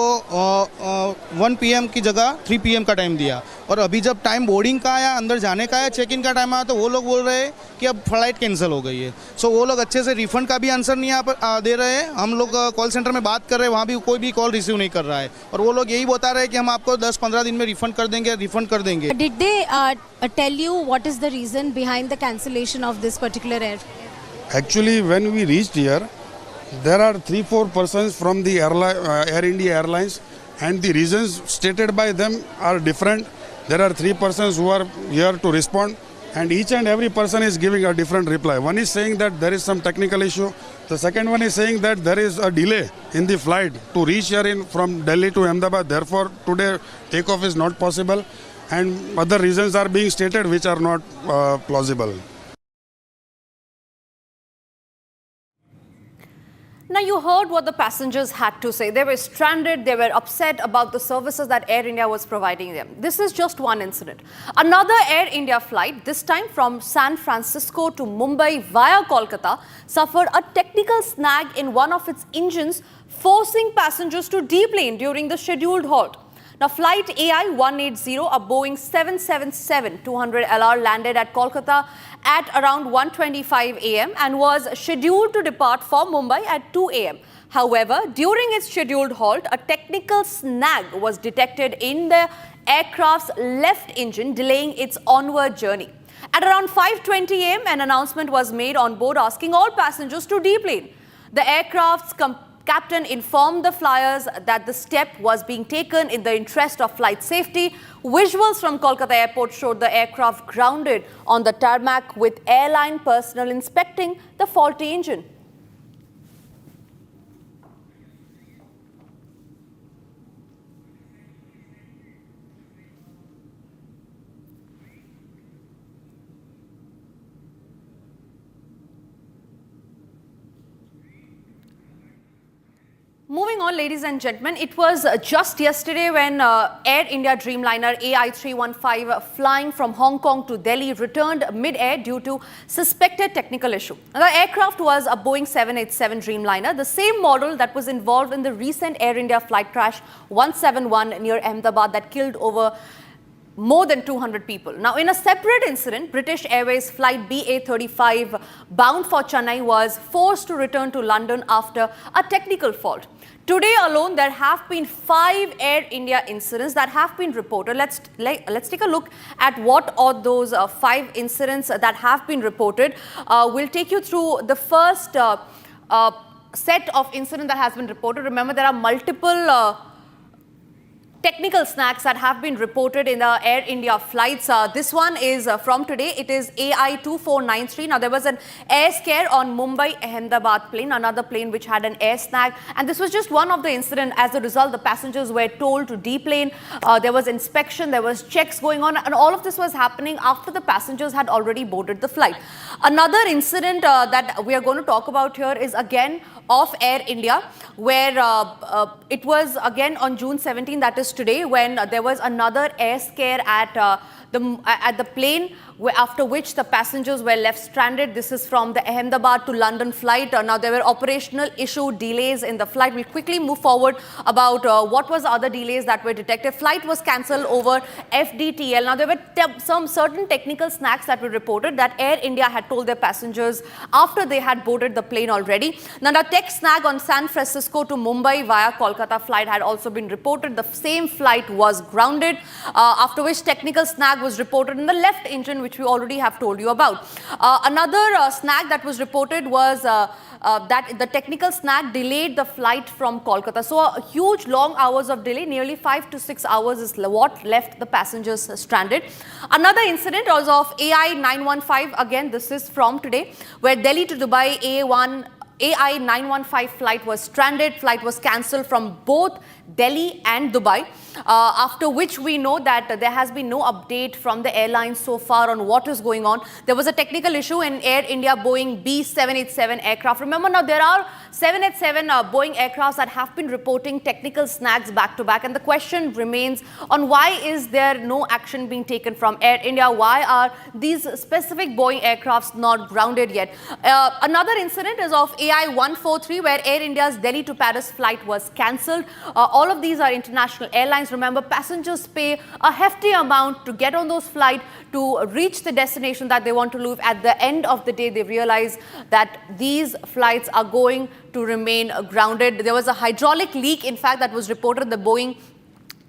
1 PM की जगह 3 PM का टाइम दिया और अभी जब टाइम बोर्डिंग का आया, अंदर जाने का आया, चेक इन का टाइम आया तो वो लोग बोल रहे हैं कि अब फ्लाइट कैंसिल हो गई है. सो वो लोग अच्छे से रिफंड का भी आंसर नहीं यहाँ पर दे रहे हैं. हम लोग कॉल सेंटर में बात कर रहे हैं, वहाँ भी कोई भी कॉल रिसीव नहीं कर रहा है और वो लोग यही बता रहे हैं कि हम आपको 10-15 दिन में रिफंड कर देंगे. Did they tell you what is the reason behind the cancellation of this particular air? Actually, when we reached here, there are 3-4 persons from the Air India Airlines, and the reasons stated by them are different. There are 3 persons who are here to respond, and each and every person is giving a different reply. One is saying that there is some technical issue. The second one is saying that there is a delay in the flight to reach here from Delhi to Ahmedabad. Therefore, today takeoff is not possible, and other reasons are being stated which are not plausible. Now, you heard what the passengers had to say. They were stranded. They were upset about the services that Air India was providing them. This is just one incident. Another Air India flight, this time from San Francisco to Mumbai via Kolkata, suffered a technical snag in one of its engines, forcing passengers to deplane during the scheduled halt. Now, flight AI 180, a Boeing 777-200 LR landed at Kolkata at around 1:25 a.m. and was scheduled to depart for Mumbai at 2 a.m. However, during its scheduled halt, a technical snag was detected in the aircraft's left engine, delaying its onward journey. At around 5:20 a.m., an announcement was made on board asking all passengers to deplane. The aircraft's captain informed the flyers that the step was being taken in the interest of flight safety. Visuals from Kolkata airport showed the aircraft grounded on the tarmac with airline personnel inspecting the faulty engine. Moving on, ladies and gentlemen, it was just yesterday when Air India Dreamliner AI315 flying from Hong Kong to Delhi returned mid-air due to suspected technical issue. Now, the aircraft was a Boeing 787 Dreamliner, the same model that was involved in the recent Air India flight crash 171 near Ahmedabad that killed over more than 200 people. Now, in a separate incident, British Airways flight BA35 bound for Chennai was forced to return to London after a technical fault. Today alone, there have been 5 Air India incidents that have been reported. Let's take a look at what are those 5 incidents that have been reported. We'll take you through the first set of incidents that has been reported. Remember, there are multiple technical snags that have been reported in the Air India flights. This one is from today. It is AI2493. Now, there was an air scare on Mumbai-Ahmedabad plane, another plane which had an air snag. And this was just one of the incidents. As a result, the passengers were told to deplane. There was inspection, there was checks going on. And all of this was happening after the passengers had already boarded the flight. Another incident that we are going to talk about here is again of Air India, where it was again on June 17, that is today, when there was another air scare at the plane, after which the passengers were left stranded. This is from the Ahmedabad to London flight. Now, there were operational issue delays in the flight. We'll quickly move forward about what was the other delays that were detected. Flight was cancelled over FDTL. Now, there were some certain technical snags that were reported that Air India had told their passengers after they had boarded the plane already. Now, the tech snag on San Francisco to Mumbai via Kolkata flight had also been reported. The same flight was grounded, after which technical snag was reported in the left engine, which we already have told you about. Another snag that was reported was that the technical snag delayed the flight from Kolkata. So a huge long hours of delay, nearly 5 to 6 hours is what left the passengers stranded. Another incident was of AI915. Again, this is from today, where Delhi to Dubai AI915 flight was stranded. Flight was cancelled from both Delhi and Dubai, after which we know that there has been no update from the airline so far on what is going on. There was a technical issue in Air India Boeing B787 aircraft. Remember, now there are 787 Boeing aircrafts that have been reporting technical snags back to back, and the question remains on why is there no action being taken from Air India? Why are these specific Boeing aircrafts not grounded yet? Another incident is of AI143, where Air India's Delhi to Paris flight was cancelled. All of these are international airlines. Remember, passengers pay a hefty amount to get on those flights to reach the destination that they want to leave. At the end of the day, they realize that these flights are going to remain grounded. There was a hydraulic leak, in fact, that was reported in the Boeing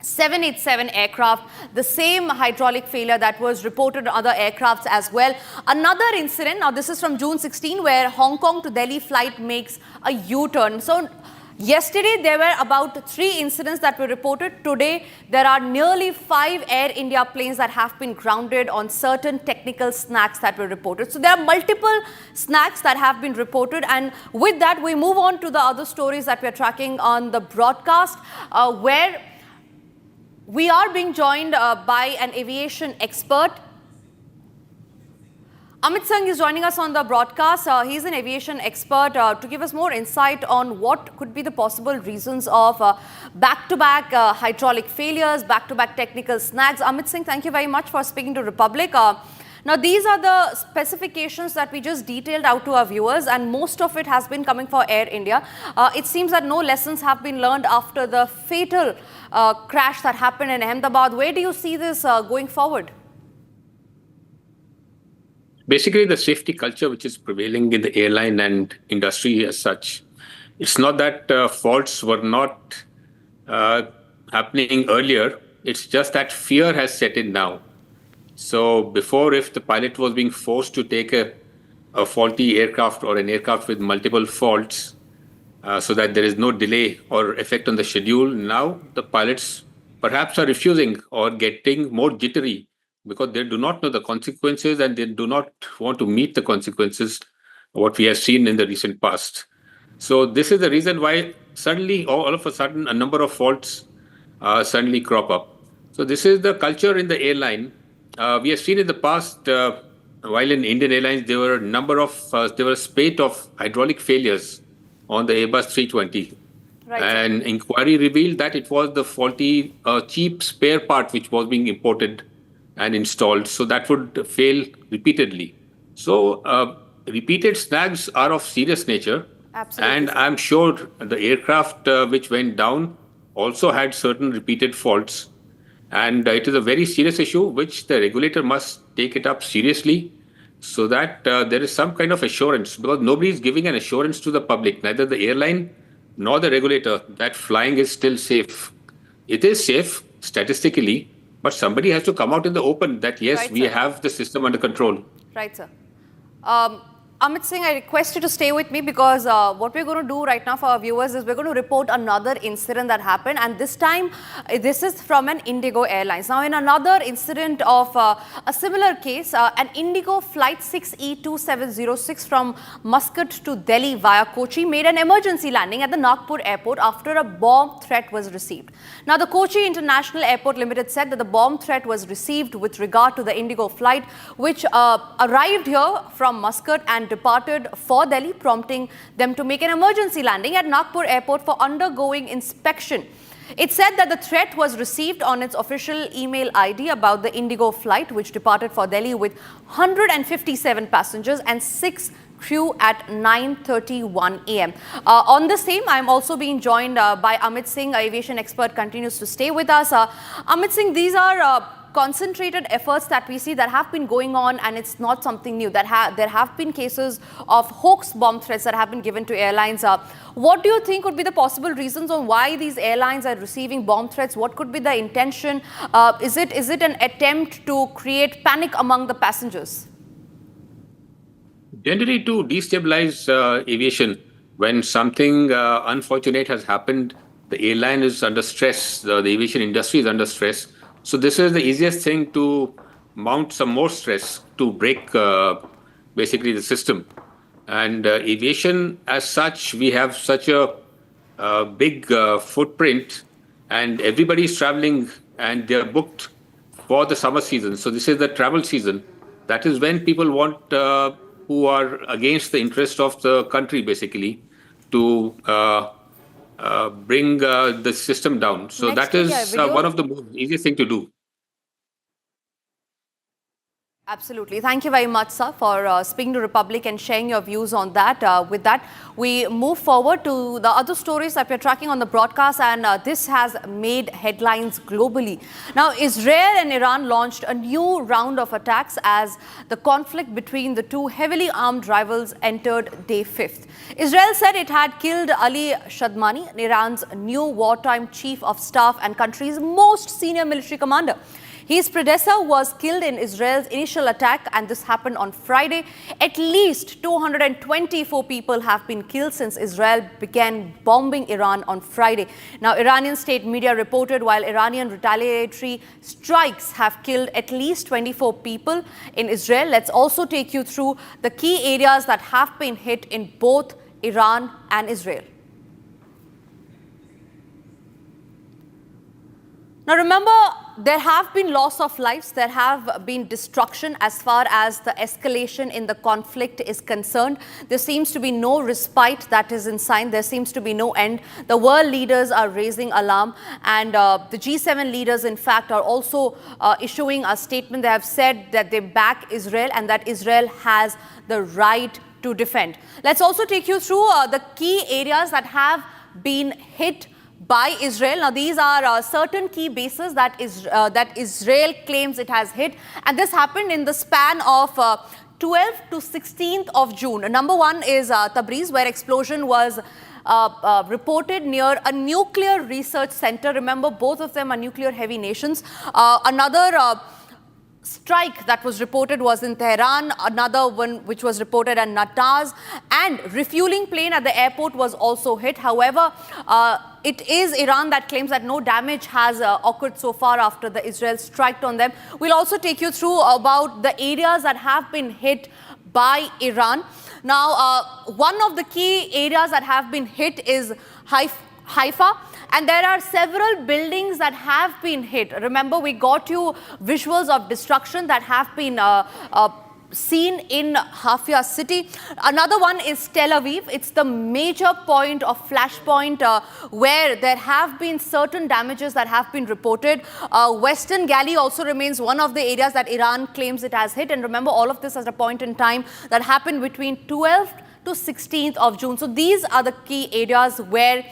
787 aircraft, the same hydraulic failure that was reported on other aircrafts as well. Another incident, now this is from June 16, where Hong Kong to Delhi flight makes a U-turn. So yesterday, there were about 3 incidents that were reported. Today, there are nearly 5 Air India planes that have been grounded on certain technical snags that were reported. So there are multiple snags that have been reported. And with that, we move on to the other stories that we're tracking on the broadcast, where we are being joined by an aviation expert. Amit Singh is joining us on the broadcast. He's an aviation expert to give us more insight on what could be the possible reasons of back-to-back hydraulic failures, back-to-back technical snags. Amit Singh, thank you very much for speaking to Republic. Now, these are the specifications that we just detailed out to our viewers, and most of it has been coming for Air India. It seems that no lessons have been learned after the fatal crash that happened in Ahmedabad. Where do you see this going forward? Basically, the safety culture which is prevailing in the airline and industry as such, it's not that faults were not happening earlier. It's just that fear has set in now. So before, if the pilot was being forced to take a faulty aircraft or an aircraft with multiple faults so that there is no delay or effect on the schedule, now the pilots perhaps are refusing or getting more jittery because they do not know the consequences and they do not want to meet the consequences, what we have seen in the recent past. So this is the reason why suddenly, all of a sudden, a number of faults suddenly crop up. So this is the culture in the airline. We have seen in the past, while in Indian Airlines, there were a spate of hydraulic failures on the Airbus 320. Right. And inquiry revealed that it was the faulty, cheap spare part which was being imported and installed. So that would fail repeatedly. So repeated snags are of serious nature. Absolutely. And I'm sure the aircraft which went down also had certain repeated faults. And it is a very serious issue which the regulator must take it up seriously so that there is some kind of assurance, because nobody is giving an assurance to the public, neither the airline nor the regulator, that flying is still safe. It is safe statistically, but somebody has to come out in the open that yes, right, we have the system under control. Right, sir. Amit Singh, I request you to stay with me because what we're going to do right now for our viewers is we're going to report another incident that happened, and this time this is from an Indigo Airlines. Now, in another incident of a similar case, an Indigo flight 6E2706 from Muscat to Delhi via Kochi made an emergency landing at the Nagpur airport after a bomb threat was received. Now, the Kochi International Airport Limited said that the bomb threat was received with regard to the Indigo flight, which arrived here from Muscat and departed for Delhi, prompting them to make an emergency landing at Nagpur airport for undergoing inspection. It said that the threat was received on its official email ID about the Indigo flight, which departed for Delhi with 157 passengers and 6 crew at 9:31 a.m. On the same, I am also being joined by Amit Singh, aviation expert, continues to stay with us. Amit Singh, these are concentrated efforts that we see that have been going on, and it's not something new. There have been cases of hoax bomb threats that have been given to airlines. What do you think would be the possible reasons on why these airlines are receiving bomb threats? What could be the intention? Is it an attempt to create panic among the passengers? Generally, to destabilize aviation, when something unfortunate has happened, the airline is under stress, the aviation industry is under stress. So this is the easiest thing to mount some more stress to break basically the system. And aviation as such, we have such a big footprint, and everybody is traveling and they're booked for the summer season. So this is the travel season. That is when people want, who are against the interest of the country basically, to bring the system down. So that is one of the easiest thing to do. Absolutely. Thank you very much, sir, for speaking to Republic and sharing your views on that. With that, we move forward to the other stories that we're tracking on the broadcast, and this has made headlines globally. Now, Israel and Iran launched a new round of attacks as the conflict between the two heavily armed rivals entered day 5th. Israel said it had killed Ali Shadmani, Iran's new wartime chief of staff and country's most senior military commander. His predecessor was killed in Israel's initial attack, and this happened on Friday. At least 224 people have been killed since Israel began bombing Iran on Friday. Now, Iranian state media reported while Iranian retaliatory strikes have killed at least 24 people in Israel. Let's also take you through the key areas that have been hit in both Iran and Israel. Now, remember, there have been loss of lives, there have been destruction as far as the escalation in the conflict is concerned. There seems to be no respite that is in sight. There seems to be no end. The world leaders are raising alarm, and the G7 leaders, in fact, are also issuing a statement. They have said that they back Israel and that Israel has the right to defend. Let's also take you through the key areas that have been hit by Israel. Now, these are certain key bases that Israel claims it has hit, and this happened in the span of 12th to 16th of June. Number one is Tabriz, where explosion was reported near a nuclear research center. Remember, both of them are nuclear heavy nations. Another strike that was reported was in Tehran, another one which was reported at Natanz, and refueling plane at the airport was also hit. However, it is Iran that claims that no damage has occurred so far after the Israel strike on them. We'll also take you through about the areas that have been hit by Iran. Now, one of the key areas that have been hit is Haifa. And there are several buildings that have been hit. Remember, we got you visuals of destruction that have been seen in Haifa city. Another one is Tel Aviv. It's the major point of flashpoint where there have been certain damages that have been reported. Western Galley also remains one of the areas that Iran claims it has hit. And remember, all of this at a point in time that happened between 12th to 16th of June. So these are the key areas where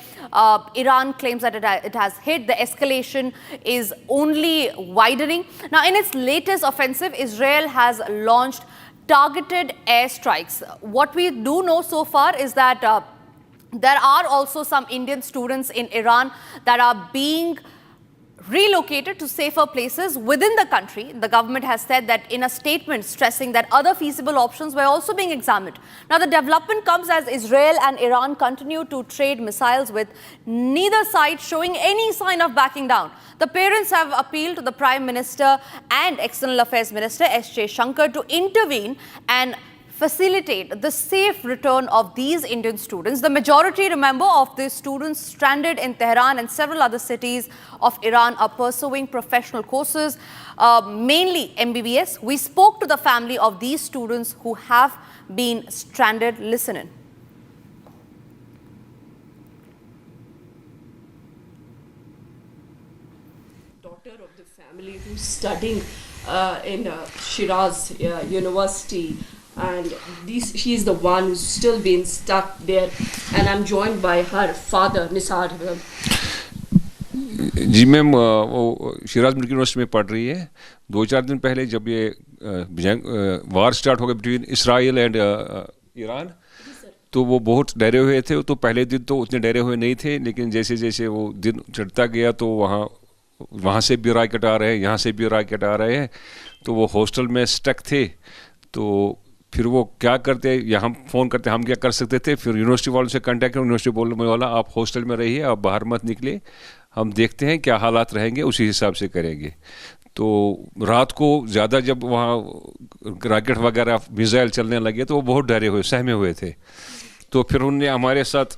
Iran claims that it has hit. The escalation is only widening. Now, in its latest offensive, Israel has launched targeted airstrikes. What we do know so far is that there are also some Indian students in Iran that are being relocated to safer places within the country. The government has said that in a statement, stressing that other feasible options were also being examined. Now, the development comes as Israel and Iran continue to trade missiles, with neither side showing any sign of backing down. The parents have appealed to the Prime Minister and External Affairs Minister S. J. Shankar to intervene and facilitate the safe return of these Indian students. The majority, remember, of these students stranded in Tehran and several other cities of Iran are pursuing professional courses, mainly MBBS. We spoke to the family of these students who have been stranded. Listen in. Daughter of the family who's studying in Shiraz University. And she is the one who's still been stuck there, and I'm joined by her father, Nisar. जी ma'am, वो Shiraz medical university में पढ़ रही है. 2-4 दिन पहले जब ये वार स्टार्ट हो गया बिटवीन इसराइल एंड ईरान, तो वो बहुत डरे हुए थे. तो पहले दिन तो उतने डरे हुए नहीं थे, लेकिन जैसे जैसे वो दिन चढ़ता गया तो वहाँ से भी रॉकेट आ रहे हैं, यहाँ से भी रॉकेट आ रहे हैं. तो वो हॉस्टल में स्टक थे. तो फिर वो क्या करते, या हम फ़ोन करते, हम क्या कर सकते थे. फिर यूनिवर्सिटी वालों से कांटेक्ट किया. यूनिवर्सिटी बोलने वाला, आप हॉस्टल में रहिए, आप बाहर मत निकले, हम देखते हैं क्या हालात रहेंगे, उसी हिसाब से करेंगे. तो रात को ज़्यादा जब वहाँ रॉकेट वगैरह मिसाइल चलने लगे तो वो बहुत डरे हुए, सहमे हुए थे. तो फिर उन्होंने हमारे साथ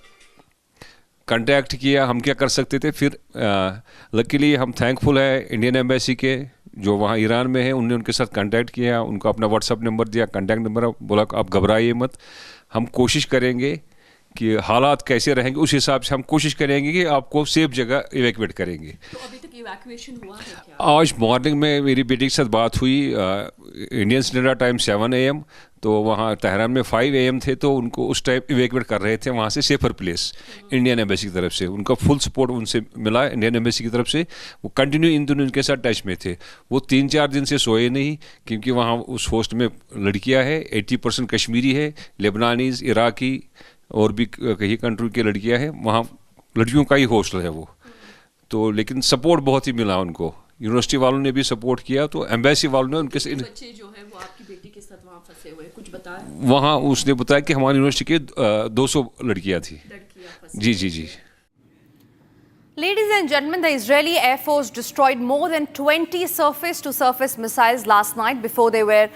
कांटेक्ट किया, हम क्या कर सकते थे. फिर लकीली हम थैंकफुल है इंडियन एम्बेसी के जो वहाँ ईरान में है, उनने उनके साथ कांटेक्ट किया, उनको अपना व्हाट्सअप नंबर दिया, कांटेक्ट नंबर, बोला आप घबराइए मत, हम कोशिश करेंगे कि हालात कैसे रहेंगे उस हिसाब से हम कोशिश करेंगे कि आपको सेफ जगह इवैक्यूएट करेंगे. तो अभी तक इवैक्यूएशन हुआ है क्या? आज मॉर्निंग में मेरी बेटी के साथ बात हुई, इंडियन स्टैंडर्ड टाइम 7 AM, तो वहाँ तेहरान में 5 AM थे, तो उनको उस टाइम इवैक्यूएट कर रहे थे वहाँ से सेफर प्लेस. इंडियन एम्बेसी की तरफ से उनका फुल सपोर्ट उनसे मिला, इंडियन एम्बेसी की तरफ से. वो कंटिन्यू इन दोनों उनके साथ टच में थे. वो 3-4 दिन से सोए नहीं, क्योंकि वहाँ उस होस्ट में लड़कियाँ हैं, 80% कश्मीरी है, लेबनानीज, इराकी और भी कई कंट्री की लड़कियां हैं. वहाँ लड़कियों का ही हॉस्टल है वो. तो लेकिन सपोर्ट बहुत ही मिला उनको, यूनिवर्सिटी वालों ने भी सपोर्ट किया. तो एम्बेसी वालों ने उनके बच्चे जो है वो आपकी बेटी के साथ वहाँ फंसे हुए, कुछ बताया? वहाँ उसने बताया कि हमारी यूनिवर्सिटी के 200 लड़कियाँ थी. जी जी जी. Ladies and gentlemen, the Israeli Air Force destroyed more than 20 surface-to-surface missiles last night before they were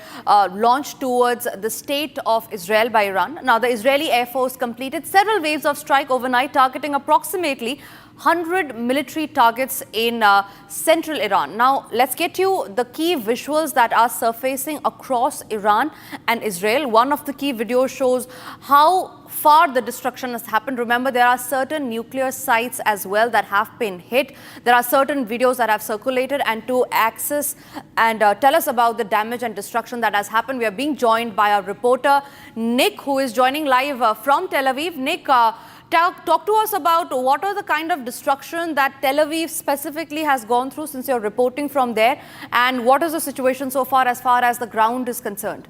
launched towards the state of Israel by Iran. Now, the Israeli Air Force completed several waves of strike overnight, targeting approximately 100 military targets in central Iran. Now, let's get you the key visuals that are surfacing across Iran and Israel. One of the key videos shows how far the destruction has happened. Remember, there are certain nuclear sites as well that have been hit. There are certain videos that have circulated, and to access and tell us about the damage and destruction that has happened, we are being joined by our reporter Nick, who is joining live from Tel Aviv. Nick, talk to us about what are the kind of destruction that Tel Aviv specifically has gone through since you're reporting from there, and what is the situation so far as the ground is concerned?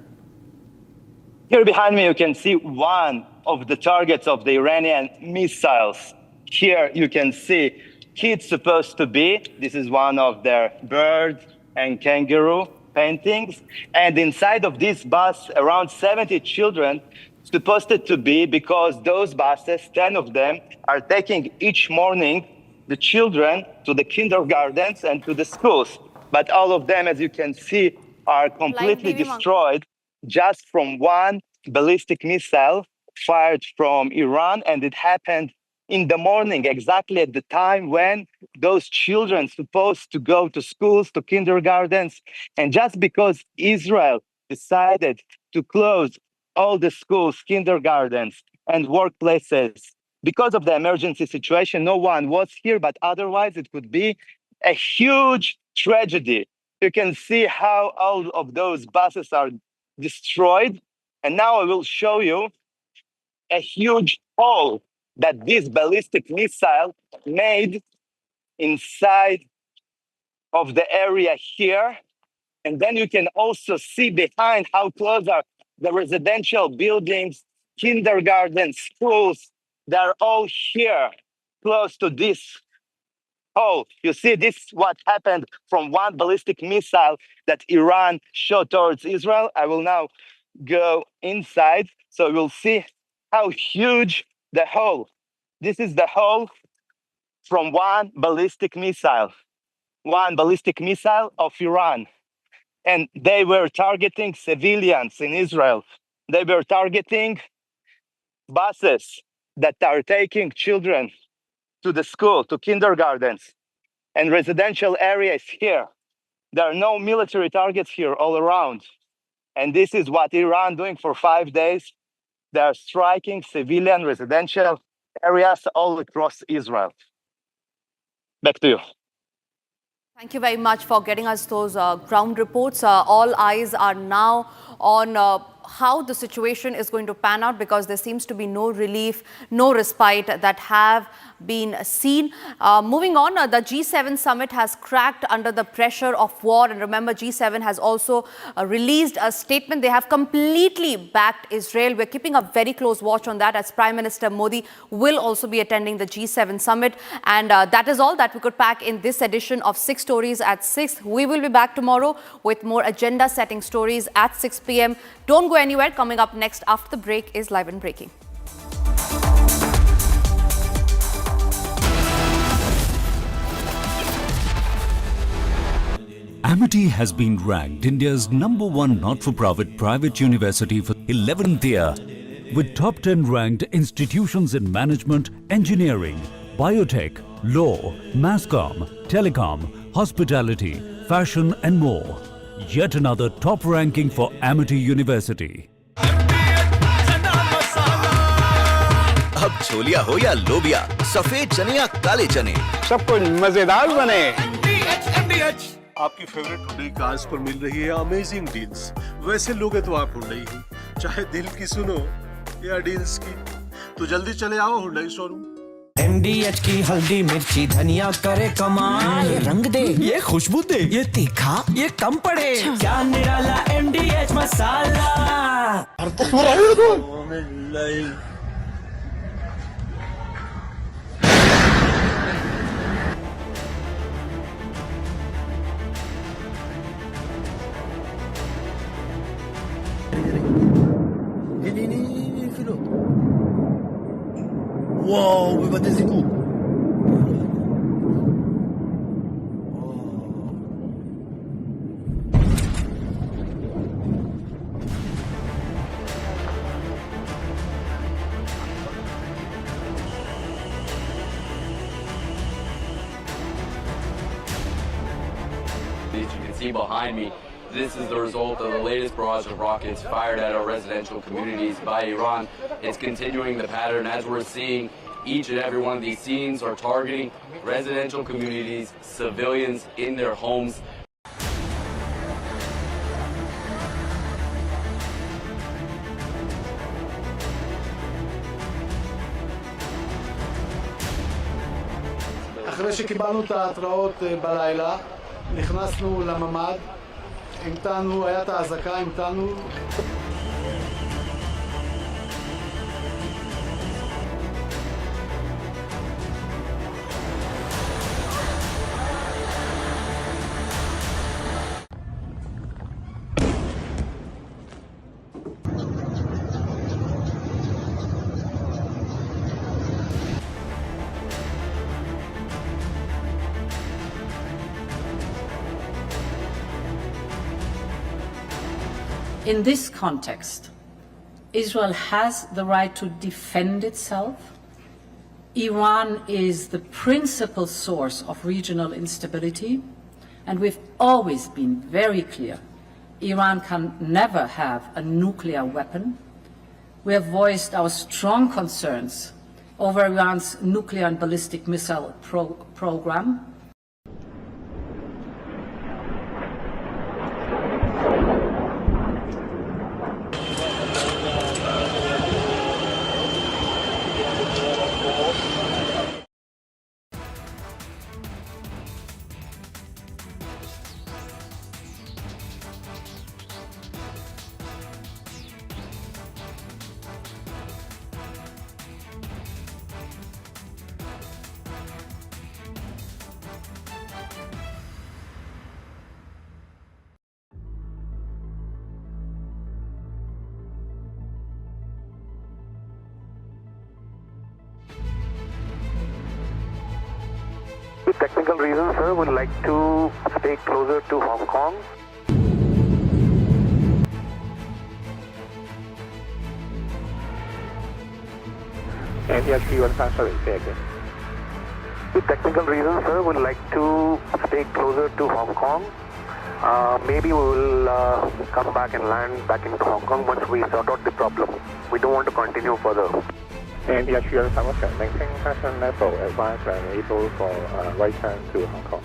Here behind me, you can see one of the targets of the Iranian missiles. Here you can see kids supposed to be. This is one of their bird and kangaroo paintings. And inside of this bus, around 70 children supposed to be, because those buses, 10 of them, are taking each morning the children to the kindergartens and to the schools. But all of them, as you can see, are completely destroyed just from one ballistic missile fired from Iran. And it happened in the morning, exactly at the time when those children supposed to go to schools, to kindergartens. And just because Israel decided to close all the schools, kindergartens, and workplaces, because of the emergency situation, no one was here, but otherwise it could be a huge tragedy. You can see how all of those buses are destroyed. And now I will show you a huge hole that this ballistic missile made inside of the area here. And then you can also see behind how close are the residential buildings, kindergartens, schools. They're all here, close to this hole. You see, this is what happened from one ballistic missile that Iran shot towards Israel. I will now go inside, so you'll see how huge the hole. This is the hole from one ballistic missile of Iran. And they were targeting civilians in Israel. They were targeting buses that are taking children to the school, to kindergartens, and residential areas here. There are no military targets here all around. And this is what Iran doing for 5 days. They are striking civilian residential areas all across Israel. Back to you. Thank you very much for getting us those ground reports. All eyes are now on how the situation is going to pan out, because there seems to be no relief, no respite that have been seen. Moving on, the G7 summit has cracked under the pressure of war. And remember, G7 has also released a statement. They have completely backed Israel. We're keeping a very close watch on that, as Prime Minister Modi will also be attending the G7 summit. And that is all that we could pack in this edition of 6 Stories at 6. We will be back tomorrow with more agenda-setting stories at 6 p.m. Don't go anywhere. Coming up next after the break is Live and Breaking. Amity has been ranked India's #1 not-for-profit private university for 11th year, with top 10 ranked institutions in management, engineering, biotech, law, masscom, telecom, hospitality, fashion and more. Yet another top ranking for Amity University. अब छोलिया हो या लोबिया, सफेद चने या काले चने, सब कुछ मजेदार बने। आपकी फेवरेट हुडी कार्स पर मिल रही है अमेजिंग डील्स। वैसे लोगे तो आप हुंडई ही, चाहे दिल की सुनो या डील्स की, तो जल्दी चले आओ हुंडई शोरूम। MDH की हल्दी मिर्ची धनिया करे कमाल, ये रंग दे, ये खुशबू दे, ये तीखा, ये कम पड़े, क्या निराला MDH masala. Ini filo. Wow, bebatesiku. As you can see behind me, this is the result of the latest barrage of rockets fired at our residential communities by Iran. It's continuing the pattern as we're seeing. Each and every one of these scenes are targeting residential communities, civilians in their homes. אחרי שקיבלנו את ההתראות בלילה, נכנסנו לממ"ד, המתנו, היה את האזעקה, המתנו. In this context, Israel has the right to defend itself. Iran is the principal source of regional instability, and we've always been very clear. Iran can never have a nuclear weapon. We have voiced our strong concerns over Iran's nuclear and ballistic missile program. Technical reasons, sir, would like to stay closer to Hong Kong. And yes, you are sorry, say again. With technical reasons, sir, would like to stay closer to Hong Kong. Maybe we will come back and land back into Hong Kong once we sort out the problem. We don't want to continue further. And yes, you are maintain passenger level advance and able for right turn to Hong Kong.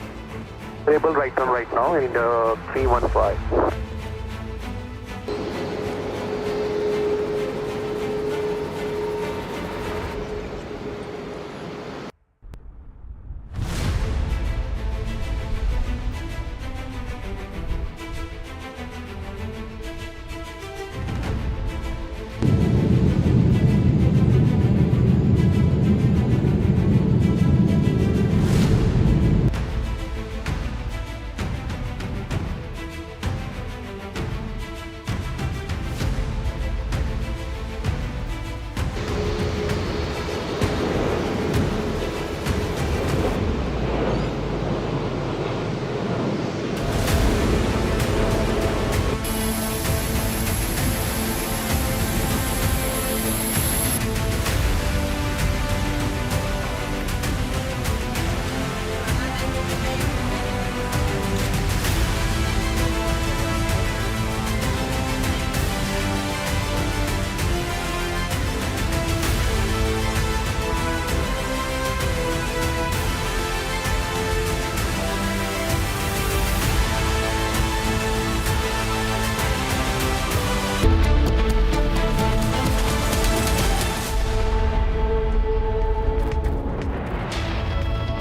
Able right turn right now in the 315.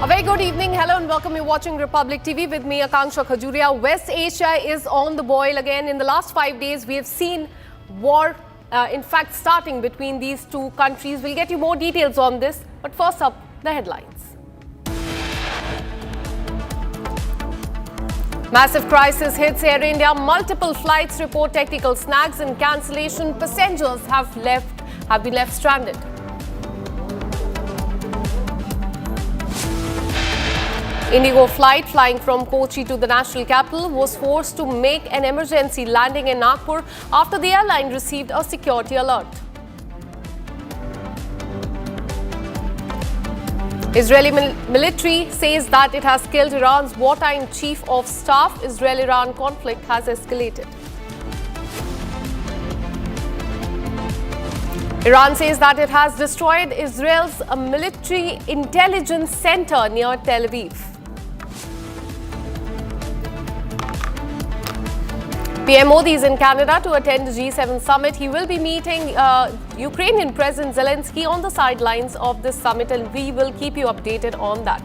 A very good evening. Hello and welcome. You're watching Republic TV with me, Akanksha Khajuria. West Asia is on the boil again. In the last 5 days, we have seen war, in fact, starting between these two countries. We'll get you more details on this. But first up, the headlines. Massive crisis hits Air India. Multiple flights report technical snags and cancellation. Passengers have been left stranded. Indigo flight flying from Kochi to the national capital was forced to make an emergency landing in Nagpur after the airline received a security alert. Israeli military says that it has killed Iran's wartime chief of staff. Israel-Iran conflict has escalated. Iran says that it has destroyed Israel's military intelligence center near Tel Aviv. PM Modi is in Canada to attend the G7 summit. He will be meeting Ukrainian President Zelensky on the sidelines of this summit, and we will keep you updated on that.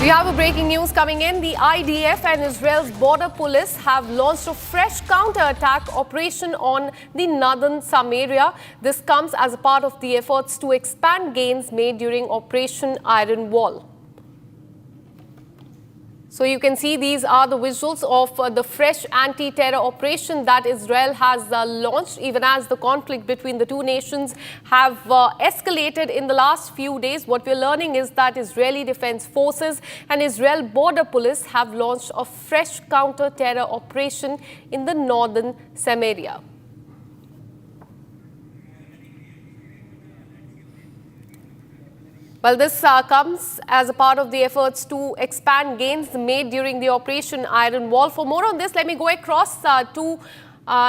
We have a breaking news coming in. The IDF and Israel's border police have launched a fresh counter-attack operation on the northern Samaria. This comes as a part of the efforts to expand gains made during Operation Iron Wall. So you can see these are the visuals of the fresh anti-terror operation that Israel has launched, even as the conflict between the two nations have escalated in the last few days. What we're learning is that Israeli Defense Forces and Israel Border Police have launched a fresh counter-terror operation in the northern Samaria. Well, this comes as a part of the efforts to expand gains made during the Operation Iron Wall. For more on this, let me go across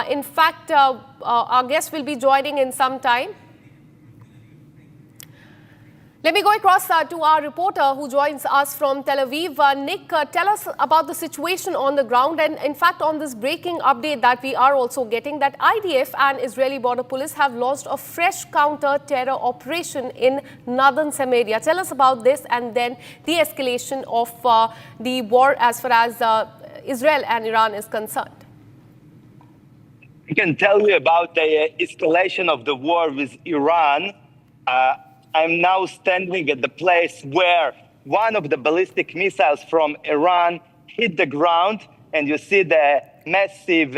in fact, our guest will be joining in some time. Let me go across to our reporter who joins us from Tel Aviv. Nick, tell us about the situation on the ground, and in fact on this breaking update that we are also getting, that IDF and Israeli Border Police have launched a fresh counter-terror operation in northern Samaria. Tell us about this and then the escalation of the war as far as Israel and Iran is concerned. I can tell you about the escalation of the war with Iran. I'm now standing at the place where one of the ballistic missiles from Iran hit the ground, and you see the massive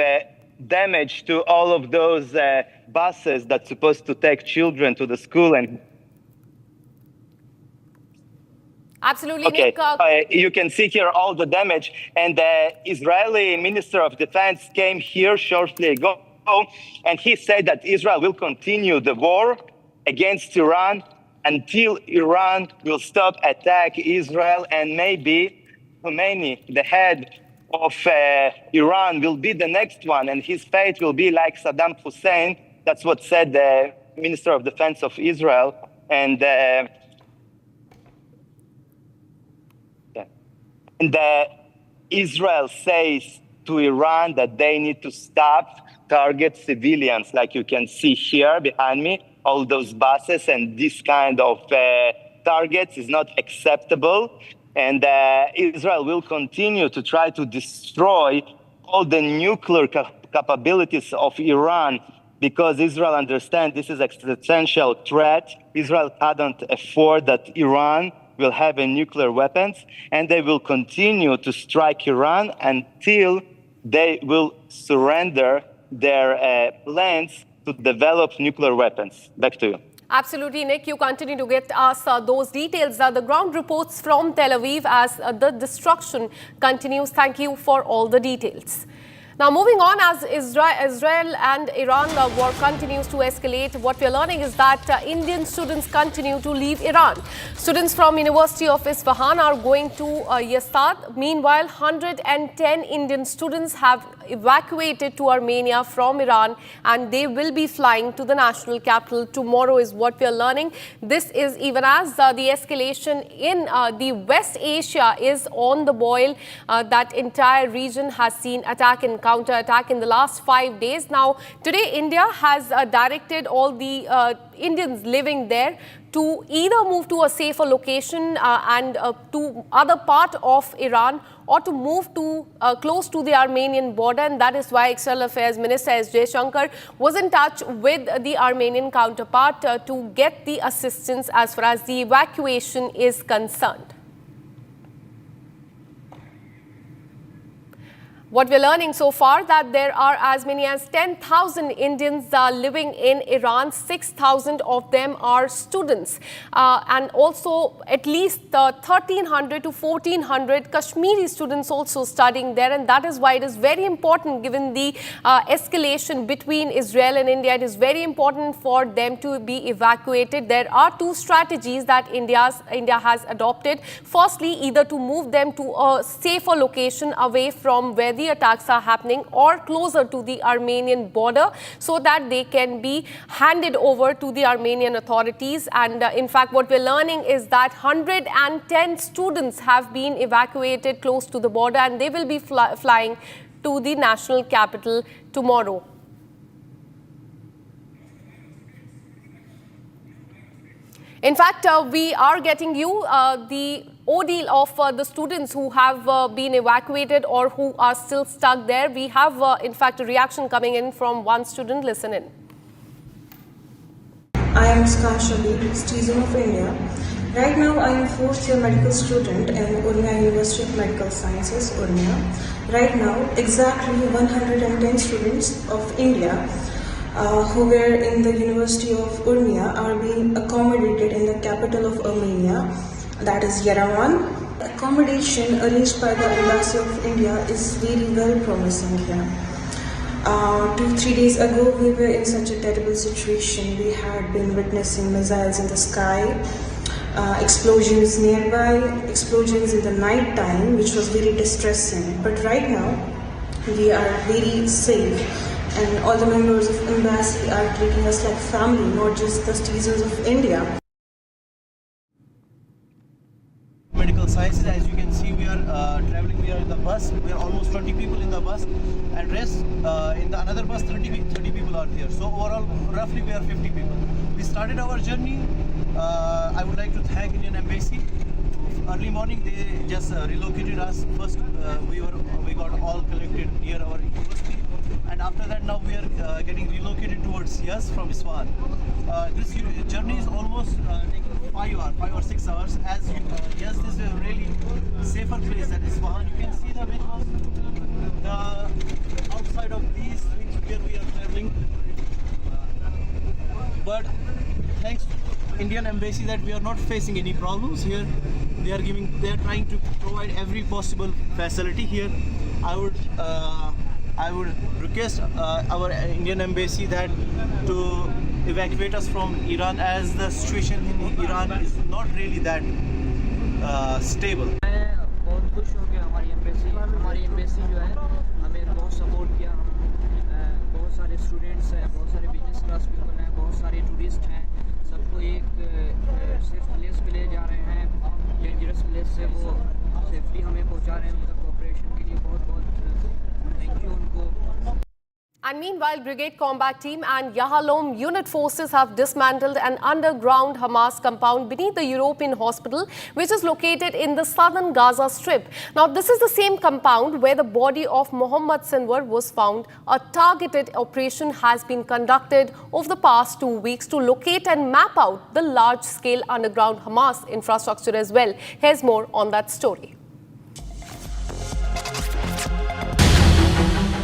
damage to all of those buses that's supposed to take children to the school. And absolutely, okay, Nick. You can see here all the damage, and the Israeli Minister of Defense came here shortly ago, and he said that Israel will continue the war against Iran until Iran will stop attack Israel, and maybe Khomeini, the head of Iran, will be the next one, and his fate will be like Saddam Hussein. That's what said the Minister of Defense of Israel. And Israel says to Iran that they need to stop target civilians, like you can see here behind me. All those buses and this kind of targets is not acceptable. And Israel will continue to try to destroy all the nuclear capabilities of Iran, because Israel understands this is an existential threat. Israel cannot afford that Iran will have a nuclear weapons, and they will continue to strike Iran until they will surrender their plans to develop nuclear weapons. Back to you. Absolutely, Nick. You continue to get us those details. The ground reports from Tel Aviv as the destruction continues. Thank you for all the details. Now, moving on, as Israel and Iran war continues to escalate, what we are learning is that Indian students continue to leave Iran. Students from University of Isfahan are going to Yazd. Meanwhile, 110 Indian students have evacuated to Armenia from Iran, and they will be flying to the national capital tomorrow, is what we are learning. This is even as the escalation in the West Asia is on the boil. That entire region has seen attack and counter-attack in the last 5 days. Now, today India has directed all the Indians living there to either move to a safer location and to other part of Iran, or to move to close to the Armenian border. And that is why External Affairs Minister S. Jaishankar was in touch with the Armenian counterpart to get the assistance as far as the evacuation is concerned. What we're learning so far that there are as many as 10,000 Indians living in Iran. 6,000 of them are students. And also at least 1,300 to 1,400 Kashmiri students also studying there. And that is why it is very important, given the escalation between Israel and India, it is very important for them to be evacuated. There are two strategies that India has adopted. Firstly, either to move them to a safer location away from where the attacks are happening or closer to the Armenian border so that they can be handed over to the Armenian authorities. And in fact, what we're learning is that 110 students have been evacuated close to the border and they will be flying to the national capital tomorrow. In fact, we are getting you the ordeal of the students who have been evacuated or who are still stuck there. We have, in fact, a reaction coming in from one student. Listen in. I am Skanshabi, citizen of India. Right now, I am fourth year medical student in Urmia University of Medical Sciences, Urmia. Right now, exactly 110 students of India who were in the University of Urmia are being accommodated in the capital of Armenia, that is Yerevan. The accommodation arranged by the Embassy of India is very well promising here. 2-3 days ago, we were in such a terrible situation. We had been witnessing missiles in the sky, explosions nearby, explosions in the night time, which was very distressing. But right now, we are very safe. And all the members of embassy are treating us like family, not just the citizens of India. Medical sciences, as you can see, we are traveling. We are in the bus. We are almost 20 people in the bus, and rest in the another bus, 30 people are there. So overall, roughly we are 50 people. We started our journey. I would like to thank Indian Embassy. Early morning, they just relocated us. First, we got all collected near our university. And after that, now we are getting relocated towards Yas from Isfahan. This journey is almost taking 5 or 6 hours. As Yas is a really safer place than Isfahan. You can see the visuals, the outside of these things where we are traveling. But thanks to Indian Embassy that we are not facing any problems here. They are trying to provide every possible facility here. I would request our Indian Embassy that to evacuate us from Iran, as the situation in Iran is not really that stable. बहुत खुश हो गया हमारी embassy जो है हमें बहुत support किया. हम बहुत सारे स्टूडेंट्स हैं, बहुत सारे बिजनेस क्लास पीपल हैं, बहुत सारे टूरिस्ट हैं. सबको एक सेफ प्लेस पे ले जा रहे हैं. डेंजरस प्लेस से वो सेफली हमें पहुंचा रहे हैं. उनका कोऑपरेशन के लिए बहुत बहुत थैंक यू उनको. And meanwhile, Brigade Combat Team and Yahalom unit forces have dismantled an underground Hamas compound beneath the European hospital, which is located in the southern Gaza Strip. Now, this is the same compound where the body of Mohammed Sinwar was found. A targeted operation has been conducted over the past 2 weeks to locate and map out the large-scale underground Hamas infrastructure as well. Here's more on that story.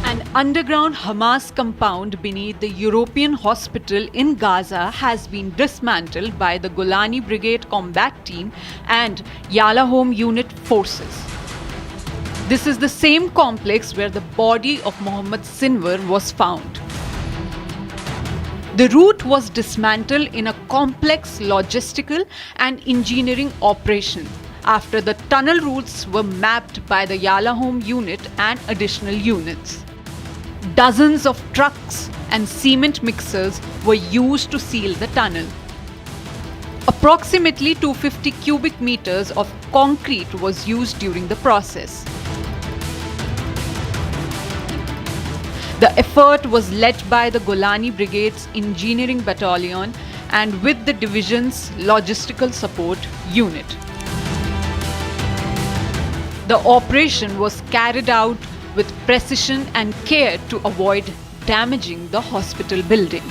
An underground Hamas compound beneath the European hospital in Gaza has been dismantled by the Golani Brigade Combat Team and Yahalom unit forces. This is the same complex where the body of Mohammed Sinwar was found. The route was dismantled in a complex logistical and engineering operation after the tunnel routes were mapped by the Yahalom unit and additional units. Dozens of trucks and cement mixers were used to seal the tunnel. Approximately 250 cubic meters of concrete was used during the process. The effort was led by the Golani Brigade's Engineering Battalion and with the division's Logistical Support Unit. The operation was carried out with precision and care to avoid damaging the hospital building.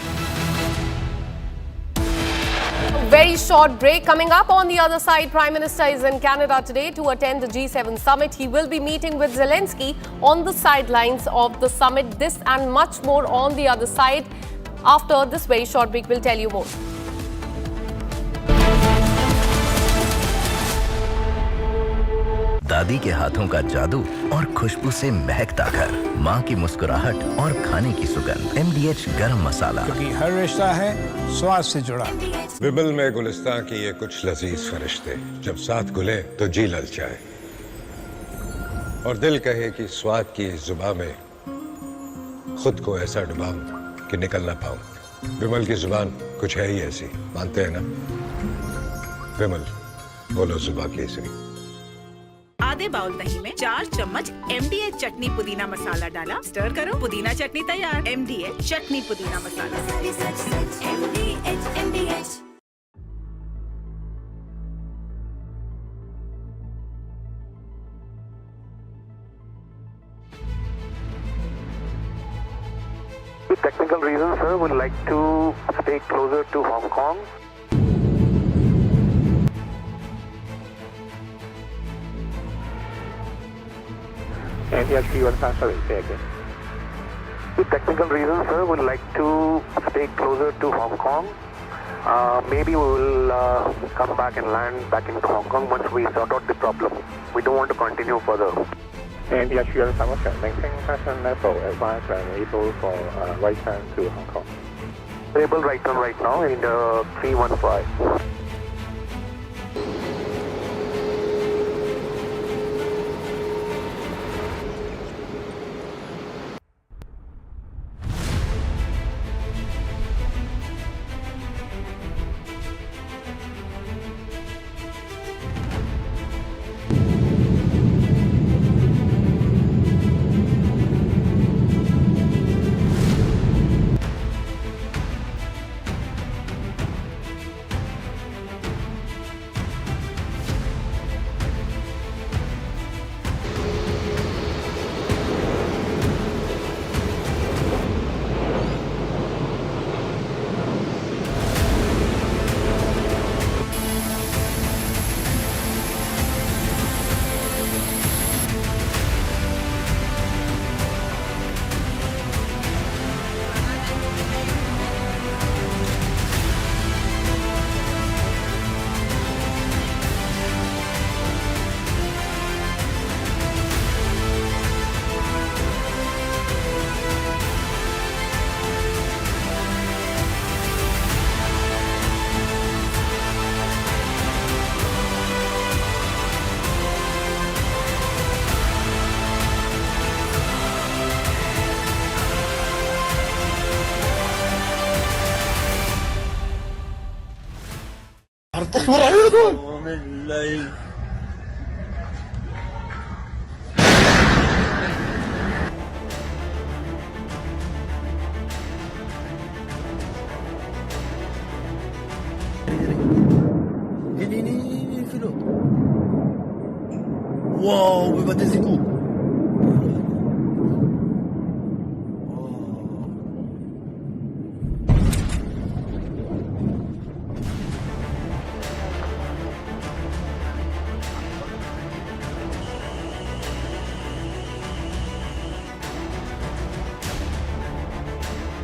Very short break coming up. On the other side, Prime Minister is in Canada today to attend the G7 summit. He will be meeting with Zelensky on the sidelines of the summit. This and much more on the other side. After this very short break, we'll tell you more. दादी के हाथों का जादू और खुशबू से महकता घर, माँ की मुस्कुराहट और खाने की सुगंध। MDH गरम मसाला, क्योंकि हर रिश्ता है स्वाद से जुड़ा। विमल में गुलिस्तां की ये कुछ लजीज फरिश्ते, जब साथ घुले तो जी ललचाए और दिल कहे कि स्वाद की इस जुबां में खुद को ऐसा डुबाऊं कि निकल ना पाऊं। विमल की जुबान कुछ है ही ऐसी, मानते हैं ना? विमल, बोलो जुबां केसरी। आधे बाउल दही में 4 चम्मच MDH चटनी पुदीना मसाला डाला, स्टर करो, पुदीना चटनी तैयार। MDH चटनी पुदीना मसाला। MDH। With technical reasons, sir, would like to stay closer to Hong Kong. And yes, you are sorry, say again. With technical reasons, sir, would like to stay closer to Hong Kong. Maybe we will come back and land back into Hong Kong once we sort out the problem. We don't want to continue further. And yes, you are sorry, maintain fashion level, advance and able for right turn to Hong Kong. Able right turn right now in the 315. تصور عيونكم ومن الليل ini filo. Wow, we got this coup.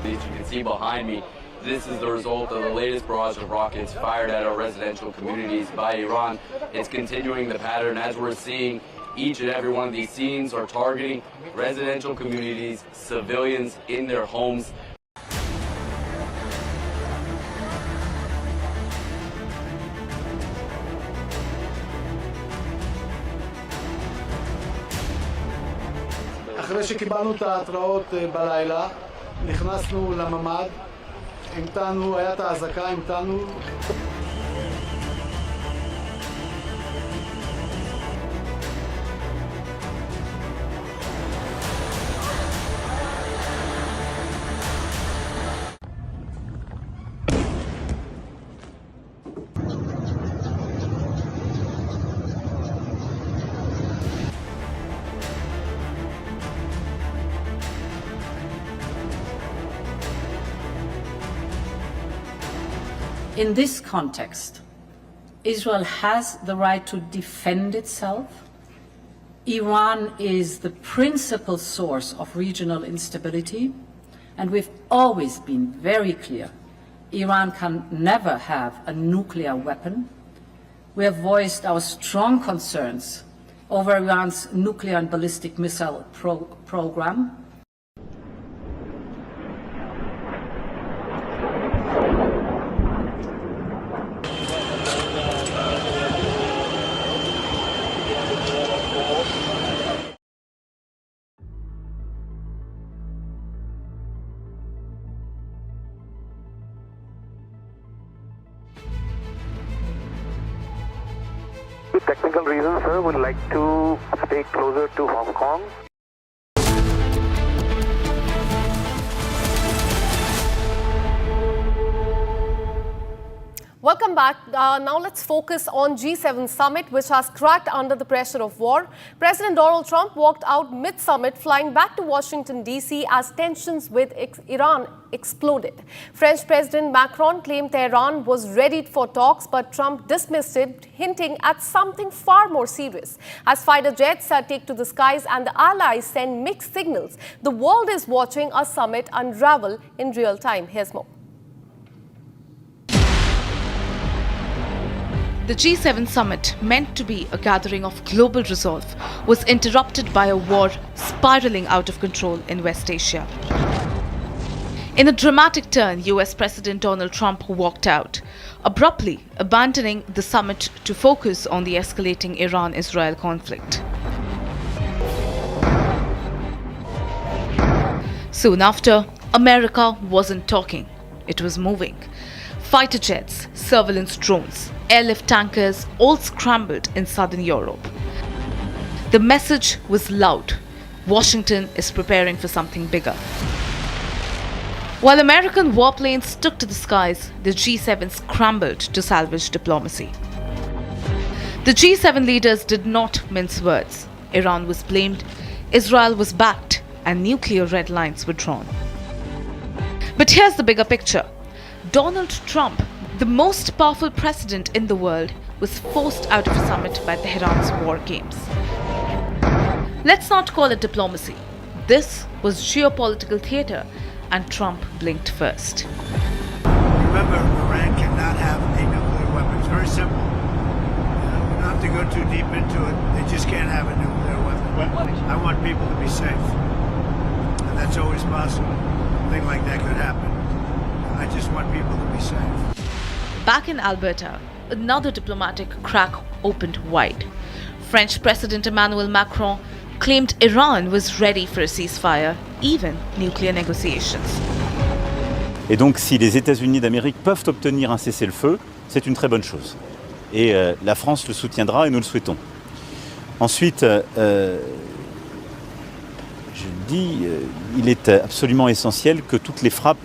As you can see behind me, this is the result of the latest barrage of rockets fired at our residential communities by Iran. It's continuing the pattern as we're seeing. Each and every one of these scenes are targeting residential communities, civilians in their homes. אחרי שקיבלנו את ההתראות בלילה, נכנסנו לממ"ד, המתנו, היה את האזעקה, המתנו. In this context, Israel has the right to defend itself. Iran is the principal source of regional instability, and we've always been very clear. Iran can never have a nuclear weapon. We have voiced our strong concerns over Iran's nuclear and ballistic missile program. With technical reasons, sir, would like to stay closer to Hong Kong. Welcome back. Now let's focus on G7 summit, which has cracked under the pressure of war. President Donald Trump walked out mid-summit, flying back to Washington, D.C. as tensions with Iran exploded. French President Macron claimed Tehran was ready for talks, but Trump dismissed it, hinting at something far more serious. As fighter jets take to the skies and the allies send mixed signals, the world is watching a summit unravel in real time. Here's more. The G7 summit, meant to be a gathering of global resolve, was interrupted by a war spiraling out of control in West Asia. In a dramatic turn, US President Donald Trump walked out, abruptly abandoning the summit to focus on the escalating Iran-Israel conflict. Soon after, America wasn't talking, it was moving. Fighter jets, surveillance drones, airlift tankers all scrambled in southern Europe. The message was loud. Washington is preparing for something bigger. While American warplanes took to the skies, the G7 scrambled to salvage diplomacy. The G7 leaders did not mince words. Iran was blamed, Israel was backed, and nuclear red lines were drawn. But here's the bigger picture. Donald Trump, the most powerful president in the world, was forced out of a summit by Tehran's war games. Let's not call it diplomacy. This was geopolitical theater, and Trump blinked first. Remember, Iran cannot have a nuclear weapon. It's very simple. We don't have to go too deep into it. They just can't have a nuclear weapon. I want people to be safe. And that's always possible. A thing like that could happen. I just want people to be safe. Back in Alberta, another diplomatic crack opened wide. French President Emmanuel Macron claimed Iran was ready for a ceasefire, even nuclear negotiations. Et donc, si les États-Unis d'Amérique peuvent obtenir un cessez-le-feu, c'est une très bonne chose. Et la France le soutiendra et nous le souhaitons. Ensuite, je dis, il est absolument essentiel que toutes les frappes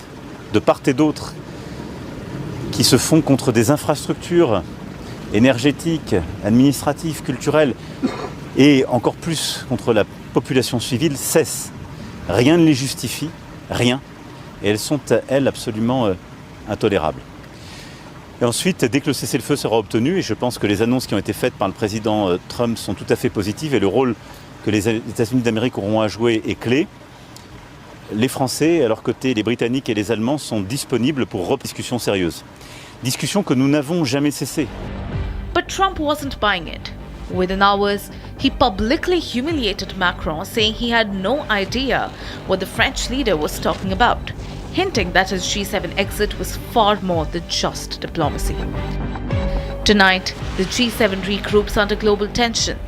de part et d'autre qui se font contre des infrastructures énergétiques, administratives, culturelles et encore plus contre la population civile cessent. Rien ne les justifie, rien. Et elles sont, elles, absolument intolérables. Et ensuite, dès que le cessez-le-feu sera obtenu, et je pense que les annonces qui ont été faites par le président Trump sont tout à fait positives et le rôle que les États-Unis d'Amérique auront à jouer est clé, les Français, à leur côté, les Britanniques et les Allemands sont disponibles pour reprendre une discussion sérieuse. Discussion que nous n'avons jamais cessée. But Trump wasn't buying it. Within hours, he publicly humiliated Macron, saying he had no idea what the French leader was talking about, hinting that his G7 exit was far more than just diplomacy. Tonight, the G7 regroups under global tension.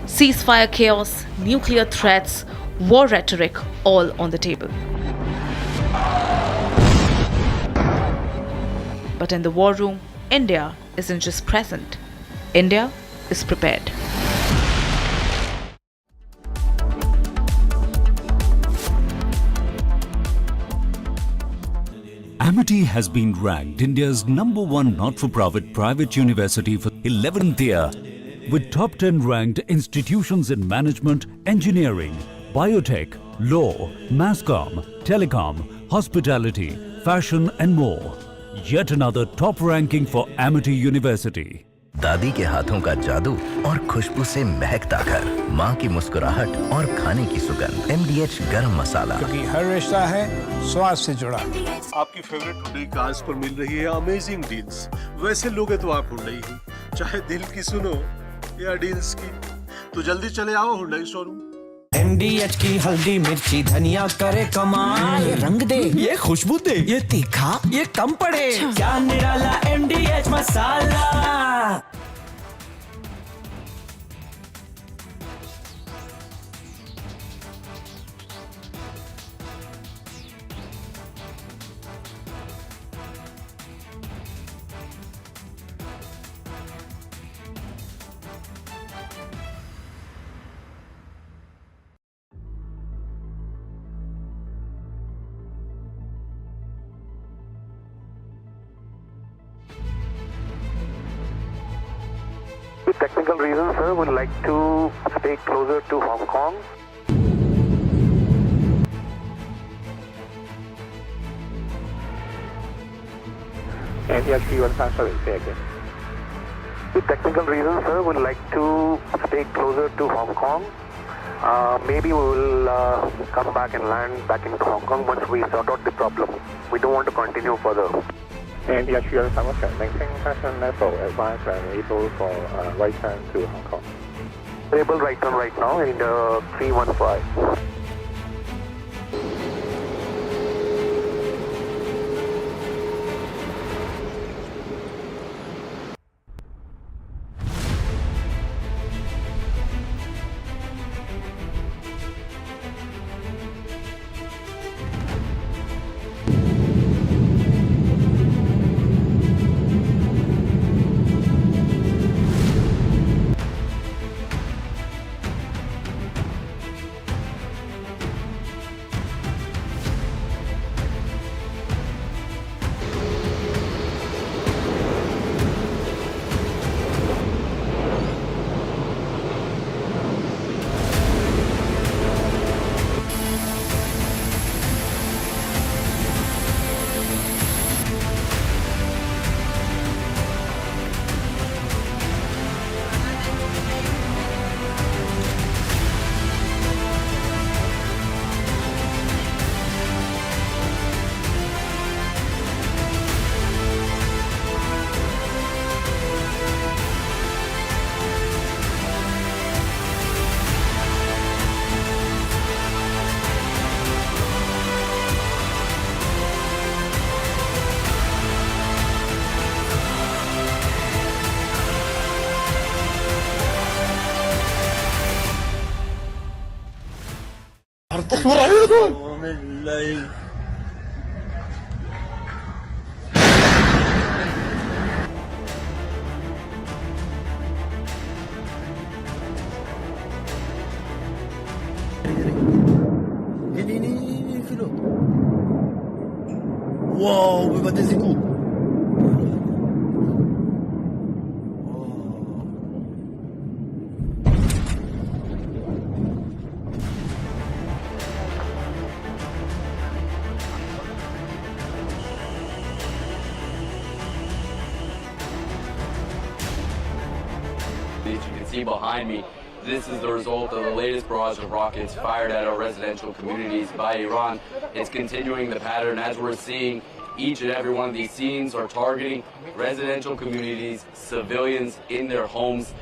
Ceasefire chaos, nuclear threats, war rhetoric, all on the table. But in the war room, India isn't just present. India is prepared. Amity has been ranked India's #1 not-for-profit private university for 11th year, with top 10 ranked institutions in management, engineering, biotech, law, mass comm, telecom, hospitality, fashion and more. Yet another top ranking for Amity University. दादी के हाथों का जादू और खुशबू से महकता घर, माँ की मुस्कुराहट और खाने की सुगंध। MDH गरम मसाला, क्योंकि हर रिश्ता है स्वाद से जुड़ा। आपकी फेवरेट टुडे कार्स पर मिल रही है अमेजिंग डील्स। वैसे लोगे तो आप हुंडई ही, चाहे दिल की सुनो या डील्स की, तो जल्दी चले आओ हुंडई शोरूम। MDH की हल्दी मिर्ची धनिया करे कमाल, ये रंग दे, ये खुशबू दे, ये तीखा, ये कम पड़े, क्या निराला MDH masala. With technical reasons, sir, we'd like to stay closer to Hong Kong. With technical reasons, sir, we'd like to stay closer to Hong Kong. Maybe we will come back and land back into Hong Kong once we sort out the problem. We don't want to continue further. And the actual maintain fashion level, advance and able for right turn to Hong Kong. Able right turn right now in 315. Ini filo. Wow, may batesi ko. As you can see behind me, this is the result of the latest barrage of rockets fired at our residential communities by Iran. It's continuing the pattern as we're seeing. Each and every one of these scenes are targeting residential communities, civilians in their homes.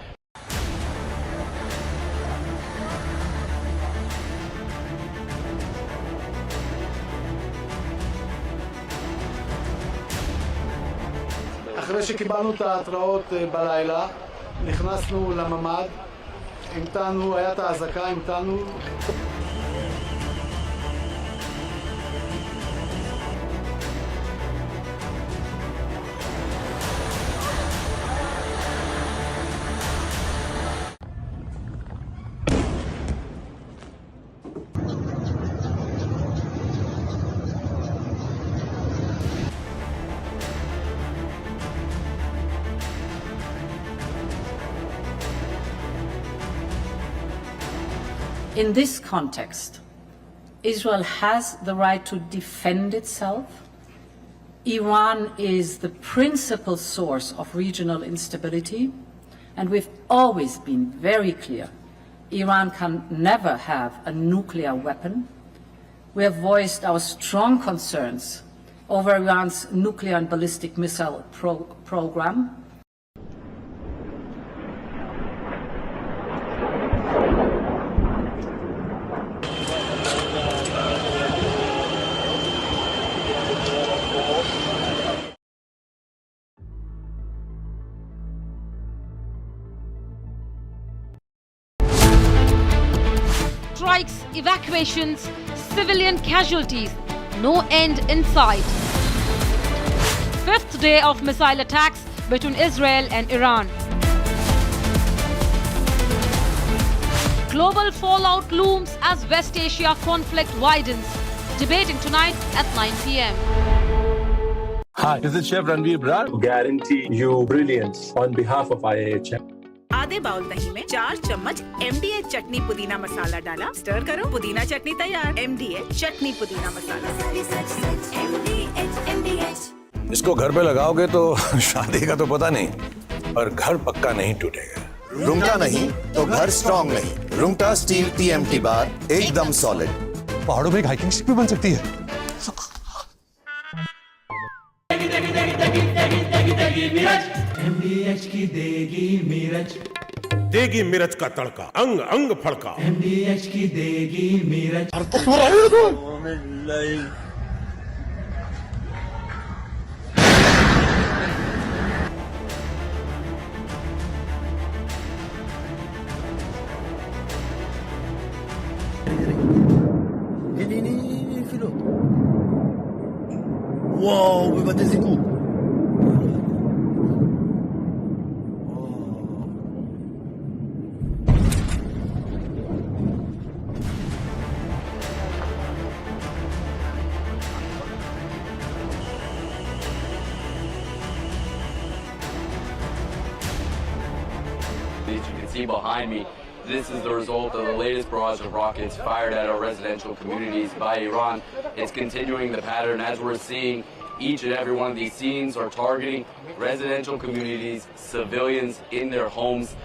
אחרי שקיבלנו את ההתראות בלילה, נכנסנו לממ"ד, המתנו, היה את האזעקה, המתנו. In this context, Israel has the right to defend itself. Iran is the principal source of regional instability, and we've always been very clear. Iran can never have a nuclear weapon. We have voiced our strong concerns over Iran's nuclear and ballistic missile program. Strikes, evacuations, civilian casualties, no end in sight. Fifth day of missile attacks between Israel and Iran. Global fallout looms as West Asia conflict widens. Debating tonight at 9 p.m. Hi, this is Chef Ranveer Brar. Guarantee you brilliance on behalf of IIHM. आधे bowl दही में 4 चम्मच MDH चटनी पुदीना मसाला डाला, stir करो, पुदीना चटनी तैयार। MDH चटनी पुदीना मसाला। इसको घर पे लगाओगे तो शादी का तो पता नहीं, पर घर पक्का नहीं टूटेगा। रुंगटा नहीं तो घर स्ट्रॉन्ग नहीं। रुंगटा स्टील TMT बार एकदम सॉलिड। पहाड़ों में एक हाइकिंग शिप भी बन सकती है। MDH की देगी मिर्च, देगी मिर्च का तड़का, अंग अंग फड़का। MDH की देगी मिर्च। Ini filo. Wow, we got this coup. As you can see behind me, this is the result of the latest barrage of rockets fired at our residential communities by Iran. It's continuing the pattern as we're seeing. Each and every one of these scenes are targeting residential communities, civilians in their homes.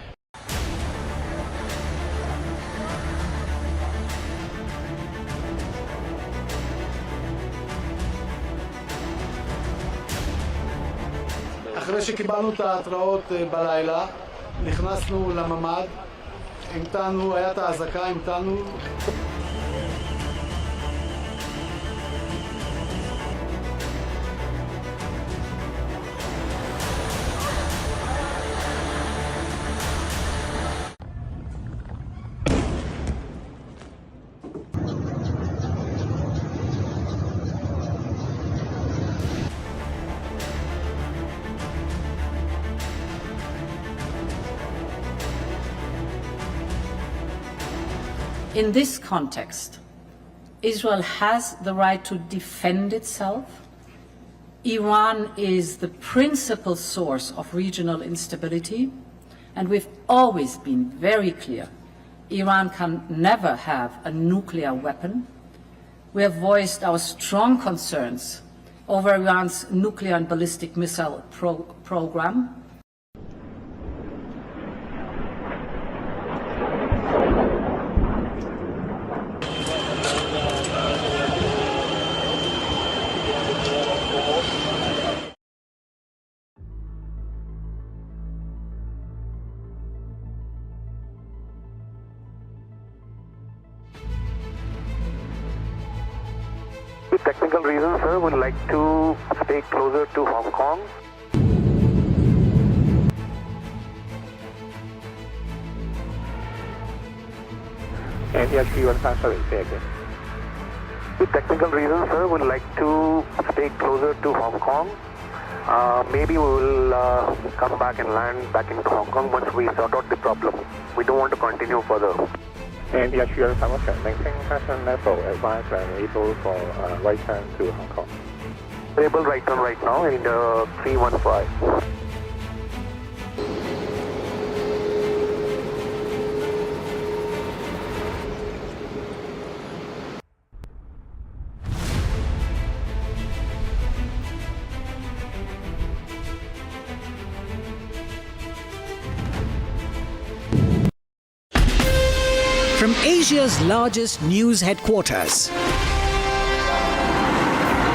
אחרי שקיבלנו את ההתראות בלילה, נכנסנו לממ"ד, המתנו, היה את האזעקה, המתנו. In this context, Israel has the right to defend itself. Iran is the principal source of regional instability, and we've always been very clear. Iran can never have a nuclear weapon. We have voiced our strong concerns over Iran's nuclear and ballistic missile program. With technical reasons, sir, we'd like to stay closer to Hong Kong. And yes, you are sorry, say again. With technical reasons, sir, we'd like to stay closer to Hong Kong. Maybe we will come back and land back into Hong Kong once we sort out the problem. We don't want to continue further. And yes, you are maintain fashion level, advance and able for right turn to Hong Kong. Able right turn right now in the 315. Asia's largest news headquarters,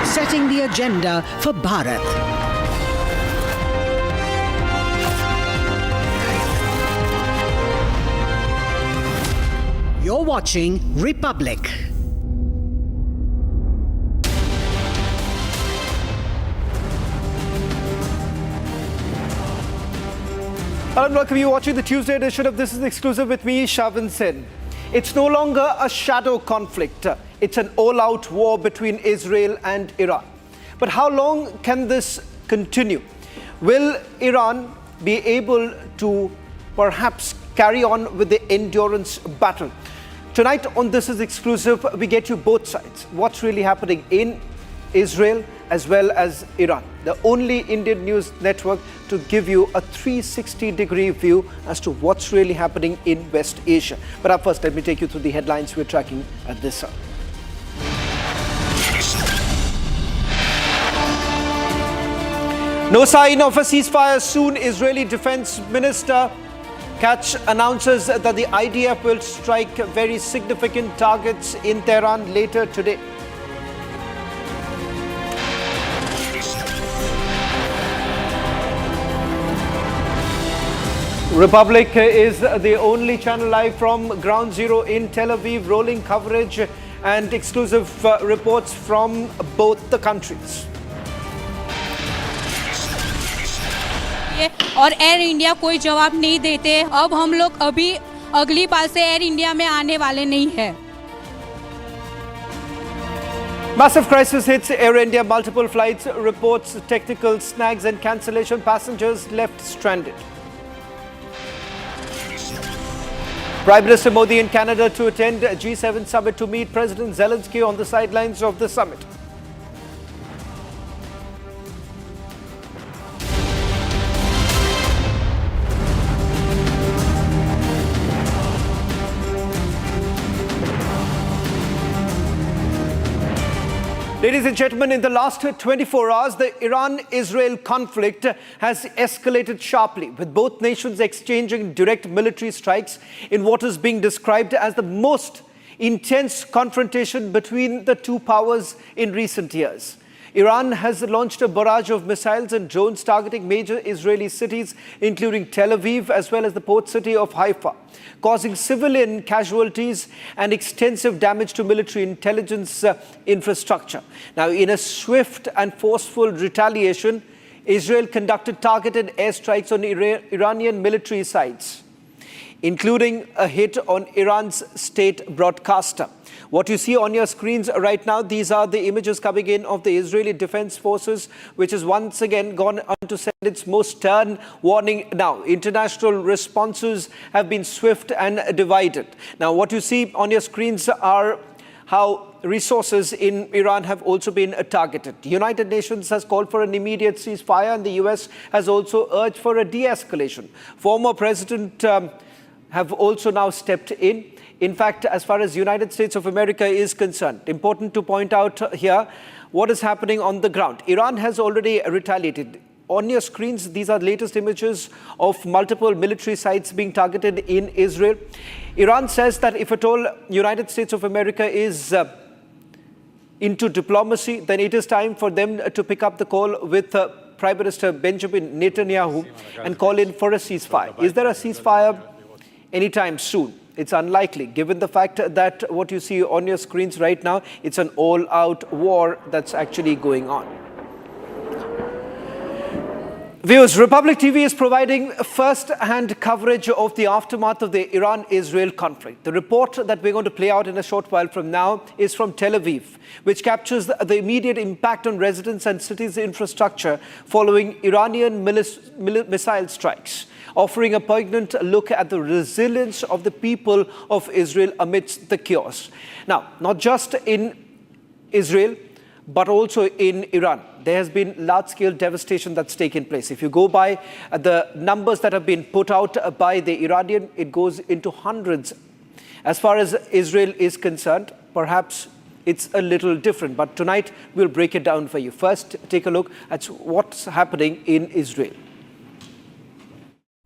setting the agenda for Bharat. You're watching Republic. Hello and welcome. You're watching the Tuesday edition of This is Exclusive with me, Shavan Sen. It's no longer a shadow conflict. It's an all-out war between Israel and Iran. But how long can this continue? Will Iran be able to perhaps carry on with the endurance battle? Tonight on This is Exclusive, we get you both sides. What's really happening in Israel as well as Iran. The only Indian news network to give you a 360-degree view as to what's really happening in West Asia. But up first, let me take you through the headlines we're tracking at this hour. No sign of a ceasefire soon. Israeli Defense Minister Katz announces that the IDF will strike very significant targets in Tehran later today. Republic is the only channel live from Ground Zero in Tel Aviv, rolling coverage and exclusive reports from both the countries. और air India कोई जवाब नहीं देते। अब हम लोग अभी अगली बार से एयर इंडिया में आने वाले नहीं हैं। Massive crisis hits Air India. Multiple flights reports technical snags and cancellation. Passengers left stranded. Prime Minister Modi in Canada to attend G7 summit to meet President Zelensky on the sidelines of the summit. Ladies and gentlemen, in the last 24 hours, the Iran-Israel conflict has escalated sharply, with both nations exchanging direct military strikes in what is being described as the most intense confrontation between the two powers in recent years. Iran has launched a barrage of missiles and drones targeting major Israeli cities, including Tel Aviv, as well as the port city of Haifa, causing civilian casualties and extensive damage to military intelligence infrastructure. Now, in a swift and forceful retaliation, Israel conducted targeted airstrikes on Iranian military sites, including a hit on Iran's state broadcaster. What you see on your screens right now, these are the images coming in of the Israeli Defense Forces, which has once again gone on to send its most stern warning now. International responses have been swift and divided. Now, what you see on your screens are how resources in Iran have also been targeted. The United Nations has called for an immediate ceasefire, and the US has also urged for a de-escalation. Former President have also now stepped in. In fact, as far as the United States of America is concerned, important to point out here what is happening on the ground. Iran has already retaliated. On your screens, these are latest images of multiple military sites being targeted in Israel. Iran says that if at all United States of America is into diplomacy, then it is time for them to pick up the call with Prime Minister Benjamin Netanyahu and call in for a ceasefire. Is there a ceasefire anytime soon? It's unlikely, given the fact that what you see on your screens right now, it's an all-out war that's actually going on. Viewers, Republic TV is providing first-hand coverage of the aftermath of the Iran-Israel conflict. The report that we're going to play out in a short while from now is from Tel Aviv, which captures the immediate impact on residents and cities' infrastructure following Iranian missile strikes, offering a poignant look at the resilience of the people of Israel amidst the chaos. Now, not just in Israel, but also in Iran, there has been large-scale devastation that's taken place. If you go by the numbers that have been put out by the Iranian, it goes into hundreds. As far as Israel is concerned, perhaps it's a little different. But tonight, we'll break it down for you. First, take a look at what's happening in Israel.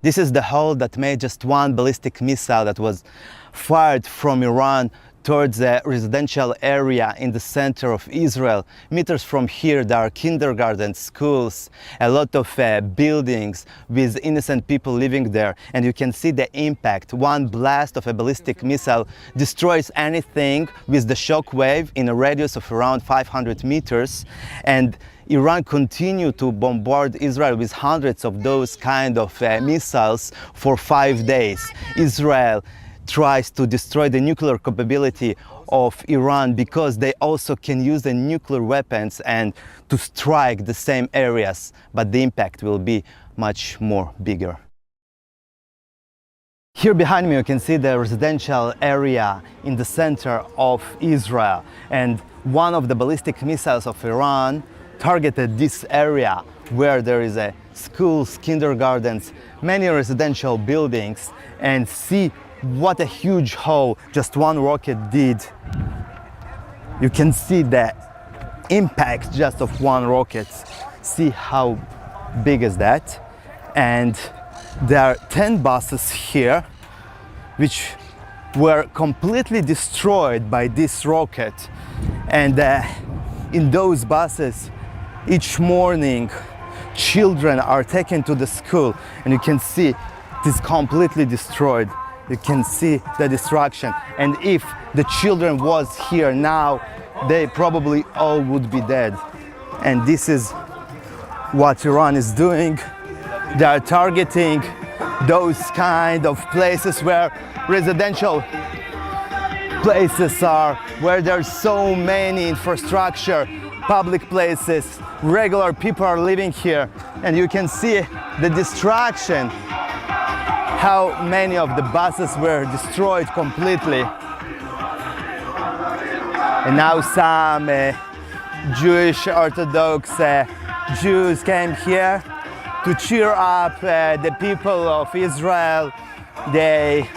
This is the hole that made just one ballistic missile that was fired from Iran towards a residential area in the center of Israel. Meters from here, there are kindergarten, schools, a lot of buildings with innocent people living there. And you can see the impact. One blast of a ballistic missile destroys anything with the shock wave in a radius of around 500 meters. And Iran continued to bombard Israel with hundreds of those kind of missiles for 5 days. Israel tries to destroy the nuclear capability of Iran because they also can use the nuclear weapons and to strike the same areas, but the impact will be much more bigger. Here behind me you can see the residential area in the center of Israel, and one of the ballistic missiles of Iran targeted this area where there is a schools, kindergartens, many residential buildings, and see what a huge hole just one rocket did. You can see the impact just of one rocket. See how big is that? And there are 10 buses here which were completely destroyed by this rocket. And in those buses, each morning, children are taken to the school, and you can see it is completely destroyed. You can see the destruction. And if the children was here now, they probably all would be dead. And this is what Iran is doing. They are targeting those kind of places where residential places are, where there's so many infrastructure, public places, regular people are living here, and you can see the destruction, how many of the buses were destroyed completely. And now some Jewish Orthodox Jews came here to cheer up the people of Israel. They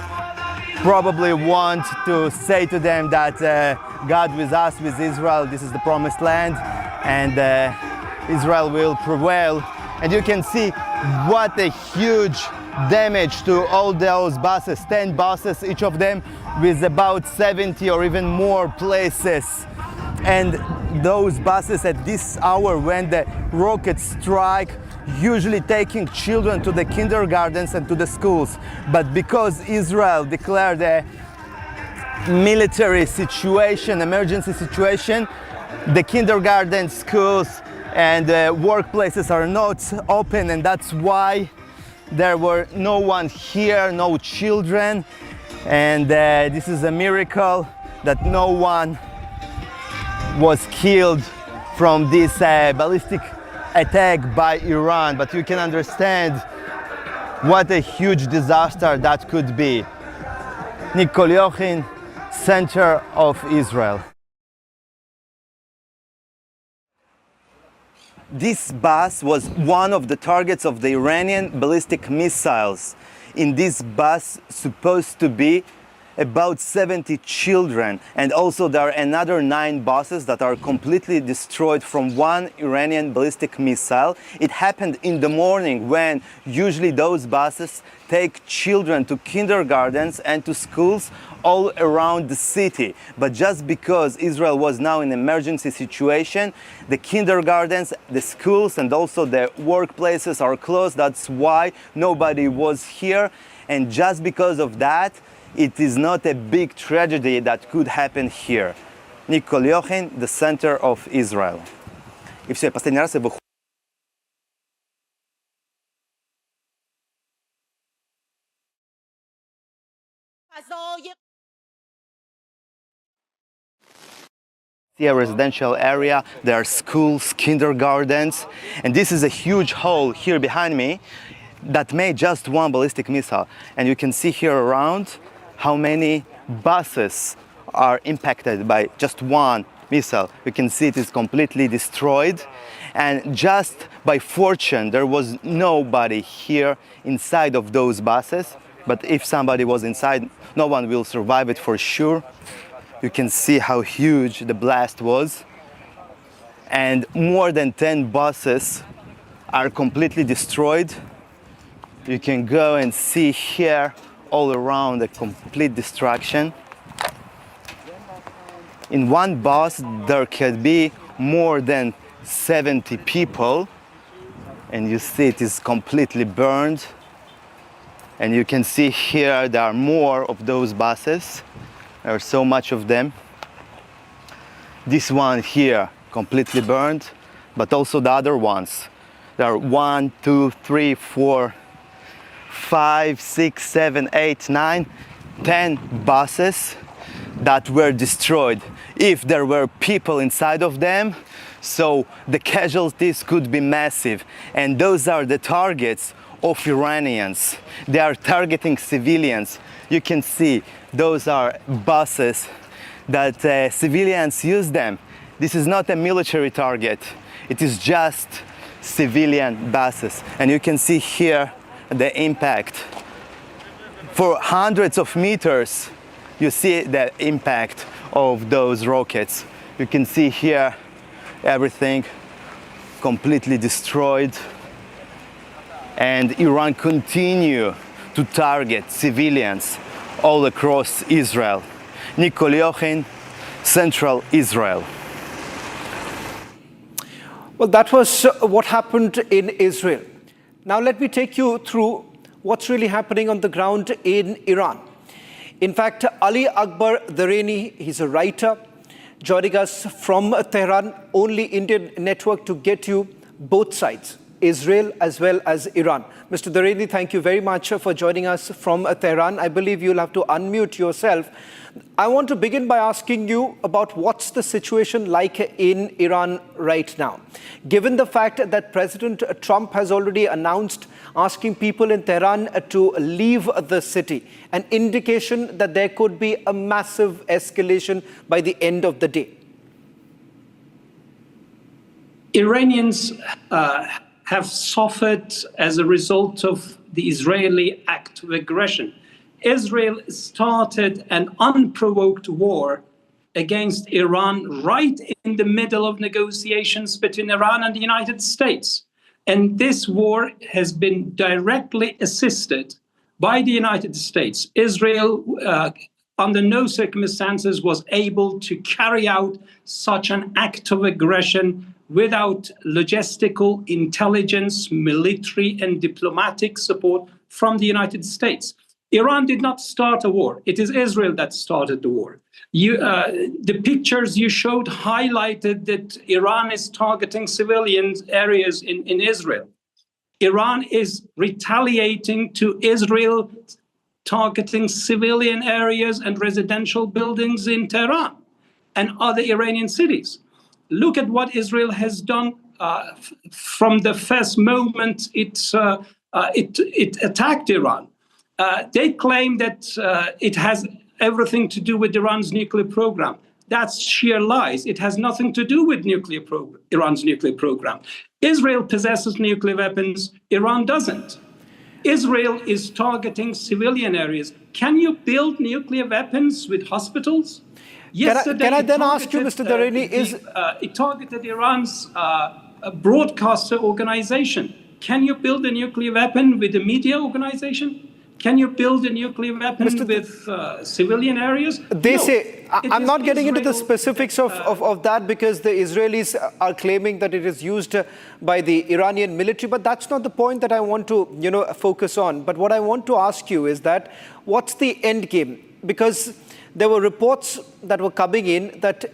probably want to say to them that God with us, with Israel, this is the promised land, and Israel will prevail. And you can see what a huge damage to all those buses, 10 buses, each of them with about 70 or even more places. And those buses at this hour when the rockets strike, usually taking children to the kindergartens and to the schools. But because Israel declared a military situation, emergency situation, the kindergarten, schools and workplaces are not open, and that's why there were no one here, no children. And this is a miracle that no one was killed from this ballistic attack by Iran. But you can understand what a huge disaster that could be. Nikol Yochin, center of Israel. This bus was one of the targets of the Iranian ballistic missiles. In this bus supposed to be about 70 children, and also there are another 9 buses that are completely destroyed from one Iranian ballistic missile. It happened in the morning when usually those buses take children to kindergartens and to schools all around the city. But just because Israel was now in an emergency situation, the kindergartens, the schools and also the workplaces are closed. That's why nobody was here. And just because of that, it is not a big tragedy that could happen here. Nikol Yochin, the center of Israel. И все, последний раз я бы... A residential area, there are schools, kindergartens, and this is a huge hole here behind me that made just one ballistic missile. And you can see here around how many buses are impacted by just one missile. You can see it is completely destroyed, and just by fortune there was nobody here inside of those buses. But if somebody was inside, no one will survive it for sure. You can see how huge the blast was, and more than 10 buses are completely destroyed. You can go and see here all around the complete destruction. In one bus, there could be more than 70 people, and you see it is completely burned. And you can see here there are more of those buses. There are so much of them. This one here completely burned, but also the other ones. There are 1, 2, 3, 4, 5, 6, 7, 8, 9, 10 buses that were destroyed. If there were people inside of them, so the casualties could be massive. And those are the targets of Iranians. They are targeting civilians. You can see those are buses that civilians use them. This is not a military target. It is just civilian buses. And you can see here the impact. For hundreds of meters, you see the impact of those rockets. You can see here everything completely destroyed. And Iran continue to target civilians all across Israel. Nikol Yochin, Central Israel. Well, that was what happened in Israel. Now let me take you through what's really happening on the ground in Iran. In fact, Ali Akbar Dareni, he's a writer, joining us from Tehran, only Indian network to get you both sides, Israel as well as Iran. Mr. Dareni, thank you very much for joining us from Tehran. I believe you'll have to unmute yourself. I want to begin by asking you about what's the situation like in Iran right now. Given the fact that President Trump has already announced asking people in Tehran to leave the city, an indication that there could be a massive escalation by the end of the day. Iranians have suffered as a result of the Israeli act of aggression. Israel started an unprovoked war against Iran right in the middle of negotiations between Iran and the United States. And this war has been directly assisted by the United States. Israel, under no circumstances, was able to carry out such an act of aggression without logistical, intelligence, military, and diplomatic support from the United States. Iran did not start a war. It is Israel that started the war. The pictures you showed highlighted that Iran is targeting civilian areas in Israel. Iran is retaliating to Israel, targeting civilian areas and residential buildings in Tehran and other Iranian cities. Look at what Israel has done from the first moment it attacked Iran. They claim that it has everything to do with Iran's nuclear program. That's sheer lies. It has nothing to do with Iran's nuclear program. Israel possesses nuclear weapons. Iran doesn't. Israel is targeting civilian areas. Can you build nuclear weapons with hospitals? Yesterday, can I then ask you, Mr. Dareni, it targeted Iran's broadcaster organization. Can you build a nuclear weapon with a media organization? Can you build a nuclear weapon with civilian areas? They say, I'm not getting into the specifics of that because the Israelis are claiming that it is used by the Iranian military, but that's not the point that I want to, focus on. But what I want to ask you is that, what's the end game? Because there were reports that were coming in that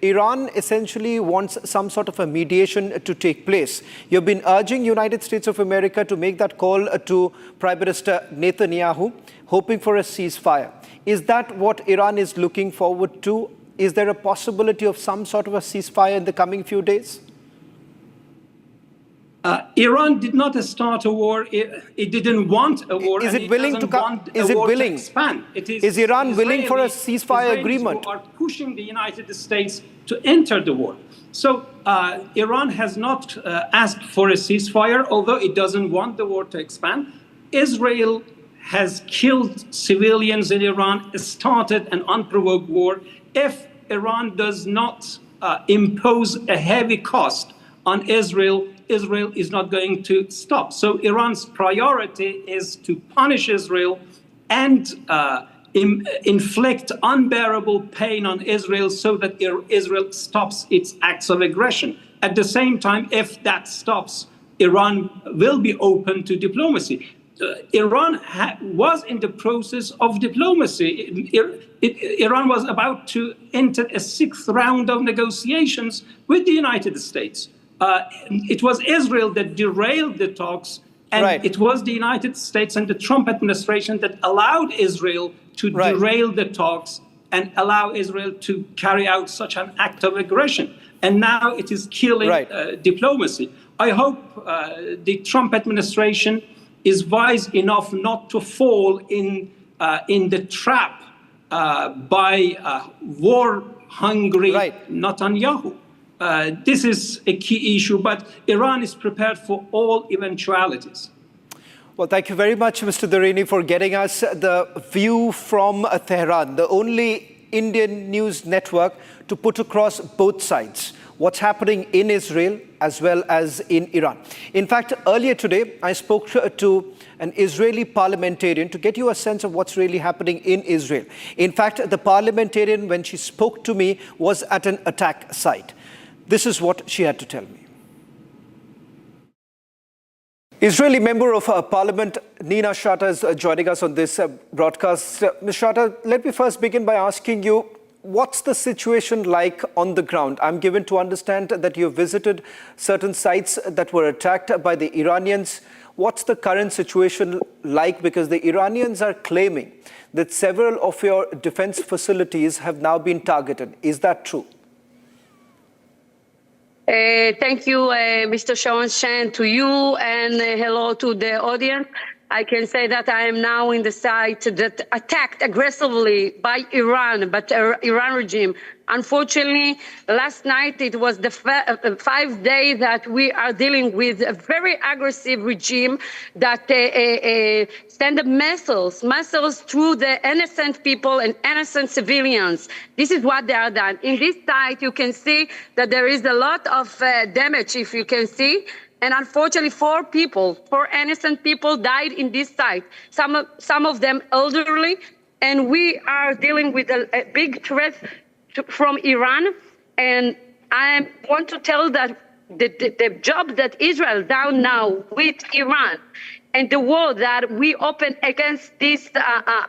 Iran essentially wants some sort of a mediation to take place. You've been urging United States of America to make that call to Prime Minister Netanyahu, hoping for a ceasefire. Is that what Iran is looking forward to? Is there a possibility of some sort of a ceasefire in the coming few days? Iran did not start a war. It didn't want a war. Is it willing to come? Is it willing? Expand. Is Iran willing for a ceasefire agreement? Who are pushing the United States to enter the war. So Iran has not asked for a ceasefire, although it doesn't want the war to expand. Israel has killed civilians in Iran, started an unprovoked war. If Iran does not impose a heavy cost on Israel, Israel is not going to stop. So Iran's priority is to punish Israel and inflict unbearable pain on Israel so that Israel stops its acts of aggression. At the same time, if that stops, Iran will be open to diplomacy. Iran was in the process of diplomacy. Iran was about to enter a 6th round of negotiations with the United States. It was Israel that derailed the talks, and it was the United States and the Trump administration that allowed Israel to derail the talks and allow Israel to carry out such an act of aggression. And now it is killing diplomacy. I hope the Trump administration is wise enough not to fall in the trap by war-hungry Netanyahu. This is a key issue, but Iran is prepared for all eventualities. Well, thank you very much, Mr. Durini, for getting us the view from Tehran, the only Indian news network to put across both sides, what's happening in Israel as well as in Iran. In fact, earlier today, I spoke to an Israeli parliamentarian to get you a sense of what's really happening in Israel. In fact, the parliamentarian, when she spoke to me, was at an attack site. This is what she had to tell me. Israeli Member of Parliament Nina Shatter is joining us on this broadcast. Ms. Shatter, let me first begin by asking you, what's the situation like on the ground? I'm given to understand that you visited certain sites that were attacked by the Iranians. What's the current situation like? Because the Iranians are claiming that several of your defense facilities have now been targeted. Is that true? Thank you, Mr. Sharon Shan, to you, and hello to the audience. I can say that I am now in the site that attacked aggressively by Iran, but Iran regime. Unfortunately, last night it was the 5th day that we are dealing with a very aggressive regime that send missiles through the innocent people and innocent civilians. This is what they are done. In this site, you can see that there is a lot of damage, if you can see. And unfortunately, 4 innocent people died in this site. Some of them elderly, and we are dealing with a big threat from Iran. And I want to tell that the job that Israel done now with Iran and the war that we open against this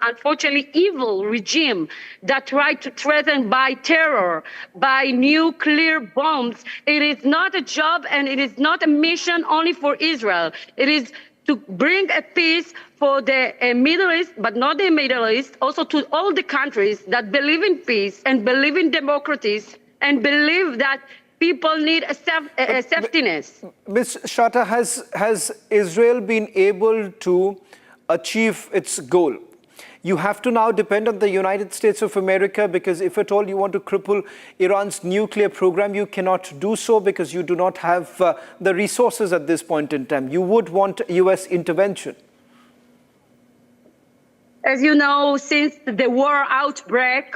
unfortunately evil regime that tried to threaten by terror, by nuclear bombs, it is not a job and it is not a mission only for Israel. It is to bring a peace for the Middle East, but not the Middle East, also to all the countries that believe in peace and believe in democracy and believe that people need a safetiness. Ms. Shatter, has Israel been able to achieve its goal? You have to now depend on the United States of America, because if at all you want to cripple Iran's nuclear program, you cannot do so because you do not have the resources at this point in time. You would want US intervention. As you know, since the war outbreak,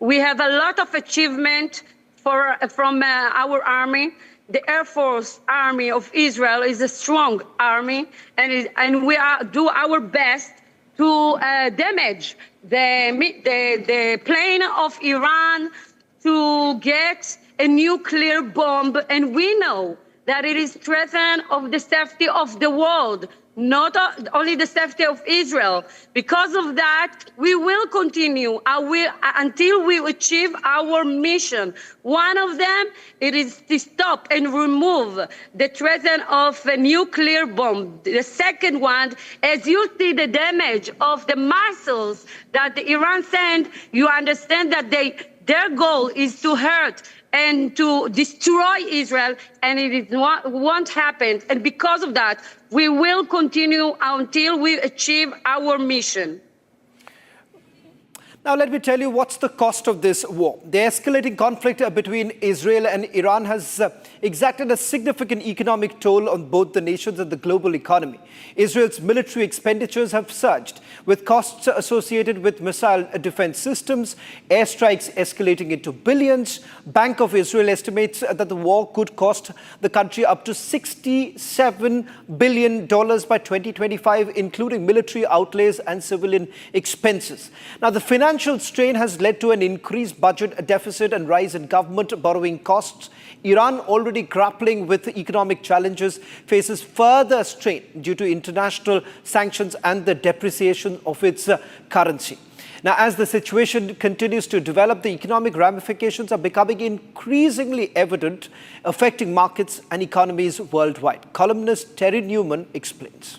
we have a lot of achievement from our army. The Air Force Army of Israel is a strong army, and we do our best to damage the plane of Iran to get a nuclear bomb. And we know that it is threatened of the safety of the world, not only the safety of Israel. Because of that, we will continue until we achieve our mission. One of them, it is to stop and remove the threat of a nuclear bomb. The second one, as you see the damage of the missiles that Iran sent, you understand that their goal is to hurt and to destroy Israel, and it won't happen. And because of that, we will continue until we achieve our mission. Now, let me tell you what's the cost of this war. The escalating conflict between Israel and Iran has exacted a significant economic toll on both the nations and the global economy. Israel's military expenditures have surged, with costs associated with missile defense systems, airstrikes escalating into billions. Bank of Israel estimates that the war could cost the country up to $67 billion by 2025, including military outlays and civilian expenses. Now, the financial strain has led to an increased budget deficit and rise in government borrowing costs. Iran, already grappling with economic challenges, faces further strain due to international sanctions and the depreciation of its currency. Now, as the situation continues to develop, the economic ramifications are becoming increasingly evident, affecting markets and economies worldwide. Columnist Terry Newman explains.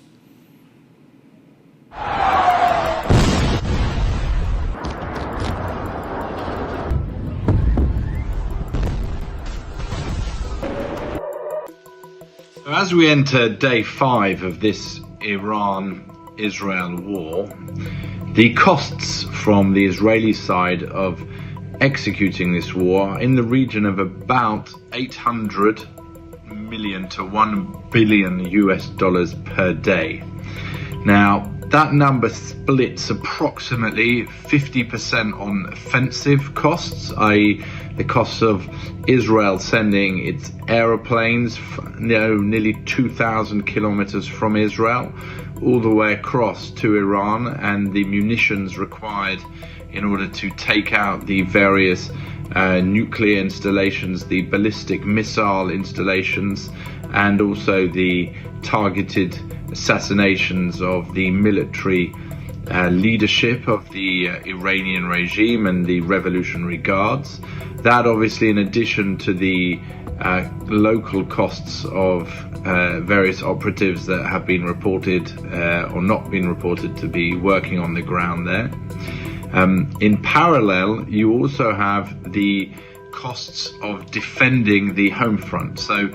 As we enter day 5 of this Iran-Israel war, the costs from the Israeli side of executing this war are in the region of about 800 million to $1 billion per day. Now, that number splits approximately 50% on offensive costs, i.e. the costs of Israel sending its aeroplanes, nearly 2,000 kilometers from Israel, all the way across to Iran, and the munitions required in order to take out the various nuclear installations, the ballistic missile installations, and also the targeted assassinations of the military leadership of the Iranian regime and the Revolutionary Guards. That obviously in addition to the local costs of various operatives that have been reported or not been reported to be working on the ground there. In parallel, you also have the costs of defending the home front. So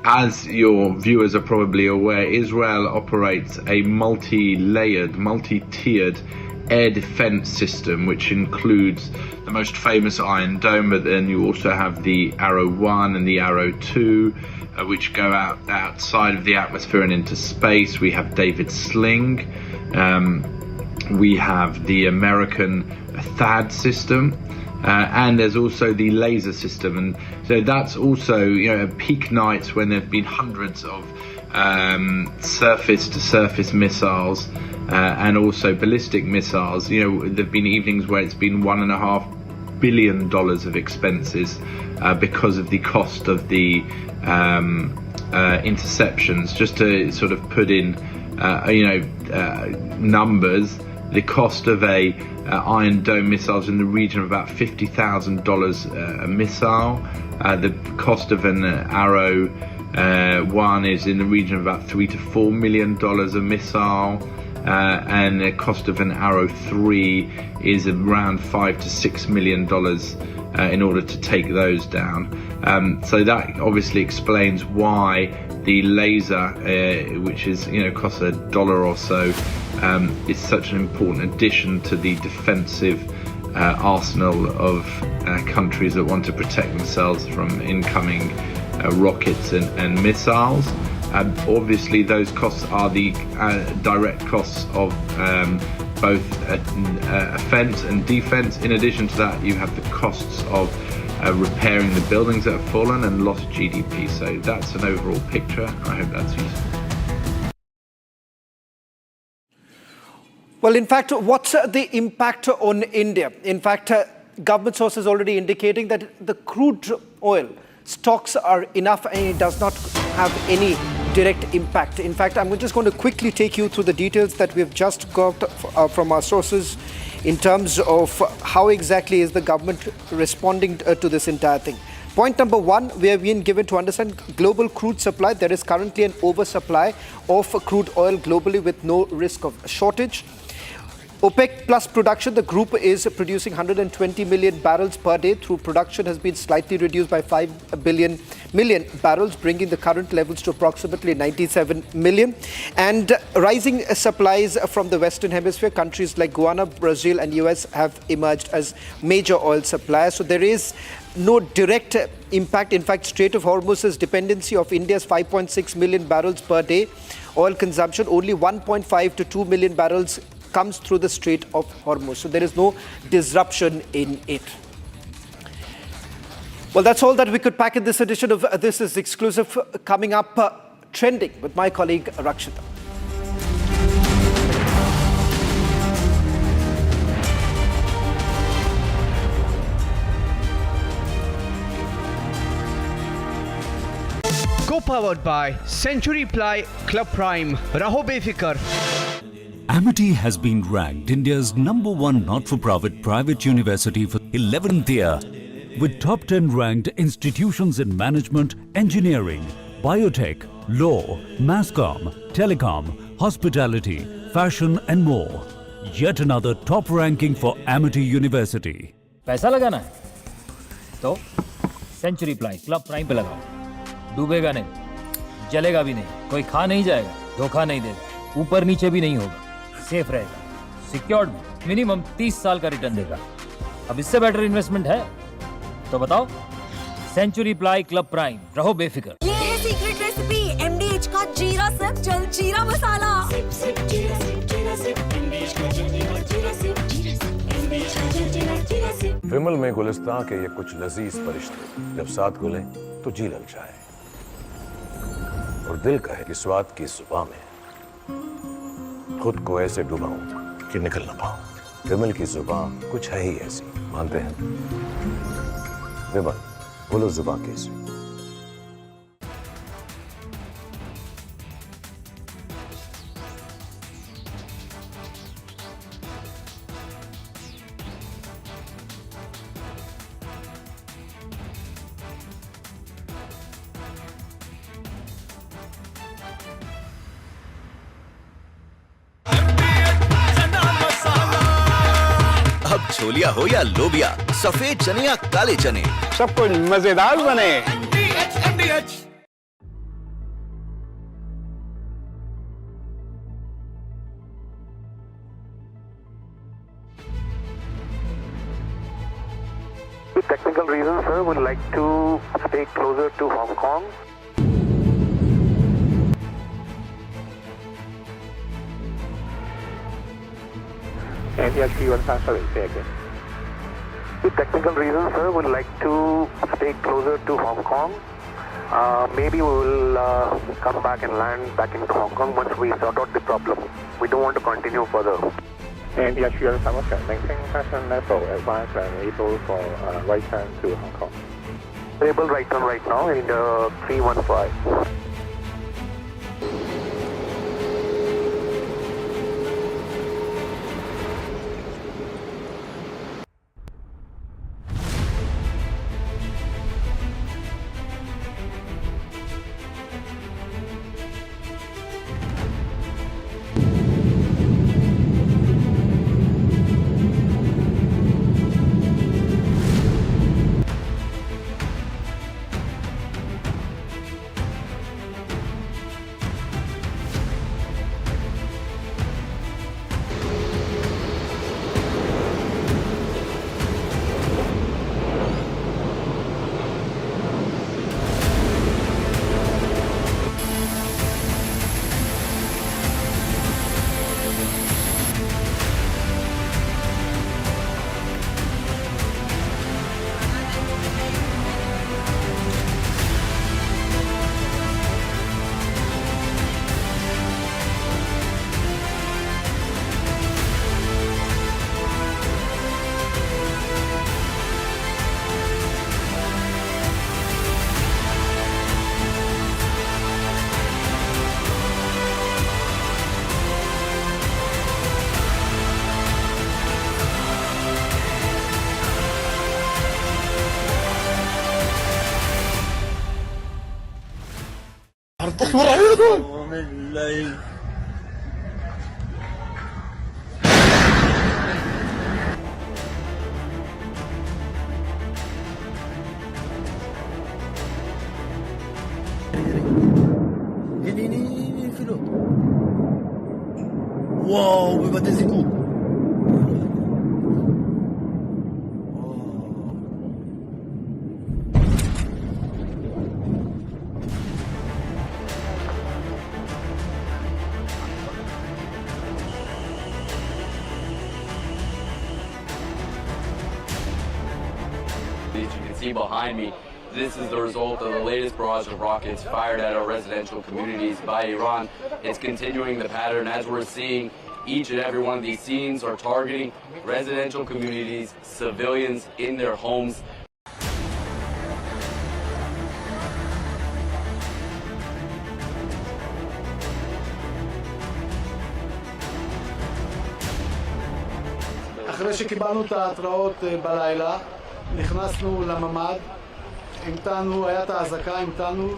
as your viewers are probably aware, Israel operates a multi-layered, multi-tiered air defense system, which includes the most famous Iron Dome, but then you also have the Arrow 1 and the Arrow 2, which go outside of the atmosphere and into space. We have David Sling. We have the American THAAD system. And there's also the laser system, and so that's also, at peak nights when there've been hundreds of surface-to-surface missiles and also ballistic missiles. There've been evenings where it's been $1.5 billion of expenses because of the cost of the interceptions. Just to sort of put in, numbers, the cost of a Iron Dome missile is in the region of about $50,000 a missile. The cost of an Arrow 1 is in the region of about $3 to $4 million a missile, and the cost of an Arrow 3 is around $5 to $6 million in order to take those down. So that obviously explains why the laser, which is costs $1 or so, is such an important addition to the defensive arsenal of countries that want to protect themselves from incoming rockets and missiles. Obviously, those costs are the direct costs of both offense and defense. In addition to that, you have the costs of repairing the buildings that have fallen and lost GDP. So that's an overall picture. I hope that's useful. Well, in fact, what's the impact on India? In fact, government sources already indicating that the crude oil stocks are enough and it does not have any direct impact. In fact, I'm just going to quickly take you through the details that we've just got from our sources in terms of how exactly is the government responding to this entire thing. Point number 1, we have been given to understand global crude supply. There is currently an oversupply of crude oil globally with no risk of shortage. OPEC plus production, the group is producing 120 million barrels per day. Through production has been slightly reduced by 5 million barrels, bringing the current levels to approximately 97 million. And rising supplies from the Western Hemisphere, countries like Guyana, Brazil and US have emerged as major oil suppliers. So there is no direct impact. In fact, Strait of Hormuz's dependency of India's 5.6 million barrels per day oil consumption, only 1.5 to 2 million barrels comes through the Strait of Hormuz. So there is no disruption in it. Well, that's all that we could pack in this edition of This Is Exclusive. Coming up, trending with my colleague Rakshita. Co-powered by Century Ply Club Prime. Raho Befikar. Amity has been ranked India's #1 not-for-profit private university for 11th year, with top 10 ranked institutions in management, engineering, biotech, law, masscom, telecom, hospitality, fashion and more. Yet another top ranking for Amity University. पैसा लगाना है तो century ply club prime पे लगाओ। डूबेगा नहीं, जलेगा भी नहीं, कोई खा नहीं जाएगा, धोखा नहीं देगा, ऊपर नीचे भी नहीं होगा, सेफ रहेगा, सिक्योर्ड में मिनिमम 30 साल का रिटर्न देगा। अब इससे बेटर इन्वेस्टमेंट है तो बताओ। सेंचुरी प्लाई क्लब प्राइम, रहो बेफिक्र। ये है सीक्रेट रेसिपी MDH का जीरा सिप जल जीरा मसाला। सिप सिप जीरा सिप जीरा सिप MDH का जल जीरा सिप जीरा सिप MDH का जल जीरा सिप। विमल में गुलिस्तां के ये कुछ लजीज फरिश्ते जब साथ घुले तो जी लग जाए और दिल कहे कि स्वाद की जुबान में खुद को ऐसे डुबाऊं कि निकल ना पाऊं। विमल की जुबान कुछ है ही ऐसी, मानते हैं? विमल, बोलो जुबान कैसी? अब छोलिया हो या लोबिया, सफेद चने या काले चने, सब कुछ मजेदार बने। With technical reasons, sir, we'd like to stay closer to Hong Kong. With technical reasons, sir, we'd like to stay closer to Hong Kong. Maybe we will come back and land back into Hong Kong once we sort out the problem. We don't want to continue further. And the actual Somerset, maintain passion level, advance and able for right turn to Hong Kong. Able right turn right now in 315. As you can see behind me, this is the result of the latest barrage of rockets fired at our residential communities by Iran. It's continuing the pattern as we're seeing. Each and every one of these scenes are targeting residential communities, civilians in their homes. אחרי שקיבלנו את ההתראות בלילה, נכנסנו לממ"ד, המתנו, היה את האזעקה, המתנו.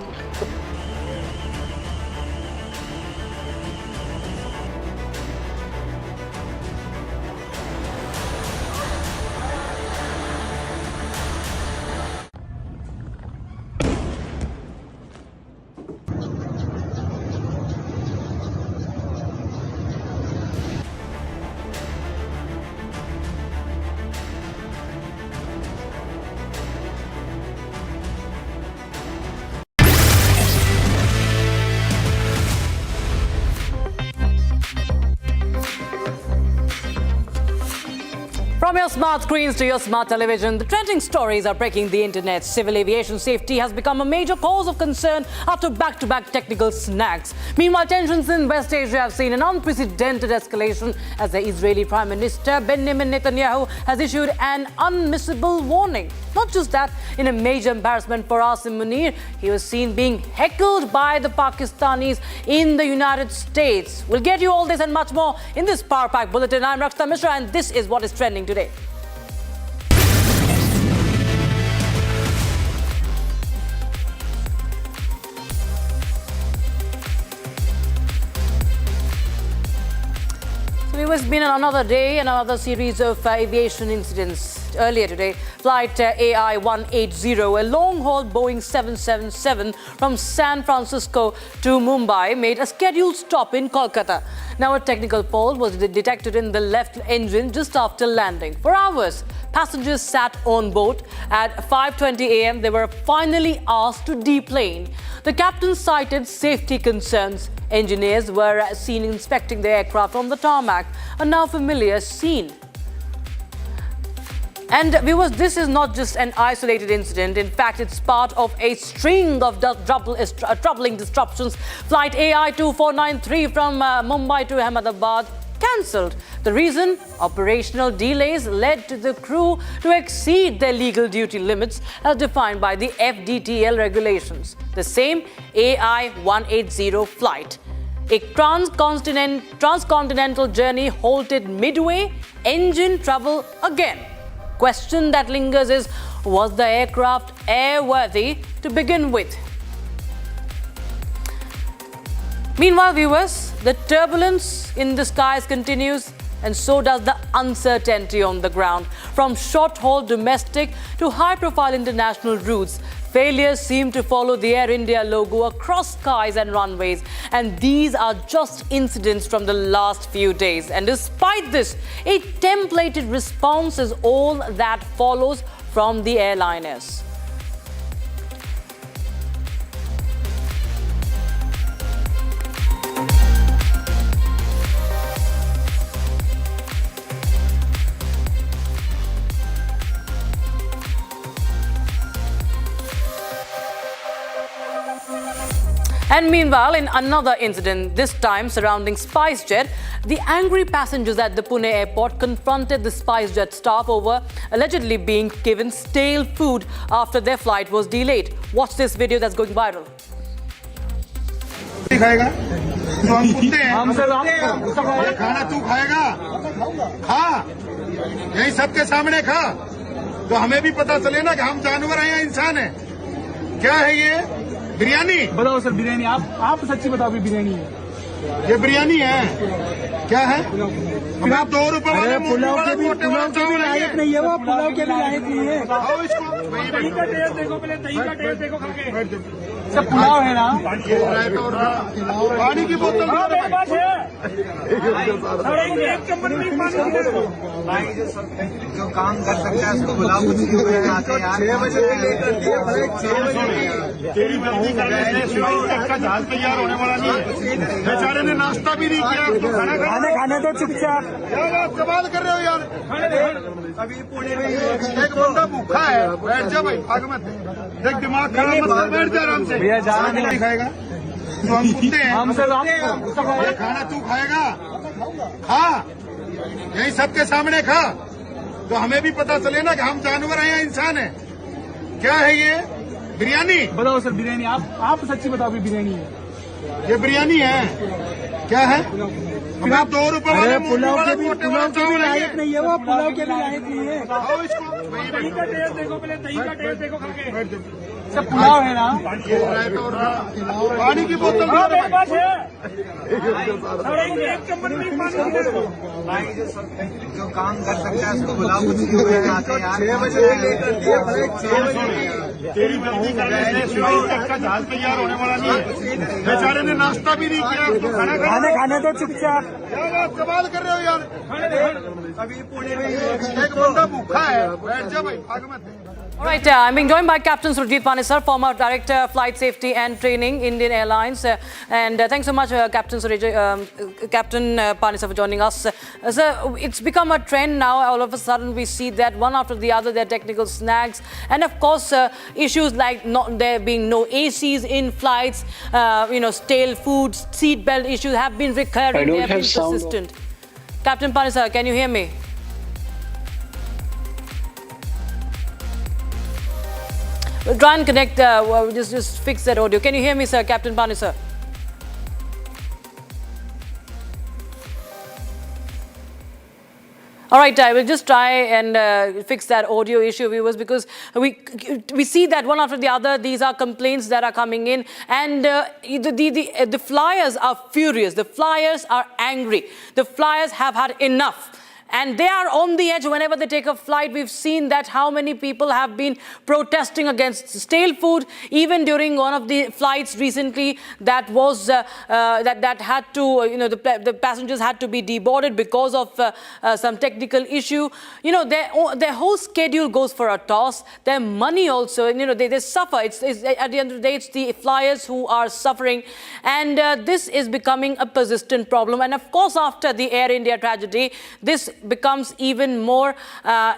From your smart screens to your smart television, the trending stories are breaking the internet. Civil aviation safety has become a major cause of concern after back-to-back technical snags. Meanwhile, tensions in West Asia have seen an unprecedented escalation as the Israeli Prime Minister Benjamin Netanyahu has issued an unmissable warning. Not just that, in a major embarrassment for Asim Munir, he was seen being heckled by the Pakistanis in the United States. We'll get you all this and much more in this Power Pack Bulletin. I'm Rakshita Mishra and this is what is trending today. It has been another day and another series of aviation incidents. Earlier today, flight AI-180, a long-haul Boeing 777 from San Francisco to Mumbai, made a scheduled stop in Kolkata. Now, a technical fault was detected in the left engine just after landing. For hours, passengers sat on board. At 5:20 a.m., they were finally asked to deplane. The captain cited safety concerns. Engineers were seen inspecting the aircraft on the tarmac, a now familiar scene. And viewers, this is not just an isolated incident. In fact, it's part of a string of troubling disruptions. Flight AI-2493 from Mumbai to Ahmedabad cancelled. The reason? Operational delays led to the crew to exceed their legal duty limits as defined by the FDTL regulations. The same AI-180 flight. A transcontinental journey halted midway, engine trouble again. Question that lingers is, was the aircraft airworthy to begin with? Meanwhile, viewers, the turbulence in the skies continues, and so does the uncertainty on the ground. From short-haul domestic to high-profile international routes, failures seem to follow the Air India logo across skies and runways. And these are just incidents from the last few days. And despite this, a templated response is all that follows from the airliners. And meanwhile, in another incident, this time surrounding SpiceJet, the angry passengers at the Pune airport confronted the SpiceJet staff over allegedly being given stale food after their flight was delayed. Watch this video that's going viral. खाना तू खाएगा खा यही सबके सामने खा तो हमें भी पता चले ना कि हम जानवर हैं या इंसान हैं क्या है ये बिरयानी बताओ सर बिरयानी आप सच्ची बताओ भी बिरयानी है ये बिरयानी है क्या है हमें 2 रुपए वाले पुलाव के भी लायक नहीं है वो पुलाव के भी लायक नहीं है खाओ इसको दही का टेस्ट देखो पहले दही का टेस्ट देखो खा के सब पुलाव है ना पानी की बोतल मेरे पास है जो काम कर सकता है उसको बुलाओ, कुछ नहीं हुए आते यार। 6 बजे लेकर दिए भाई, 6 बजे तेरी मर्जी करने का जहाज तैयार होने वाला नहीं। बेचारे ने नाश्ता भी नहीं किया, खाना खाने तो चुपचाप। यार आप सवाल कर रहे हो यार। अभी पुणे में एक बंदा भूखा है, बैठ जा भाई, भाग मत। देख दिमाग खराब मत कर, बैठ जा आराम से। भैया जाना नहीं खाएगा तो हम कुत्ते हैं, खाना तू खाएगा, खा यही सबके सामने खा, तो हमें भी पता चले ना कि हम जानवर हैं या इंसान हैं। क्या है ये? बिरयानी? बताओ सर, बिरयानी आप सच्ची बताओ, बिरयानी है ये? बिरयानी है? क्या है? हमें 2 रुपए वाले पुलाव के भी लायक नहीं है, वो पुलाव के भी लायक नहीं है। खाओ इसको, दही का टेस्ट देखो, पहले दही का टेस्ट देखो खा के। सब पुलाव है ना, पानी की बोतल मेरे पास है, एक चम्मच में पानी दे दो। जो काम कर सकता है उसको बुलाओ, कुछ नहीं हुए आते यार। 6 बजे लेकर दिए भाई, 6 बजे तेरी मर्जी करने का जहाज तैयार होने वाला नहीं। बेचारे ने नाश्ता भी नहीं किया, खाना तो चुपचाप। यार आप सवाल कर रहे हो यार। अभी पुणे में एक बंदा भूखा है, बैठ जा भाई, भाग मत। All right, I'm being joined by Captain Surjit Panesar, former Director, Flight Safety and Training, Indian Airlines. And thanks so much, Captain Panesar, for joining us. Sir, it's become a trend now. All of a sudden, we see that one after the other, there are technical snags. And of course, issues like not there being no ACs in flights, stale food, seat belt issues have been recurring. They have been persistent. Captain Panesar, can you hear me? We'll try and connect, just fix that audio. Can you hear me, sir, Captain Panesar? All right, I will just try and fix that audio issue, viewers, because we see that one after the other, these are complaints that are coming in, and the flyers are furious. The flyers are angry. The flyers have had enough. And they are on the edge whenever they take a flight. We've seen that how many people have been protesting against stale food. Even during one of the flights recently, that was that had to, the passengers had to be deboarded because of some technical issue. Their whole schedule goes for a toss. Their money also, they suffer. It's at the end of the day, it's the flyers who are suffering, and this is becoming a persistent problem. And of course, after the Air India tragedy, this becomes even more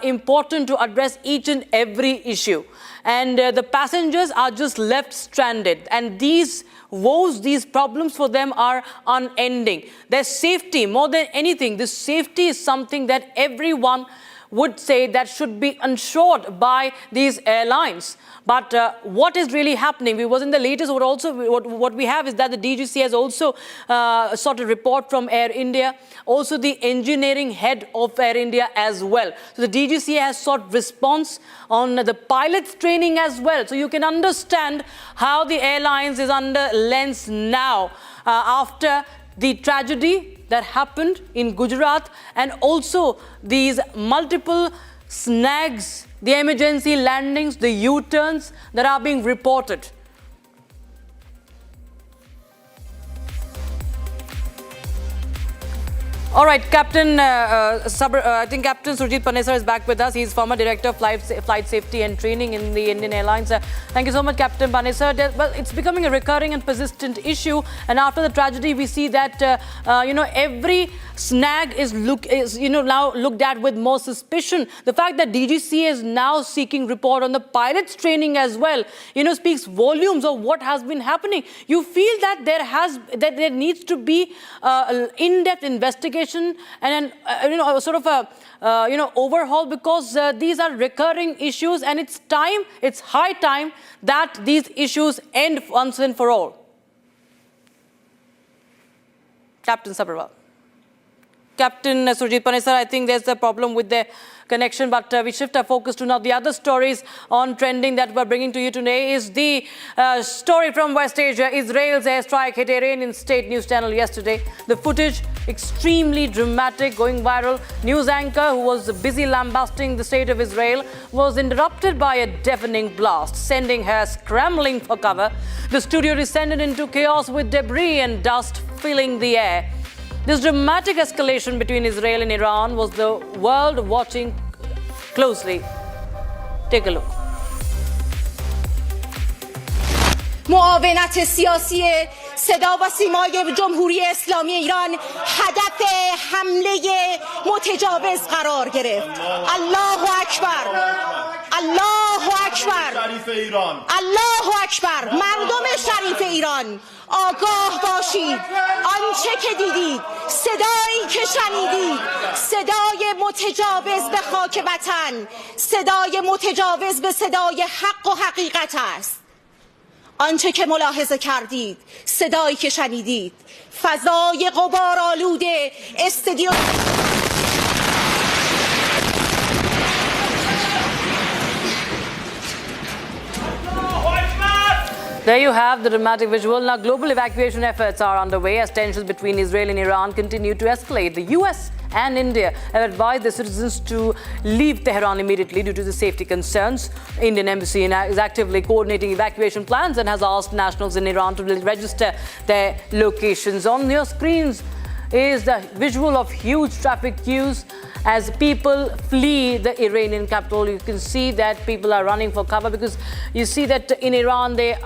important to address each and every issue. And the passengers are just left stranded. And these woes, these problems for them are unending. Their safety, more than anything, this safety is something that everyone would say that should be ensured by these airlines. But what is really happening? We was in the latest, what we have is that the DGC has also sought a report from Air India, also the engineering head of Air India as well. So the DGC has sought response on the pilots training as well. So you can understand how the airlines is under lens now after the tragedy that happened in Gujarat, and also these multiple snags, the emergency landings, the U-turns that are being reported. All right, Captain, I think Captain Surjit Panesar is back with us. He's former Director of Flight Safety and Training in the Indian Airlines. Thank you so much, Captain Panesar. Well, it's becoming a recurring and persistent issue. And after the tragedy, we see that, every snag is now looked at with more suspicion. The fact that DGC is now seeking report on the pilots training as well, speaks volumes of what has been happening. You feel that there needs to be in-depth investigation and a sort of a overhaul, because these are recurring issues, and it's high time that these issues end once and for all. Captain Sabharwal. Captain Surjit Panesar, I think there's a problem with the connection, but we shift our focus to now the other stories on trending that we're bringing to you today. Is the story from West Asia. Israel's airstrike hit Iranian state news channel yesterday. The footage extremely dramatic, going viral. News anchor who was busy lambasting the state of Israel was interrupted by a deafening blast, sending her scrambling for cover. The studio descended into chaos with debris and dust filling the air. This dramatic escalation between Israel and Iran was the world watching closely. Take a look. معاونت سیاسی صدا و سیمای جمهوری اسلامی ایران هدف حمله متجاوز قرار گرفت. الله اکبر، الله اکبر، الله اکبر. مردم شریف ایران آگاه باشید. آنچه که دیدید، صدایی که شنیدید، صدای متجاوز به خاک وطن، صدای متجاوز به صدای حق و حقیقت است. آنچه که ملاحظه کردید، صدایی که شنیدید، فضای غبارآلود استادیوم. There you have the dramatic visual. Now, global evacuation efforts are underway as tensions between Israel and Iran continue to escalate. The US and India have advised their citizens to leave Tehran immediately due to the safety concerns. Indian embassy is actively coordinating evacuation plans and has asked nationals in Iran to register their locations. On your screens is the visual of huge traffic queues as people flee the Iranian capital. You can see that people are running for cover because you see that in Iran they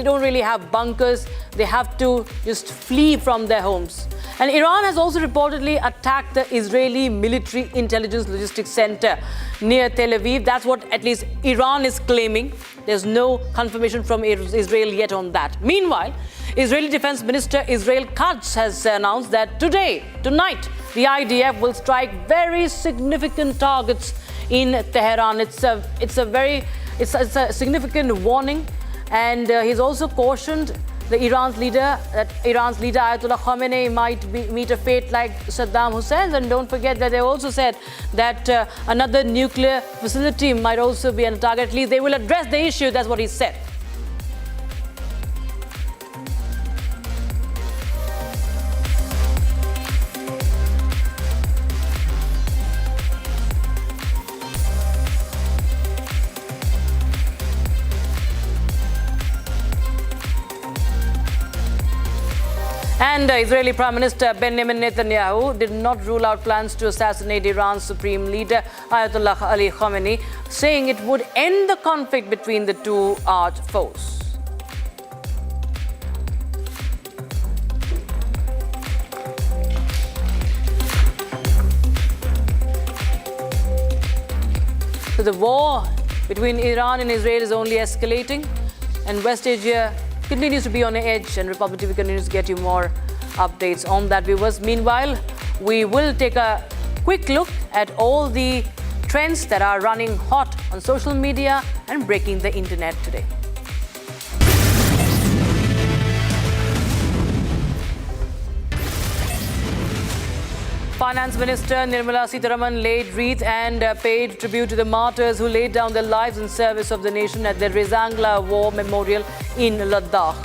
don't really have bunkers. They have to just flee from their homes. And Iran has also reportedly attacked the Israeli military intelligence logistics center near Tel Aviv. That's what at least Iran is claiming. There's no confirmation from Israel yet on that. Meanwhile, Israeli Defense Minister Israel Katz has announced that tonight, the IDF will strike very significant targets in Tehran. It's a significant warning, and he's also cautioned Iran's leader Ayatollah Khamenei might meet a fate like Saddam Hussein's. And don't forget that they also said that another nuclear facility might also be on target. At least they will address the issue. That's what he said. And Israeli Prime Minister Benjamin Netanyahu did not rule out plans to assassinate Iran's supreme leader Ayatollah Ali Khamenei, saying it would end the conflict between the two arch foes. So the war between Iran and Israel is only escalating, and West Asia continues to be on the edge, and Republic TV continues to get you more updates on that, viewers. Meanwhile, we will take a quick look at all the trends that are running hot on social media and breaking the internet today. Finance Minister Nirmala Sitharaman laid wreath and paid tribute to the martyrs who laid down their lives in service of the nation at the Rezangla War Memorial in Ladakh.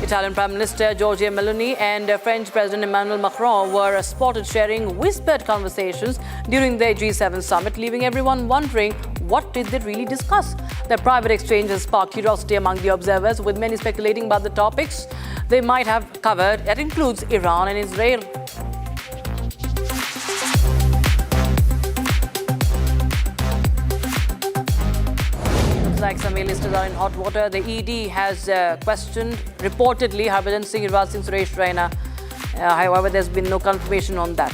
Italian Prime Minister Giorgia Meloni and French President Emmanuel Macron were spotted sharing whispered conversations during the G7 summit, leaving everyone wondering what did they really discuss. Their private exchange has sparked curiosity among the observers, with many speculating about the topics they might have covered. That includes Iran and Israel. Looks like some A-listers are in hot water. The ED has questioned, reportedly, Harbhajan Singh, Yuvraj Singh, Suresh Raina. However, there's been no confirmation on that.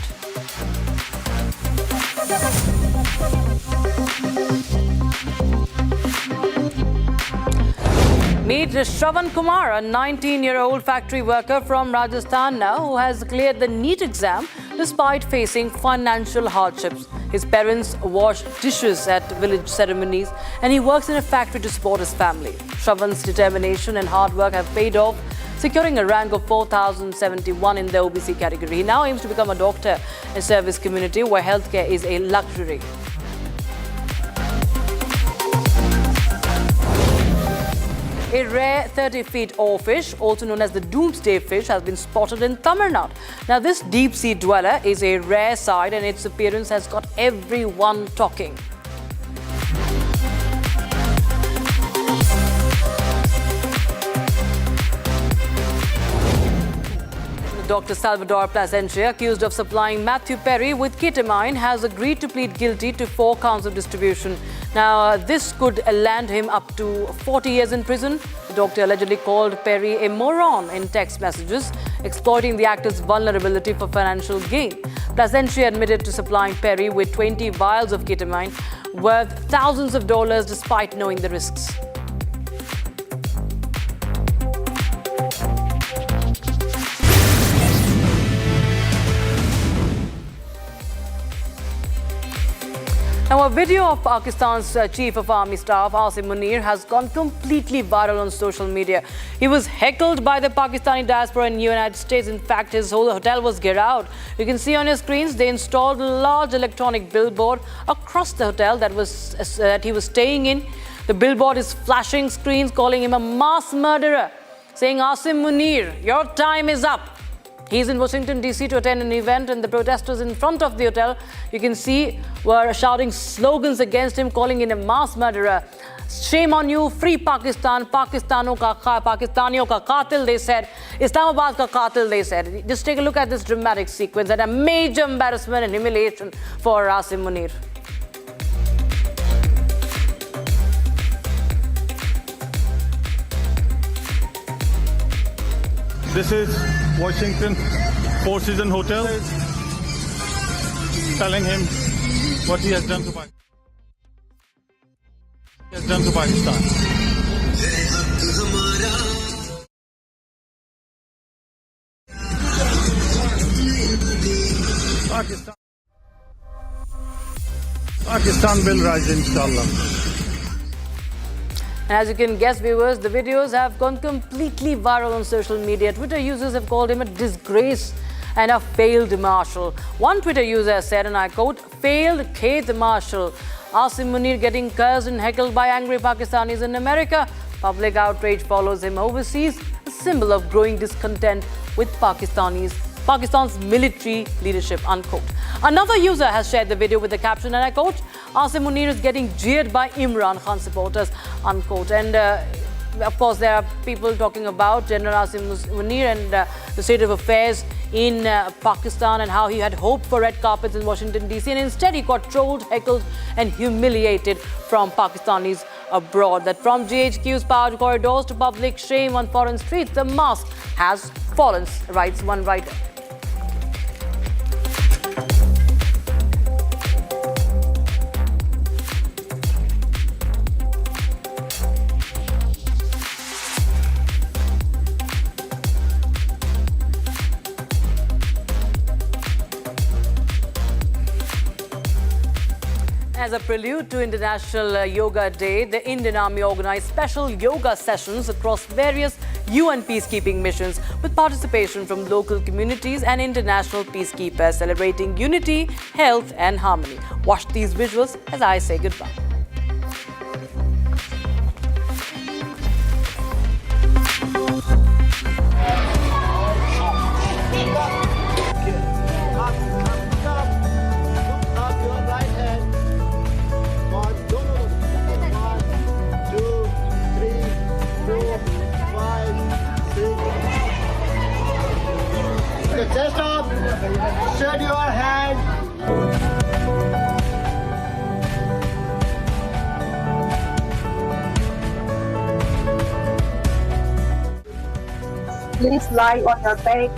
Meet Shravan Kumar, a 19-year-old factory worker from Rajasthan now, who has cleared the NEET exam despite facing financial hardships. His parents wash dishes at village ceremonies, and he works in a factory to support his family. Shravan's determination and hard work have paid off, securing a rank of 4,071 in the OBC category. He now aims to become a doctor in service community where healthcare is a luxury. A rare 30-feet oarfish, also known as the doomsday fish, has been spotted in Tamil Nadu. Now, this deep-sea dweller is a rare sight, and its appearance has got everyone talking. Dr. Salvador Plasencia, accused of supplying Matthew Perry with ketamine, has agreed to plead guilty to 4 counts of distribution. Now, this could land him up to 40 years in prison. The doctor allegedly called Perry a moron in text messages, exploiting the actor's vulnerability for financial gain. Plasencia admitted to supplying Perry with 20 vials of ketamine worth thousands of dollars despite knowing the risks. Now, a video of Pakistan's Chief of Army Staff, Asim Munir, has gone completely viral on social media. He was heckled by the Pakistani diaspora in the United States. In fact, his whole hotel was geared out. You can see on your screens, they installed a large electronic billboard across the hotel that he was staying in. The billboard is flashing screens calling him a mass murderer, saying, Asim Munir, your time is up. He's in Washington, D.C. to attend an event, and the protesters in front of the hotel, you can see, were shouting slogans against him, calling him a mass murderer. Shame on you, free Pakistan, Pakistaniyon ka qatil, they said. Islamabad ka qatil, they said. Just take a look at this dramatic sequence and a major embarrassment and humiliation for Asim Munir. This is Washington Four Seasons Hotel, telling him what he has done to Pakistan. Pakistan will rise, inshallah. And as you can guess, viewers, the videos have gone completely viral on social media. Twitter users have called him a disgrace and a failed marshal. One Twitter user said, and I quote, failed Kate Marshal. Asim Munir getting cursed and heckled by angry Pakistanis in America. Public outrage follows him overseas, a symbol of growing discontent with Pakistan's military leadership, unquote. Another user has shared the video with the caption, and I quote, Asim Munir is getting jeered by Imran Khan supporters, unquote. And of course, there are people talking about General Asim Munir and the state of affairs in Pakistan and how he had hoped for red carpets in Washington, D.C. And instead, he got trolled, heckled and humiliated from Pakistanis abroad. That from GHQ's powered corridors to public shame on foreign streets, the mask has fallen, writes one writer. As a prelude to International Yoga Day, the Indian Army organized special yoga sessions across various UN peacekeeping missions with participation from local communities and international peacekeepers celebrating unity, health and harmony. Watch these visuals as I say goodbye. Chest up, shed your hand. Please lie on your back,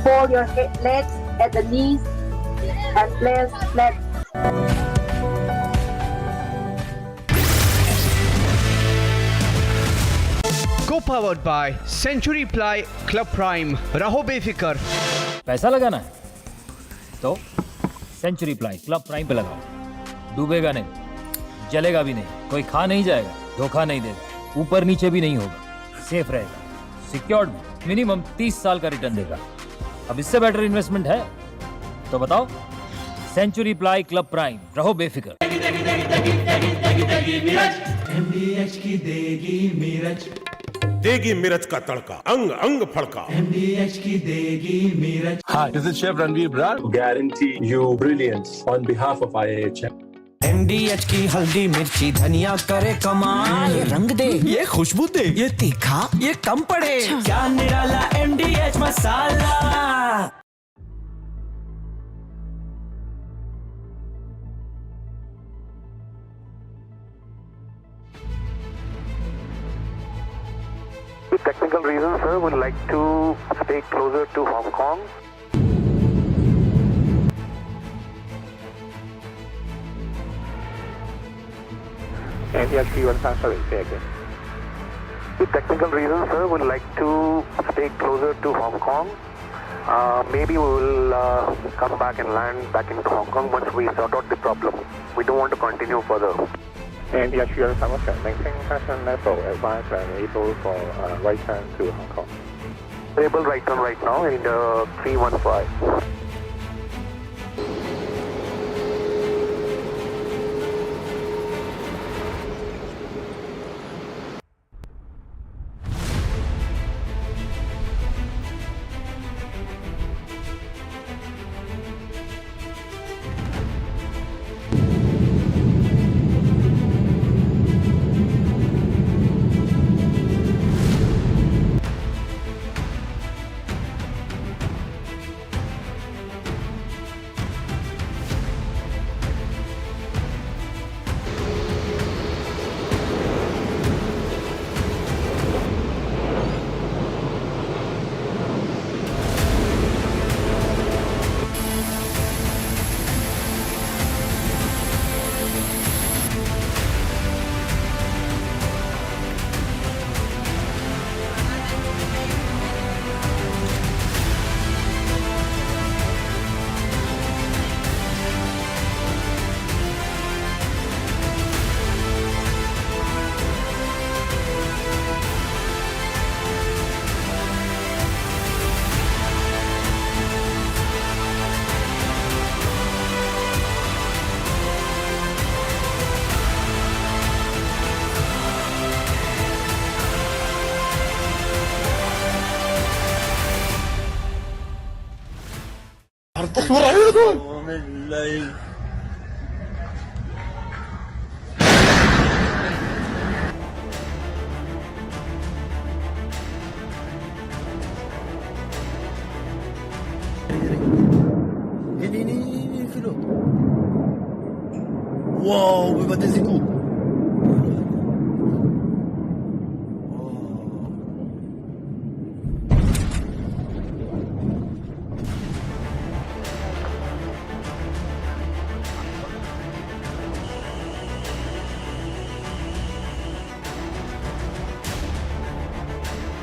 fold your legs at the knees, and place flat. Co-powered by Century Ply Club Prime. रहो बेफिक्र. पैसा लगाना है तो century ply club prime पे लगाओ. डूबेगा नहीं, जलेगा भी नहीं, कोई खा नहीं जाएगा, धोखा नहीं देगा, ऊपर नीचे भी नहीं होगा, सेफ रहेगा, सिक्योर्ड, मिनिमम 30 साल का रिटर्न देगा. अब इससे बेटर इन्वेस्टमेंट है तो बताओ. सेंचुरी प्लाई क्लब प्राइम, रहो बेफिक्र. MDH की देगी मिर्च, देगी मिर्च का तड़का, अंग अंग फड़का. MDH की देगी मिर्च. Hi, this is Chef Ranveer Brar. Guarantee you brilliance on behalf of IIHM. MDH की हल्दी मिर्ची धनिया करे कमाल, ये रंग दे, ये खुशबू दे, ये तीखा, ये कम पड़े, क्या निराला MDH masala. With technical reasons, sir, would like to stay closer to Hong Kong. Aviation 131 say again. With technical reasons, sir, would like to stay closer to Hong Kong. Maybe we will come back and land back into Hong Kong once we sort out the problem. We don't want to continue further. Aviation 131 maintain passenger level advance and able for right turn to Hong Kong. Able right turn right now in 315. Wow, we bateu esse cu.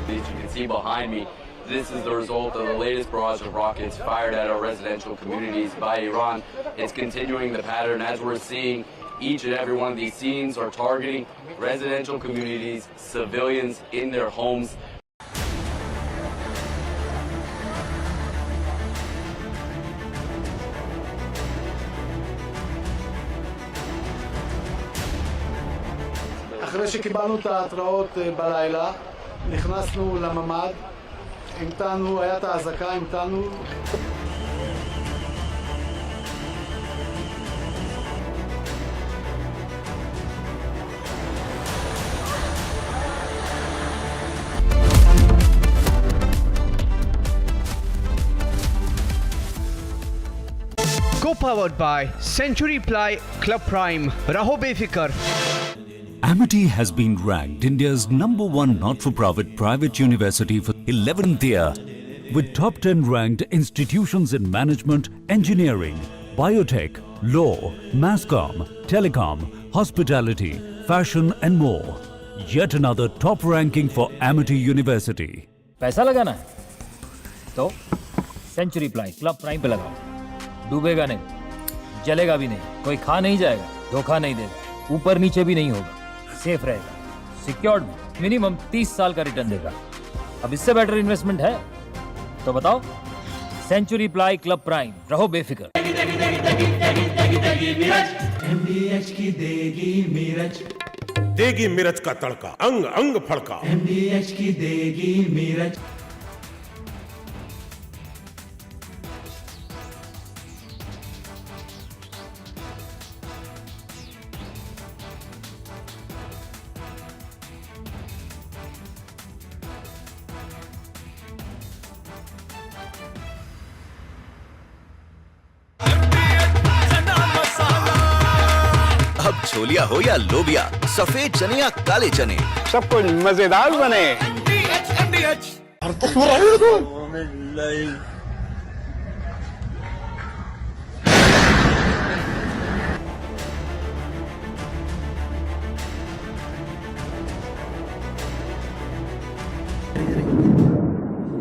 As you can see behind me, this is the result of the latest barrage of rockets fired at our residential communities by Iran. It's continuing the pattern as we're seeing. Each and every one of these scenes are targeting residential communities, civilians in their homes. אחרי שקיבלנו את ההתראות בלילה, נכנסנו לממ"ד, המתנו, היה את האזעקה, המתנו. Co-powered by Century Ply Club Prime. Raho befikar. Amity has been ranked India's #1 not-for-profit private university for 11th year, with top 10 ranked institutions in management, engineering, biotech, law, mass comm, telecom, hospitality, fashion and more. Yet another top ranking for Amity University. पैसा लगाना है तो century ply club prime पे लगाओ, डूबेगा नहीं, जलेगा भी नहीं, कोई खा नहीं जाएगा, धोखा नहीं देगा, ऊपर नीचे भी नहीं होगा, सेफ रहेगा, सिक्योर्ड में मिनिमम 30 साल का रिटर्न देगा। अब इससे बेटर इन्वेस्टमेंट है तो बताओ। सेंचुरी प्लाई क्लब प्राइम, रहो बेफिक्र। MDH की देगी मिर्च, देगी मिर्च का तड़का, अंग अंग फड़का। MDH की देगी मिर्च। छोलिया हो या लोबिया, सफेद चने या काले चने, सब कुछ मजेदार बने।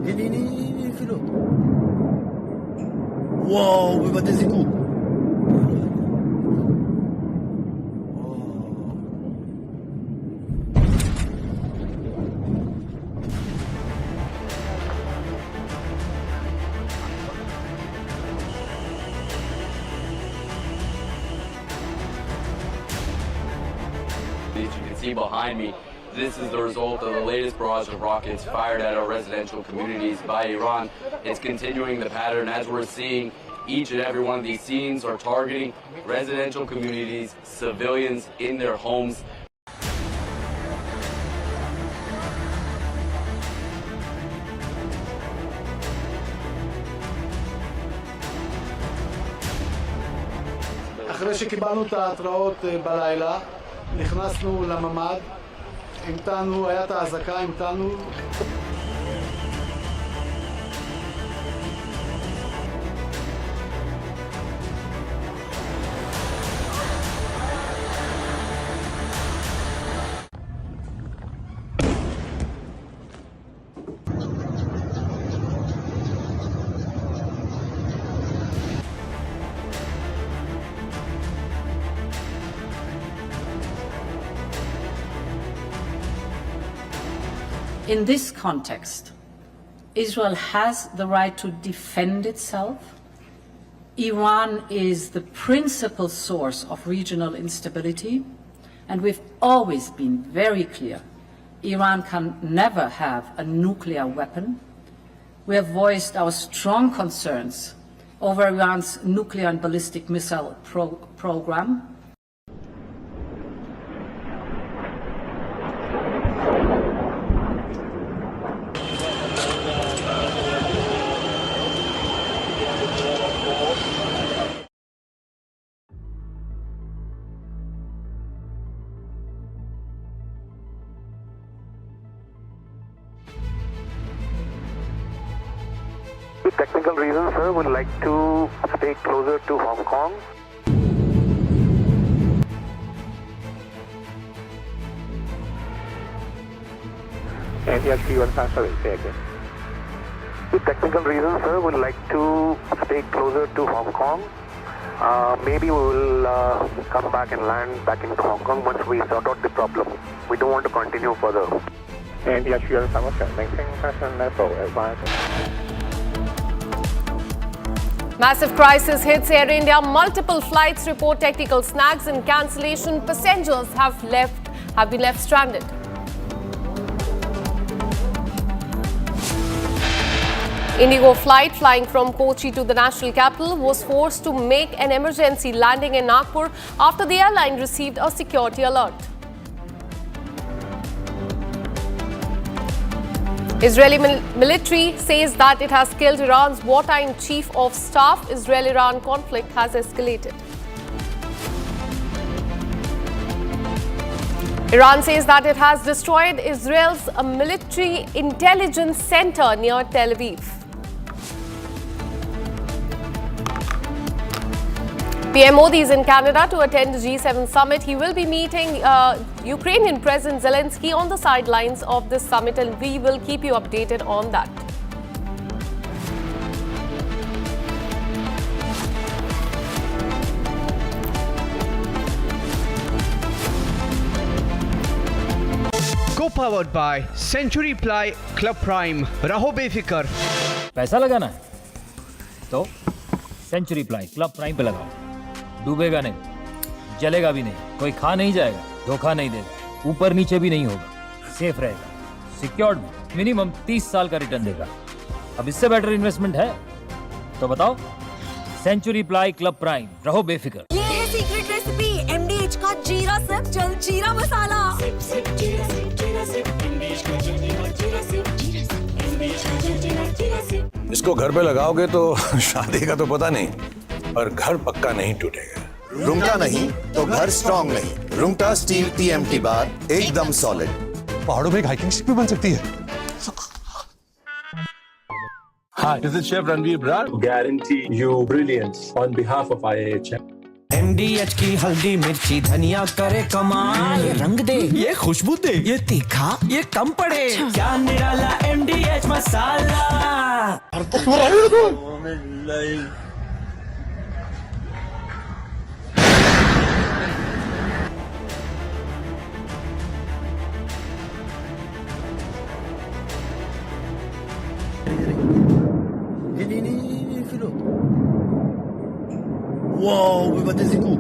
Ini Filo. Wow, bebatnya siku. As you can see behind me, this is the result of the latest barrage of rockets fired at our residential communities by Iran. It's continuing the pattern as we're seeing. Each and every one of these scenes are targeting residential communities, civilians in their homes. אחרי שקיבלנו את ההתראות בלילה, נכנסנו לממ"ד, המתנו, היה את האזעקה, המתנו. In this context, Israel has the right to defend itself. Iran is the principal source of regional instability, and we've always been very clear. Iran can never have a nuclear weapon. We have voiced our strong concerns over Iran's nuclear and ballistic missile program. Technical reasons, sir, would like to stay closer to Hong Kong. With technical reasons, sir, would like to stay closer to Hong Kong. Maybe we will come back and land back into Hong Kong once we sort out the problem. We don't want to continue further. Massive crisis hits Air India. Multiple flights report technical snags and cancellation. Passengers have been left stranded. Indigo flight flying from Kochi to the national capital was forced to make an emergency landing in Nagpur after the airline received a security alert. Israeli military says that it has killed Iran's wartime chief of staff. Israel-Iran conflict has escalated. Iran says that it has destroyed Israel's military intelligence center near Tel Aviv. PM Modi is in Canada to attend the G7 summit. He will be meeting Ukrainian President Zelensky on the sidelines of this summit, and we will keep you updated on that. Co-powered by Century Ply Club Prime. रहो बेफिक्र. पैसा लगाना है तो century ply club prime पे लगाओ. डूबेगा नहीं, जलेगा भी नहीं, कोई खा नहीं जाएगा, धोखा नहीं देगा, ऊपर नीचे भी नहीं होगा, सेफ रहेगा, सिक्योर्ड, मिनिमम 30 साल का रिटर्न देगा. अब इससे बेटर इन्वेस्टमेंट है तो बताओ. Century ply club prime. रहो बेफिक्र. ये है सीक्रेट रेसिपी MDH का जीरा sip jaljeera masala. Sip sip जीरा सिप जीरा सिप MDH का जलजीरा जीरा सिप MDH का जलजीरा जीरा सिप. इसको घर पे लगाओगे तो शादी का तो पता नहीं, पर घर पक्का नहीं टूटेगा. रुंगटा नहीं तो घर स्ट्रॉन्ग नहीं। रुंगटा स्टील TMT बार एकदम सॉलिड। पहाड़ों में एक हाइकिंग शिप भी बन सकती है। Hi, this is Chef Ranveer Brar. Guarantee you brilliance on behalf of IIHM. MDH की हल्दी मिर्ची धनिया करे कमाल, ये रंग दे, ये खुशबू दे, ये तीखा, ये कम पड़े, क्या निराला MDH masala. Ini Philo. Wow, we got this coup.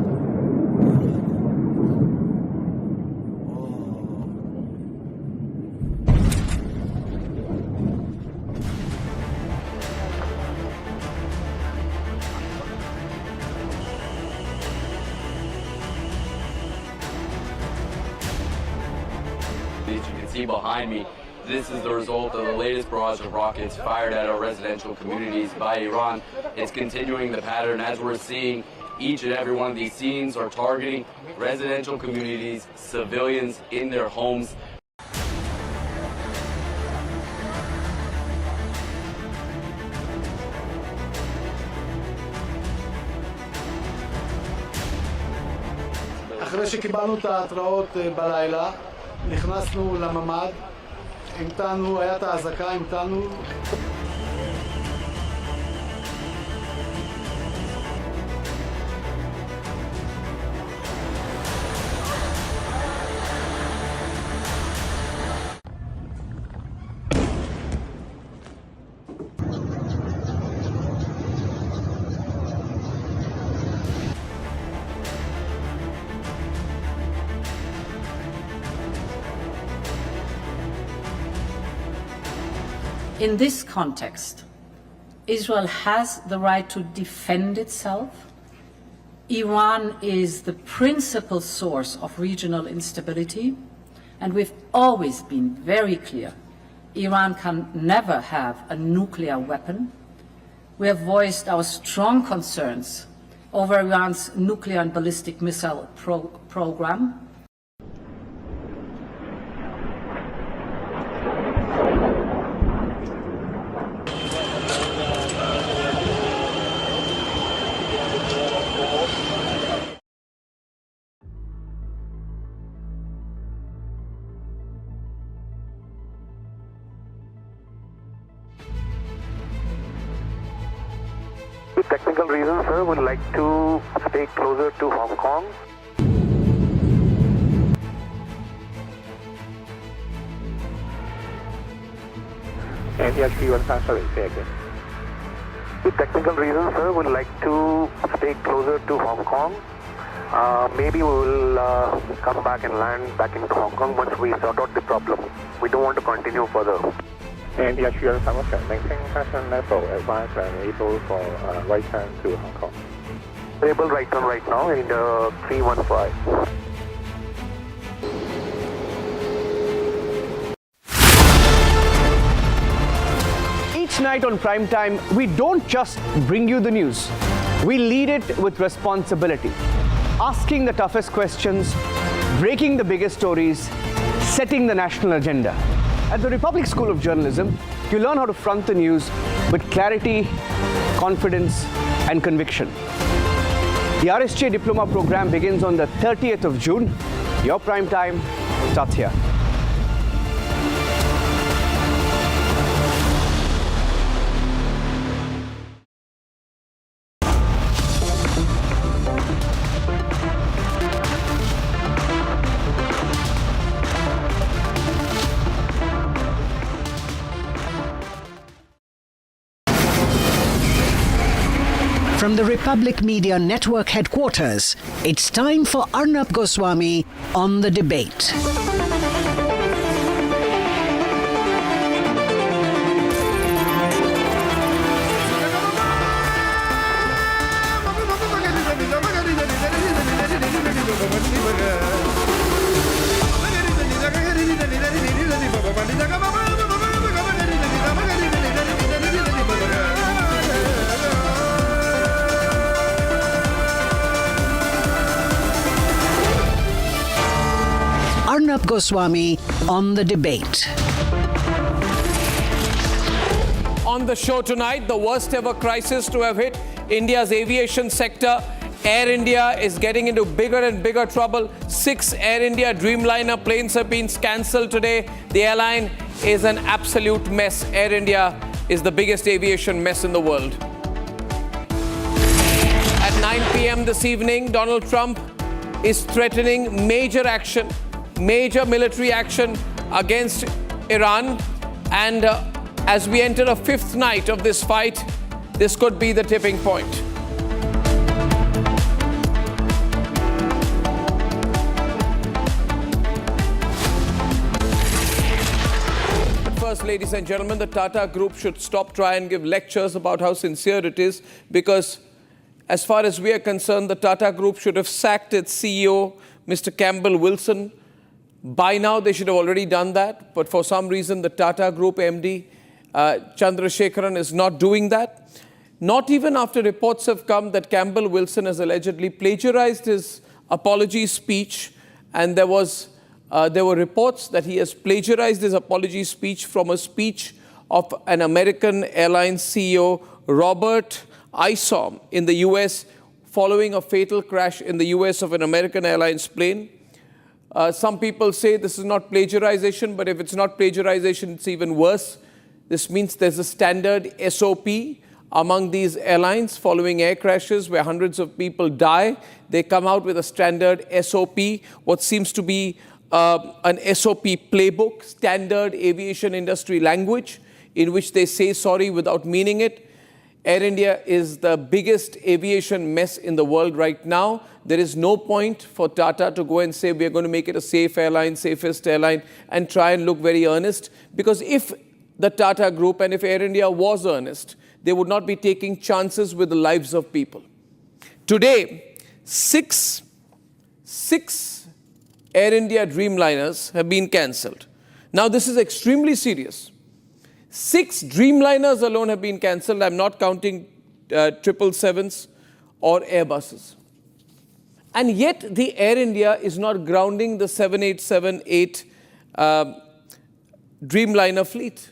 As you can see behind me, this is the result of the latest barrage of rockets fired at our residential communities by Iran. It's continuing the pattern as we're seeing. Each and every one of these scenes are targeting residential communities, civilians in their homes. אחרי שקיבלנו את ההתראות בלילה, נכנסנו לממ"ד, המתנו, היה את האזעקה, המתנו. In this context, Israel has the right to defend itself. Iran is the principal source of regional instability, and we've always been very clear. Iran can never have a nuclear weapon. We have voiced our strong concerns over Iran's nuclear and ballistic missile program. With technical reasons, sir, would like to stay closer to Hong Kong. With technical reasons, sir, would like to stay closer to Hong Kong. Maybe we will come back and land back in Hong Kong once we sort out the problem. We don't want to continue further. And the Accuses maintain passion level advance and able for right turn to Hong Kong. Able right turn right now in the 315. Each night on prime time, we don't just bring you the news. We lead it with responsibility, asking the toughest questions, breaking the biggest stories, setting the national agenda. At the Republic School of Journalism, you learn how to front the news with clarity, confidence, and conviction. The RSJ Diploma program begins on the 30th of June. Your prime time starts here. From the Republic Media Network headquarters, it's time for Arnab Goswami on the debate. Goswami on the debate. On the show tonight, the worst ever crisis to have hit India's aviation sector. Air India is getting into bigger and bigger trouble. 6 Air India Dreamliner planes have been cancelled today. The airline is an absolute mess. Air India is the biggest aviation mess in the world. At 9 p.m. this evening, Donald Trump is threatening major action, major military action against Iran. And as we enter a 5th night of this fight, this could be the tipping point. First, ladies and gentlemen, the Tata Group should stop trying and give lectures about how sincere it is, because as far as we are concerned, the Tata Group should have sacked its CEO, Mr. Campbell Wilson. By now, they should have already done that. But for some reason, the Tata Group MD, Chandrasekaran, is not doing that. Not even after reports have come that Campbell Wilson has allegedly plagiarized his apology speech, and there were reports that he has plagiarized his apology speech from a speech of an American Airlines CEO, Robert Isom, in the US, following a fatal crash in the US of an American Airlines plane. Some people say this is not plagiarization, but if it's not plagiarization, it's even worse. This means there's a standard SOP among these airlines following air crashes where hundreds of people die. They come out with a standard SOP, what seems to be an SOP playbook, standard aviation industry language, in which they say sorry without meaning it. Air India is the biggest aviation mess in the world right now. There is no point for Tata to go and say we're going to make it a safe airline, safest airline, and try and look very earnest. Because if the Tata Group and if Air India was earnest, they would not be taking chances with the lives of people. Today, six Air India Dreamliners have been cancelled. Now, this is extremely serious. 6 Dreamliners alone have been cancelled. I'm not counting 777s or Airbuses. And yet, the Air India is not grounding the 787-8 Dreamliner fleet,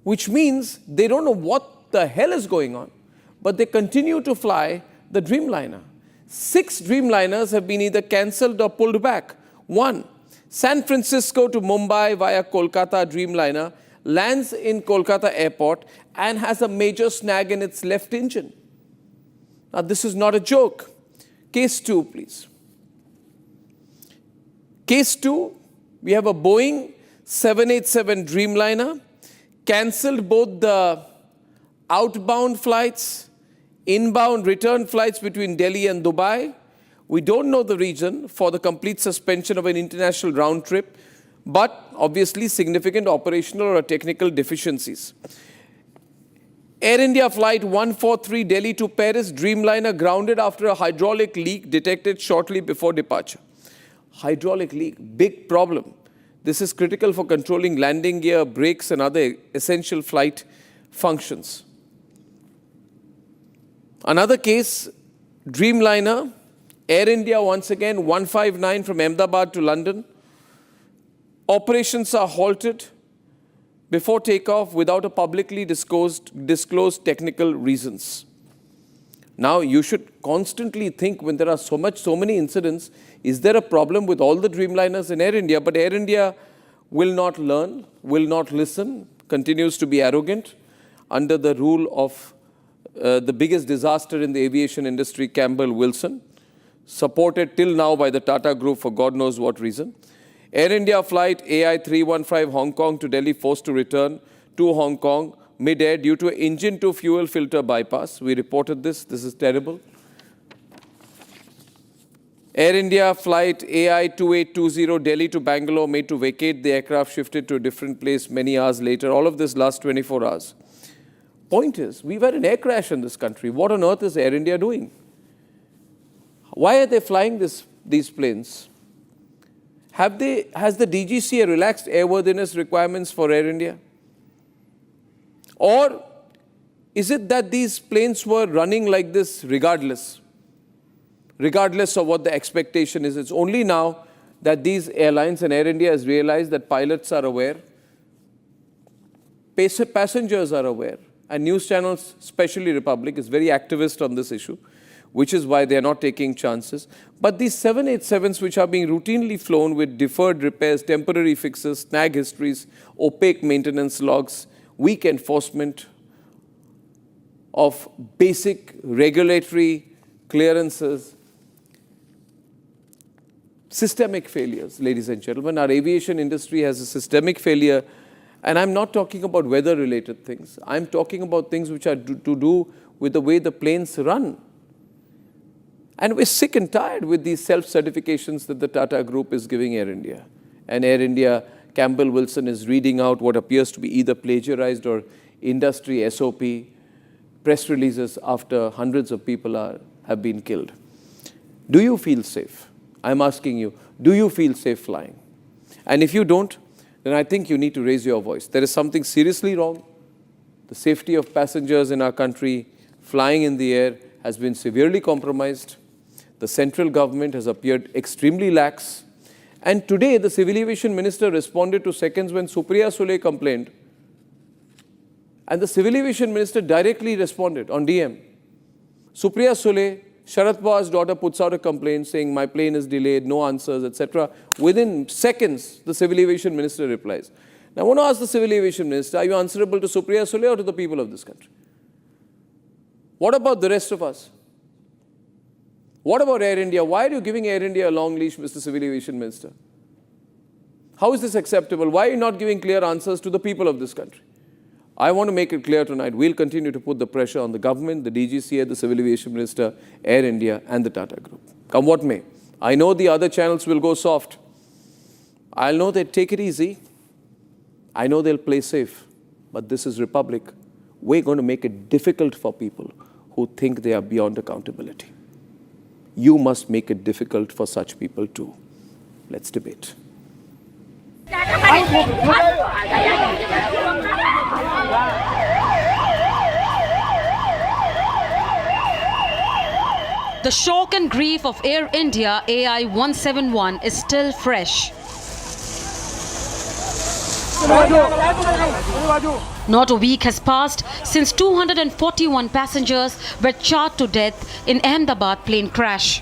which means they don't know what the hell is going on, but they continue to fly the Dreamliner. 6 Dreamliners have been either cancelled or pulled back. 1, San Francisco to Mumbai via Kolkata Dreamliner lands in Kolkata airport and has a major snag in its left engine. Now, this is not a joke. Case 2, please. Case 2, we have a Boeing 787 Dreamliner, cancelled both the outbound flights, inbound return flights between Delhi and Dubai. We don't know the reason for the complete suspension of an international round trip, but obviously significant operational or technical deficiencies. Air India flight 143 Delhi to Paris Dreamliner grounded after a hydraulic leak detected shortly before departure. Hydraulic leak, big problem. This is critical for controlling landing gear, brakes, and other essential flight functions. Another case, Dreamliner, Air India once again, 159 from Ahmedabad to London. Operations are halted before takeoff without a publicly disclosed technical reasons. Now, you should constantly think when there are so many incidents, is there a problem with all the Dreamliners in Air India? But Air India will not learn, will not listen, continues to be arrogant under the rule of the biggest disaster in the aviation industry, Campbell Wilson, supported till now by the Tata Group for God knows what reason. Air India flight AI 315 Hong Kong to Delhi forced to return to Hong Kong mid-air due to an engine to fuel filter bypass. We reported this. This is terrible. Air India flight AI 2820 Delhi to Bangalore made to vacate. The aircraft shifted to a different place many hours later. All of this last 24 hours. Point is, we've had an air crash in this country. What on earth is Air India doing? Why are they flying these planes? Has the DGCA relaxed airworthiness requirements for Air India? Or is it that these planes were running like this regardless of what the expectation is? It's only now that these airlines and Air India has realized that pilots are aware, passengers are aware, and news channels, especially Republic, is very activist on this issue, which is why they are not taking chances. But these 787s, which are being routinely flown with deferred repairs, temporary fixes, snag histories, opaque maintenance logs, weak enforcement of basic regulatory clearances, systemic failures, ladies and gentlemen. Our aviation industry has a systemic failure, and I'm not talking about weather-related things. I'm talking about things which are to do with the way the planes run. And we're sick and tired with these self-certifications that the Tata Group is giving Air India. And Air India, Campbell Wilson is reading out what appears to be either plagiarized or industry SOP press releases after hundreds of people have been killed. Do you feel safe? I'm asking you, do you feel safe flying? And if you don't, then I think you need to raise your voice. There is something seriously wrong. The safety of passengers in our country flying in the air has been severely compromised. The central government has appeared extremely lax. And today, the Civil Aviation Minister responded to seconds when Supriya Sule complained. And the Civil Aviation Minister directly responded on DM. Supriya Sule, Sharad Pawar's daughter, puts out a complaint saying, my plane is delayed, no answers, etc. Within seconds, the Civil Aviation Minister replies. Now, I want to ask the Civil Aviation Minister, are you answerable to Supriya Sule or to the people of this country? What about the rest of us? What about Air India? Why are you giving Air India a long leash, Mr. Civil Aviation Minister? How is this acceptable? Why are you not giving clear answers to the people of this country? I want to make it clear tonight, we'll continue to put the pressure on the government, the DGCA, the Civil Aviation Minister, Air India and the Tata Group. Come what may. I know the other channels will go soft. I know they take it easy. I know they'll play safe. But this is Republic. We're going to make it difficult for people who think they are beyond accountability. You must make it difficult for such people too. Let's debate. The shock and grief of Air India AI-171 is still fresh. Not a week has passed since 241 passengers were charred to death in Ahmedabad plane crash.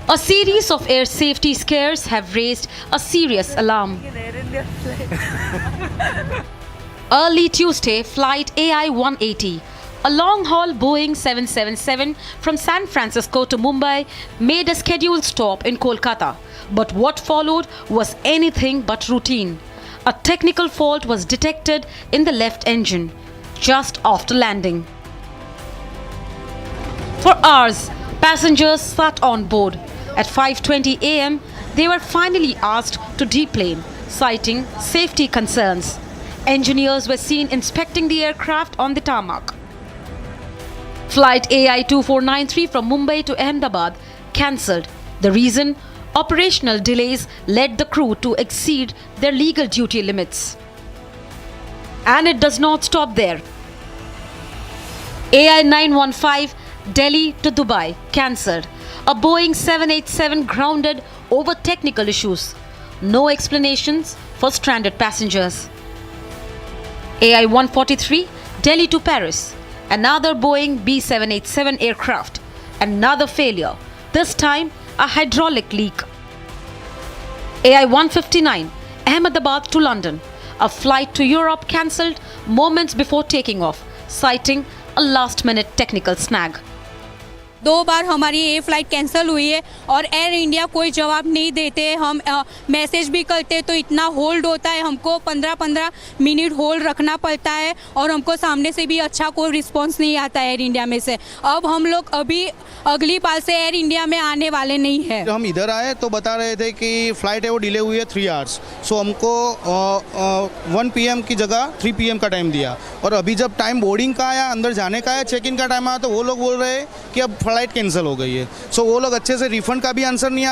A series of air safety scares have raised a serious alarm. Early Tuesday, flight AI-180, a long-haul Boeing 777 from San Francisco to Mumbai, made a scheduled stop in Kolkata. But what followed was anything but routine. A technical fault was detected in the left engine just after landing. For hours, passengers sat on board. At 5:20 a.m., they were finally asked to deplane, citing safety concerns. Engineers were seen inspecting the aircraft on the tarmac. Flight AI-2493 from Mumbai to Ahmedabad cancelled. The reason? Operational delays led the crew to exceed their legal duty limits. And it does not stop there. AI-915 Delhi to Dubai cancelled. A Boeing 787 grounded over technical issues. No explanations for stranded passengers. AI-143 Delhi to Paris. Another Boeing B787 aircraft. Another failure. This time a hydraulic leak. AI-159 Ahmedabad to London. A flight to Europe cancelled moments before taking off, citing a last-minute technical snag. 2 बार हमारी ये flight cancel हुई है और air India कोई जवाब नहीं देते। हम मैसेज भी करते तो इतना होल्ड होता है, हमको 15-15 मिनट होल्ड रखना पड़ता है और हमको सामने से भी अच्छा कोई रिस्पांस नहीं आता है एयर इंडिया में से। अब हम लोग अभी अगली बार से एयर इंडिया में आने वाले नहीं हैं। हम इधर आए तो बता रहे थे कि फ़्लाइट है वो डिले हुई है 3 आवर्स। सो हमको 1 PM की जगह 3 PM का टाइम दिया और अभी जब टाइम बोर्डिंग का आया, अंदर जाने का आया, चेक इन का टाइम आया तो वो लोग बोल रहे हैं कि अब फ़्लाइट कैंसिल हो गई है। सो वो लोग अच्छे से रिफंड का भी आंसर नहीं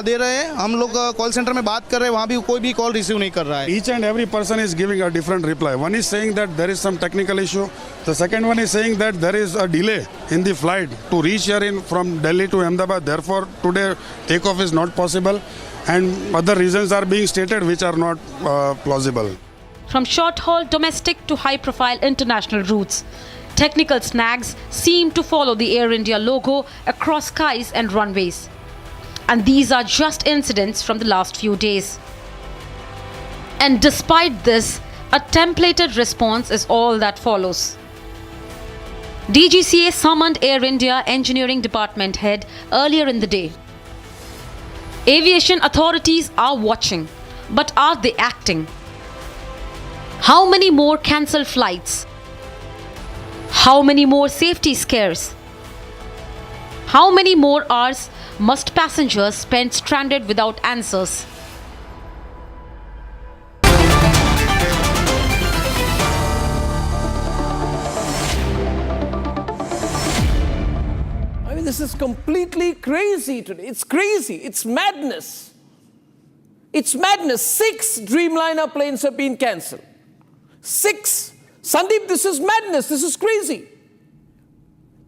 दे रहे हैं। हम लोग कॉल सेंटर में बात कर रहे हैं, वहाँ भी कोई भी कॉल रिसीव नहीं कर रहा है। Each and every person is giving a different reply. One is saying that there is some technical issue. The second one is saying that there is a delay in the flight to reach here from Delhi to Ahmedabad. Therefore, today takeoff is not possible. And other reasons are being stated which are not plausible. From short-haul domestic to high-profile international routes, technical snags seem to follow the Air India logo across skies and runways. And these are just incidents from the last few days. And despite this, a templated response is all that follows. DGCA summoned Air India Engineering Department head earlier in the day. Aviation authorities are watching, but are they acting? How many more cancelled flights? How many more safety scares? How many more hours must passengers spend stranded without answers? I mean, this is completely crazy today. It's crazy. It's madness. It's madness. 6 Dreamliner planes have been cancelled. 6. Sandeep, this is madness. This is crazy.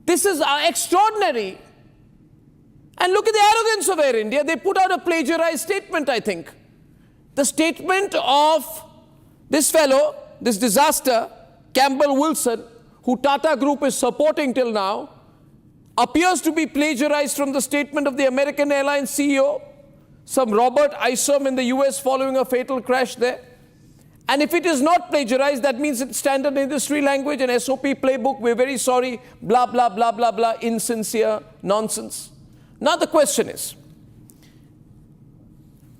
This is extraordinary. And look at the arrogance of Air India. They put out a plagiarized statement, I think. The statement of this fellow, this disaster, Campbell Wilson, who Tata Group is supporting till now, appears to be plagiarized from the statement of the American Airlines CEO, some Robert Isom in the US following a fatal crash there. And if it is not plagiarized, that means it's standard industry language, an SOP playbook, we're very sorry, blah, blah, blah, blah, blah, insincere nonsense. Now the question is,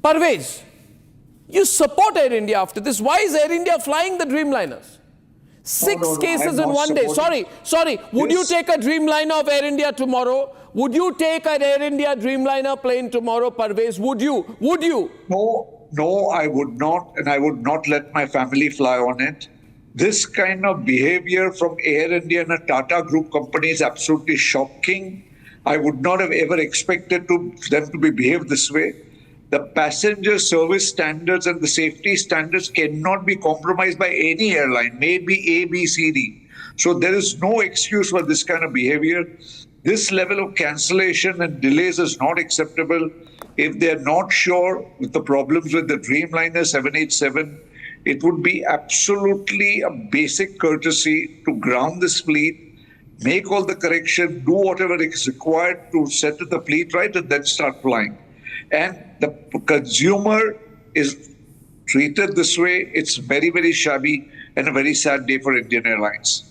Parvez, you support Air India after this. Why is Air India flying the Dreamliners? 6 cases in one day. Sorry. Would you take a Dreamliner of Air India tomorrow? Would you take an Air India Dreamliner plane tomorrow, Parvez? Would you? No, I would not, and I would not let my family fly on it. This kind of behavior from Air India and a Tata Group company is absolutely shocking. I would not have ever expected them to be behaved this way. The passenger service standards and the safety standards cannot be compromised by any airline, maybe A, B, C, D. So there is no excuse for this kind of behavior. This level of cancellation and delays is not acceptable. If they're not sure with the problems with the Dreamliner 787, it would be absolutely a basic courtesy to ground this fleet, make all the correction, do whatever is required to settle the fleet right, and then start flying. And the consumer is treated this way. It's very, very shabby and a very sad day for Indian Airlines.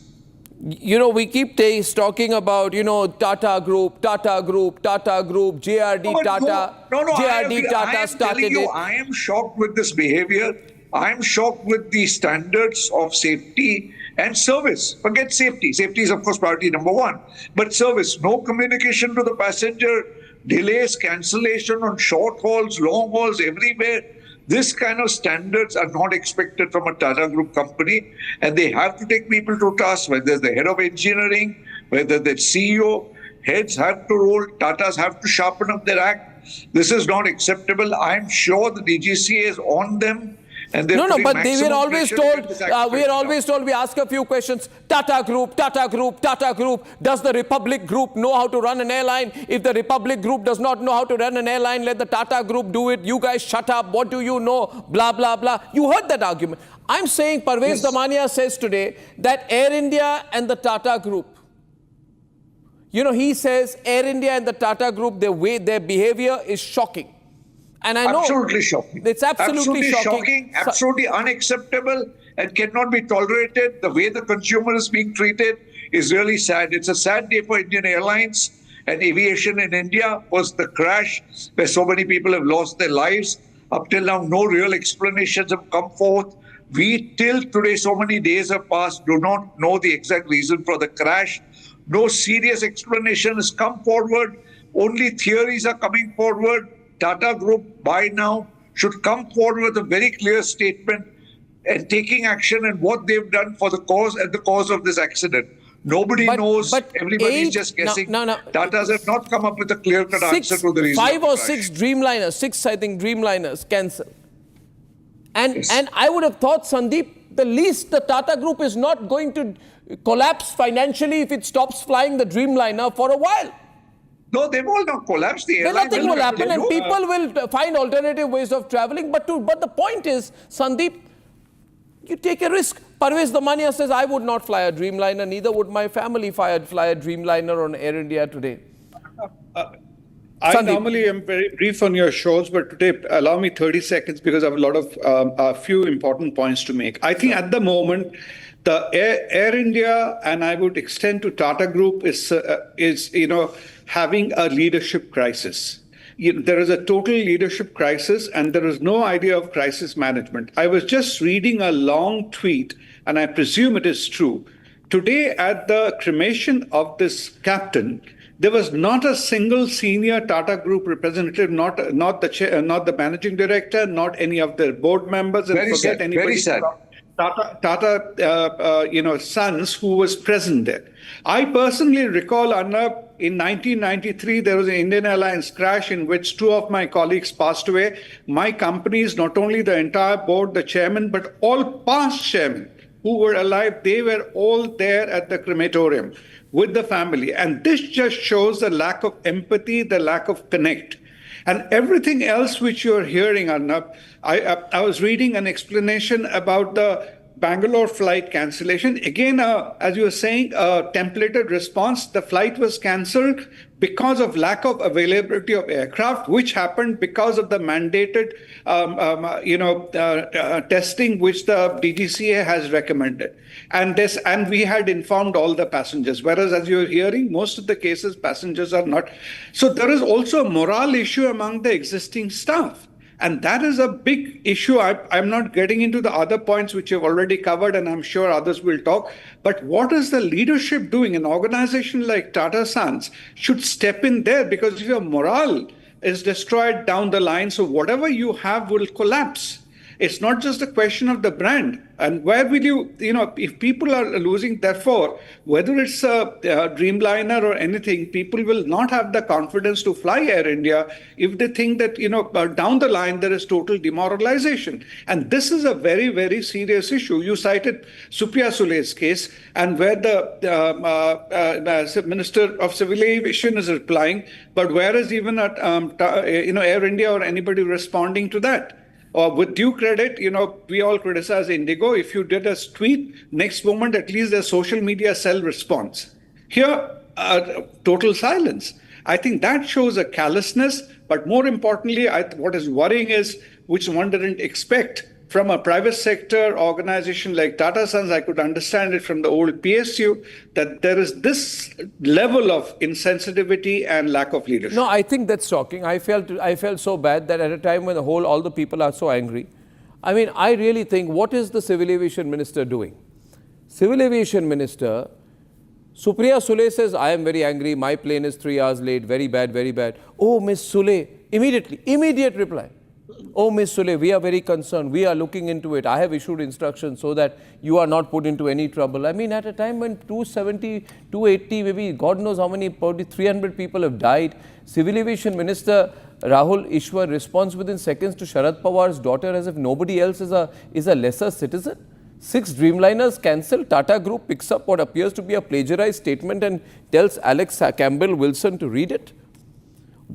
You know, we keep talking about, Tata Group, JRD Tata. JRD Tata started it. I am shocked with this behavior. I am shocked with the standards of safety and service. Forget safety. Safety is, of course, priority number 1. But service, no communication to the passenger, delays, cancellation on short hauls, long hauls, everywhere. This kind of standards are not expected from a Tata Group company, and they have to take people to task, whether it's the head of engineering, whether the CEO. Heads have to roll, Tatas have to sharpen up their act. This is not acceptable. I'm sure the DGCA is on them. And No, but they were always told, we ask a few questions, Tata Group, does the Republic Group know how to run an airline? If the Republic Group does not know how to run an airline, let the Tata Group do it. You guys shut up, what do you know, blah, blah, blah. You heard that argument. I'm saying Parvez Damania says today that Air India and the Tata Group, he says Air India and the Tata Group, their behavior is shocking. And I know absolutely shocking. It's absolutely shocking. Absolutely unacceptable, and cannot be tolerated. The way the consumer is being treated is really sad. It's a sad day for Indian Airlines and aviation in India. Was the crash where so many people have lost their lives. Up till now, no real explanations have come forth. We, till today, so many days have passed, do not know the exact reason for the crash. No serious explanation has come forward. Only theories are coming forward. Tata Group by now should come forward with a very clear statement and taking action and what they've done for the cause and the cause of this accident. Nobody knows. Everybody's just guessing. Tatas have not come up with a clear-cut answer to the reason. 5 or 6 Dreamliners, 6 I think Dreamliners cancel. And I would have thought, Sandeep, the least the Tata Group is not going to collapse financially if it stops flying the Dreamliner for a while. No, they will not collapse. The airline nothing will happen, and people will find alternative ways of traveling. But the point is, Sandeep, you take a risk. Parvez Damania says, I would not fly a Dreamliner, neither would my family fly a Dreamliner on Air India today. I normally am very brief on your shows, but today allow me 30 seconds because I have a lot of a few important points to make. I think at the moment, the Air India, and I would extend to Tata Group, is having a leadership crisis. There is a total leadership crisis, and there is no idea of crisis management. I was just reading a long tweet, and I presume it is true. Today, at the cremation of this captain, there was not a single senior Tata Group representative, not the managing director, not any of their board members, and forget anybody. Very sad. Tata sons who was present there. I personally recall, Arnab, in 1993, there was an Indian Airlines crash in which 2 of my colleagues passed away. My companies, not only the entire board, the chairman, but all past chairmen who were alive, they were all there at the crematorium with the family. And this just shows the lack of empathy, the lack of connect. And everything else which you're hearing, Arnab, I was reading an explanation about the Bangalore flight cancellation. Again, as you were saying, a templated response. The flight was cancelled because of lack of availability of aircraft, which happened because of the mandated, testing which the DGCA has recommended. And we had informed all the passengers. Whereas, as you're hearing, most of the cases, passengers are not. So there is also a morale issue among the existing staff. And that is a big issue. I'm not getting into the other points which you've already covered, and I'm sure others will talk. But what is the leadership doing? An organization like Tata Sons should step in there, because if your morale is destroyed down the line, so whatever you have will collapse. It's not just a question of the brand. And where will if people are losing, therefore, whether it's a Dreamliner or anything, people will not have the confidence to fly Air India if they think that, down the line, there is total demoralization. And this is a very, very serious issue. You cited Supriya Sule's case, and where the Minister of Civil Aviation is replying, but where is even Air India or anybody responding to that? With due credit, we all criticize Indigo. If you did a tweet, next moment, at least the social media cell response. Here, total silence. I think that shows a callousness. But more importantly, what is worrying is, which one didn't expect from a private sector organization like Tata Sons, I could understand it from the old PSU, that there is this level of insensitivity and lack of leadership. No, I think that's shocking. I felt so bad that at a time when all the people are so angry. I mean, I really think, what is the Civil Aviation Minister doing? Civil Aviation Minister, Supriya Sule says, I am very angry, my plane is 3 hours late, very bad, very bad. Oh, Miss Sule, immediate reply. Oh, Ms. Sule, we are very concerned. We are looking into it. I have issued instructions so that you are not put into any trouble. I mean, at a time when 270, 280, maybe God knows how many, probably 300 people have died, Civil Aviation Minister Rahul Ishwar responds within seconds to Sharad Pawar's daughter as if nobody else is a lesser citizen. 6 Dreamliners cancelled. Tata Group picks up what appears to be a plagiarized statement and tells Alex Campbell Wilson to read it.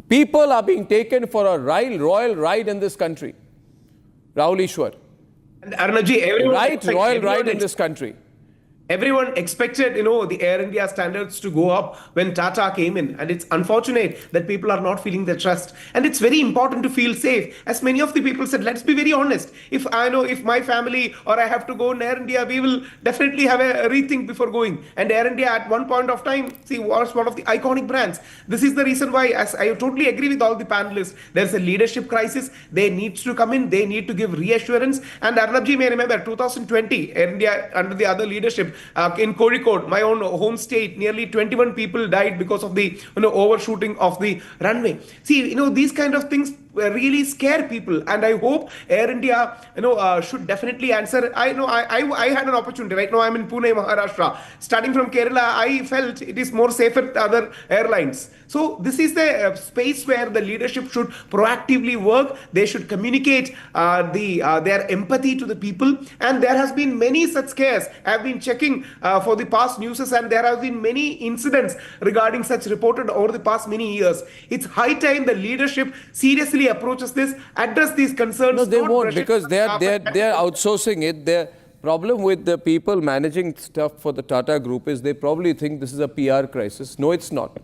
People are being taken for a royal ride in this country. Rahul Ishwar. And Arnabji, everyone ride in this country. Everyone expected, the Air India standards to go up when Tata came in. And it's unfortunate that people are not feeling the trust. And it's very important to feel safe. As many of the people said, let's be very honest. If my family or I have to go in Air India, we will definitely have a rethink before going. And Air India at one point of time, was one of the iconic brands. This is the reason why, as I totally agree with all the panelists, there's a leadership crisis. They need to come in. They need to give reassurance. And Arnabji may remember 2020, Air India under the other leadership, in Kozhikode, my own home state, nearly 21 people died because of the overshooting of the runway. See, these kind of things really scare people. And I hope Air India, should definitely answer. I know I had an opportunity. Right now I'm in Pune, Maharashtra. Starting from Kerala, I felt it is more safer than other airlines. So this is the space where the leadership should proactively work. They should communicate their empathy to the people. And there has been many such scares. I've been checking for the past news, and there have been many incidents regarding such reported over the past many years. It's high time the leadership seriously approaches this, address these concerns. No, they won't, because they are outsourcing it. Their problem with the people managing stuff for the Tata Group is they probably think this is a PR crisis. No, it's not.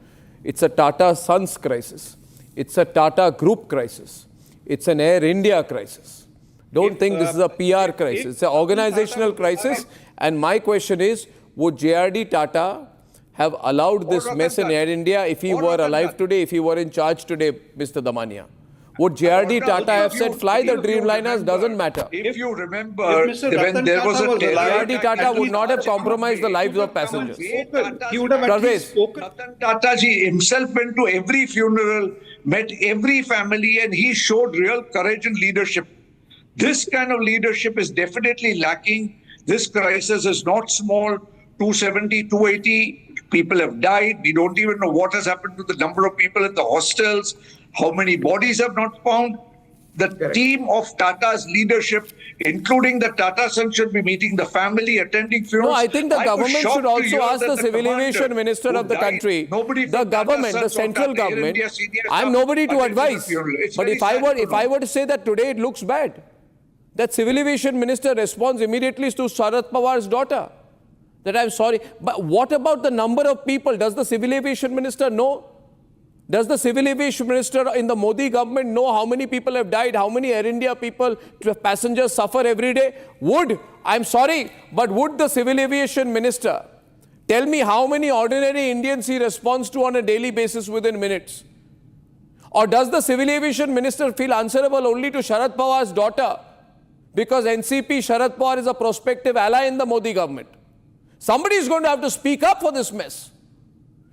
It's a Tata Sons crisis. It's a Tata Group crisis. It's an Air India crisis. Don't think this is a PR crisis. It's an organizational crisis. And my question is, would JRD Tata have allowed this mess in Air India if he were alive today, if he were in charge today, Mr. Damania? Would JRD Tata have said, fly the Dreamliners, doesn't matter? If you remember, when there was a JRD Tata would not have compromised the lives of passengers. He would have at least spoken. Ratan Tata ji himself went to every funeral, met every family, and he showed real courage and leadership. This kind of leadership is definitely lacking. This crisis is not small. 270, 280 people have died. We don't even know what has happened to the number of people at the hostels. How many bodies have not found? The team of Tata's leadership, including the Tata Sons, should be meeting the family, attending funerals. No, I think the government should also ask the civil aviation minister of the country, the government, the central government. I'm nobody to advise. But if I were to say that today it looks bad, that civil aviation minister responds immediately to Sharad Pawar's daughter. That I'm sorry. But what about the number of people? Does the civil aviation minister know? Does the civil aviation minister in the Modi government know how many people have died, how many Air India people, passengers suffer every day? I'm sorry, but would the civil aviation minister tell me how many ordinary Indians he responds to on a daily basis within minutes? Or does the civil aviation minister feel answerable only to Sharad Pawar's daughter? Because NCP Sharad Pawar is a prospective ally in the Modi government. Somebody is going to have to speak up for this mess.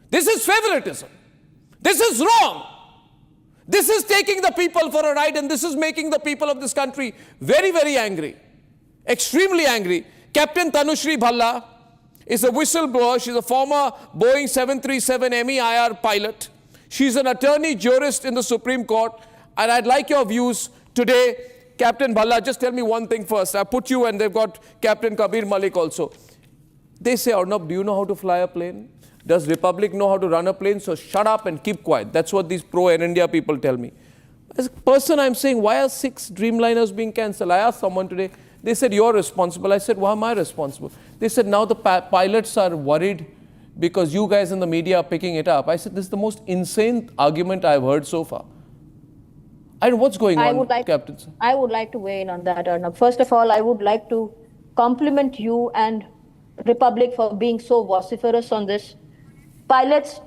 This is favoritism. This is wrong. This is taking the people for a ride, and this is making the people of this country very, very angry. Extremely angry. Captain Tanushri Bhalla is a whistleblower. She's a former Boeing 737 MEIR pilot. She's an attorney jurist in the Supreme Court. And I'd like your views today. Captain Bhalla, just tell me one thing first. I put you, and they've got Captain Kabir Malik also. They say, Arnab, do you know how to fly a plane? Does Republic know how to run a plane? So shut up and keep quiet. That's what these pro-Air India people tell me. As a person, I'm saying, why are 6 Dreamliners being cancelled? I asked someone today. They said, you're responsible. I said, why am I responsible? They said, now the pilots are worried because you guys in the media are picking it up. I said, this is the most insane argument I've heard so far. And what's going on, Captain? I would like to weigh in on that, Arnab. First of all, I would like to compliment you and Republic for being so vociferous on this. Pilots,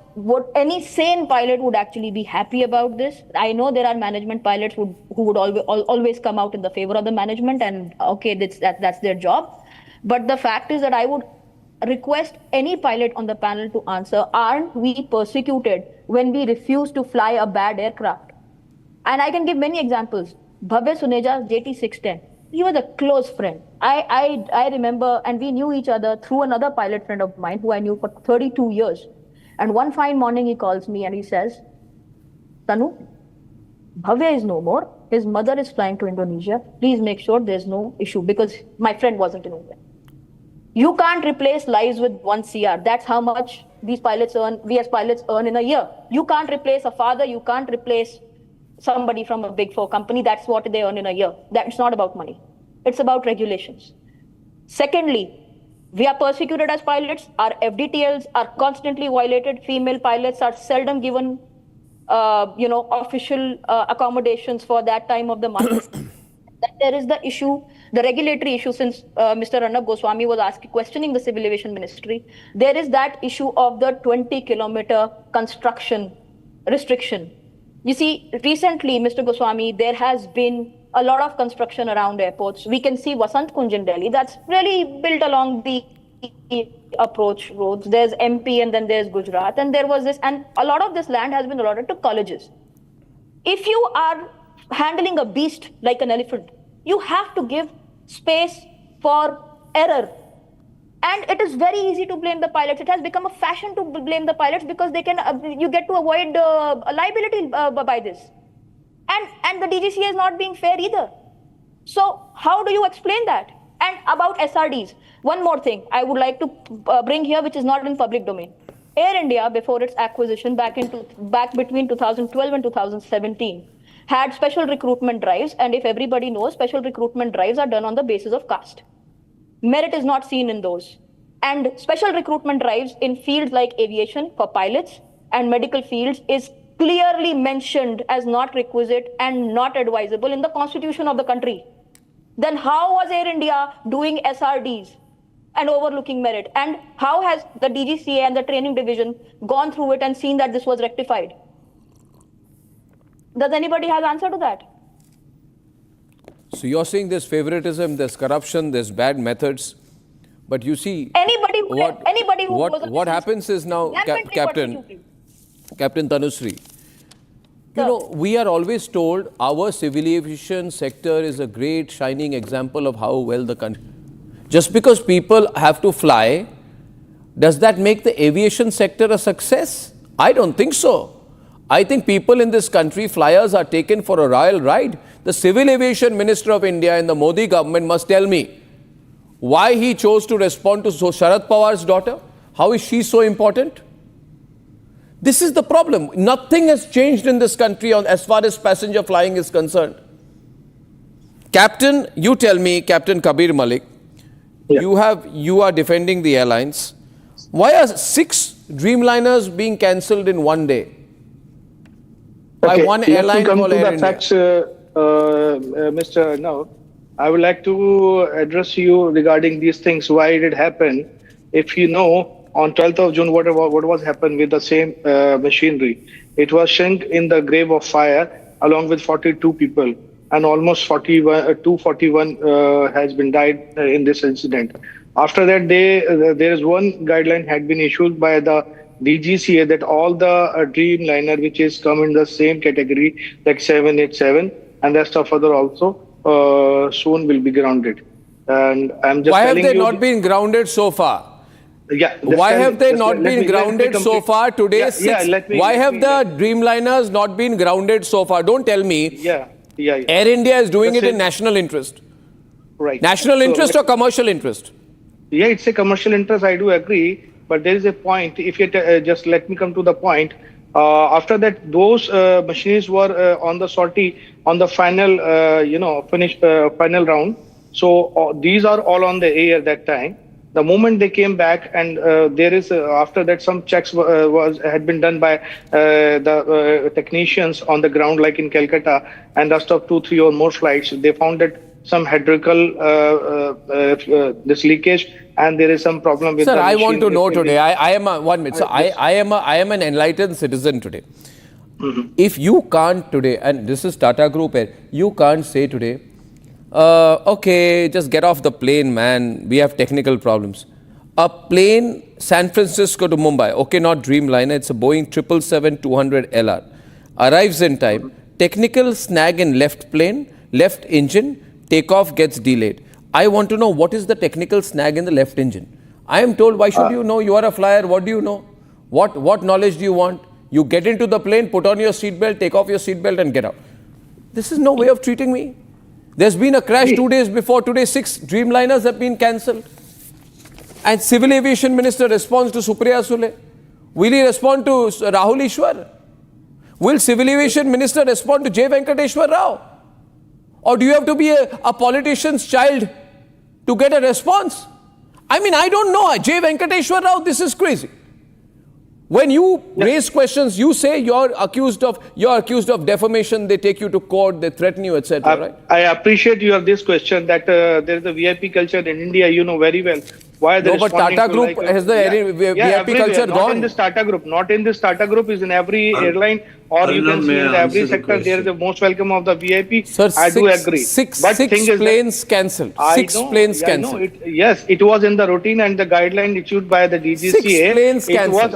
any sane pilot would actually be happy about this. I know there are management pilots who would always come out in the favor of the management, and okay, that's their job. But the fact is that I would request any pilot on the panel to answer, aren't we persecuted when we refuse to fly a bad aircraft? And I can give many examples. Bhavya Suneja, JT610. He was a close friend. I remember, and we knew each other through another pilot friend of mine who I knew for 32 years. And one fine morning he calls me and he says, Tanu, Bhavya is no more. His mother is flying to Indonesia. Please make sure there's no issue, because my friend wasn't in India. You can't replace lives with 1 CR. That's how much these pilots earn, we as pilots earn in a year. You can't replace a father. You can't replace somebody from a Big 4 company. That's what they earn in a year. It's not about money. It's about regulations. Secondly, we are persecuted as pilots. Our FDTLs are constantly violated. Female pilots are seldom given, official accommodations for that time of the month. There is the issue, the regulatory issue, since Mr. Arnab Goswami was questioning the Civil Aviation Ministry. There is that issue of the 20-kilometer construction restriction. You see, recently, Mr. Goswami, there has been a lot of construction around airports. We can see Vasant Kunj in Delhi. That's really built along the approach roads. There's MP and then there's Gujarat. And there was this, and a lot of this land has been allotted to colleges. If you are handling a beast like an elephant. You have to give space for error. And it is very easy to blame the pilots. It has become a fashion to blame the pilots because they can, you get to avoid liability by this. And the DGCA is not being fair either. So how do you explain that? And about SRDs, one more thing I would like to bring here, which is not in public domain. Air India, before its acquisition back between 2012 and 2017, had special recruitment drives. And if everybody knows, special recruitment drives are done on the basis of caste. Merit is not seen in those. And special recruitment drives in fields like aviation for pilots and medical fields is clearly mentioned as not requisite and not advisable in the constitution of the country. Then how was Air India doing SRDs and overlooking merit? And how has the DGCA and the training division gone through it and seen that this was rectified? Does anybody have answer to that? So you're saying there's favoritism, there's corruption, there's bad methods, but you see, what happens is now, Captain Tanushree, you know, we are always told our civil aviation sector is a great shining example of how well the country. Just because people have to fly, does that make the aviation sector a success? I don't think so. I think people in this country, flyers are taken for a royal ride. The Civil Aviation Minister of India in the Modi government must tell me why he chose to respond to Sharad Pawar's daughter. How is she so important? This is the problem. Nothing has changed in this country as far as passenger flying is concerned. Captain, you tell me, Captain Kabir Malik, you are defending the airlines. Why are 6 Dreamliners being cancelled in one day? By one airline called Air India. Facts, Mr. Arnab, I would like to address you regarding these things, why did it happen. If you know, on 12th of June, what was happened with the same machinery? It was sunk in the grave of fire along with 42 people, and almost 241 has been died in this incident. After that, there is one guideline had been issued by the DGCA that all the Dreamliner which is come in the same category like 787 and rest of other also soon will be grounded. And I'm just why have they not been grounded so far? Yeah. Why have they not been grounded so far? Today, why have the Dreamliners not been grounded so far? Don't tell me. Air India is doing it in national interest. Right. National interest or commercial interest? Yeah, it's a commercial interest. I do agree. But there is a point, if you just let me come to the point. After that, those machines were on the sortie on the final, final round. So these are all on the air that time. The moment they came back, and there is after that some checks had been done by the technicians on the ground, like in Calcutta, and rest of 2, 3 or more flights, they found that some hydraulical this leakage, and there is some problem with. Sir, I want to know today. I am a 1 minute. So I am an enlightened citizen today. If you can't today, and this is Tata Group, you can't say today, okay, just get off the plane, man. We have technical problems. A plane, San Francisco to Mumbai, okay, not Dreamliner, it's a Boeing 777-200 LR, arrives in time. Technical snag in left plane, left engine, takeoff gets delayed. I want to know what is the technical snag in the left engine. I am told, why should you know? You are a flyer. What do you know? What knowledge do you want? You get into the plane, put on your seatbelt, take off your seatbelt and get out. This is no way of treating me. There's been a crash 2 days before. Today, 6 Dreamliners have been cancelled. And Civil Aviation Minister responds to Supriya Sule. Will he respond to Rahul Ishwar? Will Civil Aviation Minister respond to J. Venkateshwar Rao? Or do you have to be a politician's child to get a response? I mean, I don't know. J. Venkateshwar Rao, this is crazy. When you raise questions, you say you're accused of defamation, they take you to court, they threaten you, etc. Right? I appreciate your this question that there is a VIP culture in India, you know very well. Why no, but Tata Group has the VIP culture gone. Not in this Tata Group. Not in this Tata Group. Is in every airline, or you can see in every sector. There is the most welcome of the VIP. Sir, I do agree. Six planes cancelled. 6 planes cancelled. Yes, it was in the routine and the guideline issued by the DGCA. 6 planes cancelled.